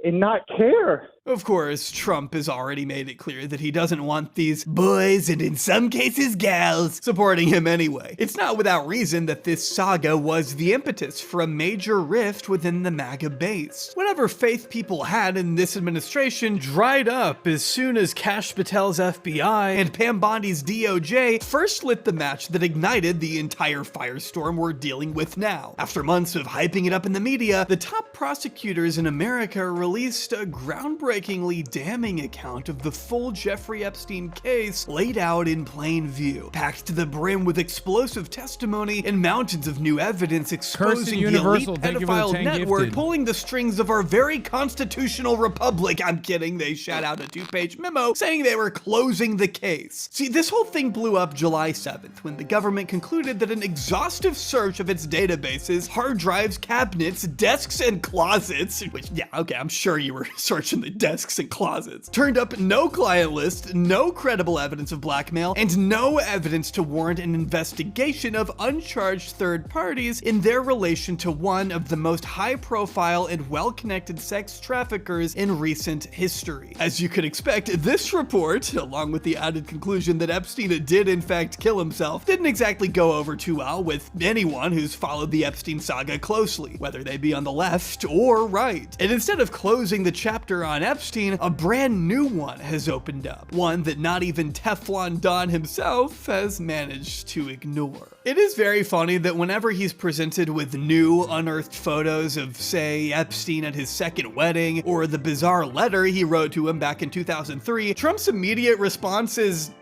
and not care? Of course, Trump has already made it clear that he doesn't want these boys, and in some cases gals, supporting him anyway. It's not without reason that this saga was the impetus for a major rift within the MAGA base. Whatever faith people had in this administration dried up as soon as Kash Patel's FBI and Pam Bondi's DOJ first lit the match that ignited the entire firestorm we're dealing with now. After months of hyping it up in the media, the top prosecutors in America released a groundbreakingly damning account of the full Jeffrey Epstein case laid out in plain view, packed to the brim with explosive testimony and mountains of new evidence exposing the elite pedophile network pulling the strings of our very constitutional republic. I'm kidding, they shot out a 2-page memo saying they were closing the case. See, this whole thing blew up July 7th when the government concluded that an exhaustive search of its databases, hard drives, cabinets, desks, and closets, which, yeah, okay, I'm sure you were searching the desks and closets, turned up no client list, no credible evidence of blackmail, and no evidence to warrant an investigation of uncharged third parties in their relation to one of the most high-profile and well-connected sex traffickers in recent history. As you could expect, this report, along with the added conclusion that Epstein did in fact kill himself, didn't exactly go over too well with anyone who's followed the Epstein saga closely, whether they be on the left or right. And instead of closing the chapter on Epstein, a brand new one has opened up, one that not even Teflon Don himself has managed to ignore. It is very funny that whenever he's presented with new unearthed photos of, say, Epstein at his second wedding, or the bizarre letter he wrote to him back in 2003, Trump's immediate response is,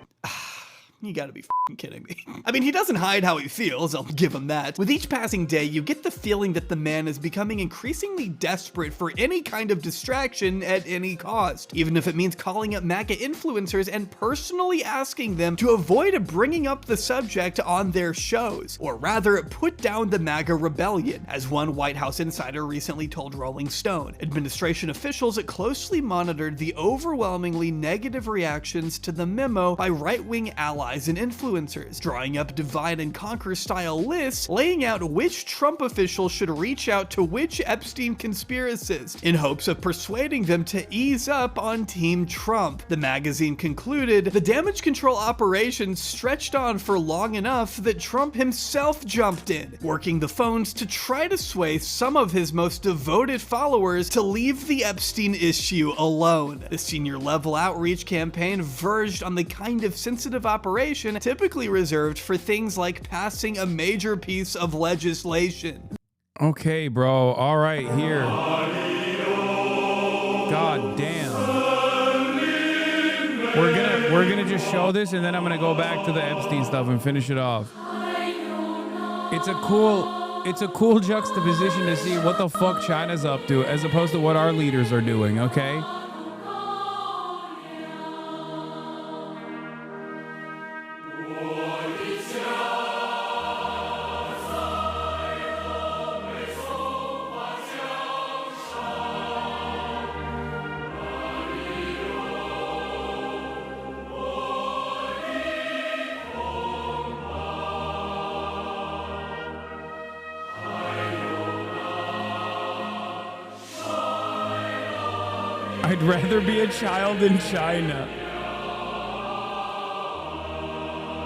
You gotta be f***ing kidding me. I mean, he doesn't hide how he feels, I'll give him that. With each passing day, you get the feeling that the man is becoming increasingly desperate for any kind of distraction at any cost, even if it means calling up MAGA influencers and personally asking them to avoid bringing up the subject on their shows, or rather, put down the MAGA rebellion, as one White House insider recently told Rolling Stone. Administration officials closely monitored the overwhelmingly negative reactions to the memo by right-wing allies and influencers, drawing up divide and conquer style lists laying out which Trump officials should reach out to which Epstein conspiracists in hopes of persuading them to ease up on Team Trump. The magazine concluded, the damage control operation stretched on for long enough that Trump himself jumped in, working the phones to try to sway some of his most devoted followers to leave the Epstein issue alone. The senior level outreach campaign verged on the kind of sensitive operation typically reserved for things like passing a major piece of legislation. Okay, bro. All right, here. God damn. We're gonna just show this, and then I'm gonna go back to the Epstein stuff and finish it off. It's a cool juxtaposition to see what the fuck China's up to, as opposed to what our leaders are doing. Okay. I'd rather be a child in China.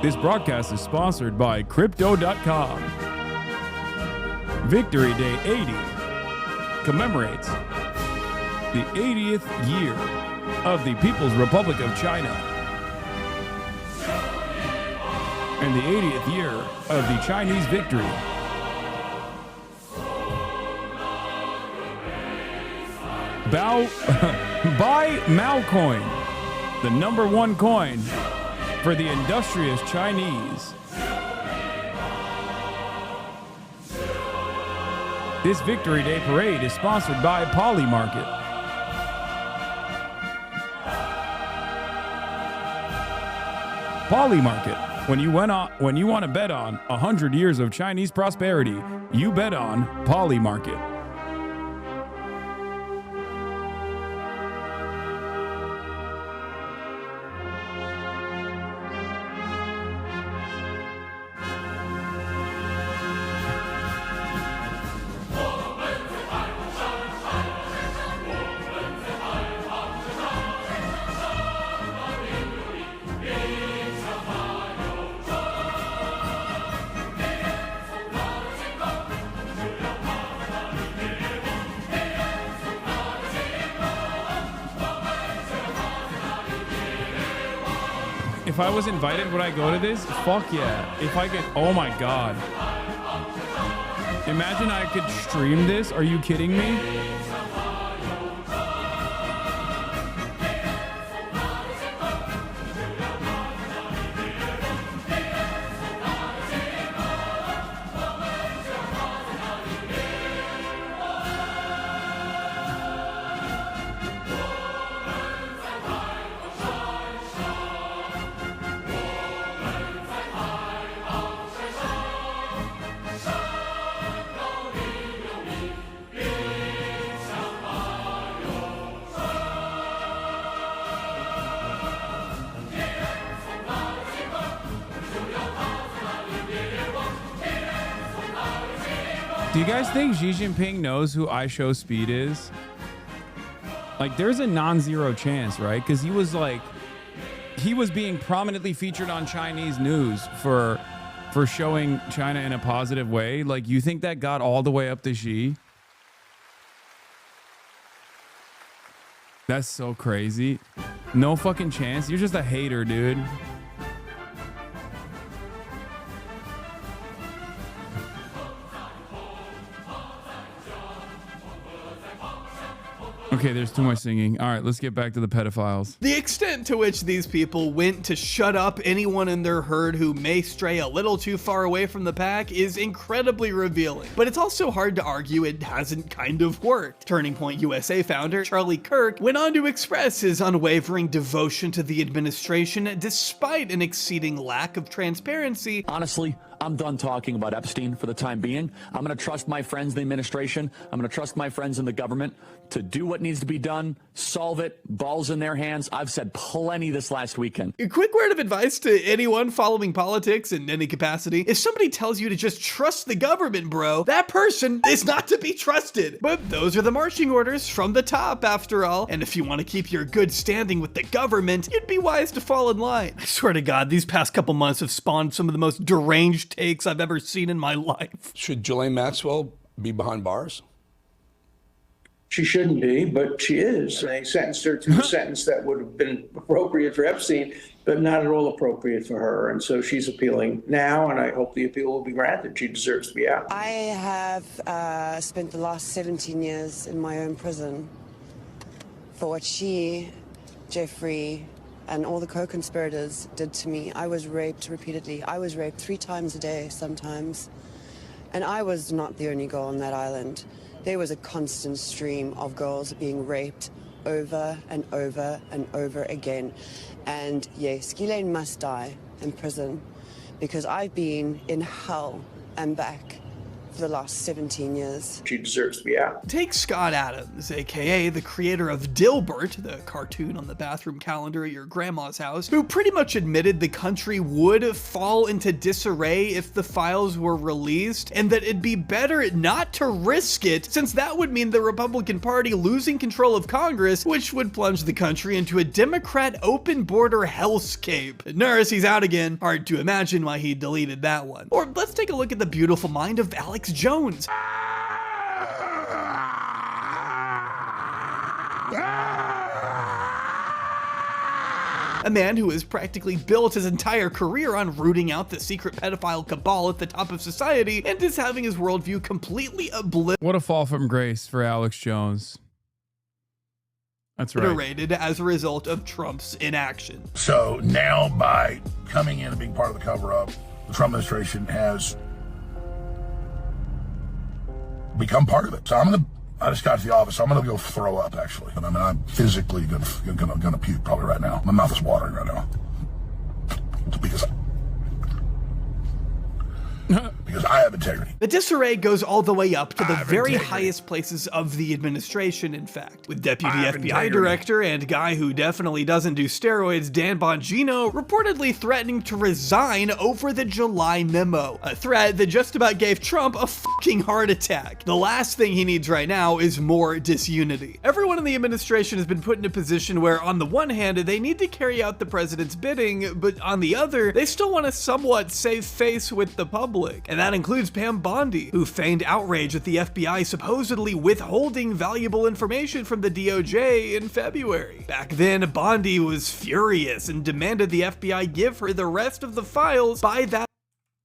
This broadcast is sponsored by Crypto.com. Victory Day 80 commemorates the 80th year of the People's Republic of China and the 80th year of the Chinese victory. Buy Maocoin, the #1 coin for the industrious Chinese. This Victory Day parade is sponsored by Polymarket. Polymarket. When you want to bet on 100 years of Chinese prosperity, you bet on Polymarket. If I was invited, would I go to this? Fuck yeah. If I could, oh my God. Imagine I could stream this. Are you kidding me? Do you guys think Xi Jinping knows who I Show Speed is? Like, there's a non-zero chance, right? Because he was being prominently featured on Chinese news for showing China in a positive way. Like, you think that got all the way up to Xi? That's so crazy. No fucking chance. You're just a hater, dude. Okay, there's too much singing. All right, let's get back to the pedophiles. The extent to which these people went to shut up anyone in their herd who may stray a little too far away from the pack is incredibly revealing. But it's also hard to argue it hasn't kind of worked. Turning Point USA founder Charlie Kirk went on to express his unwavering devotion to the administration despite an exceeding lack of transparency. Honestly, I'm done talking about Epstein for the time being. I'm going to trust my friends in the administration. I'm going to trust my friends in the government to do what needs to be done, solve it, balls in their hands. I've said plenty this last weekend. A quick word of advice to anyone following politics in any capacity. If somebody tells you to just trust the government, bro, that person is not to be trusted. But those are the marching orders from the top, after all. And if you want to keep your good standing with the government, you'd be wise to fall in line. I swear to God, these past couple months have spawned some of the most deranged takes I've ever seen in my life. Should Ghislaine Maxwell be behind bars? She shouldn't be, but she is. They sentenced her to a sentence that would have been appropriate for Epstein, but not at all appropriate for her. And so she's appealing now, and I hope the appeal will be granted. She deserves to be out. I have spent the last 17 years in my own prison for what she, Jeffrey, and all the co-conspirators did to me. I was raped repeatedly. I was raped 3 times a day sometimes. And I was not the only girl on that island. There was a constant stream of girls being raped over and over and over again. And yes, Ghislaine must die in prison because I've been in hell and back for the last 17 years. She deserves to be out. Take Scott Adams, aka the creator of Dilbert, the cartoon on the bathroom calendar at your grandma's house, who pretty much admitted the country would fall into disarray if the files were released, and that it'd be better not to risk it, since that would mean the Republican Party losing control of Congress, which would plunge the country into a Democrat open border hellscape. Nurse, he's out again. Hard to imagine why he deleted that one. Or let's take a look at the beautiful mind of Alex Jones. A man who has practically built his entire career on rooting out the secret pedophile cabal at the top of society and is having his worldview completely obliterated. What a fall from grace for Alex Jones. That's right. As a result of Trump's inaction. So now, by coming in and being part of the cover-up, the Trump administration has become part of it. So I just got to the office. So I'm gonna go throw up, actually. I mean, I'm physically gonna puke probably right now. My mouth is watering right now because I have integrity. The disarray goes all the way up to the very highest places of the administration, in fact, with Deputy FBI Director and guy who definitely doesn't do steroids, Dan Bongino, reportedly threatening to resign over the July memo, a threat that just about gave Trump a fucking heart attack. The last thing he needs right now is more disunity. Everyone in the administration has been put in a position where, on the one hand, they need to carry out the president's bidding, but on the other, they still want to somewhat save face with the public. And that includes Pam Bondi, who feigned outrage at the FBI supposedly withholding valuable information from the DOJ in February. Back then, Bondi was furious and demanded the FBI give her the rest of the files by that.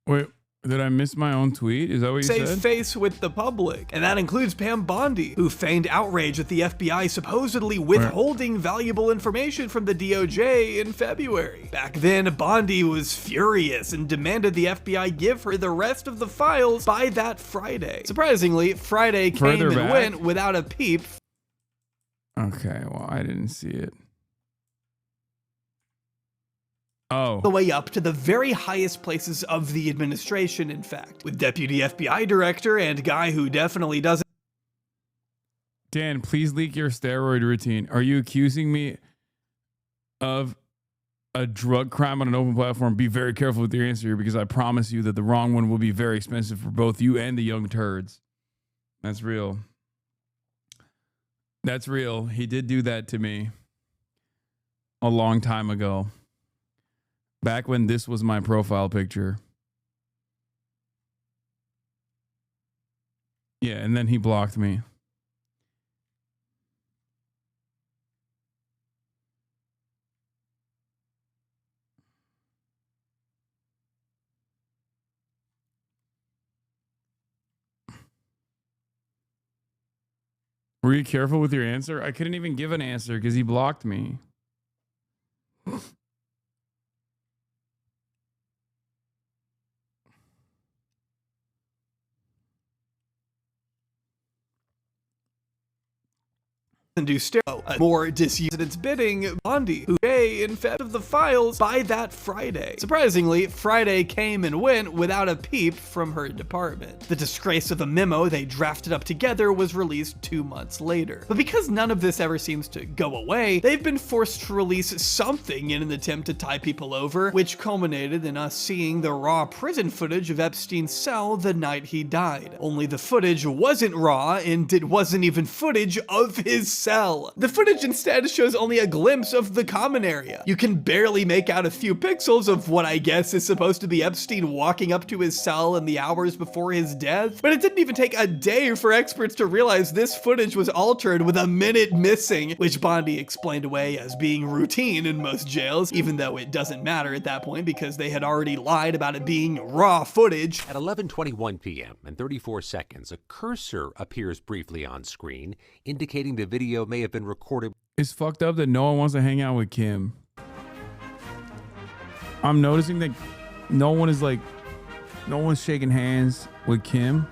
Wait, did I miss my own tweet? Is that what you said? Save face with the public. And that includes Pam Bondi, who feigned outrage at the FBI supposedly withholding valuable information from the DOJ in February. Back then, Bondi was furious and demanded the FBI give her the rest of the files by that Friday. Surprisingly, Friday came and went without a peep. Okay, well, I didn't see it. Oh. The way up to the very highest places of the administration, in fact, with Deputy FBI Director and guy who definitely doesn't. Dan, please leak your steroid routine. Are you accusing me of a drug crime on an open platform? Be very careful with your answer here, because I promise you that the wrong one will be very expensive for both you and the young turds. That's real. That's real. He did do that to me a long time ago. Back when this was my profile picture. Yeah, and then he blocked me. Were you careful with your answer? I couldn't even give an answer because he blocked me. And do more disuse at its bidding. Bondi, who in fact of the files by that Friday. Surprisingly, Friday came and went without a peep from her department. The disgrace of the memo they drafted up together was released 2 months later. But because none of this ever seems to go away, they've been forced to release something in an attempt to tie people over, which culminated in us seeing the raw prison footage of Epstein's cell the night he died. Only the footage wasn't raw, and it wasn't even footage of his cell. The footage instead shows only a glimpse of the common area. You can barely make out a few pixels of what I guess is supposed to be Epstein walking up to his cell in the hours before his death, but it didn't even take a day for experts to realize this footage was altered with a minute missing, which Bondi explained away as being routine in most jails, even though it doesn't matter at that point because they had already lied about it being raw footage. At 11:21 p.m. and 34 seconds, a cursor appears briefly on screen, indicating the video may have been recorded. It's fucked up that no one wants to hang out with Kim. I'm noticing that no one's shaking hands with Kim.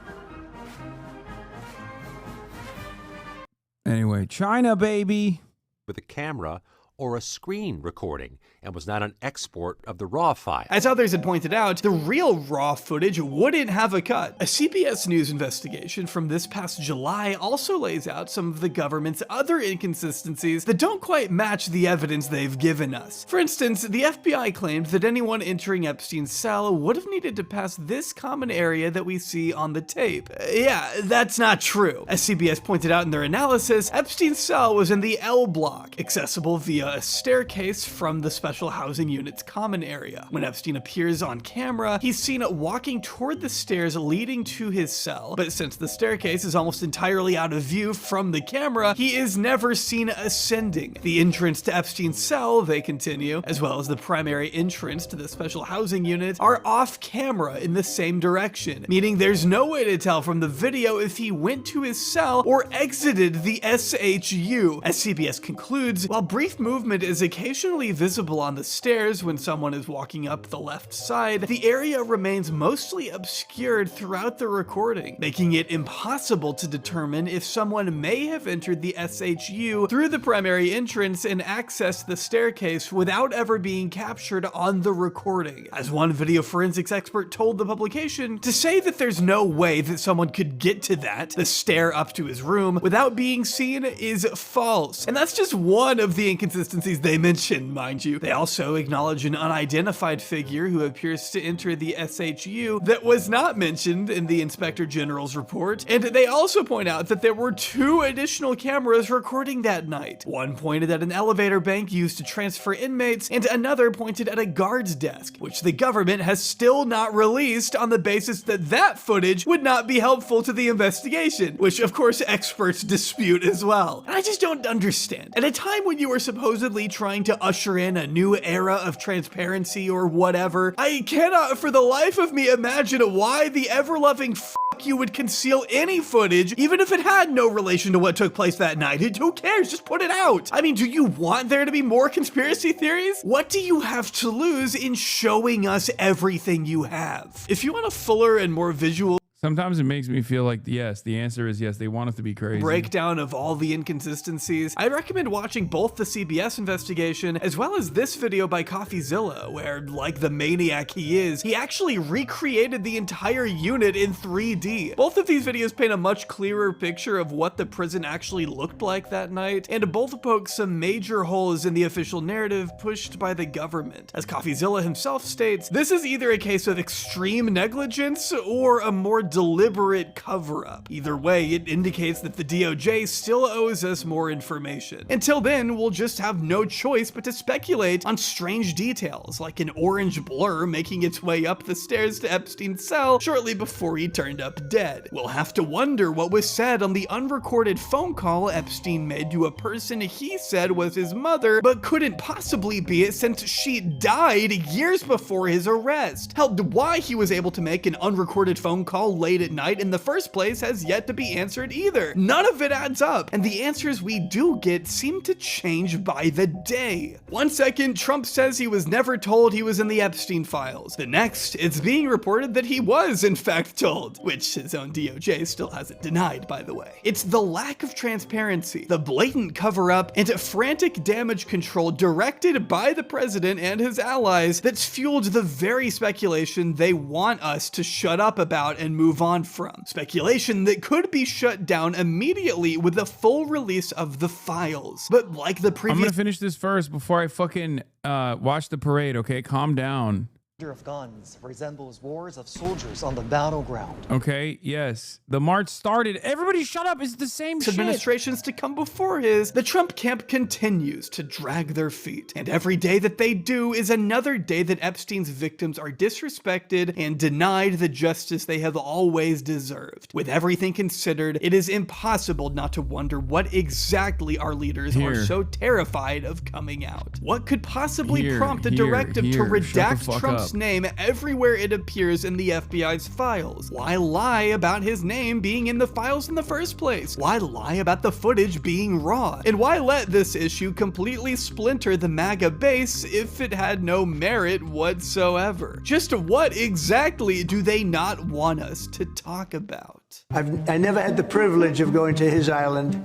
Anyway, China, baby. With a camera or a screen recording, and was not an export of the raw file. As others had pointed out, the real raw footage wouldn't have a cut. A CBS News investigation from this past July also lays out some of the government's other inconsistencies that don't quite match the evidence they've given us. For instance, the FBI claimed that anyone entering Epstein's cell would have needed to pass this common area that we see on the tape. Yeah, that's not true. As CBS pointed out in their analysis, Epstein's cell was in the L block, accessible via a staircase from the special housing unit's common area. When Epstein appears on camera, he's seen walking toward the stairs leading to his cell, but since the staircase is almost entirely out of view from the camera, he is never seen ascending. The entrance to Epstein's cell, they continue, as well as the primary entrance to the special housing unit, are off camera in the same direction, meaning there's no way to tell from the video if he went to his cell or exited the SHU. As CBS concludes, while brief movement is occasionally visible on the stairs when someone is walking up the left side, the area remains mostly obscured throughout the recording, making it impossible to determine if someone may have entered the SHU through the primary entrance and accessed the staircase without ever being captured on the recording. As one video forensics expert told the publication, to say that there's no way that someone could get to the stair up to his room, without being seen is false. And that's just one of the inconsistencies they mention, mind you. They also acknowledge an unidentified figure who appears to enter the SHU that was not mentioned in the Inspector General's report, and they also point out that there were 2 additional cameras recording that night. One pointed at an elevator bank used to transfer inmates, and another pointed at a guard's desk, which the government has still not released on the basis that that footage would not be helpful to the investigation, which of course experts dispute as well. And I just don't understand. At a time when you are supposedly trying to usher in a new era of transparency or whatever, I cannot for the life of me imagine why the ever-loving you would conceal any footage, even if it had no relation to what took place that night. Who cares? Just put it out. I mean, do you want there to be more conspiracy theories? What do you have to lose in showing us everything you have? If you want a fuller and more visual Sometimes it makes me feel like, yes, the answer is yes, they want us to be crazy. Breakdown of all the inconsistencies, I recommend watching both the CBS investigation as well as this video by CoffeeZilla, where, like the maniac he is, he actually recreated the entire unit in 3D. Both of these videos paint a much clearer picture of what the prison actually looked like that night, and both poke some major holes in the official narrative pushed by the government. As CoffeeZilla himself states, this is either a case of extreme negligence or a more deliberate cover-up. Either way, it indicates that the DOJ still owes us more information. Until then, we'll just have no choice but to speculate on strange details, like an orange blur making its way up the stairs to Epstein's cell shortly before he turned up dead. We'll have to wonder what was said on the unrecorded phone call Epstein made to a person he said was his mother, but couldn't possibly be it since she died years before his arrest. Hell, why he was able to make an unrecorded phone call late at night in the first place has yet to be answered either. None of it adds up, and the answers we do get seem to change by the day. One second, Trump says he was never told he was in the Epstein files. The next, it's being reported that he was in fact told, which his own DOJ still hasn't denied, by the way. It's the lack of transparency, the blatant cover-up, and frantic damage control directed by the president and his allies that's fueled the very speculation they want us to shut up about and move on from. Speculation that could be shut down immediately with the full release of the files. But like the previous— I'm gonna finish this first before I fucking watch the parade, okay? Calm down. Of guns resembles wars of soldiers on the battleground. Okay, yes. The march started. Everybody shut up. It's the same shit. Administrations to come before his, the Trump camp continues to drag their feet. And every day that they do is another day that Epstein's victims are disrespected and denied the justice they have always deserved. With everything considered, it is impossible not to wonder what exactly our leaders are so terrified of coming out. What could possibly prompt a directive to redact Trump's name everywhere it appears in the FBI's files? Why lie about his name being in the files in the first place? Why lie about the footage being raw? And why let this issue completely splinter the MAGA base if it had no merit whatsoever? Just what exactly do they not want us to talk about? I never had the privilege of going to his island,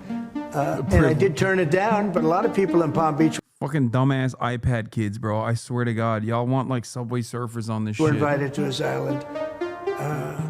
and I did turn it down, but a lot of people in Palm Beach fucking dumbass iPad kids, bro. I swear to God. Y'all want like Subway Surfers on this shit. were invited to his island.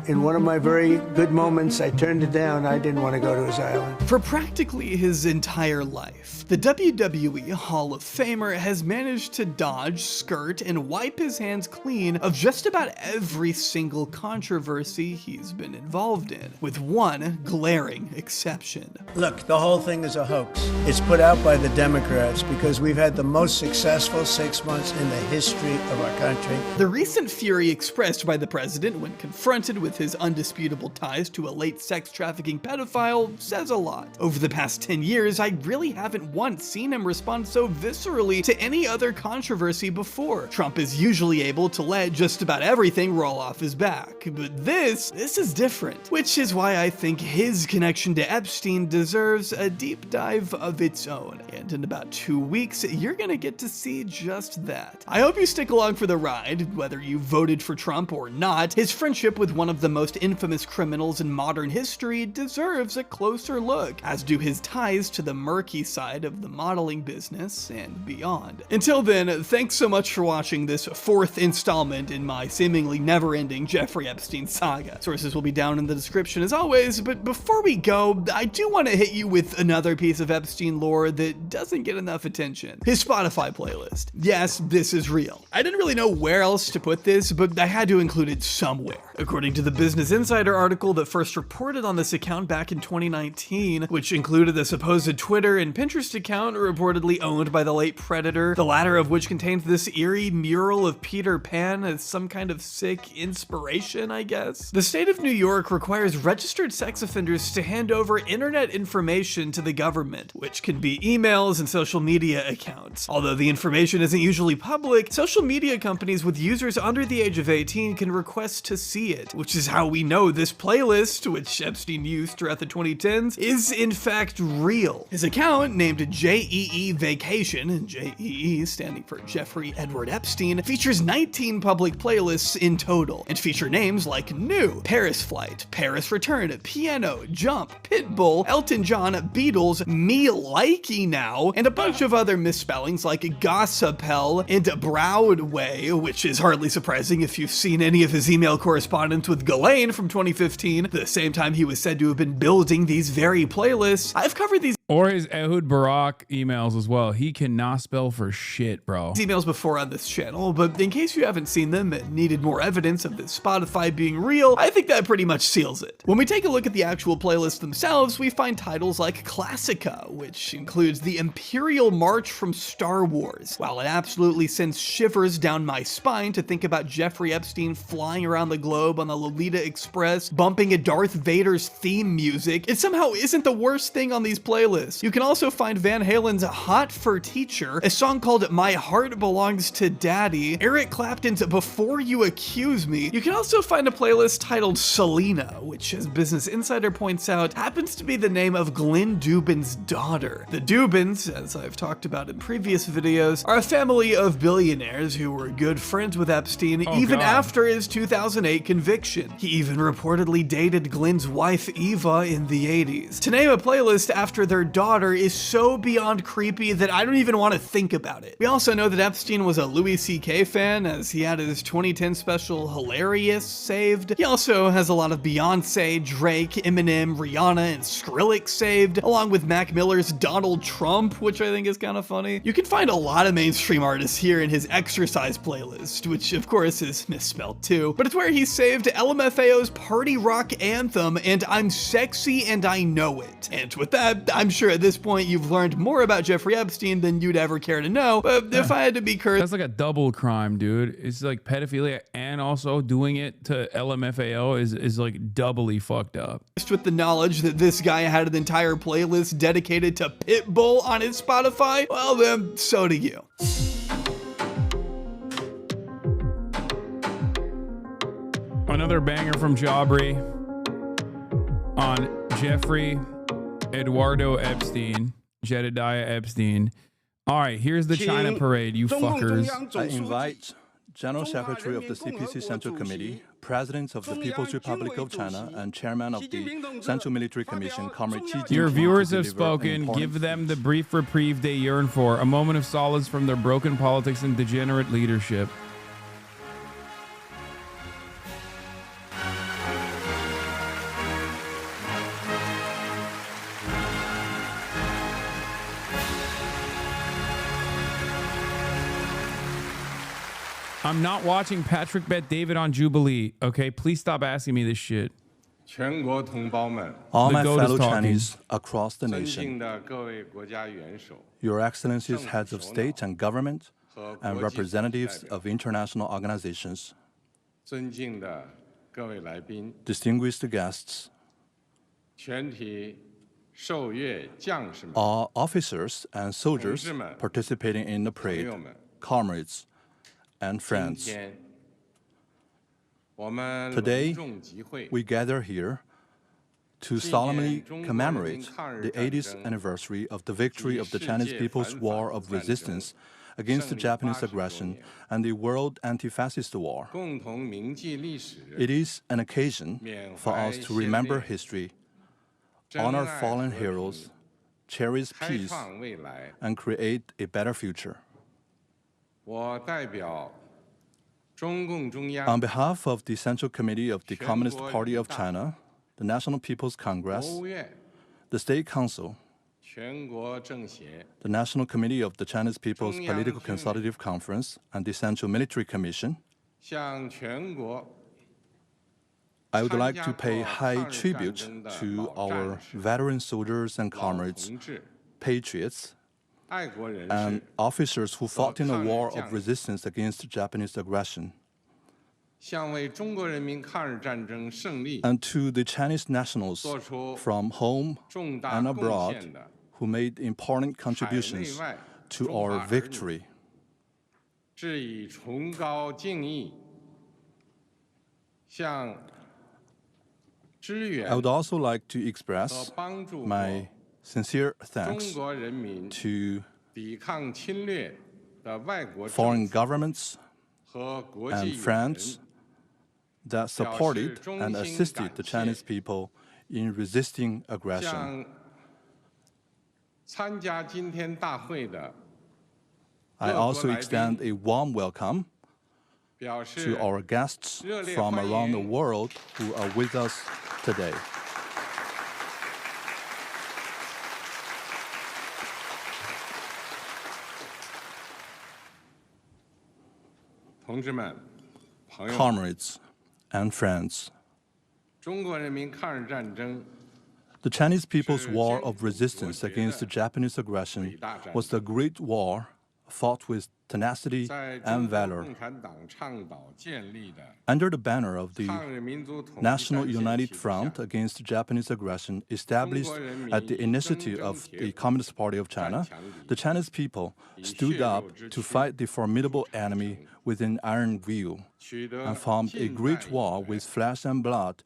In one of my very good moments, I turned it down. I didn't want to go to his island. For practically his entire life, the WWE Hall of Famer has managed to dodge, skirt, and wipe his hands clean of just about every single controversy he's been involved in, with one glaring exception. Look, the whole thing is a hoax. It's put out by the Democrats because we've had the most successful 6 months in the history of our country. The recent fury expressed by the president when confronted with his undisputable ties to a late sex trafficking pedophile says a lot. Over the past 10 years, I really haven't once seen him respond so viscerally to any other controversy before. Trump is usually able to let just about everything roll off his back, but this is different, which is why I think his connection to Epstein deserves a deep dive of its own. And in about 2 weeks, you're gonna get to see just that. I hope you stick along for the ride, whether you voted for Trump or not. His friendship with one of the most infamous criminals in modern history deserves a closer look, as do his ties to the murky side of the modeling business and beyond. Until then, thanks so much for watching this 4th installment in my seemingly never-ending Jeffrey Epstein saga. Sources will be down in the description as always, but before we go, I do want to hit you with another piece of Epstein lore that doesn't get enough attention. His Spotify playlist. Yes, this is real. I didn't really know where else to put this, but I had to include it somewhere. According to the Business Insider article that first reported on this account back in 2019, which included a supposed Twitter and Pinterest account reportedly owned by the late Predator, the latter of which contains this eerie mural of Peter Pan as some kind of sick inspiration, I guess. The state of New York requires registered sex offenders to hand over internet information to the government, which can be emails and social media accounts. Although the information isn't usually public, social media companies with users under the age of 18 can request to see it, which is how we know this playlist, which Epstein used throughout the 2010s, is in fact real. His account, named JEE Vacation, and JEE standing for Jeffrey Edward Epstein, features 19 public playlists in total, and feature names like New, Paris Flight, Paris Return, Piano, Jump, Pitbull, Elton John, Beatles, Me Likey Now, and a bunch of other misspellings like Gossipel and Broadway, which is hardly surprising if you've seen any of his email correspondence with Ghislaine from 2015, the same time he was said to have been building these very playlists. I've covered these or his Ehud Barak emails as well. He cannot spell for shit, bro. Emails before on this channel, but in case you haven't seen them and needed more evidence of this Spotify being real, I think that pretty much seals it. When we take a look at the actual playlists themselves, we find titles like Classica, which includes the Imperial March from Star Wars. While it absolutely sends shivers down my spine to think about Jeffrey Epstein flying around the globe on the Lolita Express, bumping a Darth Vader's theme music, it somehow isn't the worst thing on these playlists. playlist. You can also find Van Halen's Hot for Teacher, a song called My Heart Belongs to Daddy, Eric Clapton's Before You Accuse Me. You can also find a playlist titled Selena, which, as Business Insider points out, happens to be the name of Glenn Dubin's daughter. The Dubins, as I've talked about in previous videos, are a family of billionaires who were good friends with Epstein even after his 2008 conviction. He even reportedly dated Glenn's wife Eva in the 80s. To name a playlist after their daughter is so beyond creepy that I don't even want to think about it. We also know that Epstein was a Louis C.K. fan, as he had his 2010 special Hilarious saved. He also has a lot of Beyonce, Drake, Eminem, Rihanna, and Skrillex saved, along with Mac Miller's Donald Trump, which I think is kind of funny. You can find a lot of mainstream artists here in his exercise playlist, which of course is misspelled too, but it's where he saved LMFAO's Party Rock Anthem and I'm Sexy and I Know It. And with that, I'm sure at this point you've learned more about Jeffrey Epstein than you'd ever care to know, but if I had to be cursed... That's like a double crime, dude. It's like pedophilia and also doing it to LMFAO is like doubly fucked up. With the knowledge that this guy had an entire playlist dedicated to Pitbull on his Spotify, well then, so do you. Another banger from Jabri on Jeffrey Eduardo Epstein, Jedediah Epstein. All right, here's the China parade, you fuckers. I invite General Secretary of the CPC Central Committee, President of the People's Republic of China, and Chairman of the Central Military Commission, Comrade Xi Jinping. Your viewers have spoken. Give them the brief reprieve they yearn for, a moment of solace from their broken politics and degenerate leadership. I'm not watching Patrick Bet David on Jubilee. Okay, please stop asking me this shit. All my fellow Chinese across the nation, Your Excellencies, heads of state and government, and representatives of international organizations, distinguished guests, all officers and soldiers participating in the parade, comrades, and friends. Today, we gather here to solemnly commemorate the 80th anniversary of the victory of the Chinese People's War of Resistance against the Japanese aggression and the World Anti-Fascist War. It is an occasion for us to remember history, honor fallen heroes, cherish peace, and create a better future. On behalf of the Central Committee of the Communist Party of China, the National People's Congress, the State Council, the National Committee of the Chinese People's Political Consultative Conference, and the Central Military Commission, I would like to pay high tribute to our veteran soldiers and comrades, patriots, and officers who fought in a war of resistance against Japanese aggression, and to the Chinese nationals from home and abroad who made important contributions to our victory. I would also like to express my sincere thanks to foreign governments and friends that supported and assisted the Chinese people in resisting aggression. I also extend a warm welcome to our guests from around the world who are with us today. Comrades and friends, the Chinese People's War of Resistance against the Japanese aggression was the great war fought with tenacity and valor. Under the banner of the National United Front against Japanese aggression, established at the initiative of the Communist Party of China, the Chinese people stood up to fight the formidable enemy with an iron will and formed a great war with flesh and blood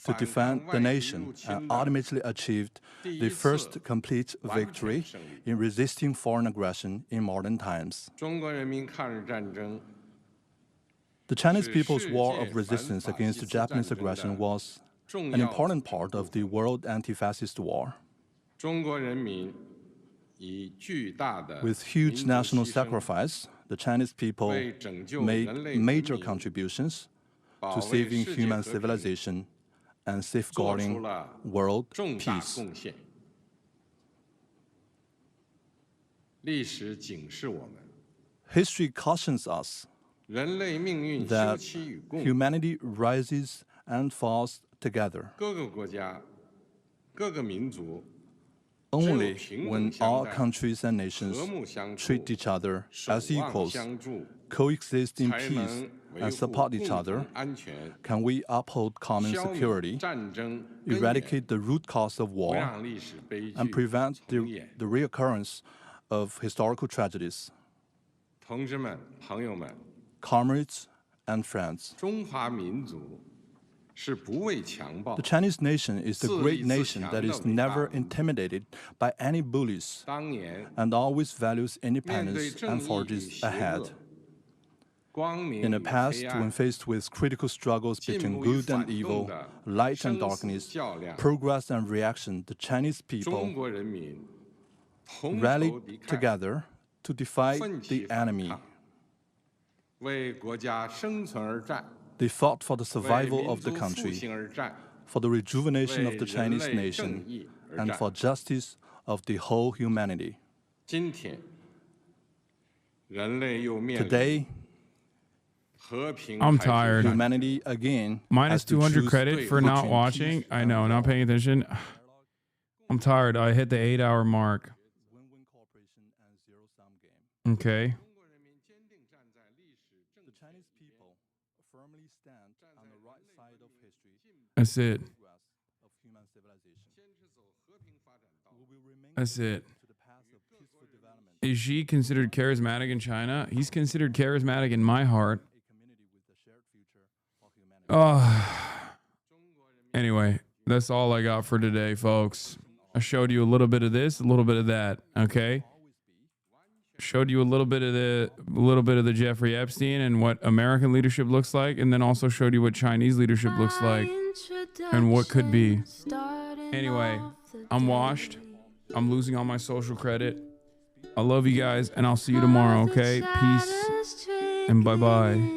to defend the nation and ultimately achieved the first complete victory in resisting foreign aggression in modern times. The Chinese people's war of resistance against Japanese aggression was an important part of the world anti-fascist war. With huge national sacrifice, the Chinese people made major contributions to saving human civilization and safeguarding world peace. History cautions us that humanity rises and falls together. Only when all countries and nations treat each other as equals, coexist in peace, and support each other, can we uphold common security, eradicate the root cause of war, and prevent the reoccurrence of historical tragedies. Comrades and friends, the Chinese nation is the great nation that is never intimidated by any bullies and always values independence and forges ahead. In the past, when faced with critical struggles between good and evil, light and darkness, progress and reaction, the Chinese people rallied together to defy the enemy. They fought for the survival of the country, for the rejuvenation of the Chinese nation, and for justice of the whole humanity. Today, I'm tired. Humanity again. Minus 200 credit for not watching. I know, not paying attention. I'm tired. I hit the 8-hour mark. Okay. That's it. That's it. Is Xi considered charismatic in China? He's considered charismatic in my heart. Anyway, that's all I got for today, folks. I showed you a little bit of this, a little bit of that. Okay. Showed you a little bit of the Jeffrey Epstein and what American leadership looks like, and then also showed you what Chinese leadership looks like and what could be. Anyway, I'm washed. I'm losing all my social credit. I love you guys, and I'll see you tomorrow, okay? Peace and bye-bye.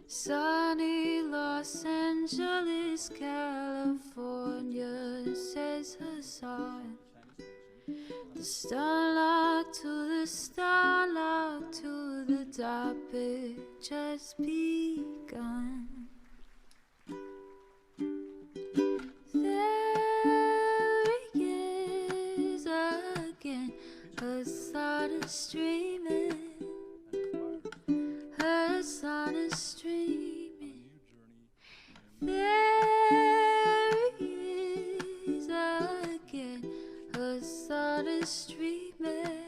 Sunny Los Angeles, California, says Hasan. The starlock to the starlock to the topic just begun. There he is again, Hasan is streaming. Hasan is streaming. There he is again. Hasan is streaming.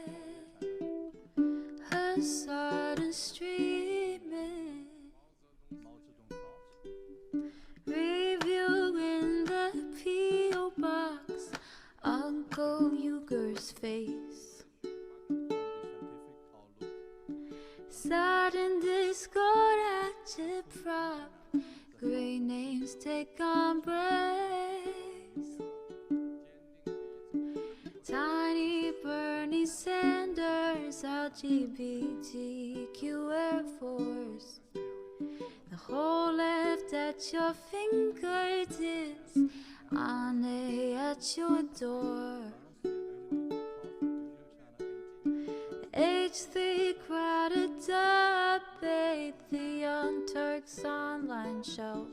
Hasan is streaming. Review in the P.O. box. Uncle Uyghur's face. Sudden discord active prop. Great names take embrace. Tiny Bernie Sanders, LGBTQ Air Force. The whole left at your fingertips, Anne at your door. H3 crowded debate, the Young Turks online show.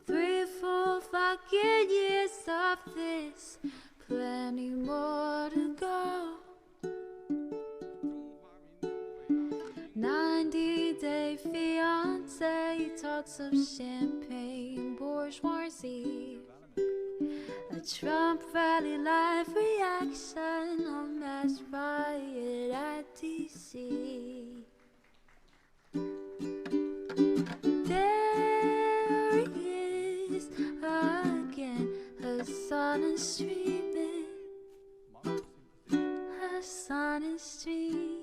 3 24 fucking years of this, plenty more to go. 90-day fiance talks of champagne bourgeoisie. A Trump rally live reaction on mass riot at DC. There he is again, Hasan is streaming. Hasan is streaming.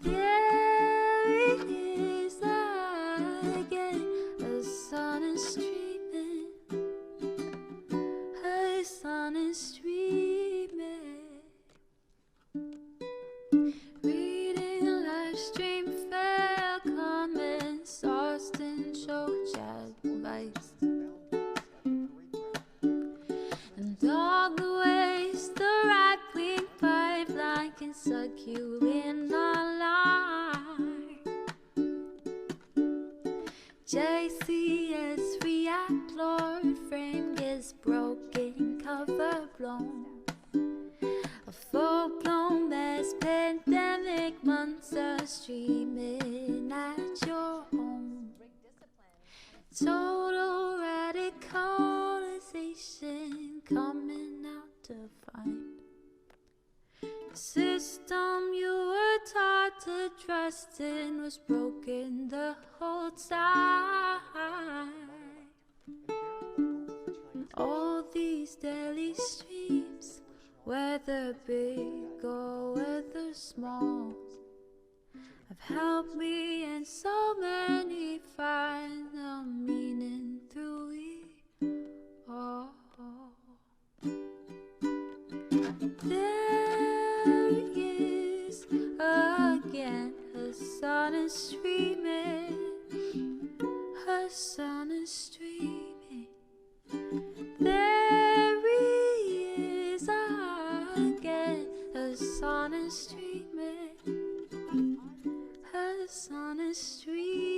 There he is again, Hasan is streaming. Hasan is streaming. Reading a live stream, fair comments, Austin show chat advice, and all the ways the right-wing pipeline can suck you in online. JCS react, Lord frame gets broken, cover blown. A full-blown mass pandemic, monster streaming at your home. Total radicalization coming out to find. The system you were taught to trust in was broken the whole time. All these daily streams, whether big or whether small, have helped me and so many find the meaning through it all. There he is again, Hasan is streaming. Hasan is streaming. There he is again, Hasan is streaming. Hasan is streaming.